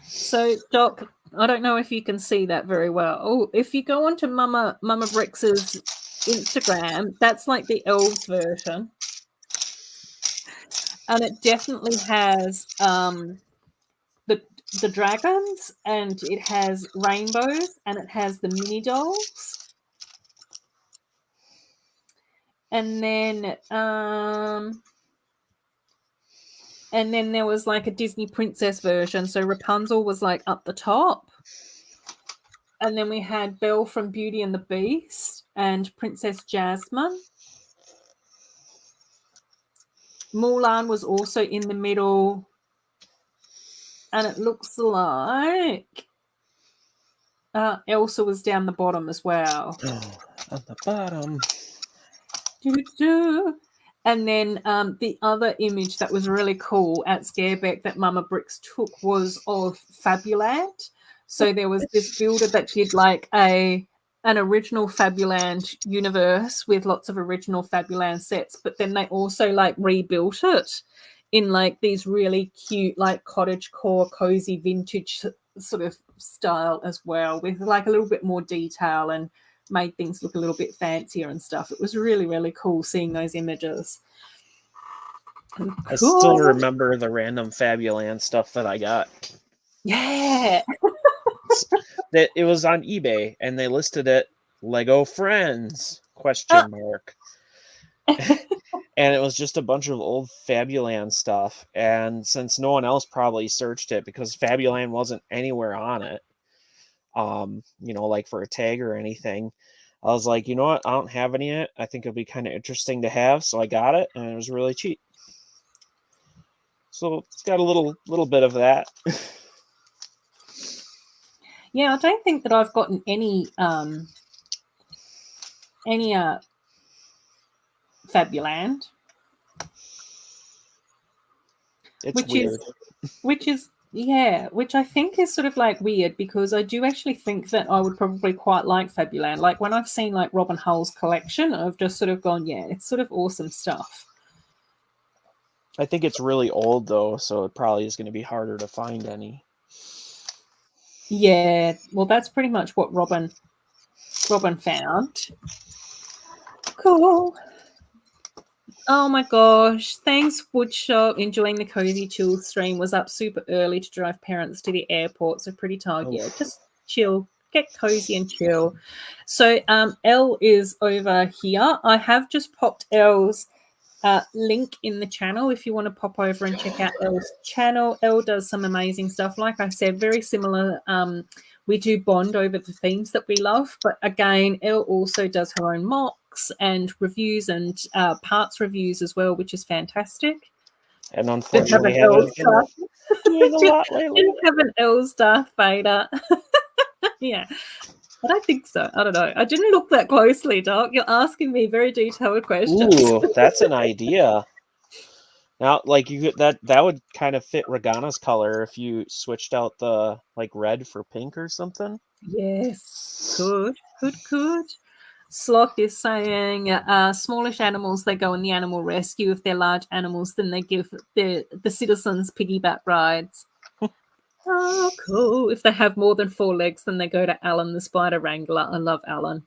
So, Doc, I don't know if you can see that very well. Oh, if you go onto Mama Brix's Instagram, that's like the elves version, and it definitely has the dragons, and it has rainbows, and it has the mini dolls, and then there was like a Disney princess version. So Rapunzel was like up the top. And then we had Belle from Beauty and the Beast and Princess Jasmine. Mulan was also in the middle. And it looks like Elsa was down the bottom as well. Oh, on the bottom. And then the other image that was really cool at Scareback that Mama Bricks took was of Fabuland. So there was this builder that did like an original Fabuland universe with lots of original Fabuland sets, but then they also like rebuilt it in like these really cute like cottage core cozy vintage sort of style as well, with like a little bit more detail and made things look a little bit fancier and stuff. It was really, really cool seeing those images. Cool. I still remember the random Fabuland stuff that I got. Yeah. That it was on eBay and they listed it Lego Friends ? And it was just a bunch of old Fabuland stuff. And since no one else probably searched it because Fabuland wasn't anywhere on it, like for a tag or anything, I was like, you know what? I don't have any yet. I think it'll be kind of interesting to have. So I got it and it was really cheap. So it's got a little bit of that. Yeah, I don't think that I've gotten any Fabuland. It's which weird. which I think is sort of like weird, because I do actually think that I would probably quite like Fabuland. Like when I've seen like Robin Hull's collection, I've just sort of gone, yeah, it's sort of awesome stuff. I think it's really old though, so it probably is going to be harder to find any. Yeah, well, that's pretty much what Robin found. Cool. Oh my gosh. Thanks, Woodshop. Enjoying the cozy chill stream. Was up super early to drive parents to the airport. So pretty tired. Yeah, just chill. Get cozy and chill. So Elle is over here. I have just popped Elle's link in the channel if you want to pop over and check out Elle's channel. Elle does some amazing stuff. Like I said, very similar. We do bond over the themes that we love. But again, Elle also does her own mocks and reviews and parts reviews as well, which is fantastic. And unfortunately, haven't been doing a lot lately. Didn't have an Elle's Darth Vader. Yeah. I don't think so. I don't know. I didn't look that closely, Doc. You're asking me very detailed questions. Ooh, that's an idea. Now, like you could, that would kind of fit Regana's color if you switched out the like red for pink or something. Yes, could. Sloth is saying smallish animals, they go in the animal rescue. If they're large animals, then they give the citizens piggyback rides. Oh, cool. If they have more than 4 legs, then they go to Alan, the spider wrangler. I love Alan.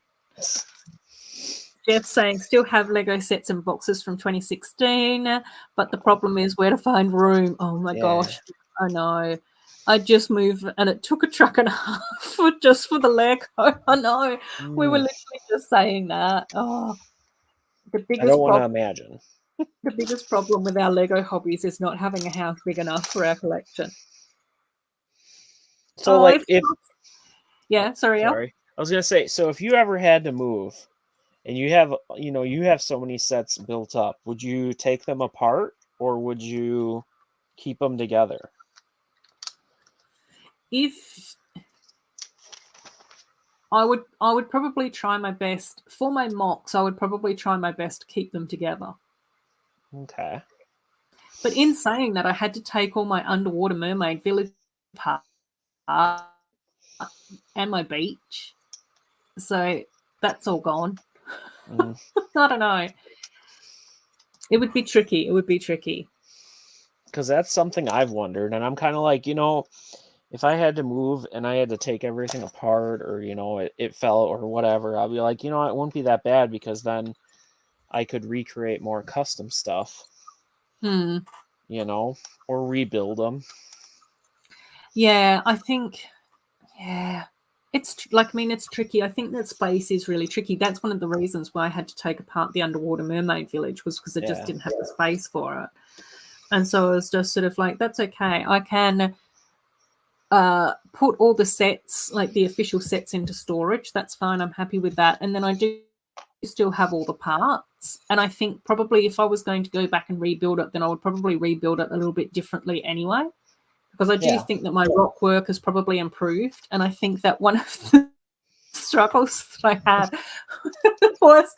Jeff saying still have Lego sets and boxes from 2016, but the problem is where to find room. Oh my gosh, I know. I just moved and it took a truck and a half just for the Lego. I know. We were literally just saying that. Oh, I don't want to imagine. The biggest problem with our Lego hobbies is not having a house big enough for our collection. So like if sorry. I was gonna say, so if you ever had to move and you have so many sets built up, would you take them apart or would you keep them together? If I would probably try my best for my mocks. I would probably try my best to keep them together. Okay. But in saying that, I had to take all my underwater mermaid village part and my beach, so that's all gone. I don't know. It would be tricky. Because that's something I've wondered, and I'm kind of like, if I had to move and I had to take everything apart, or it fell or whatever, I'll be like, it won't be that bad because then I could recreate more custom stuff. Or rebuild them. Yeah, I think. Yeah, it's tricky. I think that space is really tricky. That's one of the reasons why I had to take apart the underwater mermaid village, was because I just didn't have the space for it. And so I was just sort of like, that's okay. I can put all the sets, like the official sets, into storage. That's fine. I'm happy with that. And then I do still have all the parts. And I think probably if I was going to go back and rebuild it, then I would probably rebuild it a little bit differently anyway. Because I do think that my rock work has probably improved. And I think that one of the struggles that I had was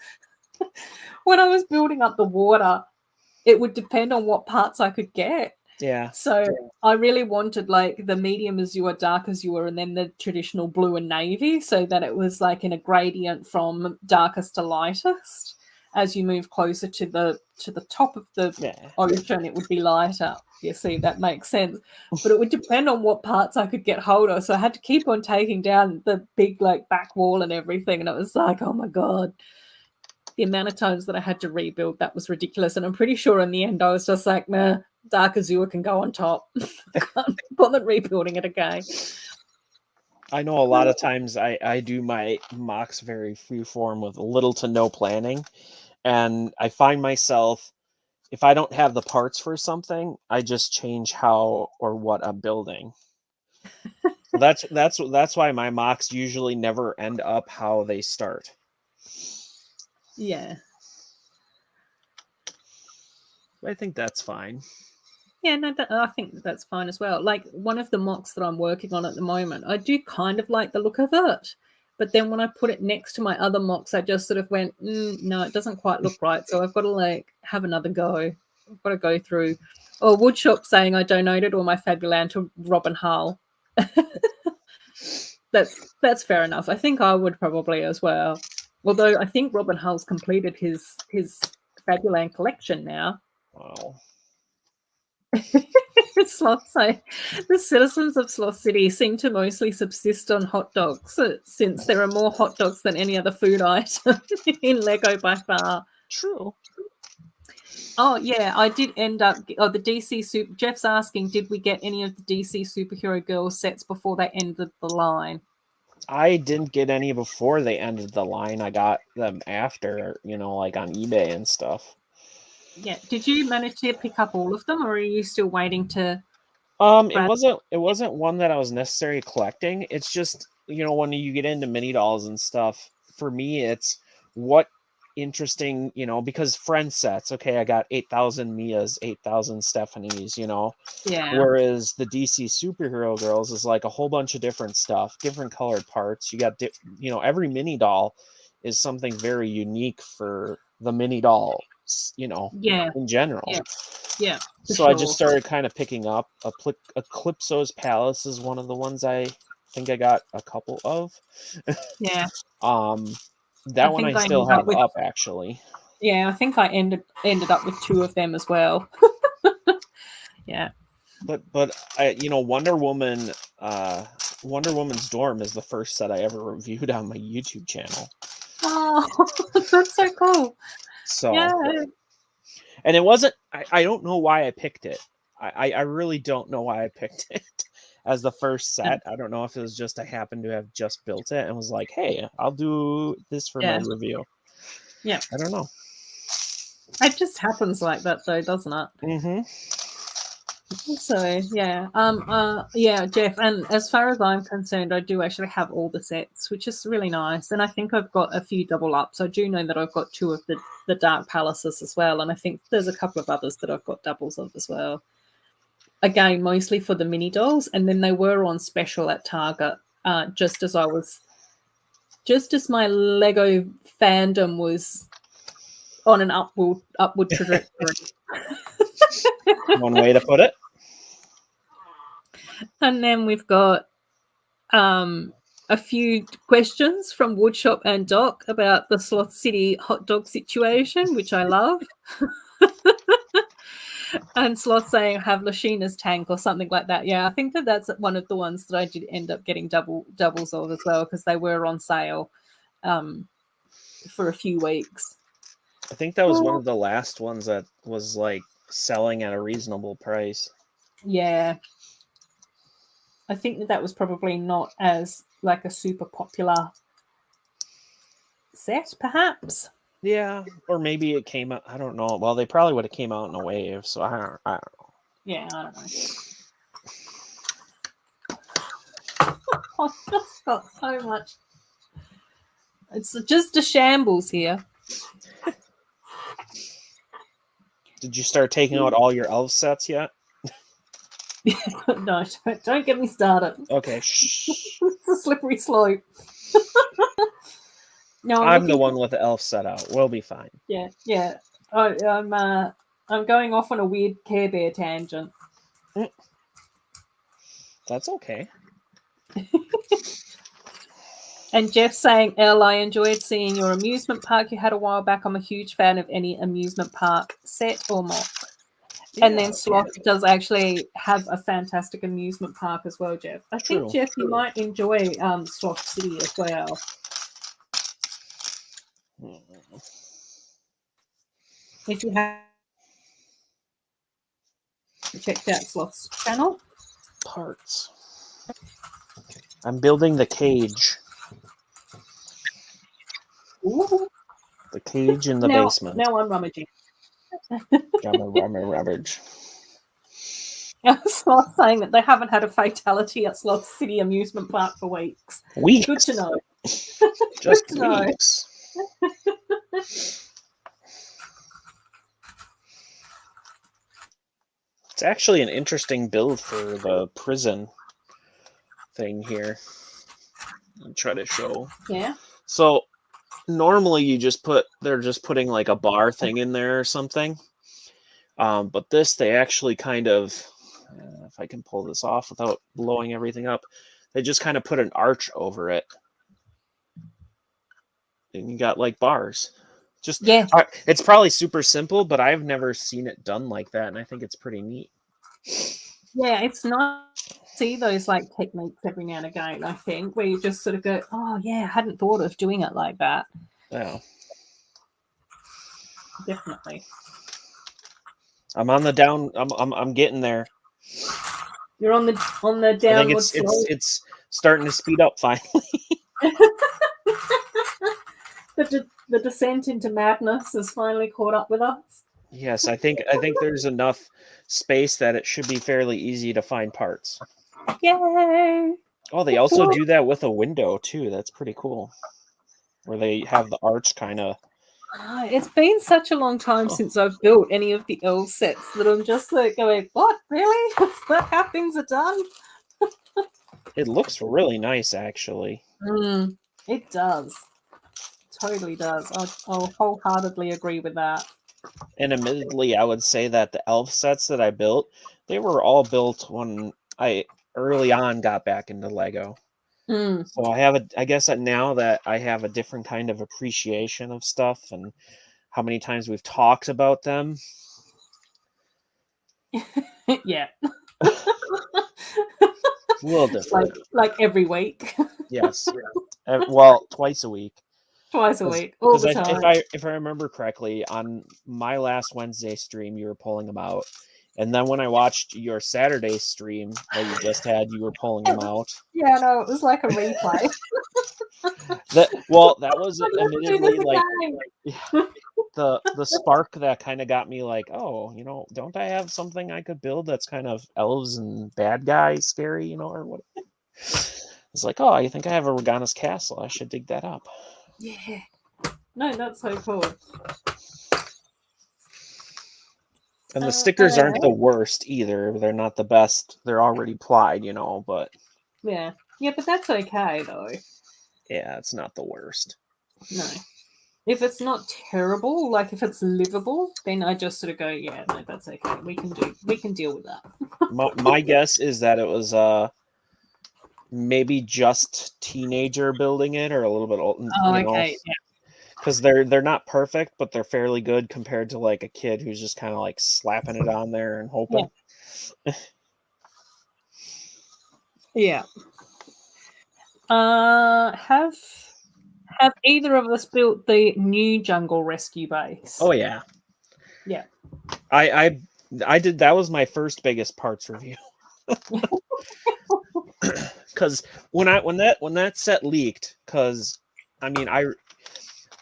when I was building up the water, it would depend on what parts I could get. Yeah. So I really wanted like the medium azure, dark azure, and then the traditional blue and navy, so that it was like in a gradient from darkest to lightest. As you move closer to the top of the ocean, it would be lighter. You see, that makes sense. But it would depend on what parts I could get hold of. So I had to keep on taking down the big like back wall and everything. And it was like, oh my God. The amount of times that I had to rebuild, that was ridiculous. And I'm pretty sure in the end I was just like, nah, dark azure can go on top. I can't bother rebuilding it again. I know a lot of times I do my mocks very freeform with little to no planning. And I find myself, if I don't have the parts for something, I just change how or what I'm building. That's why my mocks usually never end up how they start. Yeah. I think that's fine. Yeah, no, I think that's fine as well. Like one of the mocks that I'm working on at the moment, I do kind of like the look of it. But then when I put it next to my other mocks, I just sort of went, no, it doesn't quite look right. So I've got to like have another go. I've got to go through Or Woodshop saying I donated all my Fabuland to Robin Hull. That's fair enough. I think I would probably as well. Although I think Robin Hull's completed his Fabuland collection now. Wow. Sloth say the citizens of Sloth City seem to mostly subsist on hot dogs, since there are more hot dogs than any other food item in Lego by far. True. Oh yeah, I did end up. Oh, the DC Super. Jeff's asking, did we get any of the DC Superhero Girls sets before they ended the line? I didn't get any before they ended the line. I got them after, like on eBay and stuff. Yeah. Did you manage to pick up all of them, or are you still waiting to? It wasn't one that I was necessarily collecting. It's just, when you get into mini dolls and stuff, for me, it's what interesting, because friend sets. Okay, I got 8,000 Mia's, 8,000 Stephanie's, Yeah. Whereas the DC Superhero Girls is like a whole bunch of different stuff, different colored parts. You got, every mini doll is something very unique for the mini doll, Yeah. in general. Yeah. So I just started kind of picking up. Eclipso's Palace is one of the ones I think I got a couple of. Yeah. That one I still have up, actually. Yeah, I think I ended up with 2 of them as well. Yeah. But I, Wonder Woman's Dorm is the first set I ever reviewed on my YouTube channel. Oh, that's so cool. So yeah. And it wasn't, I don't know why I picked it. I really don't know why I picked it as the first set. I don't know if it was just I happened to have just built it and was like, hey, I'll do this for my review. Yeah. I don't know. It just happens like that though, doesn't it? Mm-hmm. So yeah, Jeff, and as far as I'm concerned, I do actually have all the sets, which is really nice. And I think I've got a few double ups. I do know that I've got 2 of the Dark Palaces as well, and I think there's a couple of others that I've got doubles of as well. Again, mostly for the mini dolls, and then they were on special at Target, just as my Lego fandom was on an upward trajectory. One way to put it. And then we've got a few questions from Woodshop and Doc about the Sloth City hot dog situation, which I love. And Sloth saying have Lashina's tank or something like that. Yeah, I think that's one of the ones that I did end up getting doubles of as well, because they were on sale for a few weeks. I think that was one of the last ones that was like selling at a reasonable price. Yeah. I think that was probably not as like a super popular set, perhaps. Yeah, or maybe it came out. I don't know. Well, they probably would have came out in a wave, so I don't know. Yeah, I don't know. I've just got so much. It's just a shambles here. Did you start taking out all your elf sets yet? No, don't get me started. Okay. It's a slippery slope. No, I'm the one with the elf set out. We'll be fine. Yeah. I'm going off on a weird Care Bear tangent. That's okay. And Jeff saying, Elle, I enjoyed seeing your amusement park you had a while back. I'm a huge fan of any amusement park set or mock. Yeah, and then Sloth does actually have a fantastic amusement park as well, Jeff. I think, Jeff, you might enjoy Sloth City as well. If you have checked out Sloth's channel. Parts. I'm building the cage. Ooh. The cage in the basement. Now I'm rummaging. Rummage. Sloth saying that they haven't had a fatality at Sloth City Amusement Park for weeks. Weeks. Good to know. Just weeks. It's actually an interesting build for the prison thing here. I'll try to show. Yeah. So normally they're just putting like a bar thing in there or something. But this, they actually kind of, if I can pull this off without blowing everything up, they just kind of put an arch over it. And you got like bars. Just Yeah. It's probably super simple, but I've never seen it done like that, and I think it's pretty neat. Yeah, it's nice to see those like techniques every now and again, I think, where you just sort of go, oh yeah, I hadn't thought of doing it like that. Yeah. Definitely. I'm on the down. I'm getting there. You're on the I think downward slope. it's starting to speed up finally. The descent into madness has finally caught up with us. Yes, I think there's enough space that it should be fairly easy to find parts. Yay! Oh, they also do that with a window too. That's pretty cool. Where they have the arch kind of. It's been such a long time since I've built any of the elf sets that I'm just like going, what? Really? Is that how things are done? It looks really nice, actually. It does. Totally does. I'll wholeheartedly agree with that. And admittedly, I would say that the elf sets that I built, they were all built when I early on got back into Lego. So I guess that now that I have a different kind of appreciation of stuff and how many times we've talked about them. Yeah. A little different. Like every week. Yes. Well, twice a week. Twice a week. All the time. If I remember correctly, on my last Wednesday stream, you were pulling them out. And then when I watched your Saturday stream that you just had, you were pulling them out. Yeah, no, it was like a replay. That was admittedly like the spark that kind of got me like, oh, don't I have something I could build that's kind of elves and bad guys scary, or what? It's like, oh, I think I have a Regana's castle. I should dig that up. Yeah. No, that's so cool. And the stickers aren't the worst either. They're not the best. They're already plied, but yeah, but that's okay though. Yeah, it's not the worst. No. If it's not terrible, like if it's livable, then I just sort of go, yeah, no, that's okay. We can deal with that. My guess is that it was maybe just teenager building it or a little bit old. Oh, okay, yeah. Because they're not perfect, but they're fairly good compared to like a kid who's just kind of like slapping it on there and hoping. Yeah. Have either of us built the new jungle rescue base? Oh yeah. Yeah. I did. That was my first biggest parts review. Because when that set leaked, because I mean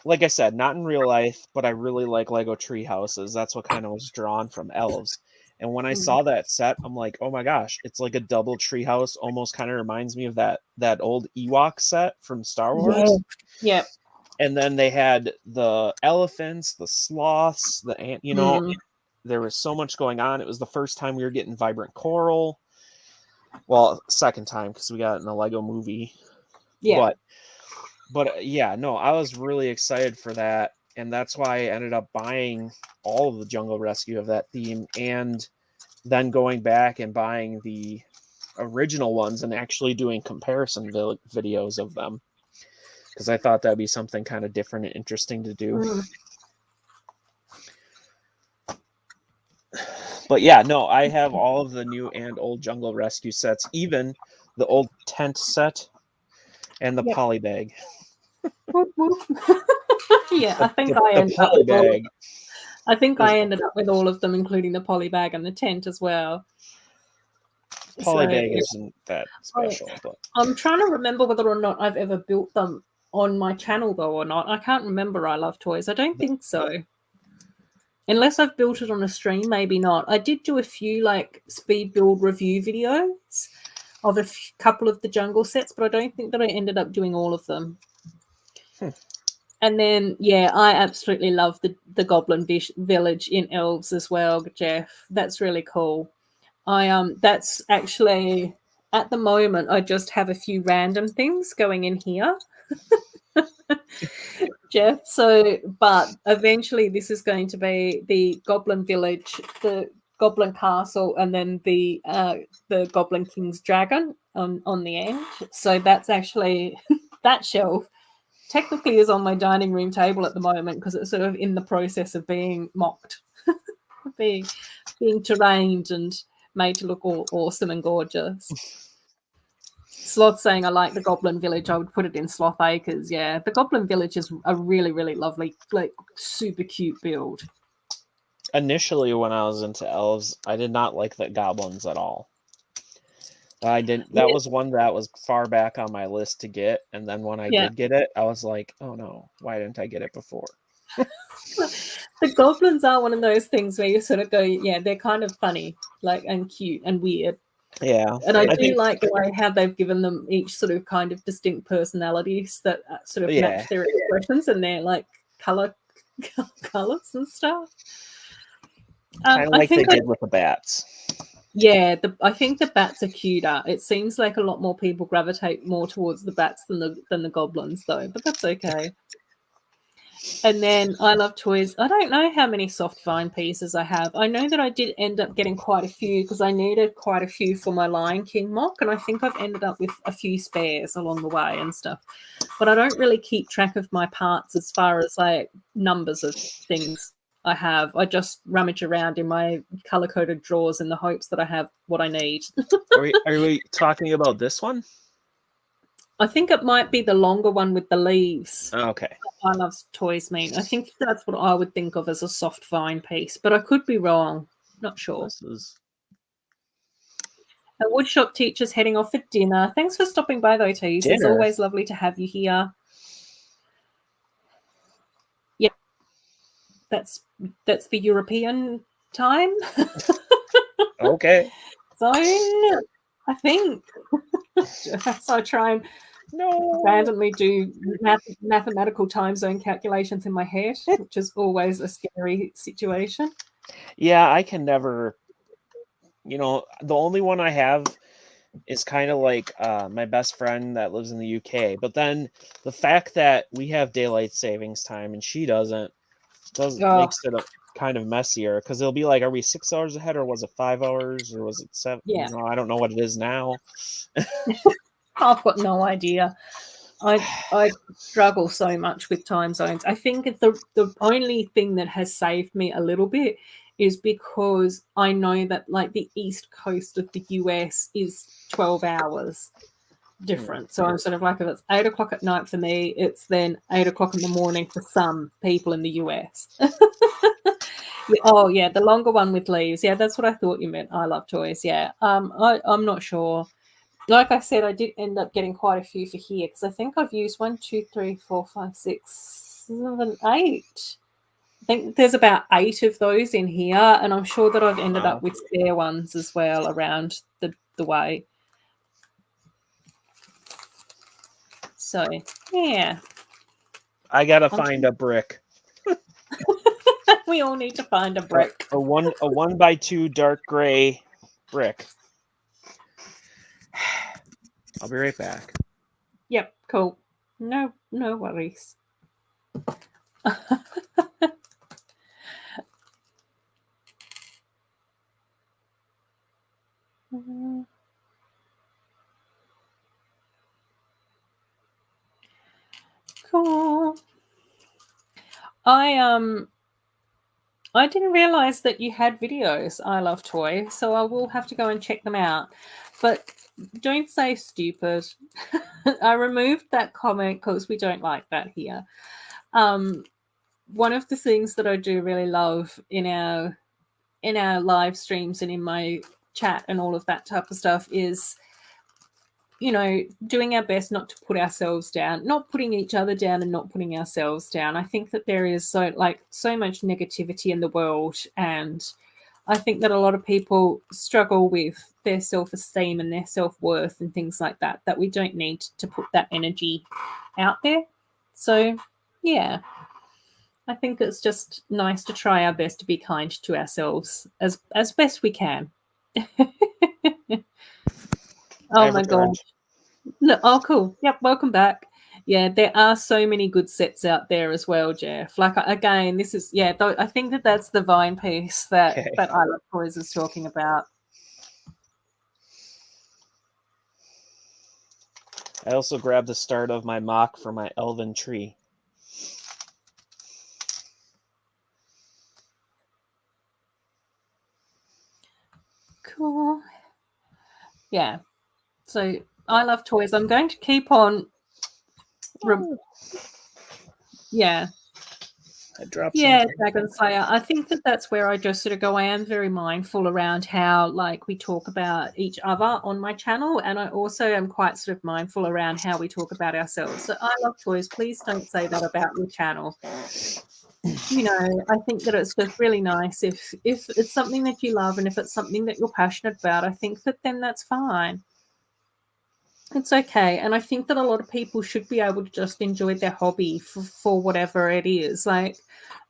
like I said, not in real life, but I really like Lego tree houses. That's what kind of was drawn from elves. And when I saw that set, I'm like, oh my gosh, it's like a double treehouse. Almost kind of reminds me of that old Ewok set from Star Wars. Yeah. And then they had the elephants, the sloths, the ant. There was so much going on. It was the first time we were getting vibrant coral. Well, second time because we got it in a Lego movie. Yeah. But yeah, no, I was really excited for that. And that's why I ended up buying all of the Jungle Rescue of that theme and then going back and buying the original ones and actually doing comparison videos of them. Because I thought that'd be something kind of different and interesting to do. But yeah, no, I have all of the new and old Jungle Rescue sets, even the old tent set and the poly bag. Yeah, I think I ended up with all of them, including the poly bag and the tent as well. Poly bag isn't that special, but I'm trying to remember whether or not I've ever built them on my channel though or not. I can't remember. I Love Toys. I don't think so. Unless I've built it on a stream, maybe not. I did do a few like speed build review videos of a couple of the jungle sets, but I don't think that I ended up doing all of them. And then, yeah, I absolutely love the Goblin Village in Elves as well, Jeff. That's really cool. That's actually, at the moment, I just have a few random things going in here. Jeff. So, but eventually, this is going to be the Goblin Village, the Goblin Castle, and then the Goblin King's Dragon on the end. So that's actually that shelf technically is on my dining room table at the moment because it's sort of in the process of being mocked, being terrained and made to look all awesome and gorgeous. Sloth saying, I like the Goblin Village. I would put it in Sloth Acres. Yeah, the Goblin Village is a really, really lovely, like super cute build. Initially, when I was into elves, I did not like the goblins at all. I didn't. That was one that was far back on my list to get, and then when I did get it, I was like, "Oh no, why didn't I get it before?" The goblins are one of those things where you sort of go, yeah, they're kind of funny, like, and cute and weird. Yeah, and I do like the way how they've given them each sort of kind of distinct personalities that sort of match their expressions and their like colors and stuff. Kind of like they did with the bats. Yeah, I think the bats are cuter. It seems like a lot more people gravitate more towards the bats than the goblins, though. But that's okay. And then I love toys. I don't know how many soft vine pieces I have. I know that I did end up getting quite a few because I needed quite a few for my Lion King mock, and I think I've ended up with a few spares along the way and stuff. But I don't really keep track of my parts as far as like numbers of things I have. I just rummage around in my color-coded drawers in the hopes that I have what I need. Are we talking about this one? I think it might be the longer one with the leaves. Okay. I love toys mean. I think that's what I would think of as a soft vine piece, but I could be wrong. Not sure. This is... A woodshop teacher's heading off for dinner. Thanks for stopping by, though, Tees. It's always lovely to have you here. Yep. That's the European time. Okay. So I think so I try and randomly do mathematical time zone calculations in my head, which is always a scary situation. Yeah, I can never, the only one I have is kind of like my best friend that lives in the UK. But then the fact that we have daylight savings time and she doesn't makes it kind of messier because it'll be like, are we 6 hours ahead or was it 5 hours or was it 7? Yeah. I don't know what it is now. I've got no idea. I struggle so much with time zones. I think the only thing that has saved me a little bit is because I know that like the East Coast of the US is 12 hours different. So I'm sort of like, if it's 8 o'clock at night for me, it's then 8 o'clock in the morning for some people in the US. Oh yeah, the longer one with leaves. Yeah, that's what I thought you meant. I love toys. Yeah. I'm not sure. Like I said, I did end up getting quite a few for here because I think I've used 1, 2, 3, 4, 5, 6, 7, 8. I think there's about 8 of those in here, and I'm sure that I've ended up with spare ones as well around the way. So, yeah. I gotta find a brick. We all need to find a brick. A 1x2 dark gray brick. I'll be right back. Yep, cool. No worries. Cool. I didn't realize that you had videos, I Love Toy, so I will have to go and check them out. But don't say stupid. I removed that comment because we don't like that here. One of the things that I do really love in our live streams and in my chat and all of that type of stuff is, doing our best not to put ourselves down, not putting each other down and not putting ourselves down. I think that there is so much negativity in the world, and I think that a lot of people struggle with their self-esteem and their self-worth and things like that, that we don't need to put that energy out there. So, yeah, I think it's just nice to try our best to be kind to ourselves as best we can. Oh my God. No, oh, cool. Yep, welcome back. Yeah, there are so many good sets out there as well, Jeff. Like, again, this is, yeah, I think that's the Vine piece that Okay. I Love Toys is talking about. I also grabbed the start of my mock for my elven tree. Cool. Yeah. So I Love Toys. I'm going to keep on. Yeah. I dropped Yeah, something. Dragon Slayer. I think that's where I just sort of go. I am very mindful around how, like, we talk about each other on my channel, and I also am quite sort of mindful around how we talk about ourselves. So I Love Toys. Please don't say that about your channel. You know, I think that it's just really nice if it's something that you love and if it's something that you're passionate about. I think that then that's fine. It's okay. And I think that a lot of people should be able to just enjoy their hobby for whatever it is. Like,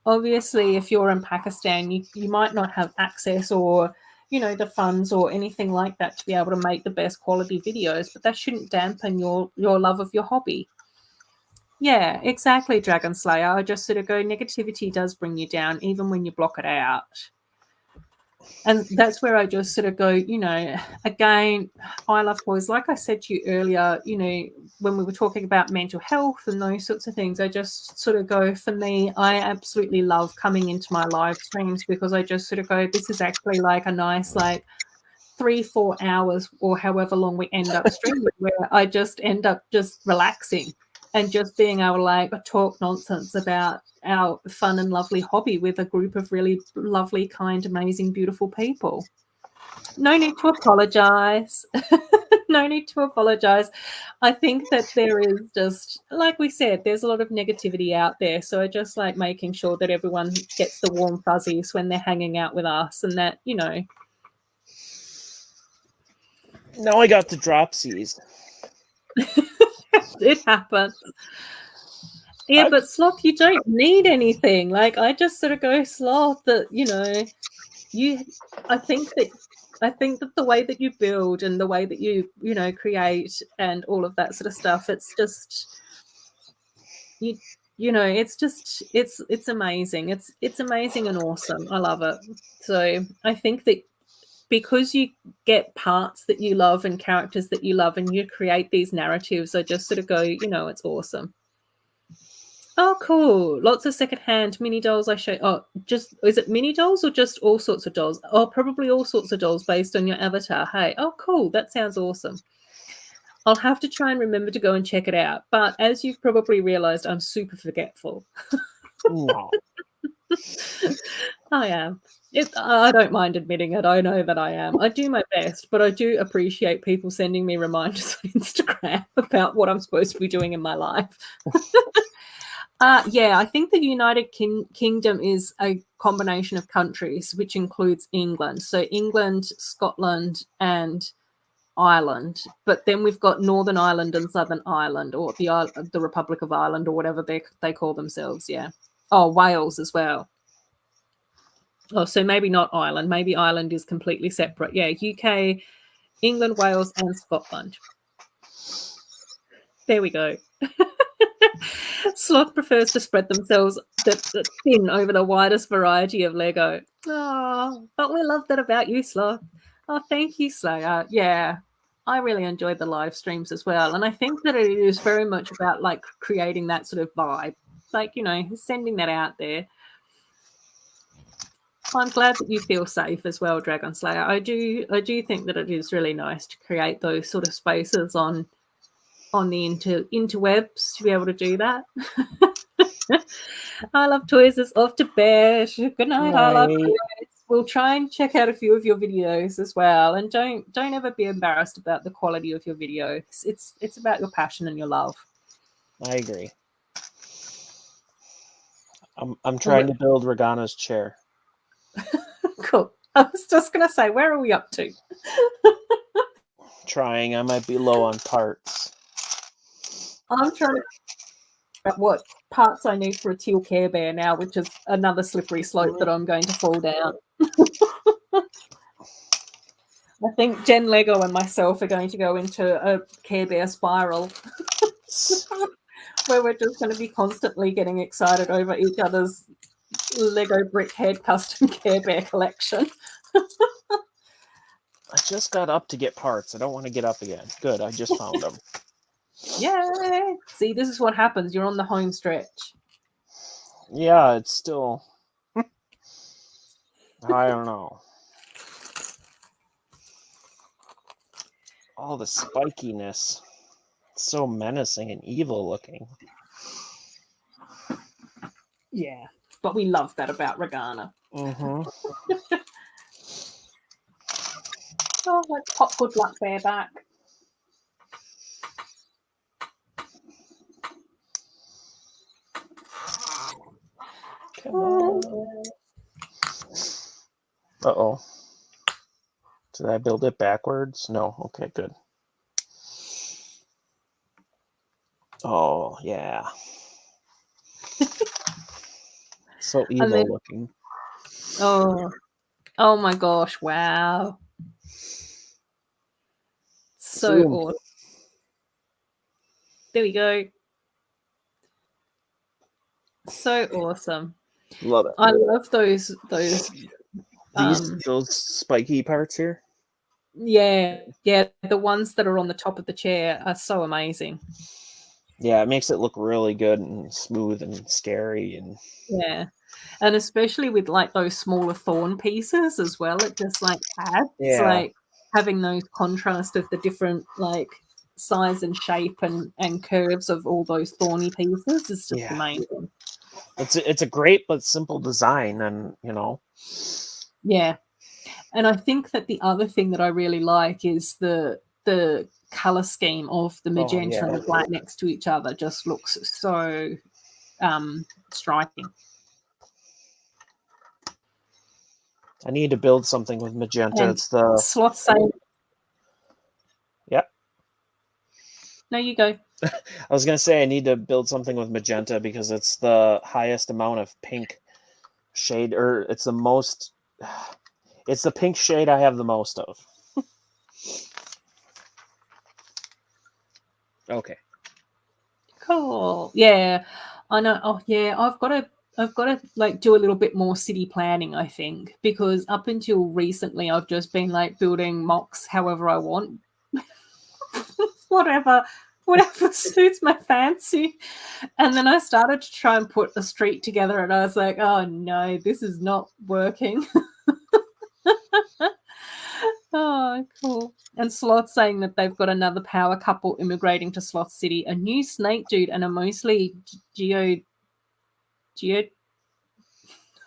obviously, if you're in Pakistan, you might not have access or, you know, the funds or anything like that to be able to make the best quality videos, but that shouldn't dampen your love of your hobby. Yeah, exactly, Dragon Slayer. I just sort of go, negativity does bring you down, even when you block it out. And that's where I just sort of go, you know, again, I Love Toys. Like I said to you earlier, you know, when we were talking about mental health and those sorts of things, I just sort of go, for me, I absolutely love coming into my live streams because I just sort of go, this is actually like a nice, like, 3-4 hours or however long we end up streaming, where I just end up just relaxing and just being able to, like, talk nonsense about our fun and lovely hobby with a group of really lovely, kind, amazing, beautiful people. No need to apologize. No need to apologize. I think that there is just, like we said, there's a lot of negativity out there. So I just like making sure that everyone gets the warm fuzzies when they're hanging out with us, and that, you know. Now I got the dropsies. It happens. Yeah, but Sloth, you don't need anything. Like, I just sort of go, Sloth, that, you know, I think that the way that you build and the way that you know, create and all of that sort of stuff, it's just, you know, it's just, it's amazing. It's amazing and awesome. I love it. So I think that because you get parts that you love and characters that you love and you create these narratives, I just sort of go, you know, it's awesome. Oh, cool. Lots of secondhand mini dolls I show. Oh, just, is it mini dolls or just all sorts of dolls? Oh, probably all sorts of dolls based on your avatar. Hey, oh, cool. That sounds awesome. I'll have to try and remember to go and check it out. But as you've probably realized, I'm super forgetful. No. I am. I don't mind admitting it. I know that I am. I do my best, but I do appreciate people sending me reminders on Instagram about what I'm supposed to be doing in my life. Yeah, I think the United Kingdom is a combination of countries, which includes England. So England, Scotland, and Ireland. But then we've got Northern Ireland and Southern Ireland, or the Republic of Ireland, or whatever they call themselves. Yeah. Oh, Wales as well. Oh, so maybe not Ireland. Maybe Ireland is completely separate. Yeah, UK, England, Wales, and Scotland. There we go. Sloth prefers to spread themselves thin over the widest variety of Lego. Oh, but we love that about you, Sloth. Oh, thank you, Slayer. Yeah, I really enjoyed the live streams as well. And I think that it is very much about, like, creating that sort of vibe, like, you know, sending that out there. I'm glad that you feel safe as well, Dragon Slayer. I do think that it is really nice to create those sort of spaces on the interwebs to be able to do that. I Love Toys is off to bed. Good night, I Love Toys. We'll try and check out a few of your videos as well, and don't ever be embarrassed about the quality of your videos. It's about your passion and your love. I agree. I'm trying to build Regana's chair. Cool. I was just gonna say, where are we up to? Trying. I might be low on parts. I'm trying to figure out what parts I need for a teal Care Bear now, which is another slippery slope that I'm going to fall down. I think Jen Lego and myself are going to go into a Care Bear spiral. where we're just going to be constantly getting excited over each other's Lego Brickhead custom Care Bear collection. I just got up to get parts. I don't want to get up again. Good, I just found them. Yay! See, this is what happens. You're on the home stretch. Yeah, it's still... I don't know. All the spikiness. It's so menacing and evil looking. Yeah, but we love that about Regana. Mm-hmm. Oh, let's pop Good Luck Bear back. Come on. Uh-oh. Did I build it backwards? No. Okay, good. Oh, yeah. So evil looking. Oh my gosh, wow. So Zoom. awesome. There we go. So awesome. Love it. I love those those spiky parts here. Yeah, the ones that are on the top of the chair are so amazing. Yeah, it makes it look really good and smooth and scary. And yeah, and especially with like those smaller thorn pieces as well, it just like adds like having those contrast of the different like size and shape and curves of all those thorny pieces is just amazing. It's a great but simple design, and Yeah. And I think that the other thing that I really like is the color scheme of the magenta and the black next to each other just looks so striking. I need to build something with magenta. And it's the slot saying, Yep. No, you go. I was gonna say I need to build something with magenta because it's the highest amount of pink shade, or it's the most. It's the pink shade I have the most of. Okay. Cool. Yeah, I know. Oh, yeah. I've got to like do a little bit more city planning, I think, because up until recently, I've just been like building mocks however I want, whatever suits my fancy. And then I started to try and put a street together, and I was like, oh no, this is not working. Oh, cool. And Sloth saying that they've got another power couple immigrating to Sloth City, a new snake dude and a mostly geo I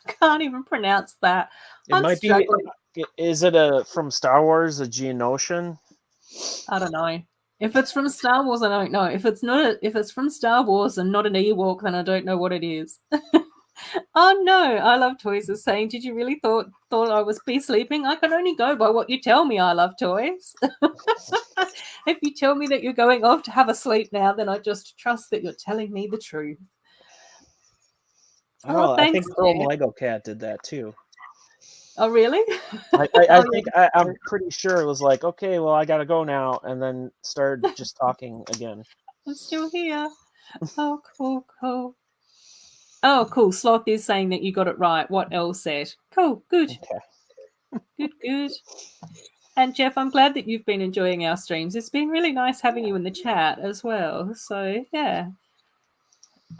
can't even pronounce that. It might struggling. Be. Is it from Star Wars, a Geonosian? I don't know. If it's from Star Wars, I don't know. If it's from Star Wars and not an Ewok, then I don't know what it is. Oh no, I Love Toys is saying, did you really thought I was be sleeping? I can only go by what you tell me, I Love Toys. If you tell me that you're going off to have a sleep now, then I just trust that you're telling me the truth. Oh, I think Pearl Lego Cat did that too. Oh, really? I think I'm pretty sure it was like, okay, well, I gotta go now, and then started just talking again. I'm still here. Oh, cool. Oh, cool. Sloth is saying that you got it right. What L said. Cool. Good. Okay. Good. And Jeff, I'm glad that you've been enjoying our streams. It's been really nice having you in the chat as well. So, yeah.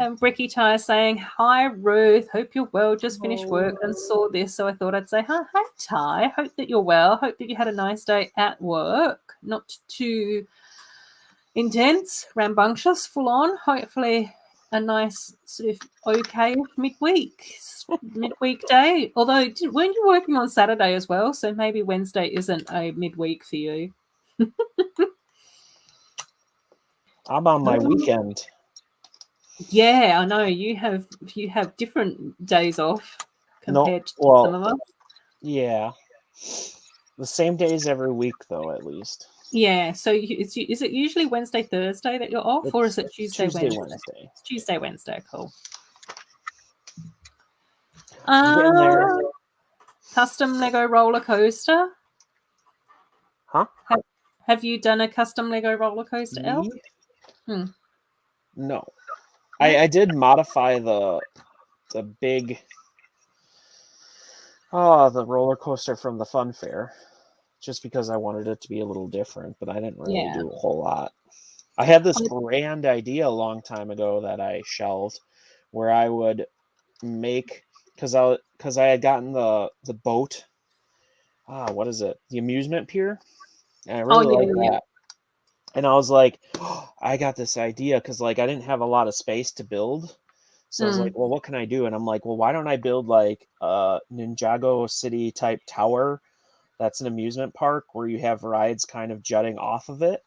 And Bricky Ty saying, hi, Ruth. Hope you're well. Just finished work and saw this, so I thought I'd say, hi, Ty. Hope that you're well. Hope that you had a nice day at work. Not too intense, rambunctious, full on. Hopefully a nice sort of okay midweek day. Although, weren't you working on Saturday as well? So maybe Wednesday isn't a midweek for you. I'm on my weekend. Yeah, I know. You have different days off compared to some of us. Yeah. The same days every week, though, at least. Yeah, so is it usually Wednesday, Thursday that you're off, or is it Tuesday, Wednesday? It's Tuesday, Wednesday. Cool. Custom Lego roller coaster. Huh? Have you done a custom Lego roller coaster, Elle? No. I did modify the big the roller coaster from the fun fair just because I wanted it to be a little different, but I didn't really Yeah. do a whole lot. I had this grand idea a long time ago that I shelved where I would make because I had gotten the boat. What is it? The amusement pier. And I really like that. And I was like, oh, I got this idea because like I didn't have a lot of space to build. So I was like, well, what can I do? And I'm like, well, why don't I build like a Ninjago City type tower that's an amusement park where you have rides kind of jutting off of it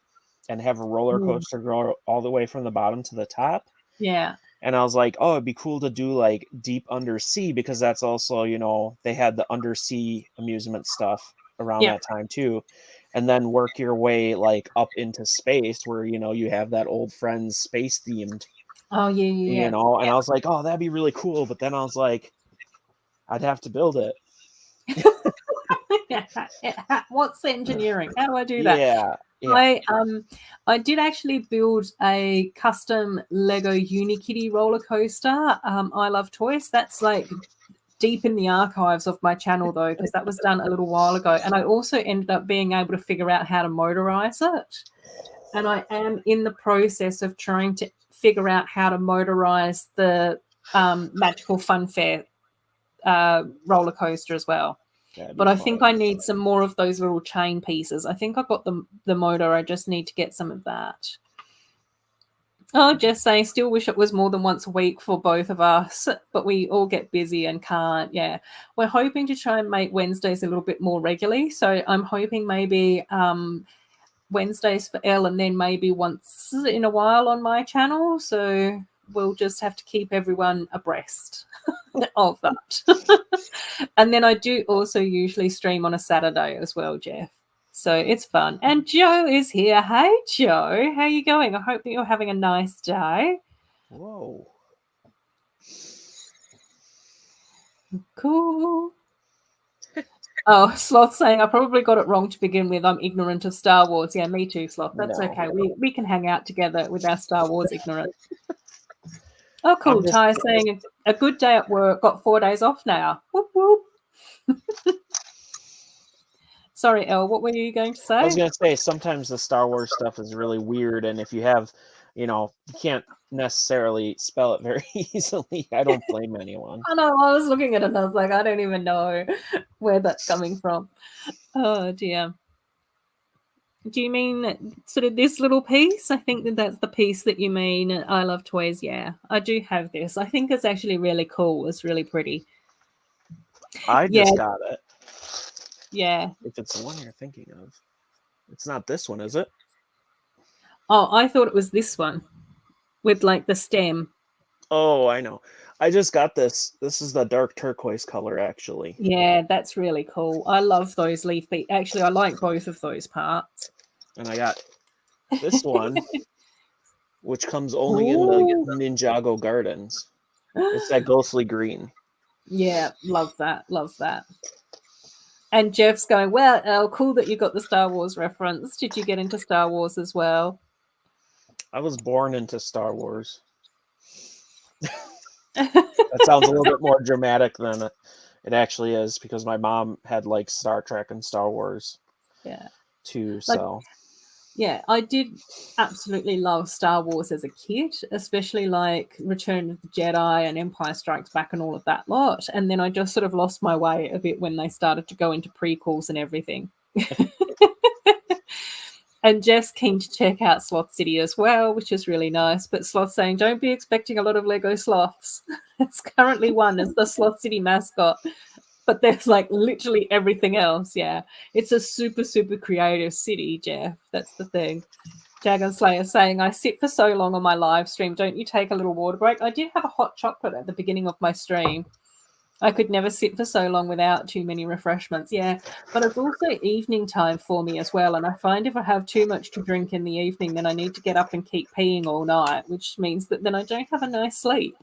and have a roller coaster go all the way from the bottom to the top. Yeah. And I was like, oh, it'd be cool to do like deep undersea because that's also, you know, they had the undersea amusement stuff around that time too. And then work your way like up into space where, you know, you have that old Friends space themed. Oh, yeah. You know, and I was like, oh, that'd be really cool. But then I was like, I'd have to build it. What's engineering? How do I do that? Yeah. I did actually build a custom Lego Unikitty roller coaster. I Love Toys. That's like deep in the archives of my channel though, because that was done a little while ago. And I also ended up being able to figure out how to motorize it. And I am in the process of trying to figure out how to motorize the Magical Fun Fair roller coaster as well. But I think I need some more of those little chain pieces. I think I got the motor. I just need to get some of that. Oh, just saying, still wish it was more than once a week for both of us, but we all get busy and can't. Yeah, we're hoping to try and make Wednesdays a little bit more regularly. So I'm hoping maybe Wednesdays for Elle and then maybe once in a while on my channel. So we'll just have to keep everyone abreast of that. And then I do also usually stream on a Saturday as well, Jeff. So it's fun. And Joe is here. Hey, Joe. How are you going? I hope that you're having a nice day. Whoa. Cool. Oh, Sloth saying I probably got it wrong to begin with. I'm ignorant of Star Wars. Yeah, me too, Sloth. That's okay. We can hang out together with our Star Wars ignorance. Oh, cool. Ty saying a good day at work. Got 4 days off now. Whoop, whoop. Sorry, Elle, what were you going to say? I was going to say sometimes the Star Wars stuff is really weird, and if you have, you know, you can't necessarily spell it very easily. I don't blame anyone. I know. I was looking at it and I was like, I don't even know where that's coming from. Oh, dear. Do you mean sort of this little piece? I think that's the piece that you mean. I Love Toys. Yeah, I do have this. I think it's actually really cool. It's really pretty. I just got it. Yeah. If it's the one you're thinking of. It's not this one, is it? Oh, I thought it was this one with like the stem. Oh, I know. I just got this. This is the dark turquoise color, actually. Yeah, that's really cool. I love those leaf pieces. Actually, I like both of those parts. And I got this one, which comes only in the Ninjago Gardens. It's that ghostly green. Yeah, love that. Love that. And Jeff's going, well, Elle, cool that you got the Star Wars reference. Did you get into Star Wars as well? I was born into Star Wars. That sounds a little bit more dramatic than it actually is because my mom had like Star Trek and Star Wars. Yeah. Too, so. Yeah, I did absolutely love Star Wars as a kid, especially like Return of the Jedi and Empire Strikes Back and all of that lot. And then I just sort of lost my way a bit when they started to go into prequels and everything. And Jeff's keen to check out Sloth City as well, which is really nice. But Sloth saying, don't be expecting a lot of Lego sloths. It's currently one as the Sloth City mascot. But there's like literally everything else. Yeah. It's a super, super creative city, Jeff. That's the thing. Dragon Slayer saying, I sit for so long on my live stream. Don't you take a little water break? I did have a hot chocolate at the beginning of my stream. I could never sit for so long without too many refreshments. Yeah. But it's also evening time for me as well. And I find if I have too much to drink in the evening, then I need to get up and keep peeing all night, which means that then I don't have a nice sleep.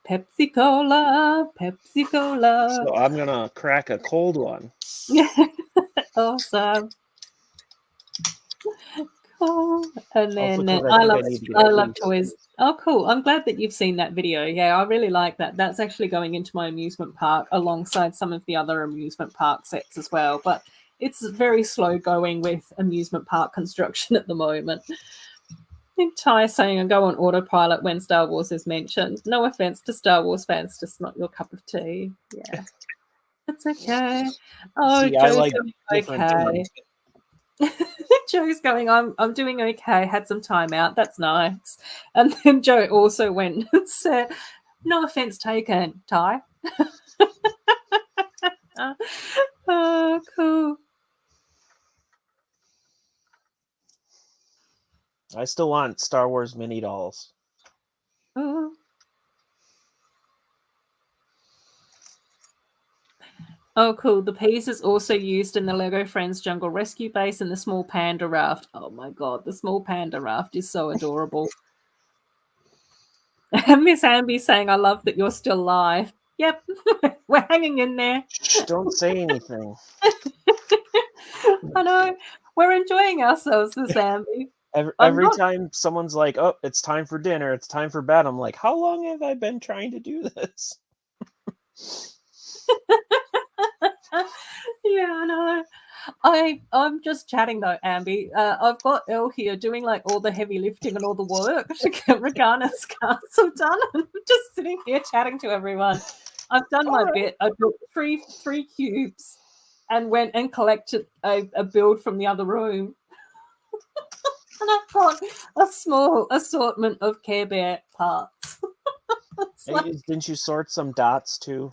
Pepsi Cola, Pepsi Cola. So I'm gonna crack a cold one. Yeah, awesome. Oh, and Also, then 'cause I I think I love need to get I a love case. toys. Oh, cool! I'm glad that you've seen that video. Yeah, I really like that. That's actually going into my amusement park alongside some of the other amusement park sets as well. But it's very slow going with amusement park construction at the moment. Ty saying I go on autopilot when Star Wars is mentioned. No offense to Star Wars fans, just not your cup of tea. Yeah, it's okay. Oh, See, I Joe's like doing different okay. teas. Joe's going, I'm doing okay, had some time out, that's nice. And then Joe also went and said, no offense taken, Ty. Oh, cool. I still want Star Wars mini dolls. Oh. Oh, cool. The peas is also used in the Lego Friends Jungle Rescue Base and the small panda raft. Oh my god, the small panda raft is so adorable. Miss Amby saying, I love that you're still live. Yep, we're hanging in there. Shh, don't say anything. I know. We're enjoying ourselves, Miss Amby. Every time someone's like, oh, it's time for dinner, it's time for bed, I'm like, how long have I been trying to do this? Yeah, I know. I'm just chatting though, Amby. I've got Elle here doing like all the heavy lifting and all the work to get Regana's castle done. I'm just sitting here chatting to everyone. I've done my bit. I built three cubes and went and collected a build from the other room. And I've got a small assortment of Care Bear parts. Didn't you sort some dots too?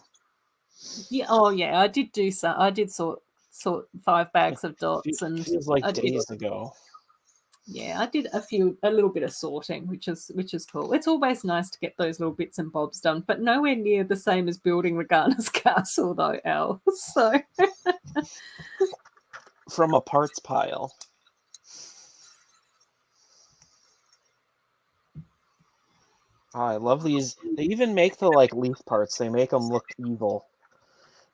Yeah, oh yeah, I did do so. I did sort 5 bags of dots, and feels like I days ago. Yeah, I did a little bit of sorting, which is cool. It's always nice to get those little bits and bobs done, but nowhere near the same as building Regana's castle, though, Elle. So from a parts pile. Oh, I love these. They even make the like leaf parts. They make them look evil.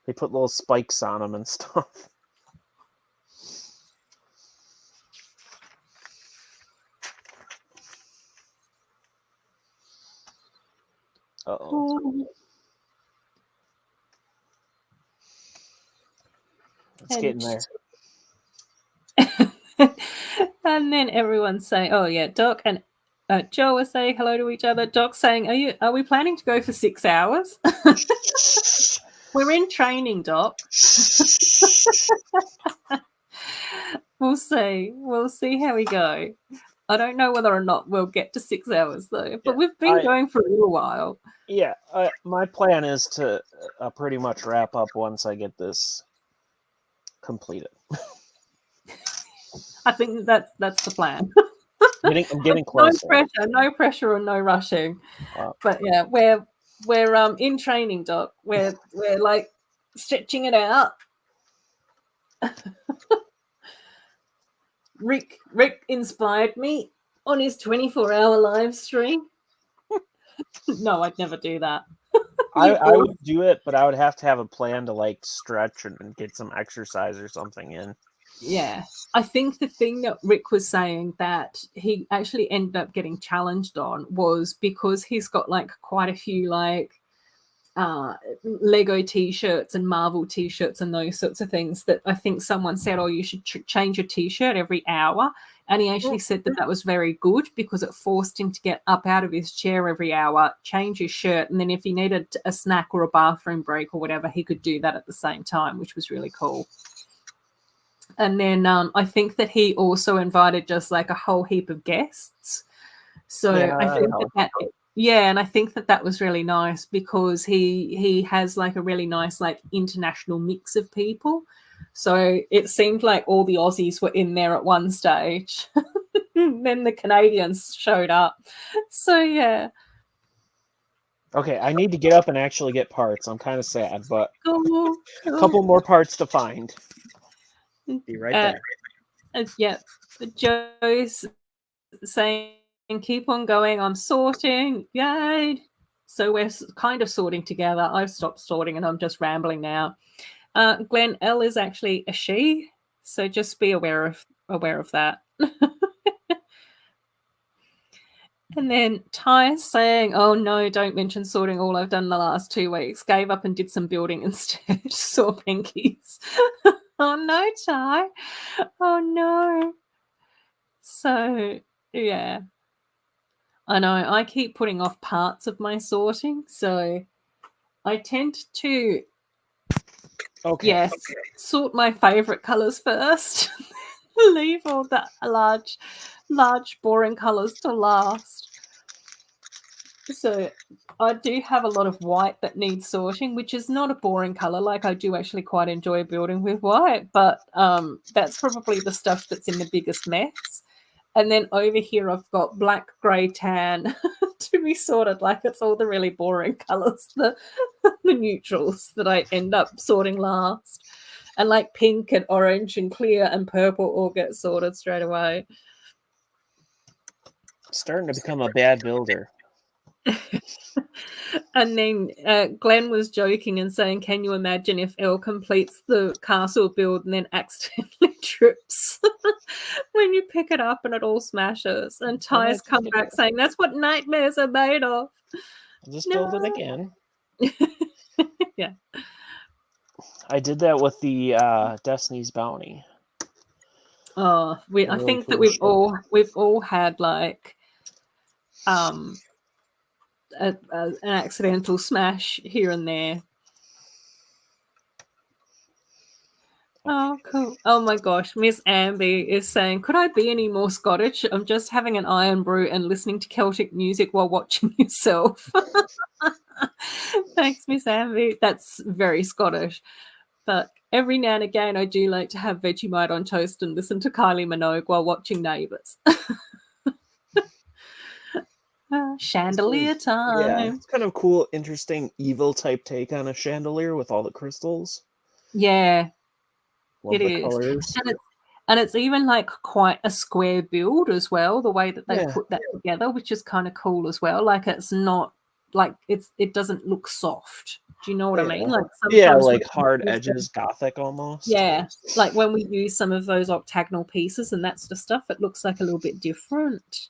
They put little spikes on them and stuff. Uh-oh. It's getting there. And then everyone's saying, "Oh yeah, Doc and Joe are saying hello to each other." Doc's saying, "Are we planning to go for 6 hours?" We're in training, Doc. We'll see. We'll see how we go. I don't know whether or not we'll get to 6 hours though, but we've been going for a little while. Yeah, my plan is to pretty much wrap up once I get this completed. I think that's the plan. I'm getting closer. No pressure, or no rushing. But yeah, we're in training, Doc. We're like stretching it out. Rick inspired me on his 24-hour live stream. No, I'd never do that. I would do it, but I would have to have a plan to like stretch and get some exercise or something in. Yeah. I think the thing that Rick was saying that he actually ended up getting challenged on was because he's got like quite a few like Lego t-shirts and Marvel t-shirts and those sorts of things that I think someone said, oh, you should change your t-shirt every hour. And he actually said that was very good because it forced him to get up out of his chair every hour, change his shirt, and then if he needed a snack or a bathroom break or whatever, he could do that at the same time, which was really cool. And then I think that he also invited just like a whole heap of guests. So yeah, I think and I think that was really nice because he has like a really nice like international mix of people. So it seemed like all the Aussies were in there at one stage. Then the Canadians showed up. So yeah. Okay, I need to get up and actually get parts. I'm kind of sad, but cool. A couple more parts to find. Be right there. Yeah. Joe's saying, keep on going. I'm sorting. Yay. So we're kind of sorting together. I've stopped sorting and I'm just rambling now. Glenn, L is actually a she, so just be aware of that. And then Ty saying, oh no, don't mention sorting all I've done the last 2 weeks. Gave up and did some building instead. Saw pinkies. Oh no, Ty. Oh no. So, yeah. I know. I keep putting off parts of my sorting. So I tend to, yes, sort my favourite colours first. Leave all the large, boring colours to last. So I do have a lot of white that needs sorting, which is not a boring color. Like, I do actually quite enjoy building with white, but that's probably the stuff that's in the biggest mess. And then over here I've got black, grey, tan to be sorted. Like, it's all the really boring colors, the neutrals that I end up sorting last. And like pink and orange and clear and purple all get sorted straight away. Starting to become a bad builder. And then Glenn was joking and saying, can you imagine if Elle completes the castle build and then accidentally trips when you pick it up and it all smashes? And Ty's come back saying, that's what nightmares are made of. I'll just build it again. Yeah. I did that with the Destiny's Bounty. Oh, I think that we've all had like an accidental smash here and there. Oh, cool. Oh my gosh. Miss Amby is saying, could I be any more Scottish? I'm just having an iron brew and listening to Celtic music while watching yourself. Thanks, Miss Amby. That's very Scottish. But every now and again, I do like to have Vegemite on toast and listen to Kylie Minogue while watching Neighbours. Chandelier time. Yeah, it's kind of cool, interesting, evil type take on a chandelier with all the crystals. Yeah. Love it the is. colors. And it's even like quite a square build as well, the way that they've put that together, which is kind of cool as well. Like, it's not like it doesn't look soft. Do you know what I mean? Like, sometimes like hard edges, gothic almost. Yeah, like when we use some of those octagonal pieces and that sort of stuff, it looks like a little bit different.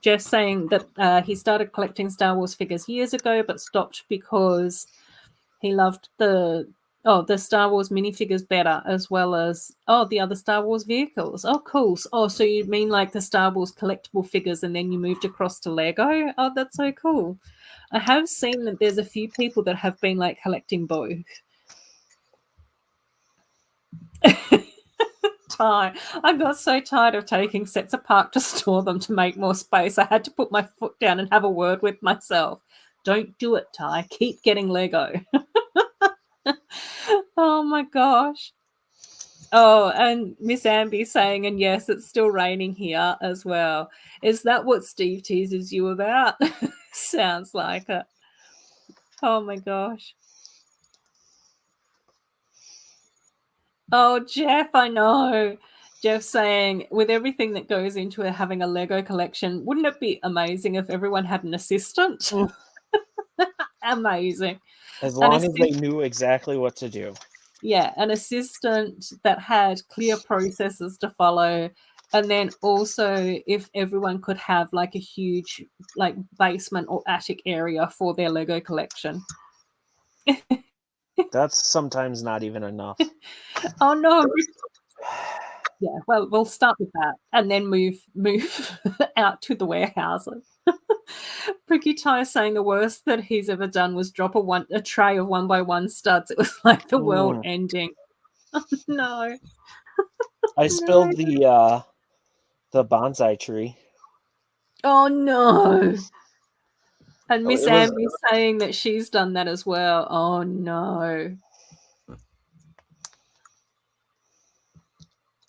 Jeff saying that he started collecting Star Wars figures years ago, but stopped because he loved the Star Wars minifigures better, as well as the other Star Wars vehicles. Oh, cool. Oh, so you mean like the Star Wars collectible figures and then you moved across to Lego? Oh, that's so cool. I have seen that there's a few people that have been like collecting both. I got so tired of taking sets apart to store them to make more space. I had to put my foot down and have a word with myself. Don't do it, Ty. Keep getting Lego. Oh my gosh. Oh, and Miss Amby saying, and yes, it's still raining here as well. Is that what Steve teases you about? Sounds like it. Oh my gosh. Oh, Jeff, I know. Jeff saying, with everything that goes into having a Lego collection, wouldn't it be amazing if everyone had an assistant? Amazing. As long as they knew exactly what to do. Yeah, an assistant that had clear processes to follow. And then also if everyone could have like a huge like basement or attic area for their Lego collection. That's sometimes not even enough. Oh no. Yeah, well, we'll start with that and then move out to the warehouses. Pucky Ty saying the worst that he's ever done was drop a tray of 1x1 studs. It was like the world ending. Oh, no. I spilled the bonsai tree. Oh no. And Miss Amy's saying that she's done that as well. Oh no.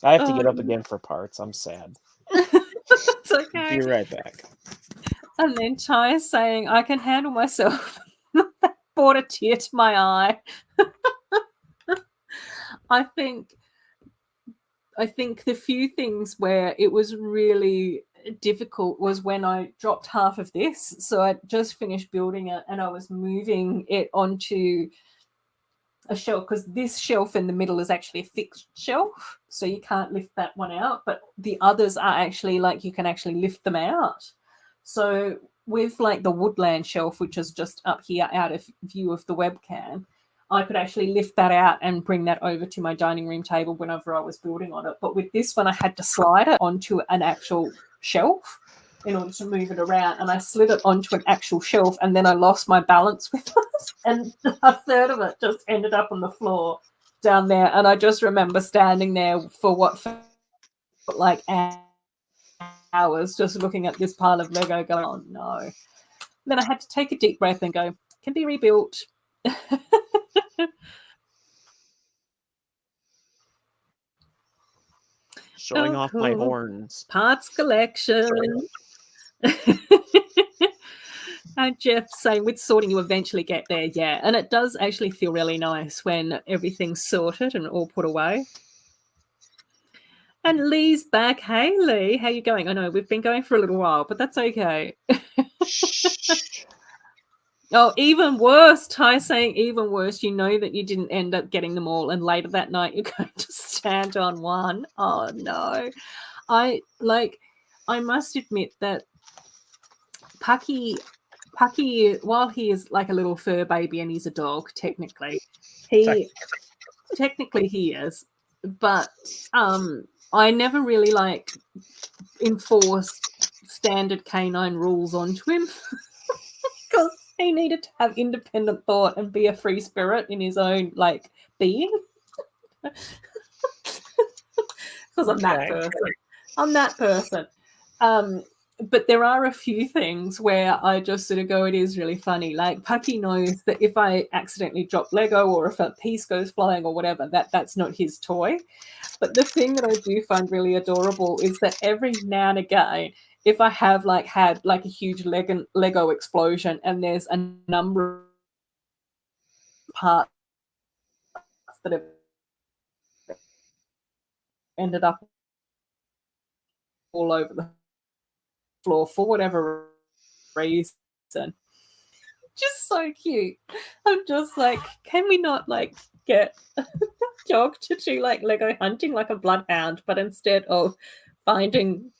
I have to get up again for parts. I'm sad. It's okay. Be right back. And then Ty is saying, I can handle myself. That brought a tear to my eye. I think the few things where it was really difficult was when I dropped half of this. So I just finished building it and I was moving it onto a shelf, because this shelf in the middle is actually a fixed shelf, so you can't lift that one out, but the others are actually like you can actually lift them out. So with like the woodland shelf, which is just up here out of view of the webcam, I could actually lift that out and bring that over to my dining room table whenever I was building on it. But with this one, I had to slide it onto an actual shelf in order to move it around. And I slid it onto an actual shelf, and then I lost my balance with it. And a third of it just ended up on the floor down there. And I just remember standing there for what felt like hours just looking at this pile of Lego going, oh no. And then I had to take a deep breath and go, can be rebuilt. Showing off my horns. Parts collection. Jeff saying with sorting you eventually get there. Yeah, and it does actually feel really nice when everything's sorted and all put away. And Lee's back. Hey Lee, how you going? I know we've been going for a little while, but that's okay. Oh, even worse. Ty saying even worse. You know that you didn't end up getting them all, and later that night you're going to stand on one. Oh no. I must admit that Pucky, while he is like a little fur baby and he's a dog, technically he is, but I never really like enforced standard canine rules onto him because he needed to have independent thought and be a free spirit in his own like being. Because I'm that person. But there are a few things where I just sort of go, it is really funny. Like Pucky knows that if I accidentally drop Lego or if a piece goes flying or whatever, that's not his toy. But the thing that I do find really adorable is that every now and again, if I have had a huge Lego explosion and there's a number of parts that have ended up all over the floor for whatever reason, just so cute. I'm just like, can we not get Jog to do Lego hunting like a bloodhound, but instead of finding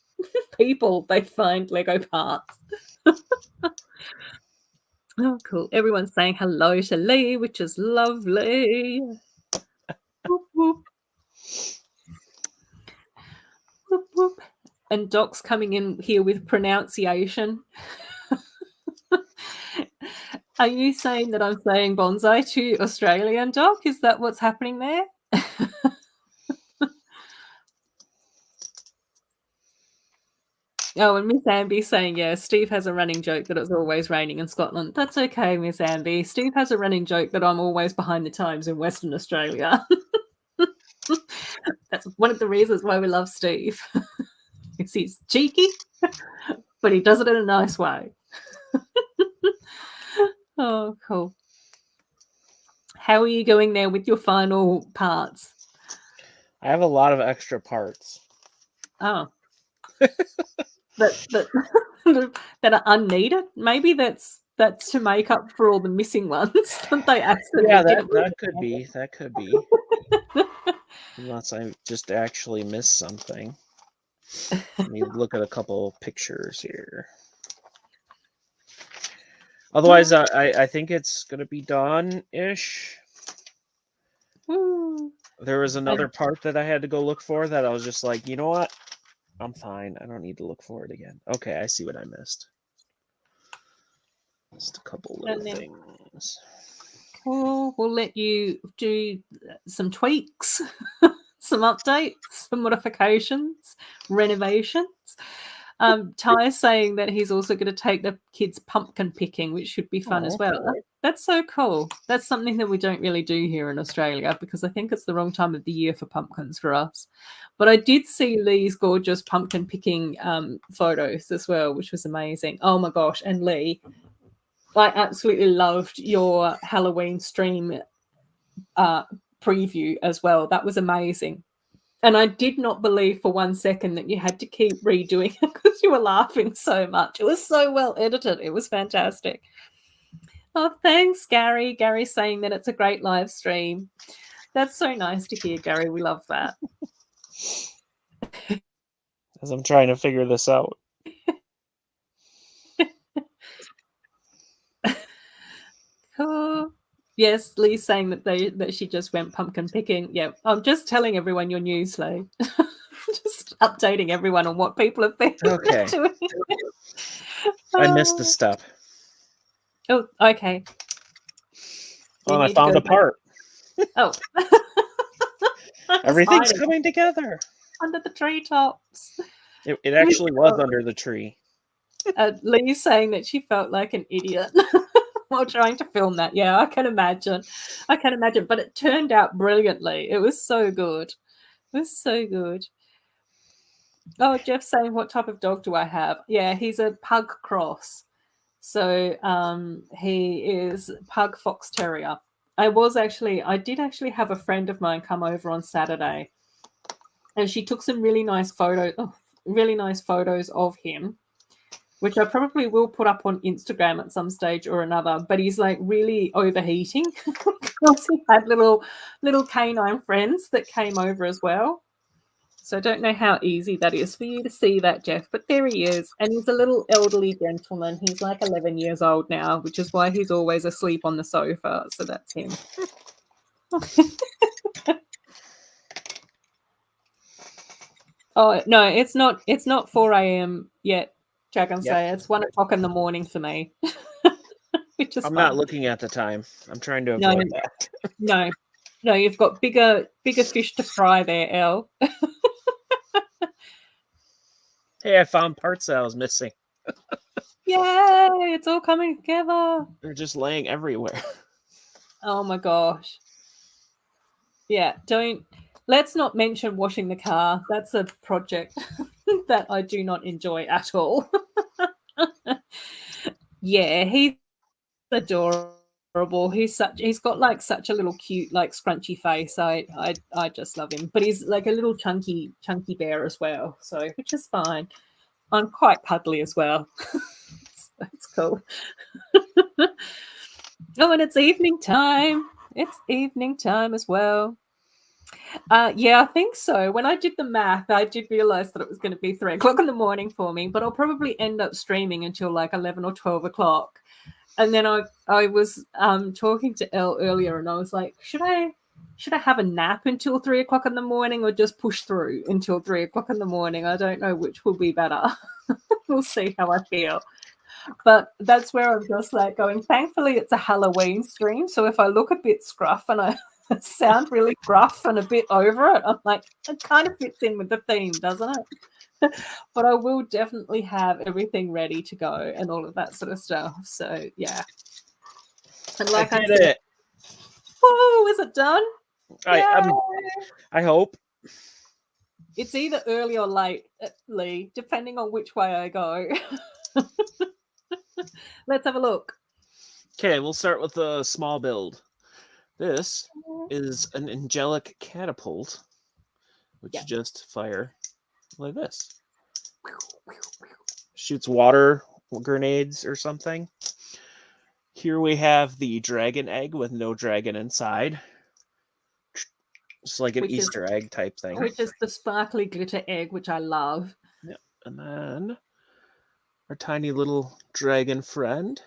people, they find Lego parts. Oh, cool. Everyone's saying hello to Lee, which is lovely. Whoop, whoop. Whoop, whoop. And Doc's coming in here with pronunciation. Are you saying that I'm saying bonsai to Australian, Doc? Is that what's happening there? Oh, and Miss Amby's saying, yeah, Steve has a running joke that it's always raining in Scotland. That's okay, Miss Amby. Steve has a running joke that I'm always behind the times in Western Australia. That's one of the reasons why we love Steve. He's cheeky, but he does it in a nice way. Oh, cool. How are you going there with your final parts? I have a lot of extra parts. Oh. that are unneeded. Maybe that's to make up for all the missing ones that they accidentally that could be. Unless I just actually missed something. Let me look at a couple pictures here. Otherwise, I think it's gonna be done-ish. There was another part that I had to go look for that I was just like, you know what? I'm fine. I don't need to look for it again. Okay, I see what I missed. Just a couple little things. Cool. We'll let you do some tweaks, some updates, some modifications, renovations. Ty is saying that he's also going to take the kids pumpkin picking, which should be fun as well. That's so cool. That's something that we don't really do here in Australia because I think it's the wrong time of the year for pumpkins for us. But I did see Lee's gorgeous pumpkin picking photos as well, which was amazing. Oh my gosh. And Lee, I absolutely loved your Halloween stream preview as well. That was amazing. And I did not believe for 1 second that you had to keep redoing it because you were laughing so much. It was so well edited. It was fantastic. Oh, thanks, Gary. Gary's saying that it's a great live stream. That's so nice to hear, Gary. We love that. As I'm trying to figure this out. Cool. Yes, Lee's saying that she just went pumpkin picking. Yeah, I'm just telling everyone your news, Lee. Just updating everyone on what people have been Okay. doing. I missed the step. Oh, okay. Oh, I found a part. Oh. Everything's coming together. Under the treetops. It actually was under the tree. Lee's saying that she felt like an idiot while trying to film that. Yeah, I can imagine. But it turned out brilliantly. It was so good. It was so good. Oh, Jeff's saying, what type of dog do I have? Yeah, he's a pug cross. So he is pug fox terrier. I did actually have a friend of mine come over on Saturday, and she took some really nice photos of him, which I probably will put up on Instagram at some stage or another. But he's like really overheating because he had little canine friends that came over as well. So I don't know how easy that is for you to see that, Jeff, but there he is. And he's a little elderly gentleman. He's like 11 years old now, which is why he's always asleep on the sofa. So that's him. Oh, no, it's not 4 a.m. yet, Dragon Slayer. It's 1 o'clock in the morning for me. Which is I'm fine. not looking at the time. I'm trying to avoid that. No, you've got bigger fish to fry there, Elle. Hey, I found parts that I was missing. Yay! It's all coming together. They're just laying everywhere. Oh my gosh. Yeah, let's not mention washing the car. That's a project that I do not enjoy at all. Yeah, he's adorable. He's got like such a little cute, like scrunchy face. I just love him. But he's like a little chunky bear as well. So which is fine. I'm quite cuddly as well. That's cool. Oh, and it's evening time. It's evening time as well. Yeah, I think so. When I did the math, I did realize that it was going to be 3 o'clock in the morning for me, but I'll probably end up streaming until like 11 or 12 o'clock. And then I was talking to Elle earlier, and I was like, should I have a nap until 3 o'clock in the morning, or just push through until 3 o'clock in the morning? I don't know which will be better. We'll see how I feel. But that's where I'm just like going, thankfully it's a Halloween stream, so if I look a bit scruff and I sound really gruff and a bit over it, I'm like, it kind of fits in with the theme, doesn't it? But I will definitely have everything ready to go and all of that sort of stuff. So yeah. And like I did it. Oh, is it done? I hope. It's either early or late, Lee, depending on which way I go. Let's have a look. Okay, we'll start with a small build. This is an angelic catapult, which you just fire like this. Shoots water grenades or something. Here we have the dragon egg with no dragon inside. It's like an Easter egg type thing. Which is the sparkly glitter egg, which I love. Yep. And then our tiny little dragon friend.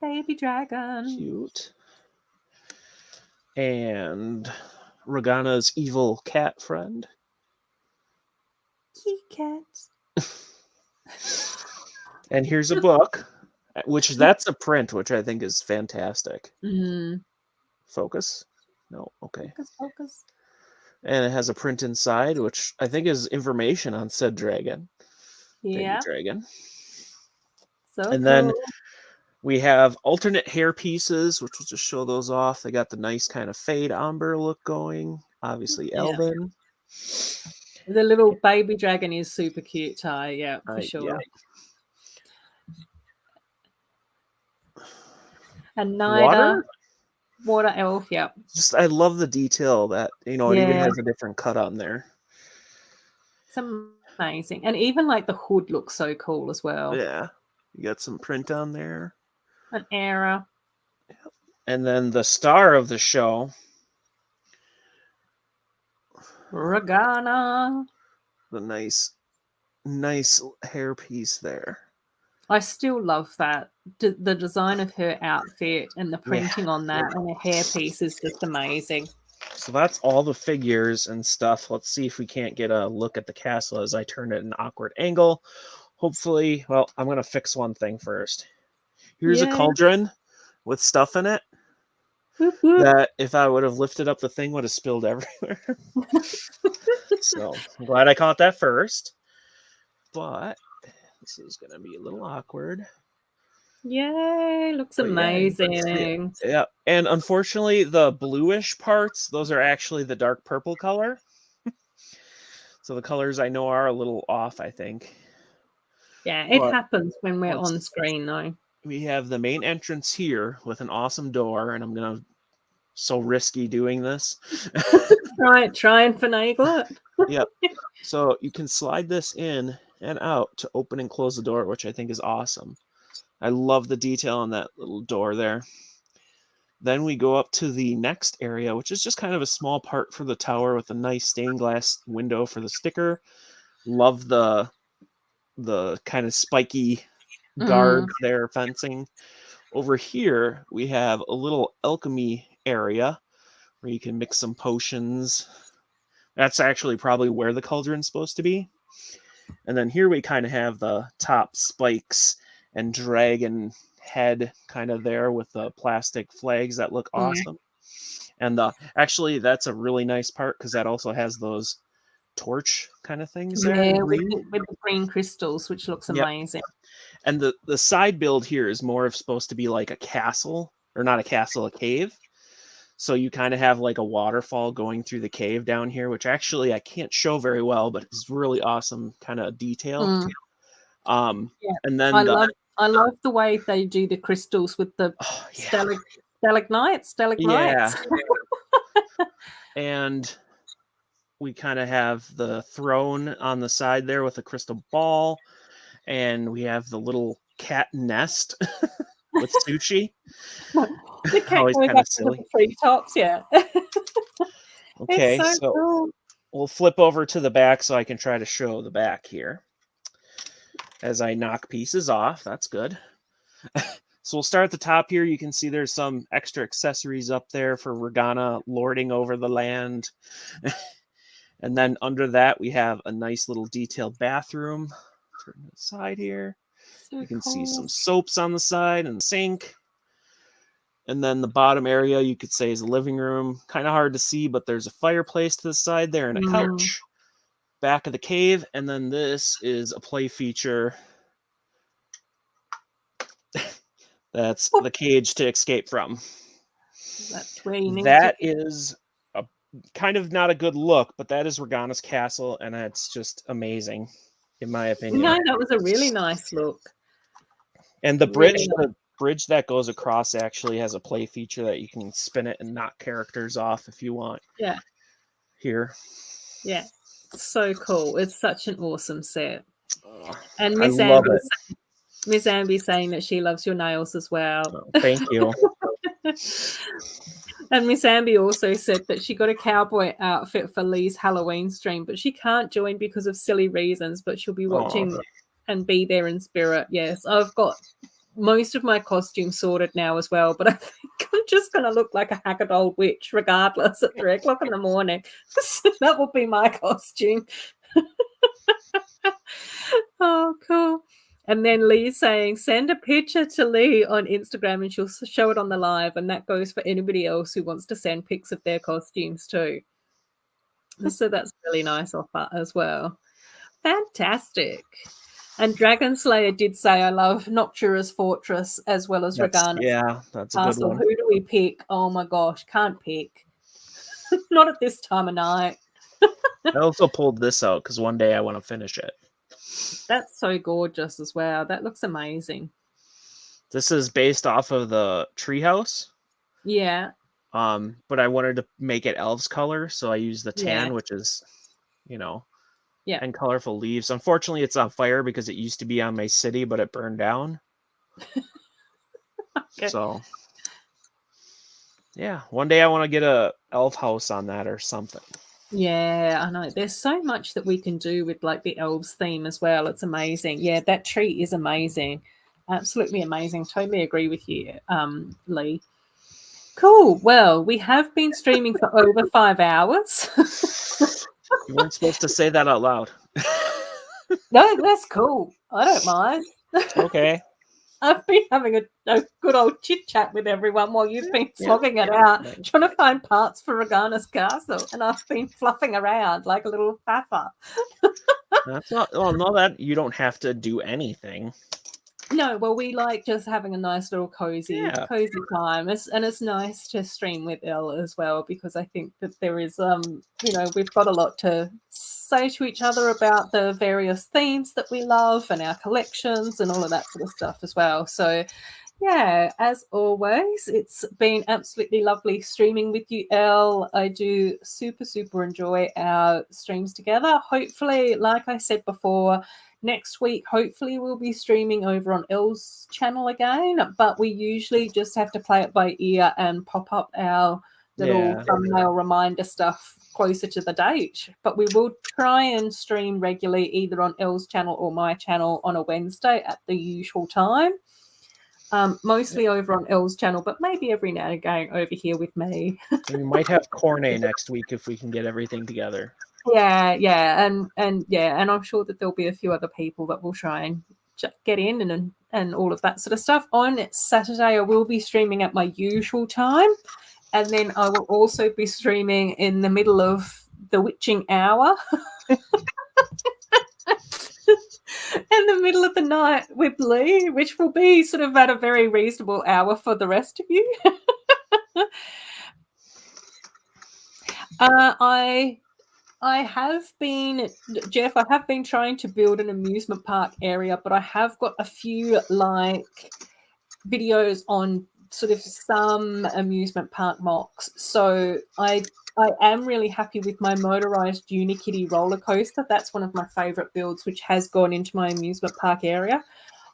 Baby dragon. Cute. And Regana's evil cat friend. Kitty cat. And here's a book, which that's a print, which I think is fantastic. Focus? No, okay. Focus. And it has a print inside, which I think is information on said dragon. Yeah. Baby dragon. So and then we have alternate hair pieces, which we'll just show those off. They got the nice kind of fade amber look going. Obviously, Elven. The little baby dragon is super cute, Ty. Yeah, for sure. Yeah. And Nida, water elf. Yeah. Just I love the detail that it even has a different cut on there. It's amazing, and even like the hood looks so cool as well. Yeah, you got some print on there. An era. And then the star of the show, Regana. the nice hair piece there. I still love that. The design of her outfit and the printing on that and her hairpiece is just amazing. So that's all the figures and stuff. Let's see if we can't get a look at the castle as I turn it an awkward angle. Hopefully, well, I'm going to fix one thing first. Here's a Yay. cauldron with stuff in it Whoop, whoop. that if I would have lifted up the thing would have spilled everywhere. So I'm glad I caught that first. But this is going to be a little awkward. Yay, looks But amazing. Yeah, and unfortunately, the bluish parts, those are actually the dark purple color. So the colors I know are a little off, I think. Yeah, it But happens when we're on screen, though. we have the main entrance here with an awesome door, and I'm going to so risky doing this. Try and finagle it. Yep. So you can slide this in and out to open and close the door, which I think is awesome. I love the detail on that little door there. Then we go up to the next area, which is just kind of a small part for the tower with a nice stained glass window for the sticker. Love the kind of spiky guard there fencing. Over here, we have a little alchemy area where you can mix some potions. That's actually probably where the cauldron's supposed to be. And then here we kind of have the top spikes and dragon head kind of there with the plastic flags that look awesome. And actually, that's a really nice part because that also has those torch kind of things there. Yeah, with the green crystals, which looks amazing. And the side build here is more of supposed to be like a castle, or not a castle, a cave. So you kind of have like a waterfall going through the cave down here, which actually I can't show very well, but it's really awesome kind of detail. And then I love the way they do the crystals with the stalagmites. Yeah. And we kind of have the throne on the side there with a crystal ball, and we have the little cat nest with sushi. The cat Always goes kind up of to silly. the treetops, yeah. Okay, it's so cool. We'll flip over to the back so I can try to show the back here. As I knock pieces off, that's good. So we'll start at the top here. You can see there's some extra accessories up there for Regana lording over the land. And then under that, we have a nice little detailed bathroom. Turn to the side here. So you can see some soaps on the side and the sink. And then the bottom area, you could say, is a living room. Kind of hard to see, but there's a fireplace to the side there and a couch. Back of the cave. And then this is a play feature. That's the cage to escape from. That's where you need that is a kind of not a good look, but that is Regana's castle, and it's just amazing, in my opinion. No, that was a really nice look. And the bridge that goes across actually has a play feature that you can spin it and knock characters off if you want. Yeah. Here. Yeah. So cool. It's such an awesome set. And Miss Amby saying that she loves your nails as well. Oh, thank you. And Miss Amby also said that she got a cowboy outfit for Lee's Halloween stream, but she can't join because of silly reasons, but she'll be watching and be there in spirit. Yes, I've got most of my costume sorted now as well, but I think I'm just going to look like a haggard old witch regardless at 3 o'clock in the morning. So that will be my costume. Oh, cool. And then Lee saying, send a picture to Lee on Instagram and she'll show it on the live. And that goes for anybody else who wants to send pics of their costumes too. So that's really nice offer as well. Fantastic. And Dragon Slayer did say, I love Noctura's Fortress as well as Regana's. Yeah, that's a good one. Who do we pick? Oh my gosh, can't pick. Not at this time of night. I also pulled this out because one day I want to finish it. That's so gorgeous as well. That looks amazing. This is based off of the treehouse. Yeah. But I wanted to make it elves color, so I used the tan, which is, and colorful leaves. Unfortunately, it's on fire because it used to be on my city, but it burned down. Okay. So, yeah, one day I want to get a elf house on that or something. Yeah, I know. There's so much that we can do with like the elves theme as well. It's amazing. Yeah, that tree is amazing. absolutely amazing. Totally agree with you, Lee. Cool. Well, we have been streaming for over 5 hours. You weren't supposed to say that out loud. No, that's cool. I don't mind. Okay. I've been having a good old chit chat with everyone while you've been slogging it out, Nice. trying to find parts for Regana's castle, and I've been fluffing around like a little faffa. That's not. Well, no, that you don't have to do anything. No, well, we like just having a nice little cozy time, and it's nice to stream with Elle as well, because I think that there is, we've got a lot to say to each other about the various themes that we love and our collections and all of that sort of stuff as well. So, yeah, as always, it's been absolutely lovely streaming with you, Elle. I do super, super enjoy our streams together. Hopefully, like I said before, next week, hopefully we'll be streaming over on Elle's channel again, but we usually just have to play it by ear and pop up our little thumbnail reminder stuff closer to the date. But we will try and stream regularly either on Elle's channel or my channel on a Wednesday at the usual time. Mostly over on Elle's channel, but maybe every now and again over here with me. We might have Cornet next week if we can get everything together. Yeah, and I'm sure that there'll be a few other people that will try and get in and all of that sort of stuff. On Saturday, I will be streaming at my usual time, and then I will also be streaming in the middle of the witching hour. In the middle of the night with Lee, which will be sort of at a very reasonable hour for the rest of you. I have been, Jeff, I have been trying to build an amusement park area, but I have got a few videos on sort of some amusement park mocks. So I am really happy with my motorized Unikitty roller coaster. That's one of my favorite builds, which has gone into my amusement park area.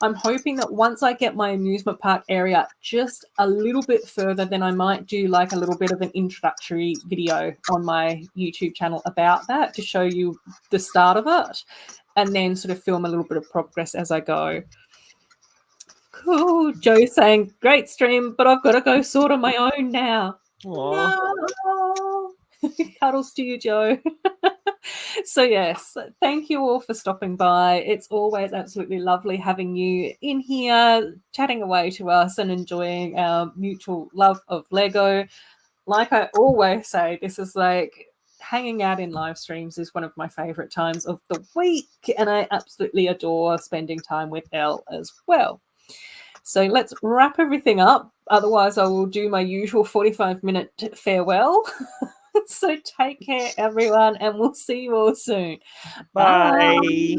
I'm hoping that once I get my amusement park area just a little bit further, then I might do like a little bit of an introductory video on my YouTube channel about that to show you the start of it, and then sort of film a little bit of progress as I go. Cool. Joe saying, great stream, but I've got to go sort on my own now. Aww. No. Cuddles to you, Joe. So, yes, thank you all for stopping by. It's always absolutely lovely having you in here, chatting away to us and enjoying our mutual love of Lego. Like I always say, this is like hanging out in live streams is one of my favorite times of the week, and I absolutely adore spending time with Elle as well. So let's wrap everything up. Otherwise, I will do my usual 45-minute farewell. So take care, everyone, and we'll see you all soon. Bye. Bye.